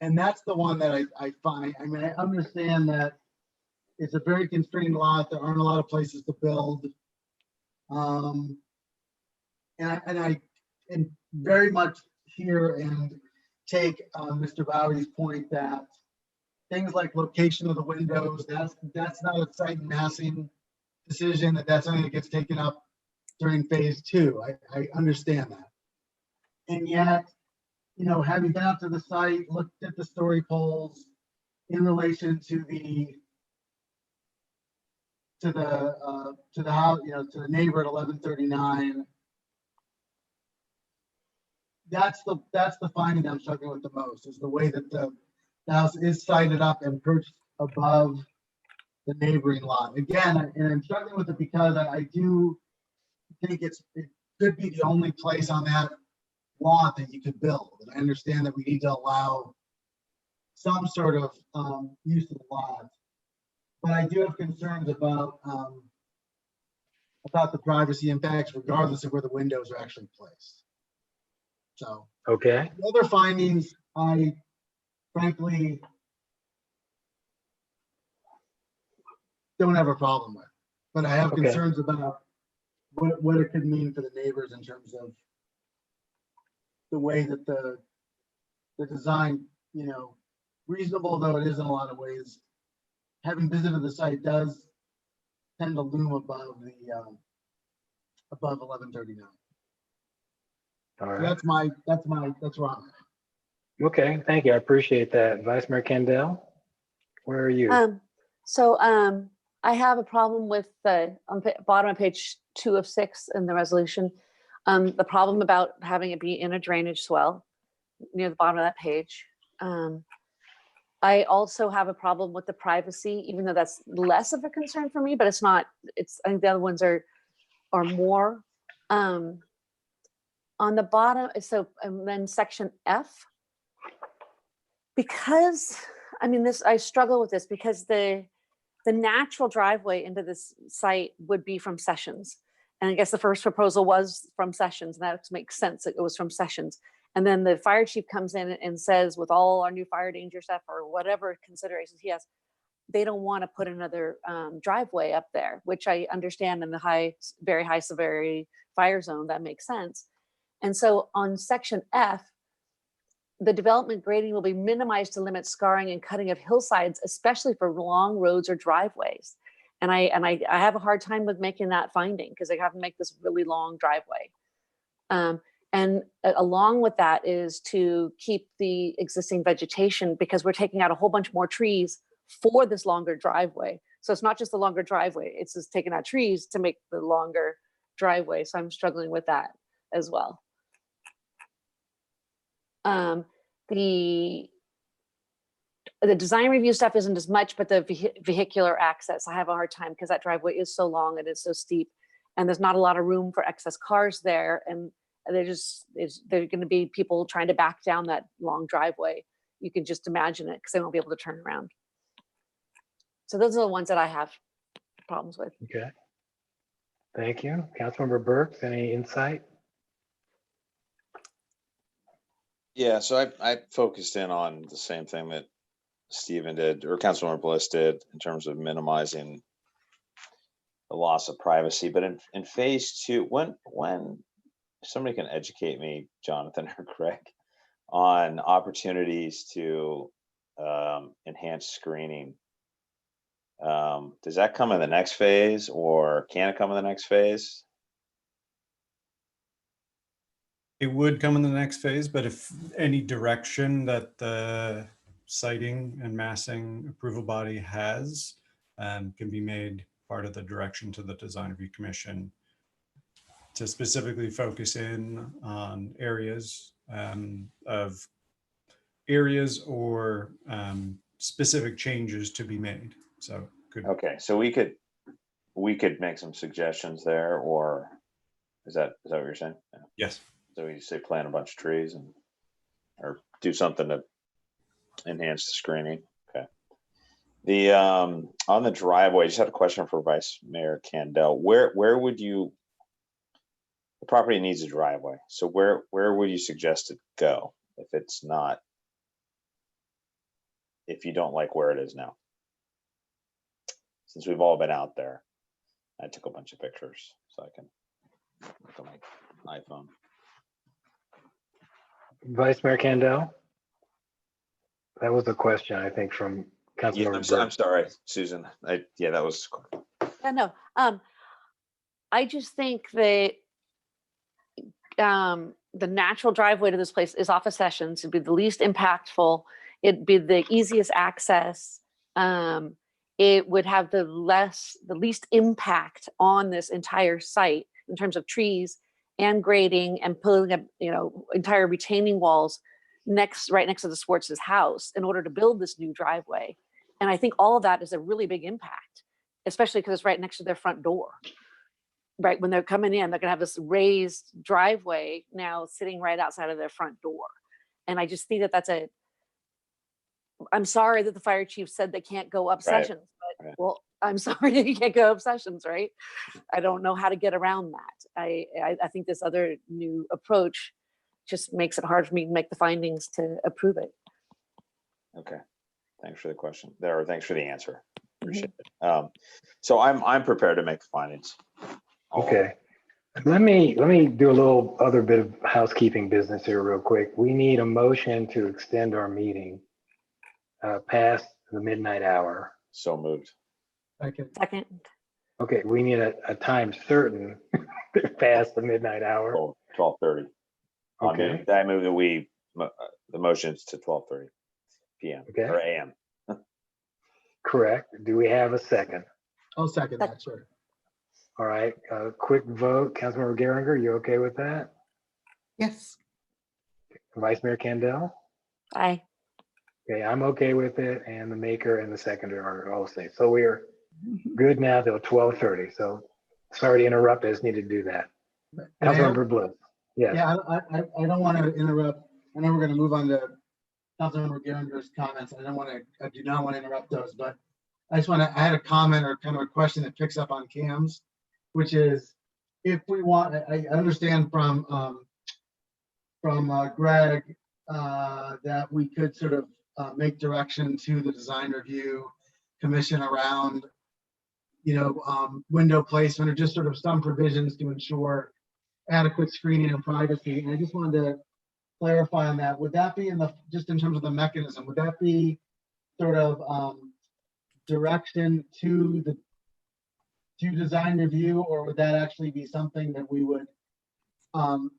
And that's the one that I find, I mean, I understand that it's a very constrained lot. There aren't a lot of places to build. And I very much hear and take Mr. Bowie's point that things like location of the windows, that's not a site massing decision, that's something that gets taken up during phase 2. I understand that. And yet, having been out to the site, looked at the story poles in relation to the house, to the neighbor at 1139. That's the finding I'm struggling with the most, is the way that the house is sited up and perched above the neighboring lot. Again, and I'm struggling with it because I do think it could be the only place on that lot that you could build. And I understand that we need to allow some sort of use of the lot, but I do have concerns about the privacy impacts, regardless of where the windows are actually placed. So, okay. The other findings, I frankly don't have a problem with, but I have concerns about what it could mean for the neighbors in terms of the way that the design, reasonable though it is in a lot of ways, having visited the site does tend to loom above 1139. All right. So that's where I'm at. Okay, thank you. I appreciate that. Vice Mayor Kendall, where are you? I have a problem with on the bottom of page 2 of 6 in the resolution. The problem about having it be in a drainage swell near the bottom of that page. I also have a problem with the privacy, even though that's less of a concern for me, but it's not, I think the other ones are more. On the bottom, and then section F, because, I struggle with this because the natural driveway into this site would be from Sessions. And I guess the first proposal was from Sessions, and that makes sense. It was from Sessions. And then the fire chief comes in and says, with all our new fire danger stuff or whatever considerations he has, they don't want to put another driveway up there, which I understand in the very high severity fire zone, that makes sense. And so on section F, the development grading will be minimized to limit scarring and cutting of hillsides, especially for long roads or driveways. And I have a hard time with making that finding because they have to make this really long driveway. And along with that is to keep the existing vegetation, because we're taking out a whole bunch more trees for this longer driveway. So it's not just the longer driveway, it's just taking out trees to make the longer driveway. So I'm struggling with that as well. The design review stuff isn't as much, but the vehicular access, I have a hard time because that driveway is so long and it's so steep, and there's not a lot of room for excess cars there. And they're going to be people trying to back down that long driveway. You can just imagine it because they won't be able to turn around. So those are the ones that I have problems with. Okay. Thank you. Councilmember Burks, any insight? Yeah, so I focused in on the same thing that Stephen did, or Councilmember Bliss did, in terms of minimizing the loss of privacy. But in phase two, when somebody can educate me, Jonathan or Craig, on opportunities to enhance screening, does that come in the next phase, or can it come in the next phase? It would come in the next phase, but if any direction that the siting and massing approval body has can be made part of the direction to the Design Review Commission to specifically focus in on areas or specific changes to be made. So okay, so we could make some suggestions there, or is that what you're saying? Yeah. Yes. So we say plant a bunch of trees or do something to enhance the screening. Okay. The on the driveway, I just had a question for Vice Mayor Candell. Where would you, the property needs a driveway, so where would you suggest it go if you don't like where it is now? Since we've all been out there, I took a bunch of pictures so I can look at my iPhone. Vice Mayor Candell? That was a question, I think, from Councilmember. I'm sorry, Susan. Yeah, that was. Yeah, no. I just think that the natural driveway to this place is off of Sessions. It'd be the least impactful. It'd be the easiest access. It would have the least impact on this entire site in terms of trees and grading and pulling up, entire retaining walls right next to the Swartz's house in order to build this new driveway. And I think all of that is a really big impact, especially because it's right next to their front door. Right when they're coming in, they're gonna have this raised driveway now sitting right outside of their front door. And I just think that I'm sorry that the fire chief said they can't go up Sessions, but well, I'm sorry that you can't go up Sessions, right? I don't know how to get around that. I think this other new approach just makes it hard for me to make the findings to approve it. Okay, thanks for the question there, or thanks for the answer. Appreciate it. So I'm prepared to make the findings. Okay. Let me do a little other bit of housekeeping business here real quick. We need a motion to extend our meeting past the midnight hour. So moved. Second. Okay, we need a time certain past the midnight hour. 12:30. Okay. I move that the motion's to 12:30 p.m. Okay. Or a.m. Correct. Do we have a second? I'll second that, sir. All right, quick vote. Councilmember Geringer, you okay with that? Yes. Vice Mayor Candell? Aye. Okay, I'm okay with it, and the maker and the seconder are all safe. So we are good now till 12:30. So sorry to interrupt, I just need to do that. Councilmember Bliss. Yes. Yeah, I don't want to interrupt. I know we're going to move on to Councilmember Geringer's comments. I do not want to interrupt those, but I had a comment or kind of a question that picks up on Cam's, which is if we want, I understand from from Greg that we could sort of make direction to the design review commission around, window placement or just sort of some provisions to ensure adequate screening and privacy. And I just wanted to clarify on that. Would that be just in terms of the mechanism, would that be sort of direction to design review, or would that actually be something that we would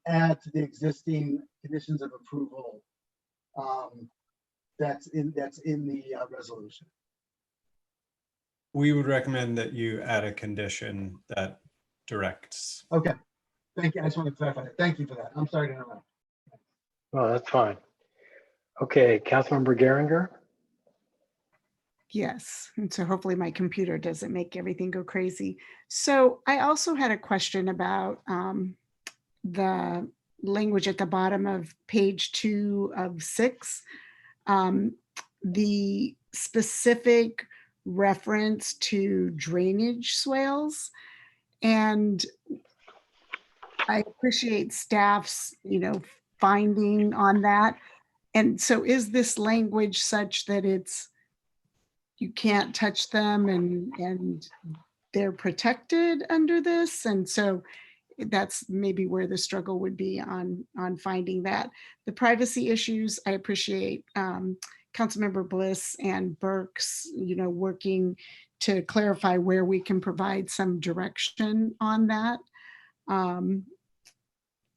add to the existing conditions of approval that's in the resolution? We would recommend that you add a condition that directs. Okay, thank you. I just want to clarify that. Thank you for that. I'm sorry to interrupt. Oh, that's fine. Okay, Councilmember Geringer. Yes, and so hopefully my computer doesn't make everything go crazy. So I also had a question about the language at the bottom of page 2 of 6, the specific reference to drainage swales. And I appreciate staff's, finding on that. And so is this language such that you can't touch them and they're protected under this? And so that's maybe where the struggle would be on finding that. The privacy issues, I appreciate Councilmember Bliss and Burke's, working to clarify where we can provide some direction on that.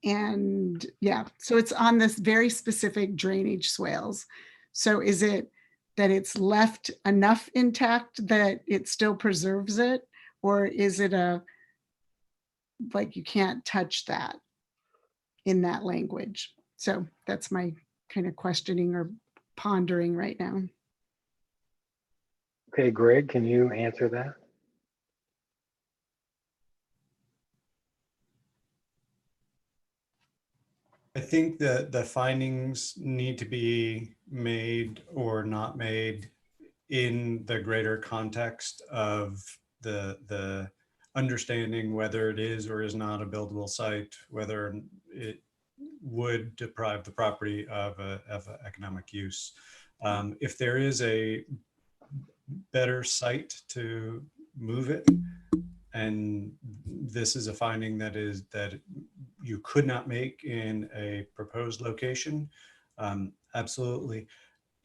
And yeah, so it's on this very specific drainage swales. So is it that it's left enough intact that it still preserves it? Or is it like you can't touch that in that language? So that's my kind of questioning or pondering right now. Okay, Greg, can you answer that? I think that the findings need to be made or not made in the greater context of the understanding whether it is or is not a buildable site, whether it would deprive the property of economic use. If there is a better site to move it, and this is a finding that you could not make in a proposed location, absolutely.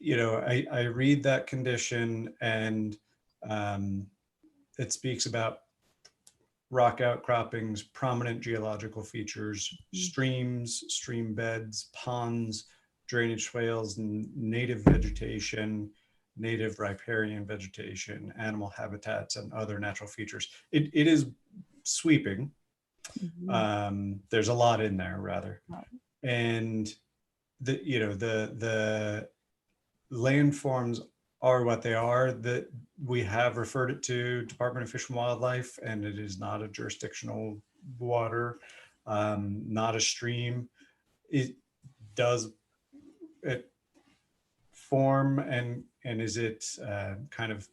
I read that condition, and it speaks about rock outcroppings, prominent geological features, streams, stream beds, ponds, drainage swales, native vegetation, native riparian vegetation, animal habitats, and other natural features. It is sweeping. There's a lot in there, rather. And the landforms are what they are. That we have referred it to Department of Fish and Wildlife, and it is not a jurisdictional water, not a stream. It form and is it kind of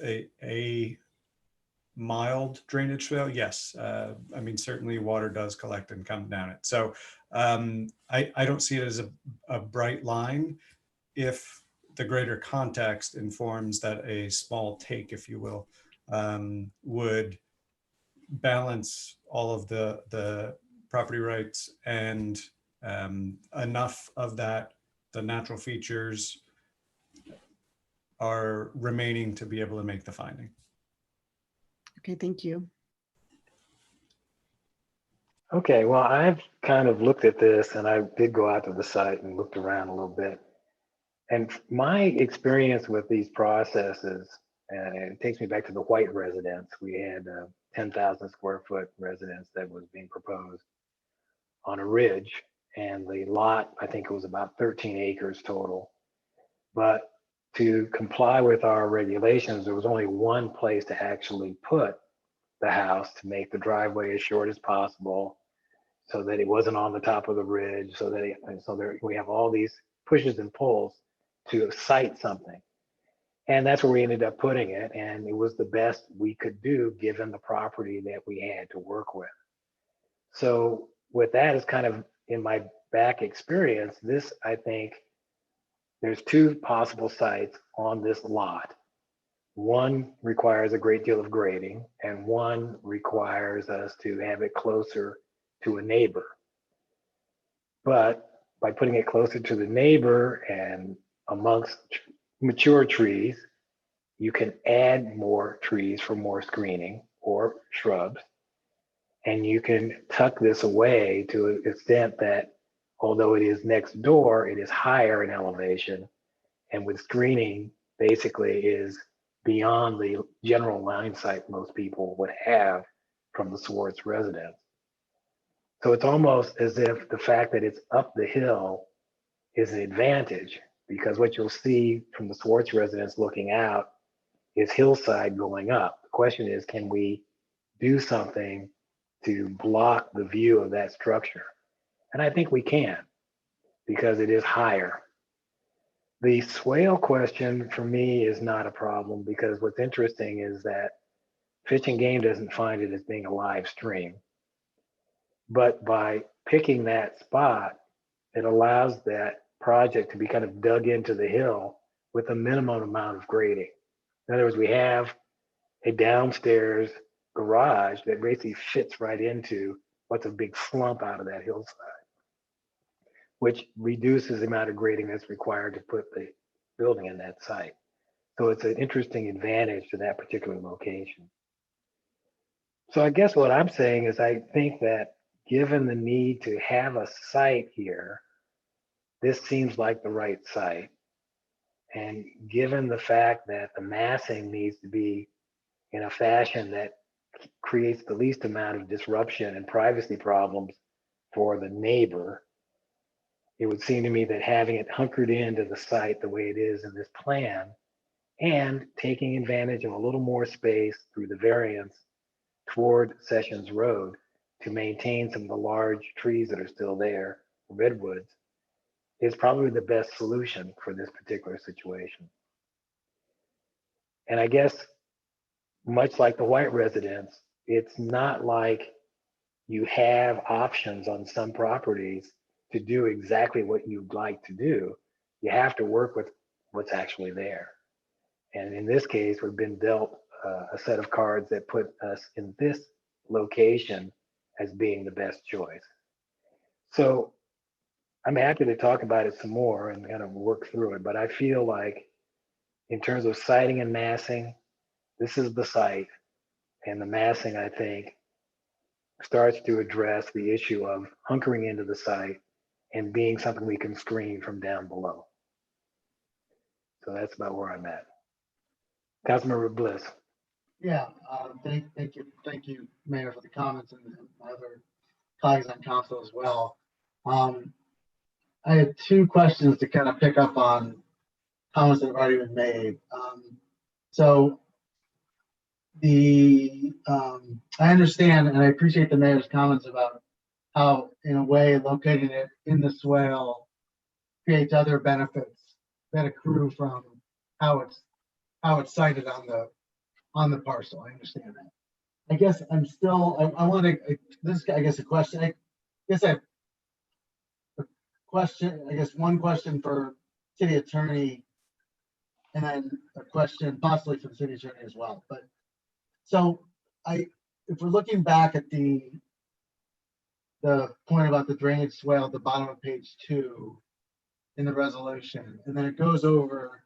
a mild drainage swale? Yes. I mean, certainly water does collect and come down it. So I don't see it as a bright line. If the greater context informs that a small take, if you will, would balance all of the property rights and enough of that, the natural features are remaining to be able to make the finding. Okay, thank you. Okay, well, I've kind of looked at this, and I did go out to the site and looked around a little bit. And my experience with these processes, and it takes me back to the White residence. We had a 10,000 square foot residence that was being proposed on a ridge, and the lot, I think it was about 13 acres total. But to comply with our regulations, there was only one place to actually put the house to make the driveway as short as possible, so that it wasn't on the top of the ridge, so that we have all these pushes and pulls to cite something. And that's where we ended up putting it. And it was the best we could do given the property that we had to work with. So with that, it's kind of in my back experience, this, I think, there's two possible sites on this lot. One requires a great deal of grading, and one requires us to have it closer to a neighbor. But by putting it closer to the neighbor and amongst mature trees, you can add more trees for more screening or shrubs. And you can tuck this away to an extent that although it is next door, it is higher in elevation. And with screening, basically is beyond the general line sight most people would have from the Swartz residence. So it's almost as if the fact that it's up the hill is an advantage, because what you'll see from the Swartz residence looking out is hillside going up. The question is, can we do something to block the view of that structure? And I think we can, because it is higher. The swale question for me is not a problem, because what's interesting is that Fish and Game doesn't find it as being a live stream. But by picking that spot, it allows that project to be kind of dug into the hill with a minimum amount of grading. In other words, we have a downstairs garage that basically fits right into what's a big slump out of that hillside, which reduces the amount of grading that's required to put the building in that site. So it's an interesting advantage to that particular location. So I guess what I'm saying is I think that given the need to have a site here, this seems like the right site. And given the fact that the massing needs to be in a fashion that creates the least amount of disruption and privacy problems for the neighbor, it would seem to me that having it hunkered into the site the way it is in this plan and taking advantage of a little more space through the variance toward Sessions Road to maintain some of the large trees that are still there, redwoods, is probably the best solution for this particular situation. And I guess much like the white residence, it's not like you have options on some properties to do exactly what you'd like to do. You have to work with what's actually there. And in this case, we've been dealt a set of cards that put us in this location as being the best choice. So I'm happy to talk about it some more and kind of work through it, but I feel like in terms of siting and massing, this is the site, and the massing, I think, starts to address the issue of hunkering into the site and being something we can screen from down below. So that's about where I'm at. Councilmember Bliss. Yeah, thank you, Mayor, for the comments, and my other colleagues on council as well. I had two questions to kind of pick up on comments that have already been made. So I understand and I appreciate the mayor's comments about how, in a way, locating it in the swale creates other benefits that accrue from how it's sited on the parcel. I understand that. I guess I'm still, I want to, this, I guess, a question. I guess I have a question, I guess one question for city attorney, and then a question possibly for the city attorney as well. But so if we're looking back at the point about the drainage swale at the bottom of page 2 in the resolution, and then it goes over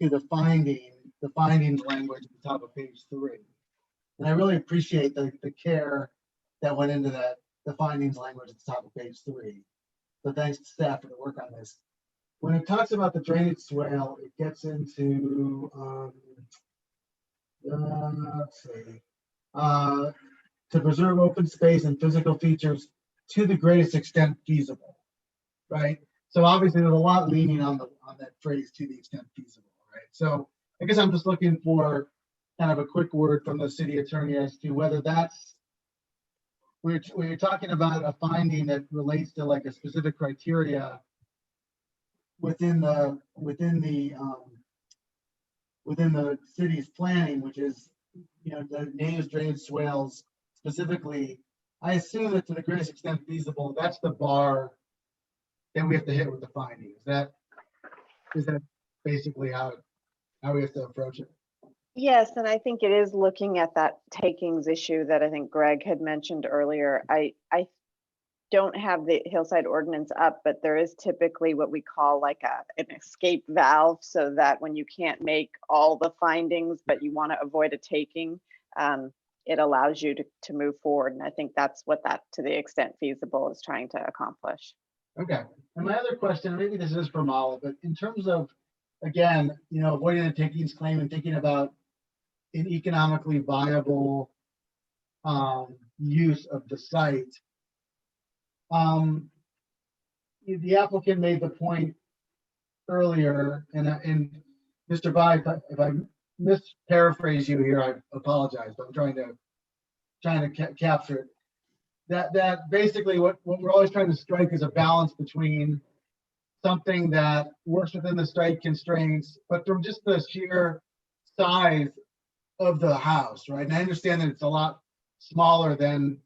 to the findings language at the top of page 3. And I really appreciate the care that went into that, the findings language at the top of page 3. So thanks to staff for the work on this. When it talks about the drainage swale, it gets into, let's see, to preserve open space and physical features to the greatest extent feasible, right? So obviously there's a lot leaning on that phrase, to the extent feasible, right? So I guess I'm just looking for kind of a quick word from the city attorney as to whether that's, when you're talking about a finding that relates to like a specific criteria within the city's planning, which is, the names, drainage swales specifically. I assume that to the greatest extent feasible, that's the bar that we have to hit with the finding. Is that basically how we have to approach it? Yes, and I think it is looking at that takings issue that I think Greg had mentioned earlier. I don't have the hillside ordinance up, but there is typically what we call like an escape valve, so that when you can't make all the findings, but you want to avoid a taking, it allows you to move forward. And I think that's what that, to the extent feasible, is trying to accomplish. Okay. And my other question, maybe this is for Mala, but in terms of, again, avoiding the takings claim and thinking about an economically viable use of the site, the applicant made the point earlier, and Mr. Bai, if I misparaphrase you here, I apologize, but I'm trying to capture it. That basically what we're always trying to strike is a balance between something that works within the site constraints, but from just the sheer size of the house, right? And I understand that it's a lot smaller than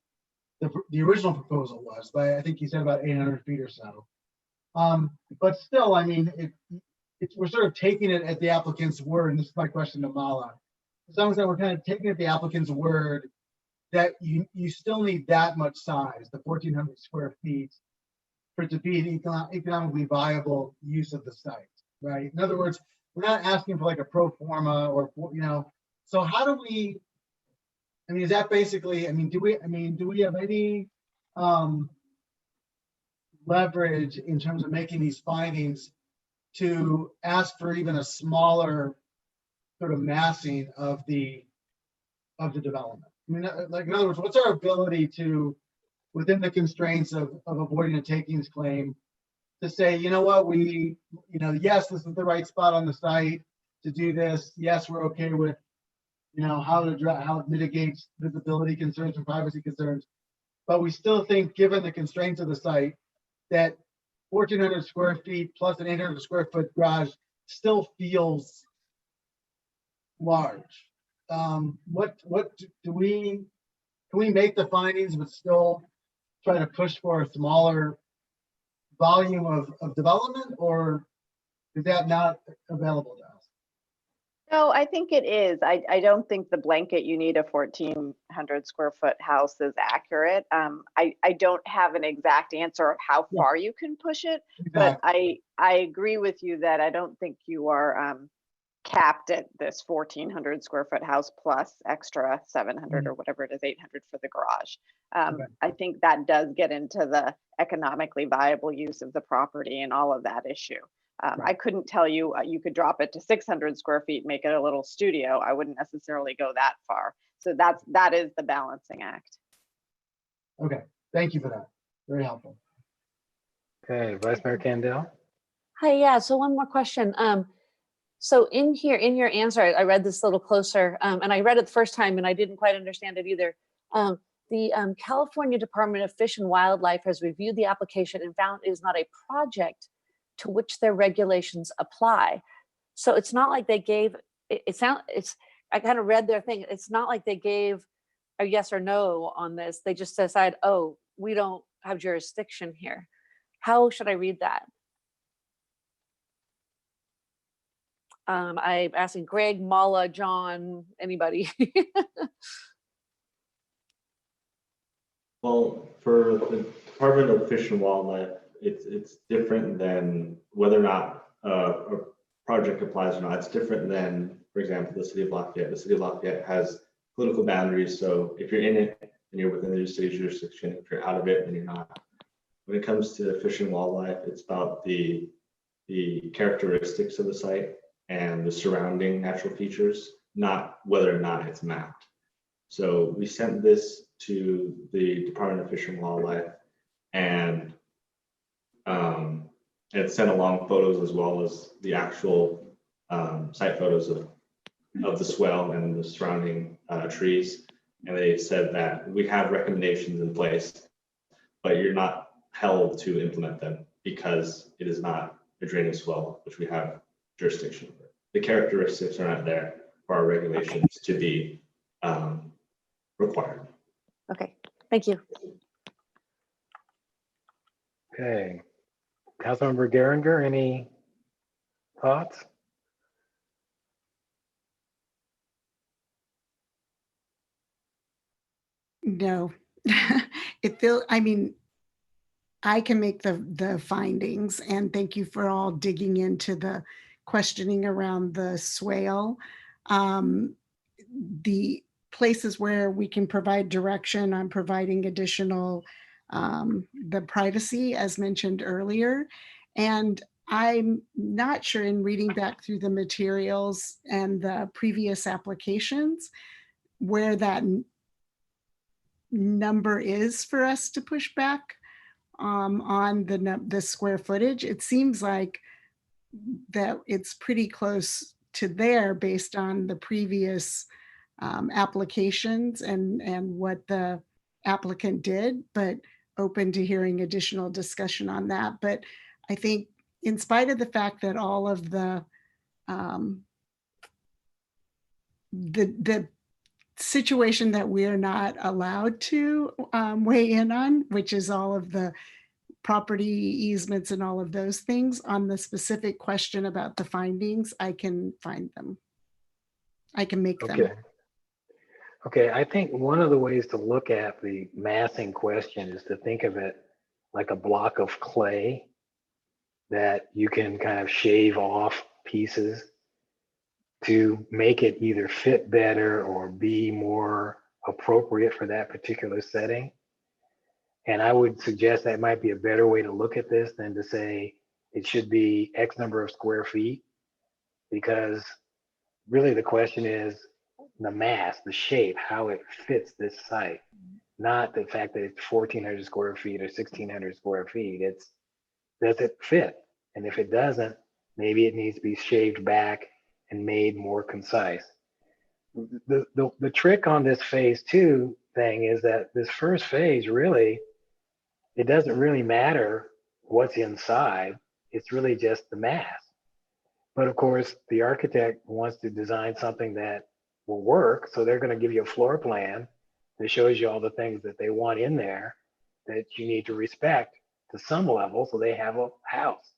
the original proposal was, but I think you said about 800 feet or so. But still, I mean, we're sort of taking it at the applicant's word, and this is my question to Mala. As long as we're kind of taking it at the applicant's word that you still need that much size, the 1,400 square feet, for it to be an economically viable use of the site, right? In other words, we're not asking for like a pro forma or, so how do we, is that basically, do we have any leverage in terms of making these findings to ask for even a smaller sort of massing of the development? Like in other words, what's our ability to, within the constraints of avoiding a takings claim, to say, you know what, yes, this is the right spot on the site to do this. Yes, we're okay with, how it mitigates visibility concerns and privacy concerns. But we still think, given the constraints of the site, that 1,400 square feet plus an 800 square foot garage still feels large. What can we make the findings but still try to push for a smaller volume of development, or is that not available to us? No, I think it is. I don't think the blanket you need a 1,400 square foot house is accurate. I don't have an exact answer of how far you can push it, but I agree with you that I don't think you are capped at this 1,400 square foot house plus extra 700 or whatever it is, 800 for the garage. I think that does get into the economically viable use of the property and all of that issue. I couldn't tell you, you could drop it to 600 square feet, make it a little studio. I wouldn't necessarily go that far. So that is the balancing act. Okay, thank you for that. Very helpful. Okay, Vice Mayor Candell. Hi, yeah, so one more question. So in your answer, I read this a little closer, and I read it the first time and I didn't quite understand it either. The California Department of Fish and Wildlife has reviewed the application and found it is not a project to which their regulations apply. So it's not like they gave, I kind of read their thing. It's not like they gave a yes or no on this. They just decide, oh, we don't have jurisdiction here. How should I read that? I'm asking Greg, Mala, John, anybody. Well, for the Department of Fish and Wildlife, it's different than whether or not a project applies or not. It's different than, for example, the city of Lafayette. The city of Lafayette has political boundaries. So if you're in it, then you're within the city jurisdiction. If you're out of it, then you're not. When it comes to fish and wildlife, it's about the characteristics of the site and the surrounding natural features, not whether or not it's mapped. So we sent this to the Department of Fish and Wildlife, and it sent along photos as well as the actual site photos of the swell and the surrounding trees. And they said that we have recommendations in place, but you're not held to implement them because it is not a draining swell, which we have jurisdiction over. The characteristics are not there for our regulations to be required. Okay, thank you. Okay. Councilmember Geringer, any thoughts? No. I mean, I can make the findings, and thank you for all digging into the questioning around the swale. The places where we can provide direction on providing additional the privacy as mentioned earlier. And I'm not sure, in reading back through the materials and the previous applications, where that number is for us to push back on the square footage. It seems like that it's pretty close to there based on the previous applications and what the applicant did, but open to hearing additional discussion on that. But I think, in spite of the fact that all of the situation that we are not allowed to weigh in on, which is all of the property easements and all of those things, on the specific question about the findings, I can find them. I can make them. Okay, I think one of the ways to look at the massing question is to think of it like a block of clay that you can kind of shave off pieces to make it either fit better or be more appropriate for that particular setting. And I would suggest that might be a better way to look at this than to say it should be X number of square feet, because really the question is the mass, the shape, how it fits this site, not the fact that it's 1,400 square feet or 1,600 square feet. It's, does it fit? And if it doesn't, maybe it needs to be shaved back and made more concise. The trick on this phase 2 thing is that this first phase, really, it doesn't really matter what's inside. It's really just the mass. But of course, the architect wants to design something that will work. So they're going to give you a floor plan that shows you all the things that they want in there that you need to respect to some level so they have a house.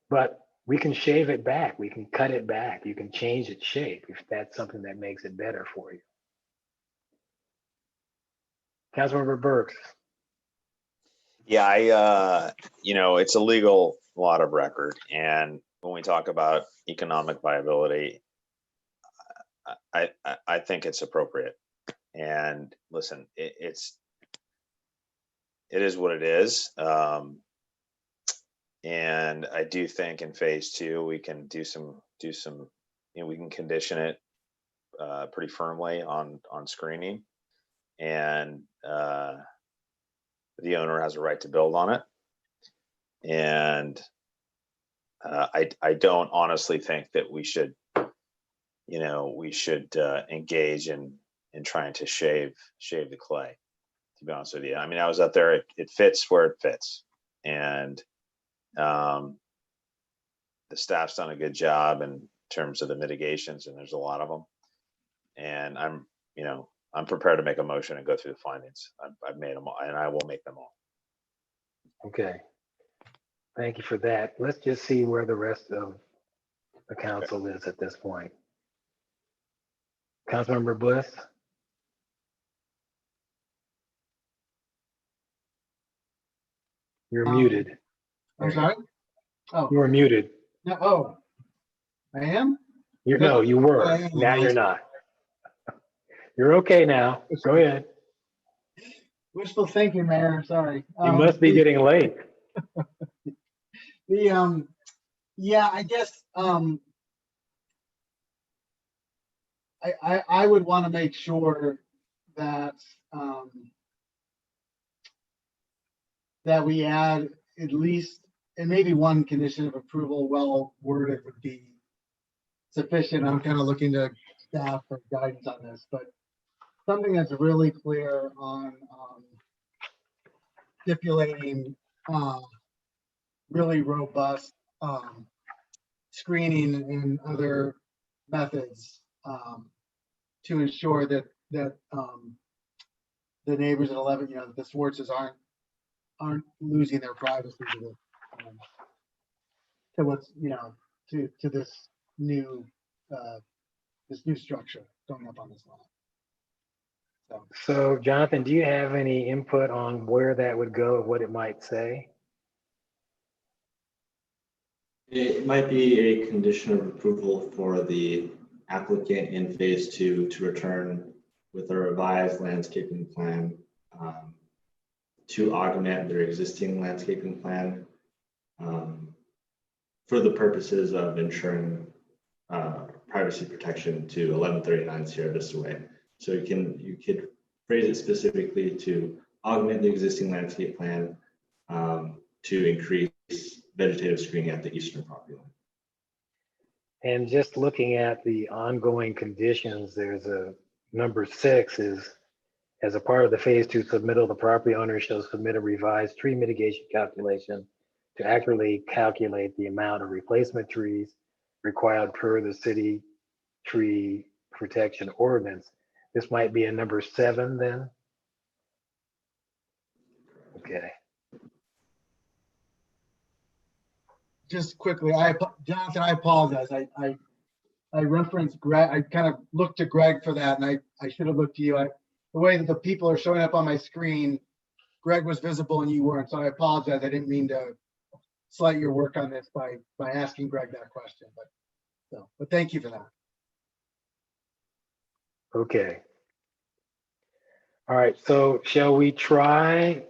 But we can shave it back. We can cut it back. You can change its shape if that's something that makes it better for you. Councilmember Burks. Yeah, it's a legal lot of record. And when we talk about economic viability, I think it's appropriate. And listen, it is what it is. And I do think in phase 2, we can do some, we can condition it pretty firmly on screening, and the owner has a right to build on it. And I don't honestly think that we should, engage in trying to shave the clay, to be honest with you. I mean, I was up there, it fits where it fits. And the staff's done a good job in terms of the mitigations, and there's a lot of them. And I'm prepared to make a motion and go through the findings. I've made them all, and I will make them all. Okay. Thank you for that. Let's just see where the rest of the council is at this point. Councilmember Bliss. You're muted. I'm sorry? Oh. You were muted. No, oh, I am? No, you were. Now you're not. You're okay now. Go ahead. Wishful thinking, Mayor. Sorry. You must be getting late. Yeah, I guess I would want to make sure that that we add at least, and maybe one condition of approval, well worded, would be sufficient. I'm kind of looking to staff for guidance on this, but something that's really clear on stipulating really robust screening and other methods to ensure that the neighbors at 11, the Swartzes aren't aren't losing their privacy to to what's, to this new structure going up on this lot. So Jonathan, do you have any input on where that would go, what it might say? It might be a condition of approval for the applicant in phase 2 to return with a revised landscaping plan to augment their existing landscaping plan for the purposes of ensuring privacy protection to 1139 Sierra Vista Way. So you could phrase it specifically to augment the existing landscape plan to increase vegetative screening at the eastern property line. And just looking at the ongoing conditions, there's a number 6 is, as a part of the phase 2 submittal, the property owner shall submit a revised tree mitigation calculation to accurately calculate the amount of replacement trees required per the city tree protection ordinance. This might be a number 7 then? Okay. Just quickly, Jonathan, I apologize. I referenced Greg. I kind of looked to Greg for that, and I should have looked to you. The way that the people are showing up on my screen, Greg was visible and you weren't. So I apologize. I didn't mean to slight your work on this by asking Greg that question, but thank you for that. Okay. All right, so shall we try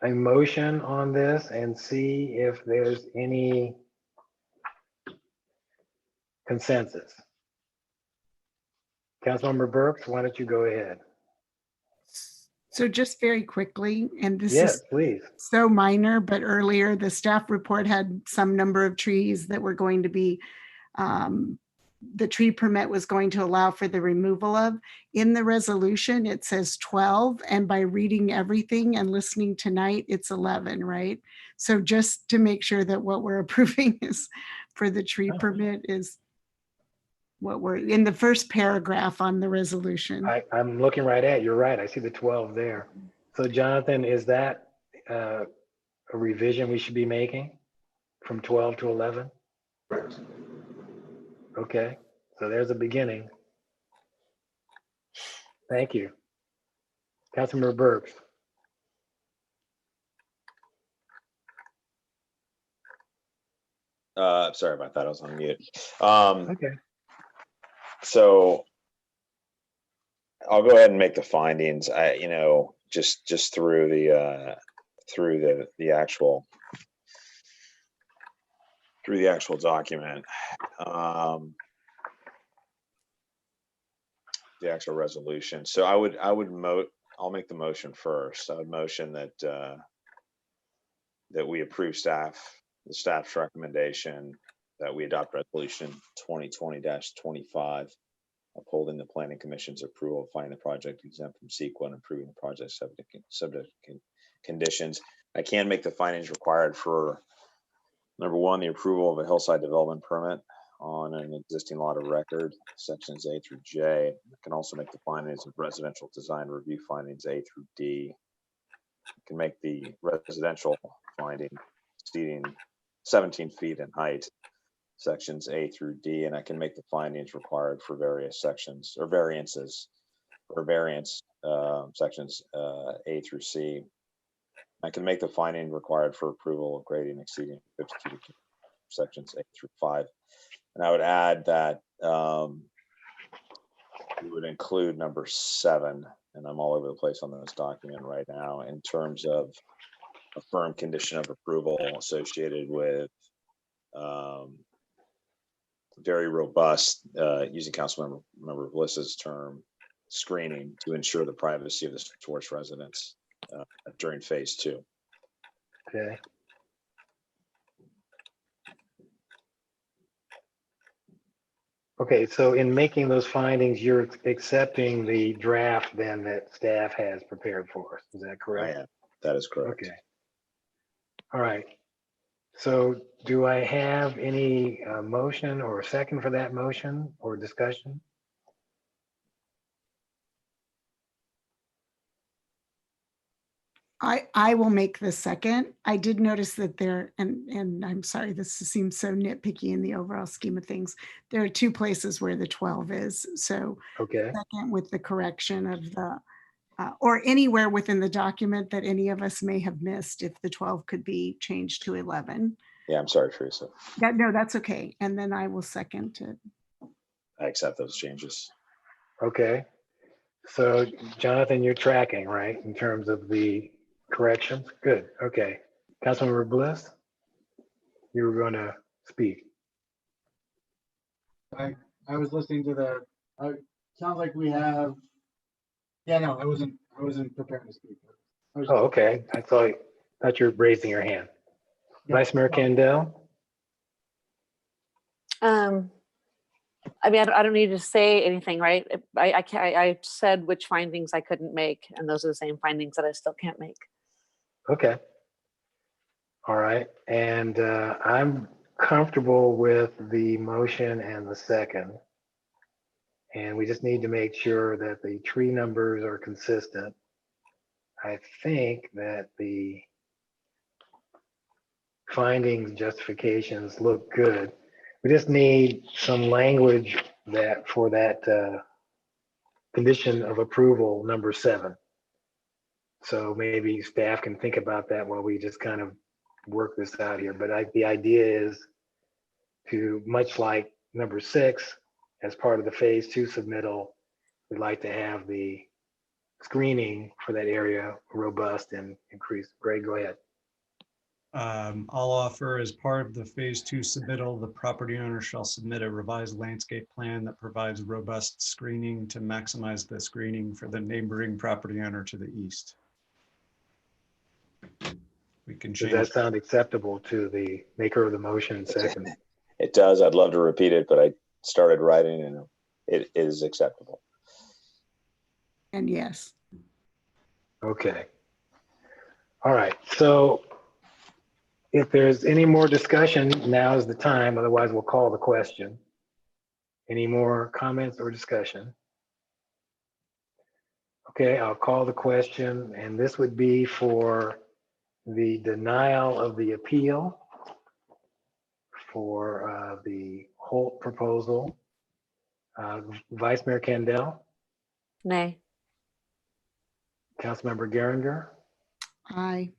a motion on this and see if there's any consensus? Councilmember Burks, why don't you go ahead? So just very quickly, and this Yes, is please. so minor, but earlier the staff report had some number of trees that were going to be, the tree permit was going to allow for the removal of. In the resolution, it says 12, and by reading everything and listening tonight, it's 11, right? So just to make sure that what we're approving is for the tree permit is what we're in the first paragraph on the resolution. I'm looking right at, you're right, I see the 12 there. So Jonathan, is that a revision we should be making from 12 to 11? Correct. Okay, so there's a beginning. Thank you. Councilmember Burks. Sorry about that, I was on mute. Okay. So I'll go ahead and make the findings. Just through the actual document, the actual resolution. So I'll make the motion first. I would motion that we approve the staff's recommendation that we adopt resolution 2020-25, upholding the planning commission's approval of finding the project exempt from CEQA and approving the project subject conditions. I can make the findings required for number 1, the approval of a hillside development permit on an existing lot of record, sections A through J. I can also make the findings of residential design review findings A through D. I can make the residential finding exceeding 17 feet in height, sections A through D, and I can make the findings required for various sections or variances or variance sections A through C. I can make the finding required for approval of grading exceeding 52 sections A through 5. And I would add that we would include number 7, and I'm all over the place on this document right now, in terms of a firm condition of approval associated with very robust, using Councilmember Blissa's term, screening to ensure the privacy of the tourist residents during phase 2. Okay. Okay, so in making those findings, you're accepting the draft then that staff has prepared for us. Is that correct? I am. That is correct. Okay. All right. So do I have any motion or a second for that motion or discussion? I will make the second. I did notice that there, and I'm sorry, this seems so nitpicky in the overall scheme of things. There are 2 places where the 12 is. So Okay, second with the correction of the, or anywhere within the document that any of us may have missed, if the 12 could be changed to 11. Yeah, I'm sorry, Teresa. No, that's okay. And then I will second it. I accept those changes. okay. So Jonathan, you're tracking, right, in terms of the corrections? Good, okay. Councilmember Bliss, you were going to speak. I was listening to the, sounds like we have, yeah, no, I wasn't prepared to speak. Oh, okay. I thought you were raising your hand. Yeah. Vice Mayor Candell? I mean, I don't need to say anything, right? I said which findings I couldn't make, and those are the same findings that I still can't make. Okay. All right. And I'm comfortable with the motion and the second. And we just need to make sure that the tree numbers are consistent. I think that the findings, justifications look good. We just need some language that for that condition of approval number 7. So maybe staff can think about that while we just kind of work this out here. But the idea is to, much like number 6, as part of the phase 2 submittal, we'd like to have the screening for that area robust and increased. Greg, go ahead. I'll offer as part of the phase 2 submittal, the property owner shall submit a revised landscape plan that provides robust screening to maximize the screening for the neighboring property owner to the east. We can Does change. that sound acceptable to the maker of the motion second? It does. I'd love to repeat it, but I started writing and it is acceptable. And yes. Okay. All right. So if there's any more discussion, now is the time. Otherwise, we'll call the question. Any more comments or discussion? Okay, I'll call the question, and this would be for the denial of the appeal for the Holt proposal. Vice Mayor Candell, Nay. Councilmember Geringer, Aye.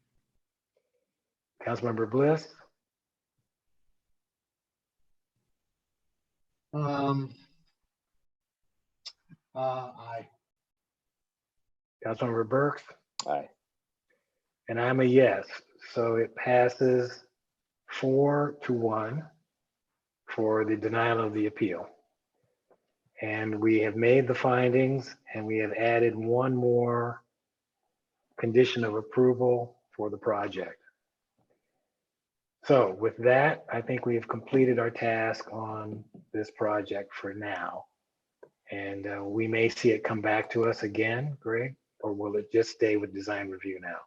Councilmember Bliss, Aye. Councilmember Burks, Aye. and I'm a yes. So it passes 4-1 for the denial of the appeal. And we have made the findings, and we have added one more condition of approval for the project. So with that, I think we have completed our task on this project for now. And we may see it come back to us again, Greg, or will it just stay with design review now?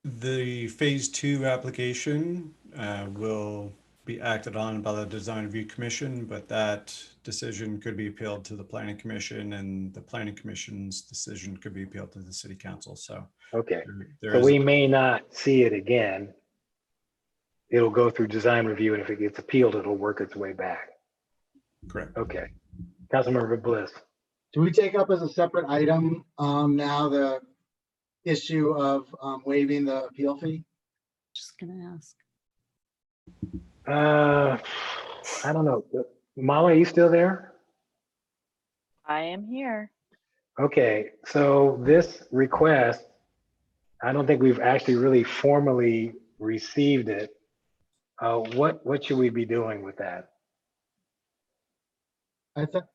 The phase 2 application will be acted on by the Design Review Commission, but that decision could be appealed to the Planning Commission, and the Planning Commission's decision could be appealed to the City Council. So okay, there so is we may not see it again. It'll go through design review, and if it gets appealed, it'll work its way back. correct. Okay, Councilmember Bliss. Do we take up as a separate item now the issue of waiving the appeal fee? Just gonna ask. I don't know. Mama, are you still there? I am here. Okay, so this request, I don't think we've actually really formally received it. What should we be doing with that? I thought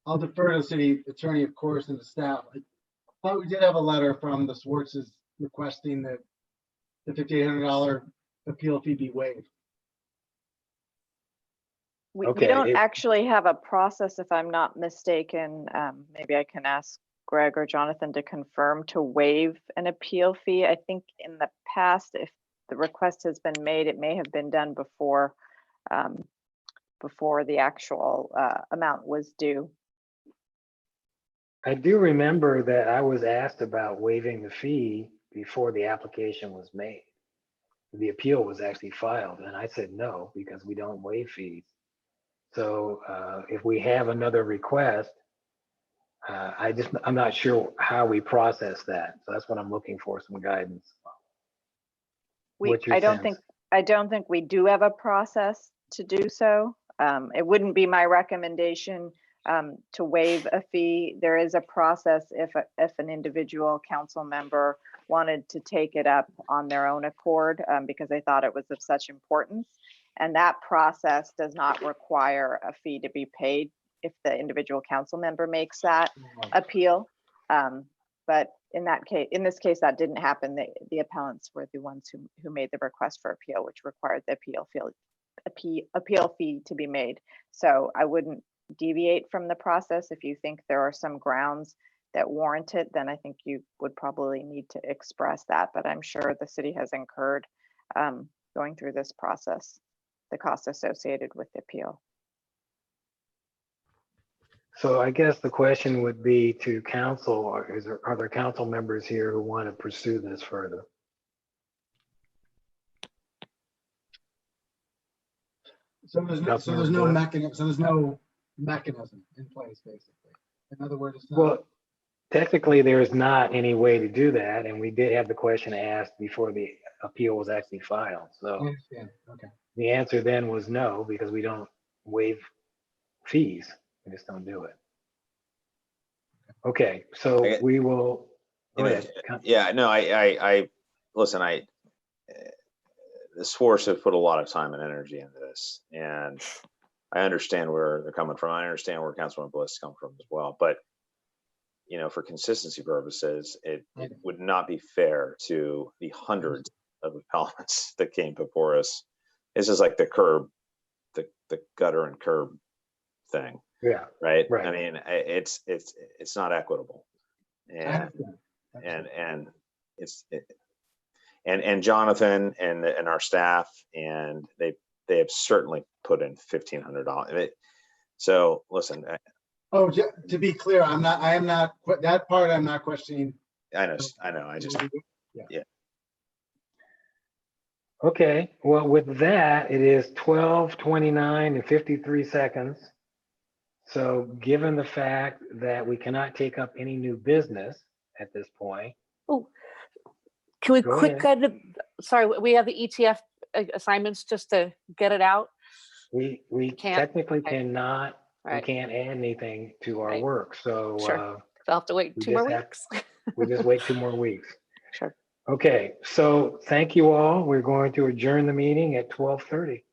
I'll defer to the city attorney, of course, and the staff. I thought we did have a letter from the Swartzes requesting that the $5,800 appeal fee be waived. We Okay, don't actually have a process, if I'm not mistaken. Maybe I can ask Greg or Jonathan to confirm to waive an appeal fee. I think in the past, if the request has been made, it may have been done before before the actual amount was due. I do remember that I was asked about waiving the fee before the application was made. The appeal was actually filed, and I said no, because we don't waive fees. So if we have another request, I'm not sure how we process that. So that's what I'm looking for, some guidance. What's your I don't sense? think we do have a process to do so. It wouldn't be my recommendation to waive a fee. There is a process if an individual council member wanted to take it up on their own accord because they thought it was of such importance. And that process does not require a fee to be paid if the individual council member makes that appeal. But in this case, that didn't happen. The appellants were the ones who made the request for appeal, which required the appeal fee to be made. So I wouldn't deviate from the process. If you think there are some grounds that warrant it, then I think you would probably need to express that. But I'm sure the city has incurred going through this process, the costs associated with the appeal. So I guess the question would be to council, or are there council members here who want to pursue this further? So there's no mechanism in place, basically. In other words, it's not. Well, technically, there's not any way to do that, and we did have the question asked before the appeal was actually filed. I So understand. Okay. the answer then was no, because we don't waive fees. We just don't do it. Okay, so we will. Go ahead. Yeah, no, I listen, the SWORs have put a lot of time and energy into this, and I understand where they're coming from. I understand where Councilman Bliss comes from as well, but you know, for consistency purposes, it would not be fair to the hundreds of appellants that came before us. This is like the curb, the gutter and curb thing. Yeah. Right. Right. I mean, it's not equitable, and and Jonathan and our staff, and they have certainly put in $1,500. So listen. Oh, to be clear, I am not that part. I'm not questioning. I know. I just yeah. Okay. Well, with that, it is 12:29 and 53 seconds. So given the fact that we cannot take up any new business at this point. Oh, can we Go quick, sorry, we have the ETF assignments just to get it out. We Can't. technically Okay. cannot, Right. we can't add anything to our Right. work. So Sure. I'll have to wait 2 more weeks. We just wait 2 more weeks. Sure. Okay, so thank you all. We're going to adjourn the meeting at 12:30.